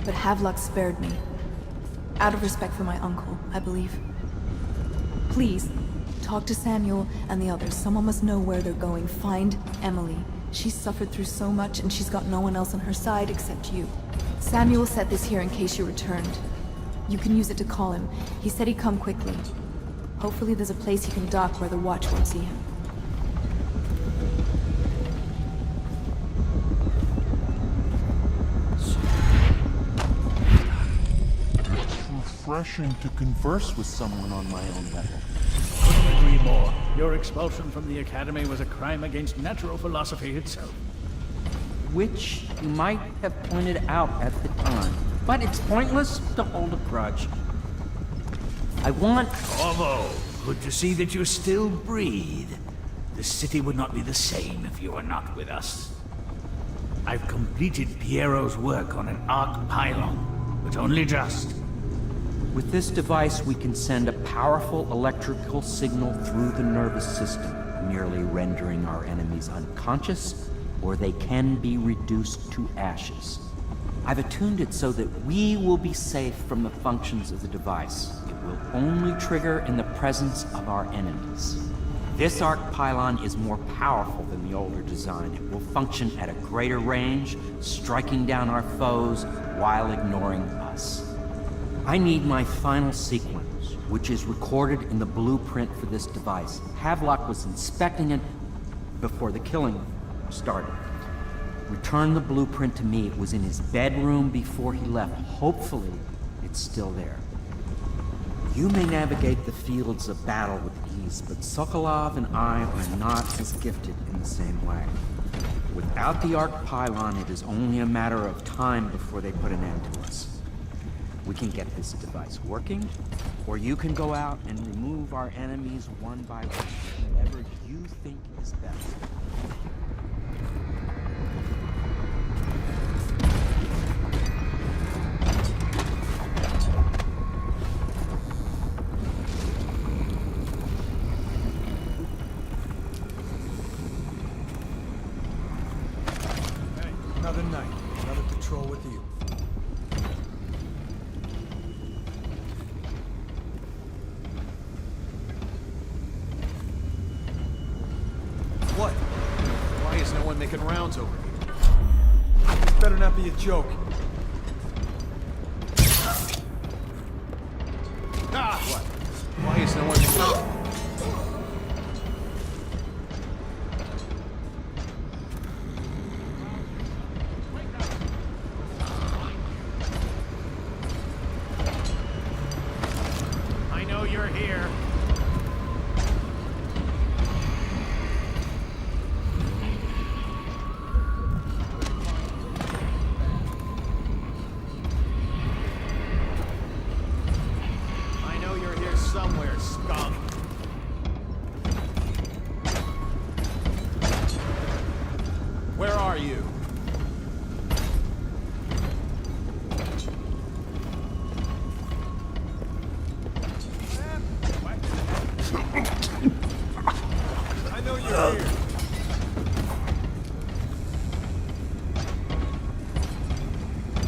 but Havelock spared me. Out of respect for my uncle, I believe. Please, talk to Samuel and the others. Someone must know where they're going. Find Emily. She's suffered through so much, and she's got no one else on her side except you. Samuel set this here in case you returned. You can use it to call him. He said he'd come quickly. Hopefully there's a place he can dock where the watch won't see him. Refreshing to converse with someone on my own level. Couldn't agree more. Your expulsion from the Academy was a crime against natural philosophy itself. Which you might have pointed out at the time. But it's pointless to hold a grudge. I want... Corvo, good to see that you still breathe. The city would not be the same if you were not with us. I've completed Piero's work on an arc pylon, but only just. With this device, we can send a powerful electrical signal through the nervous system, nearly rendering our enemies unconscious, or they can be reduced to ashes. I've attuned it so that we will be safe from the functions of the device. It will only trigger in the presence of our enemies. This arc pylon is more powerful than the older design. It will function at a greater range, striking down our foes while ignoring us. I need my final sequence, which is recorded in the blueprint for this device. Havelock was inspecting it before the killing started. Return the blueprint to me. It was in his bedroom before he left. Hopefully, it's still there. You may navigate the fields of battle with ease, but Sokolov and I are not as gifted in the same way. Without the arc pylon, it is only a matter of time before they put an end to us. We can get this device working, or you can go out and remove our enemies one by one, whatever you think is best. Another night, another patrol with you. What? Why is no one making rounds over here? This better not be a joke. Ah! What? Why is no one making... I know you're here. I know you're here somewhere, scum. Where are you? I know you're here.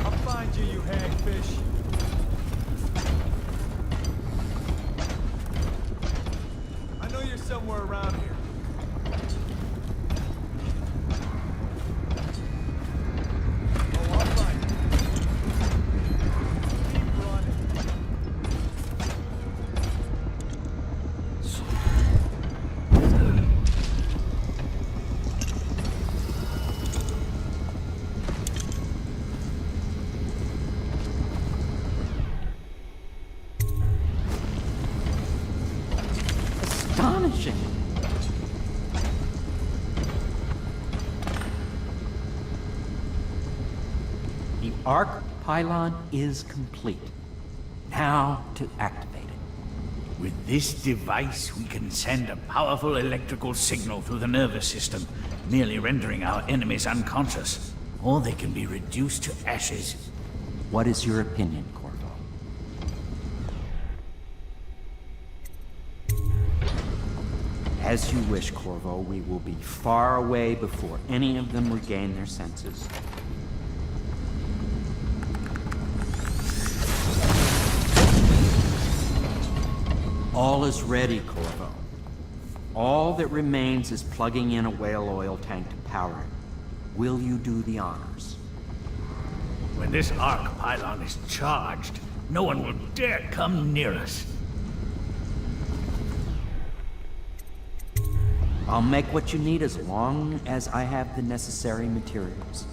I'll find you, you hagfish. I know you're somewhere around here. Oh, I'll find you. Keep running. Astonishing! The arc pylon is complete. Now to activate it. With this device, we can send a powerful electrical signal through the nervous system, merely rendering our enemies unconscious. Or they can be reduced to ashes. What is your opinion, Corvo? As you wish, Corvo. We will be far away before any of them regain their senses. All is ready, Corvo. All that remains is plugging in a whale oil tank to power it. Will you do the honors? When this arc pylon is charged, no one will dare come near us. I'll make what you need as long as I have the necessary materials.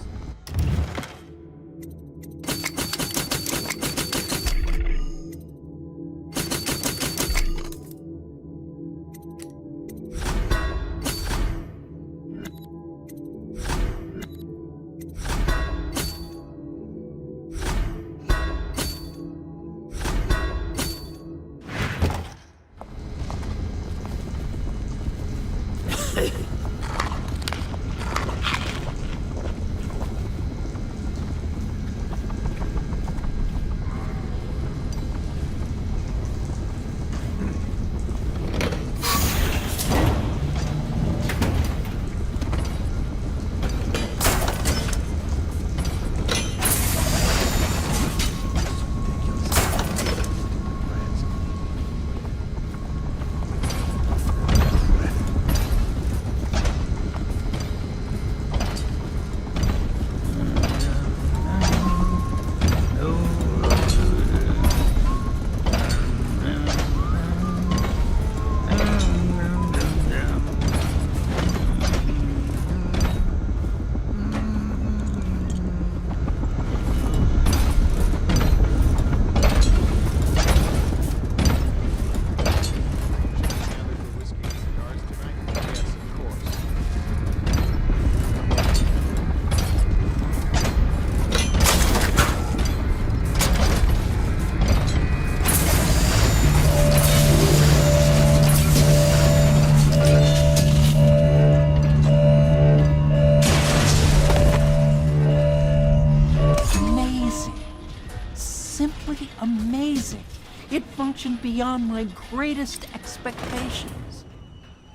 Amazing. It functioned beyond my greatest expectations.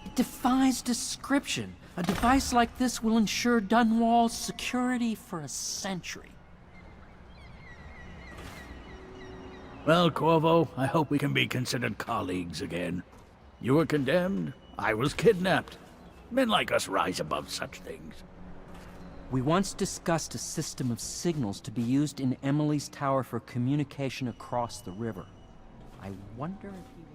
It defies description. A device like this will ensure Dunwall's security for a century. Well, Corvo, I hope we can be considered colleagues again. You were condemned, I was kidnapped. Men like us rise above such things. We once discussed a system of signals to be used in Emily's tower for communication across the river. I wonder if he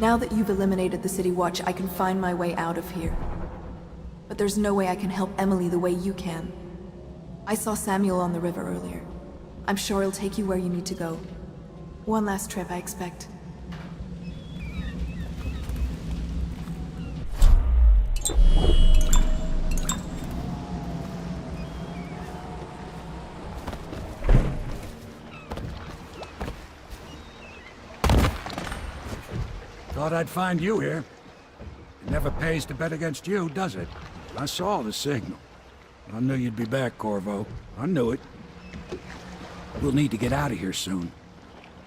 Now that you've eliminated the City Watch, I can find my way out of here. But there's no way I can help Emily the way you can. I saw Samuel on the river earlier. I'm sure he'll take you where you need to go. One last trip, I expect. Thought I'd find you here. It never pays to bet against you, does it? I saw the signal. I knew you'd be back, Corvo. I knew it. We'll need to get out of here soon.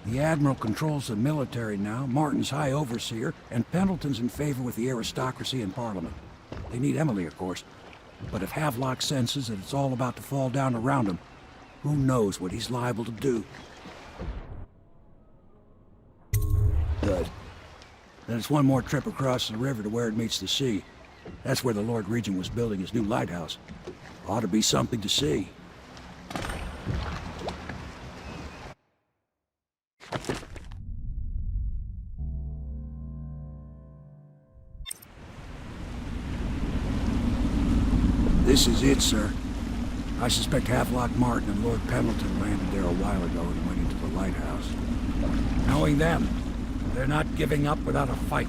The Admiral controls the military now, Martin's High Overseer, and Pendleton's in favor with the aristocracy and Parliament. They need Emily, of course. But if Havelock senses that it's all about to fall down around him, who knows what he's liable to do? Good. Then it's one more trip across the river to where it meets the sea. That's where the Lord Regent was building his new lighthouse. Ought to be something to see. This is it, sir. I suspect Havelock Martin and Lord Pendleton landed there a while ago and went into the lighthouse. Knowing them, they're not giving up without a fight.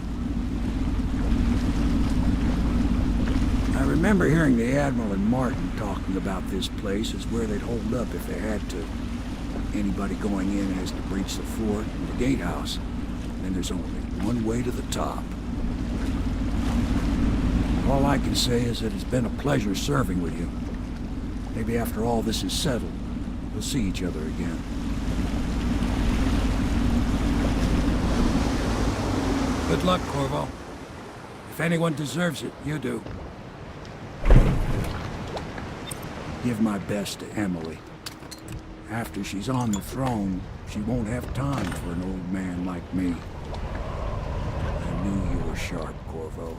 I remember hearing the Admiral and Martin talking about this place as where they'd hold up if they had to. Anybody going in has to breach the fort and the gatehouse. Then there's only one way to the top. All I can say is that it's been a pleasure serving with you. Maybe after all this is settled, we'll see each other again. Good luck, Corvo. If anyone deserves it, you do. Give my best to Emily. After she's on the throne, she won't have time for an old man like me. I knew you were sharp, Corvo.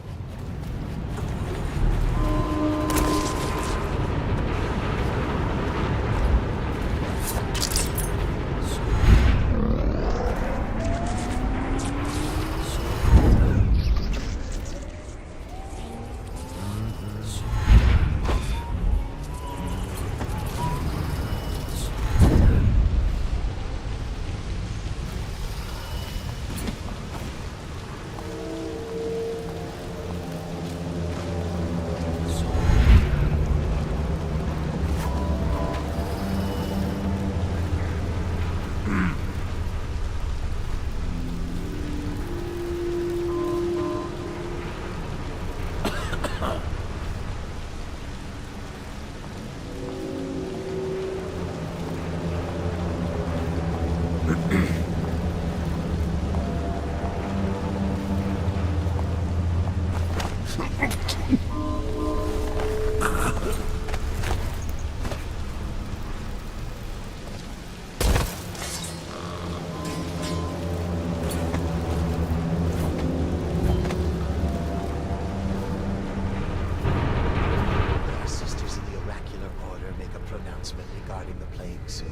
Regarding the plague soon.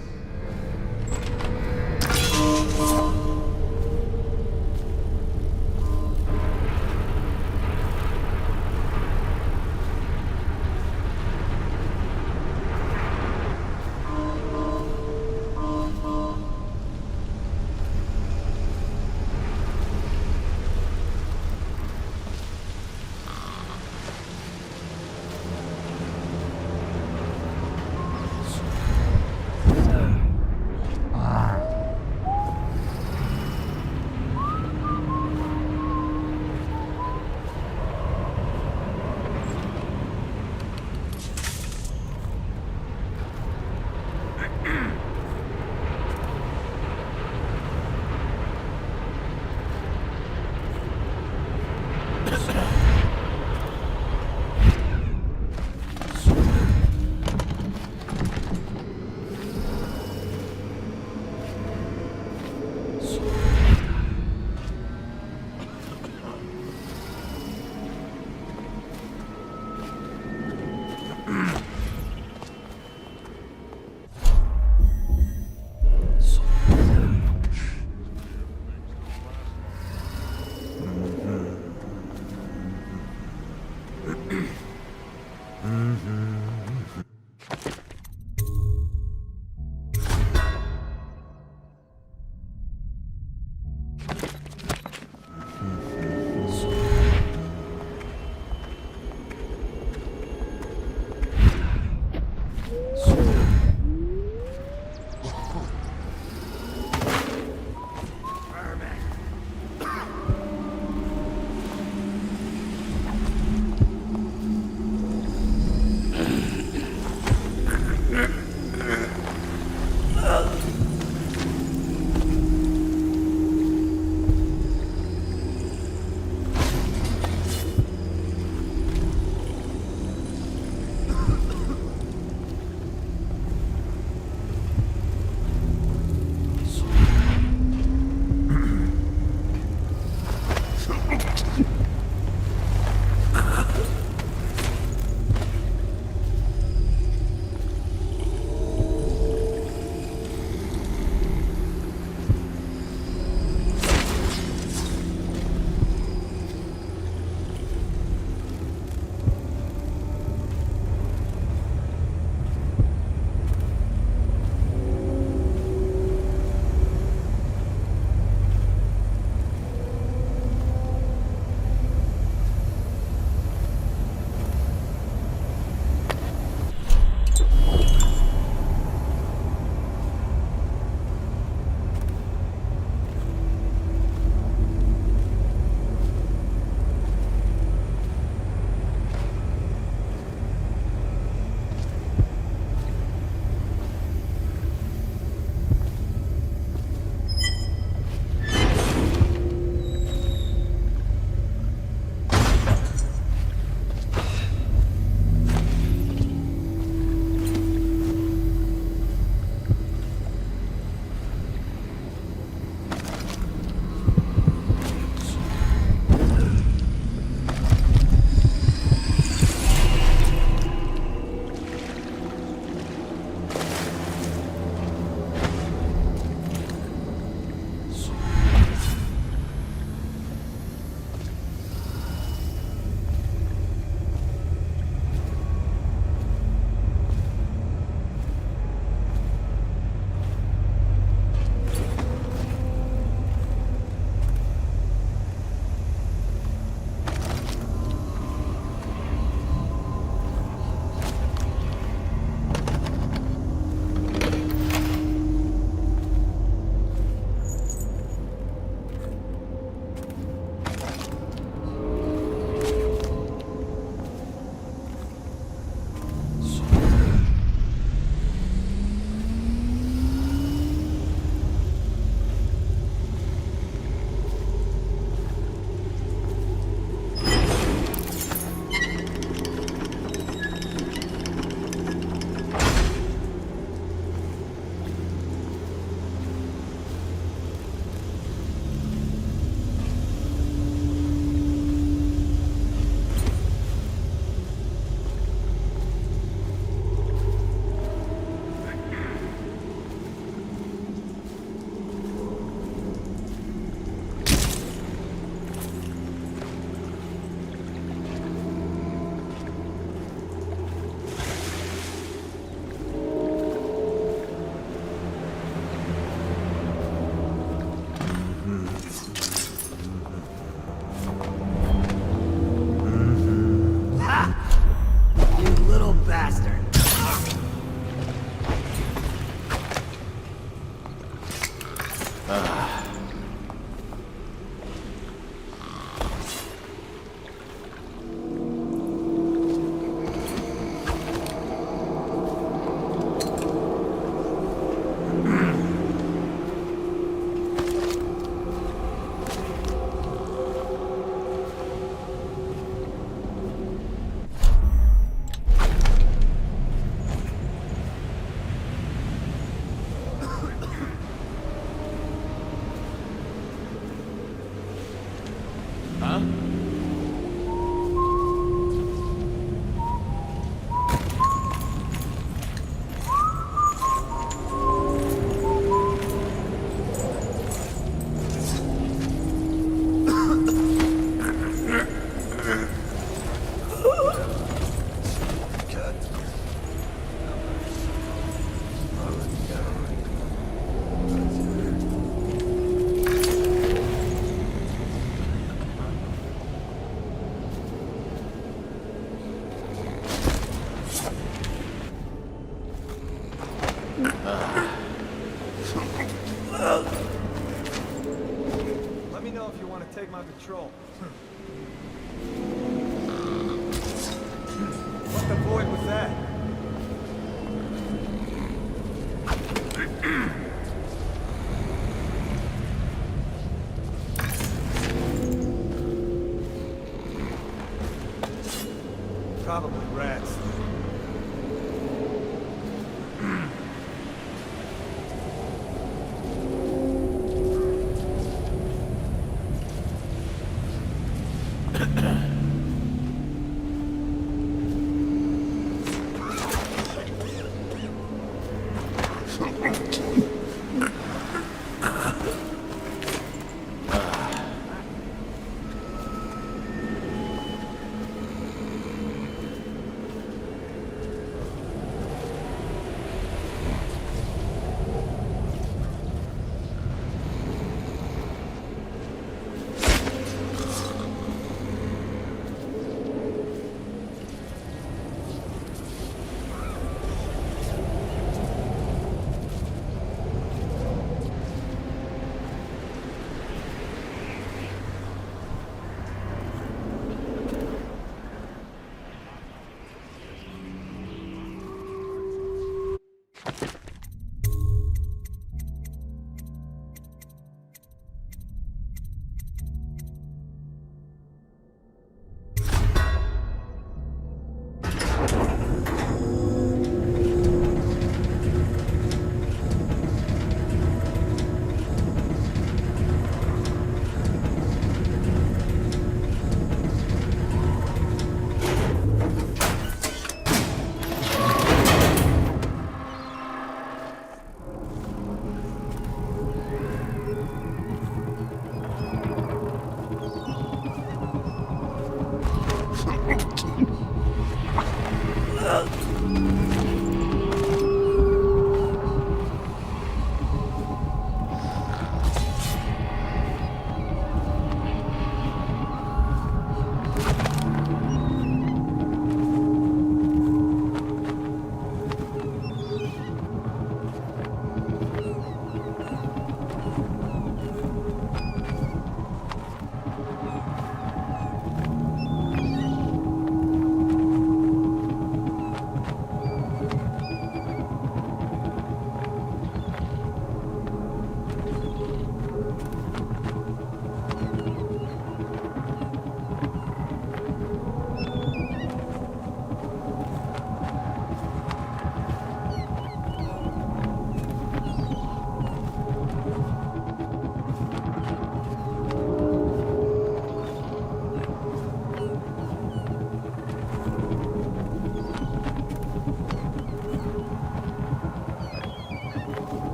Let me know if you want to take my patrol. What the void was that? Probably rats.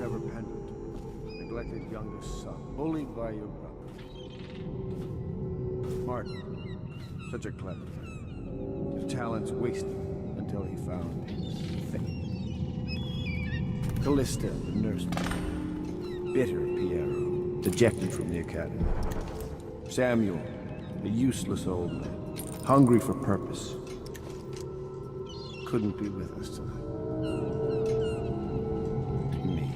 Trevor Pendleton, neglected youngest son, bullied by your brother. Martin, such a clever man. His talents wasted until he found his fate. Callista, the nursemaid. Bitter Piero, ejected from the academy. Samuel, a useless old man, hungry for purpose. Couldn't be with us tonight. Me,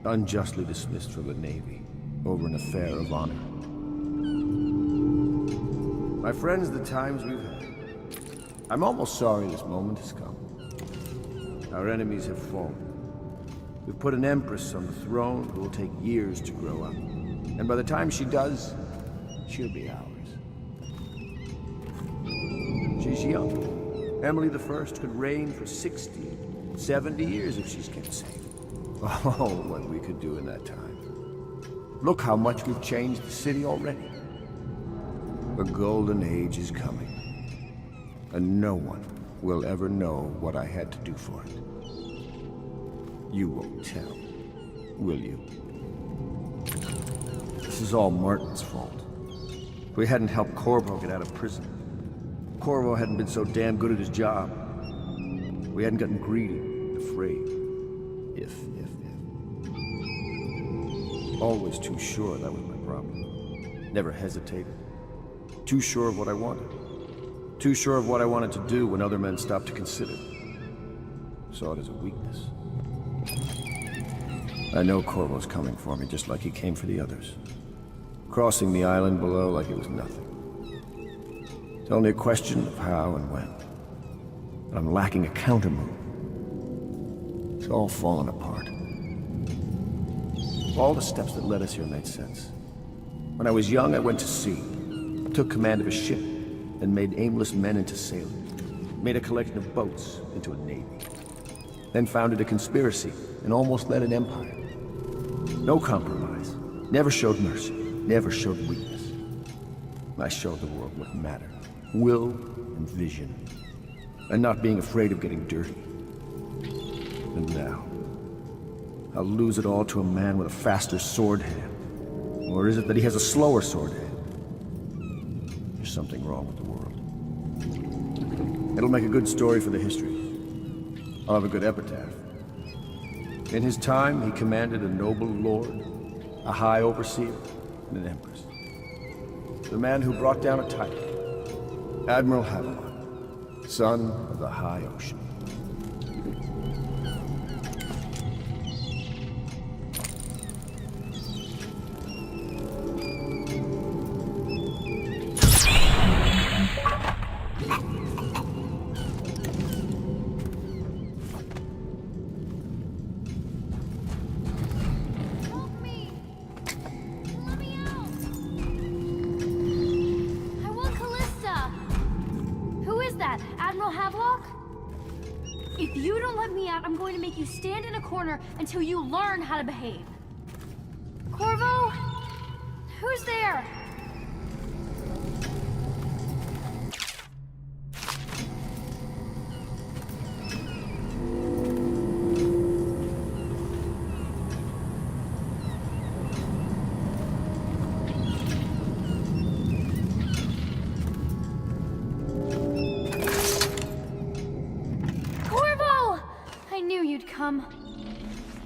unjustly dismissed from the Navy over an affair of honor. My friends, the times we've had. I'm almost sorry this moment has come. Our enemies have fallen. We've put an empress on the throne who will take years to grow up. And by the time she does, she'll be ours. She's young. Emily the First could reign for 60, 70 years if she's kept safe. Oh, what we could do in that time. Look how much we've changed the city already. The golden age is coming. And no one will ever know what I had to do for it. You won't tell, will you? This is all Martin's fault. If we hadn't helped Corvo get out of prison, Corvo hadn't been so damn good at his job. We hadn't gotten greedy, afraid. If. Always too sure that was my problem. Never hesitated. Too sure of what I wanted. Too sure of what I wanted to do when other men stopped to consider. Saw it as a weakness. I know Corvo's coming for me just like he came for the others. Crossing the island below like it was nothing. It's only a question of how and when. But I'm lacking a countermove. It's all fallen apart. All the steps that led us here made sense. When I was young, I went to sea. Took command of a ship and made aimless men into sailors. Made a collection of boats into a navy. Then founded a conspiracy and almost led an empire. No compromise. Never showed mercy. Never showed weakness. I showed the world what mattered. Will and vision. And not being afraid of getting dirty. And now, I'll lose it all to a man with a faster sword hand. Or is it that he has a slower sword hand? There's something wrong with the world. It'll make a good story for the history. I'll have a good epitaph. In his time, he commanded a noble lord, a high overseer, and an empress. The man who brought down a titan, Admiral Havelock, son of the high ocean. If you don't let me out, I'm going to make you stand in a corner until you learn how to behave. Corvo? Who's there?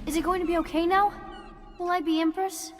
Is it going to be okay now? Will I be Empress?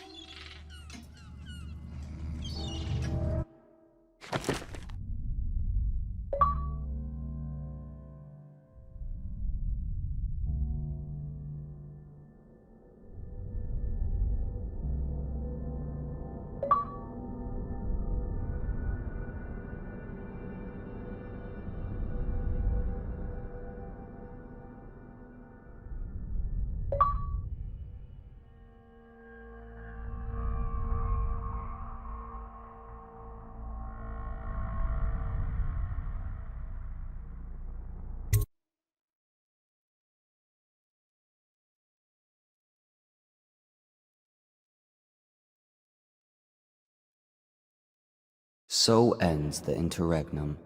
So ends the interregnum,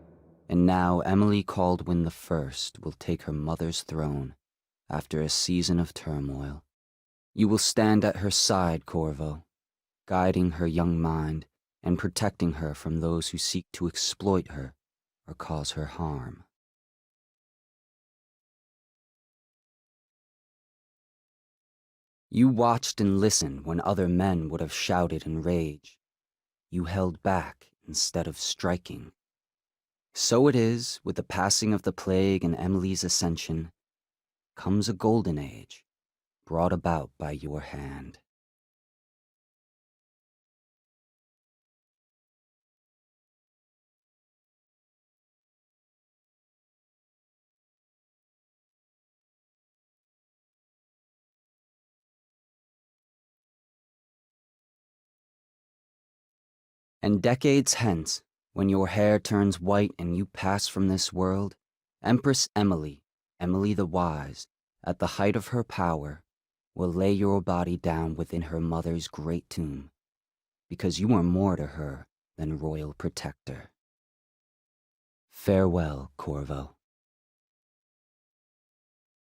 and now Emily Caldwin the First will take her mother's throne after a season of turmoil. You will stand at her side, Corvo, guiding her young mind and protecting her from those who seek to exploit her or cause her harm. You watched and listened when other men would have shouted in rage. You held back instead of striking. So it is with the passing of the plague and Emily's ascension, comes a golden age, brought about by your hand. And decades hence, when your hair turns white and you pass from this world, Empress Emily, Emily the Wise, at the height of her power, will lay your body down within her mother's great tomb, because you are more to her than royal protector. Farewell, Corvo.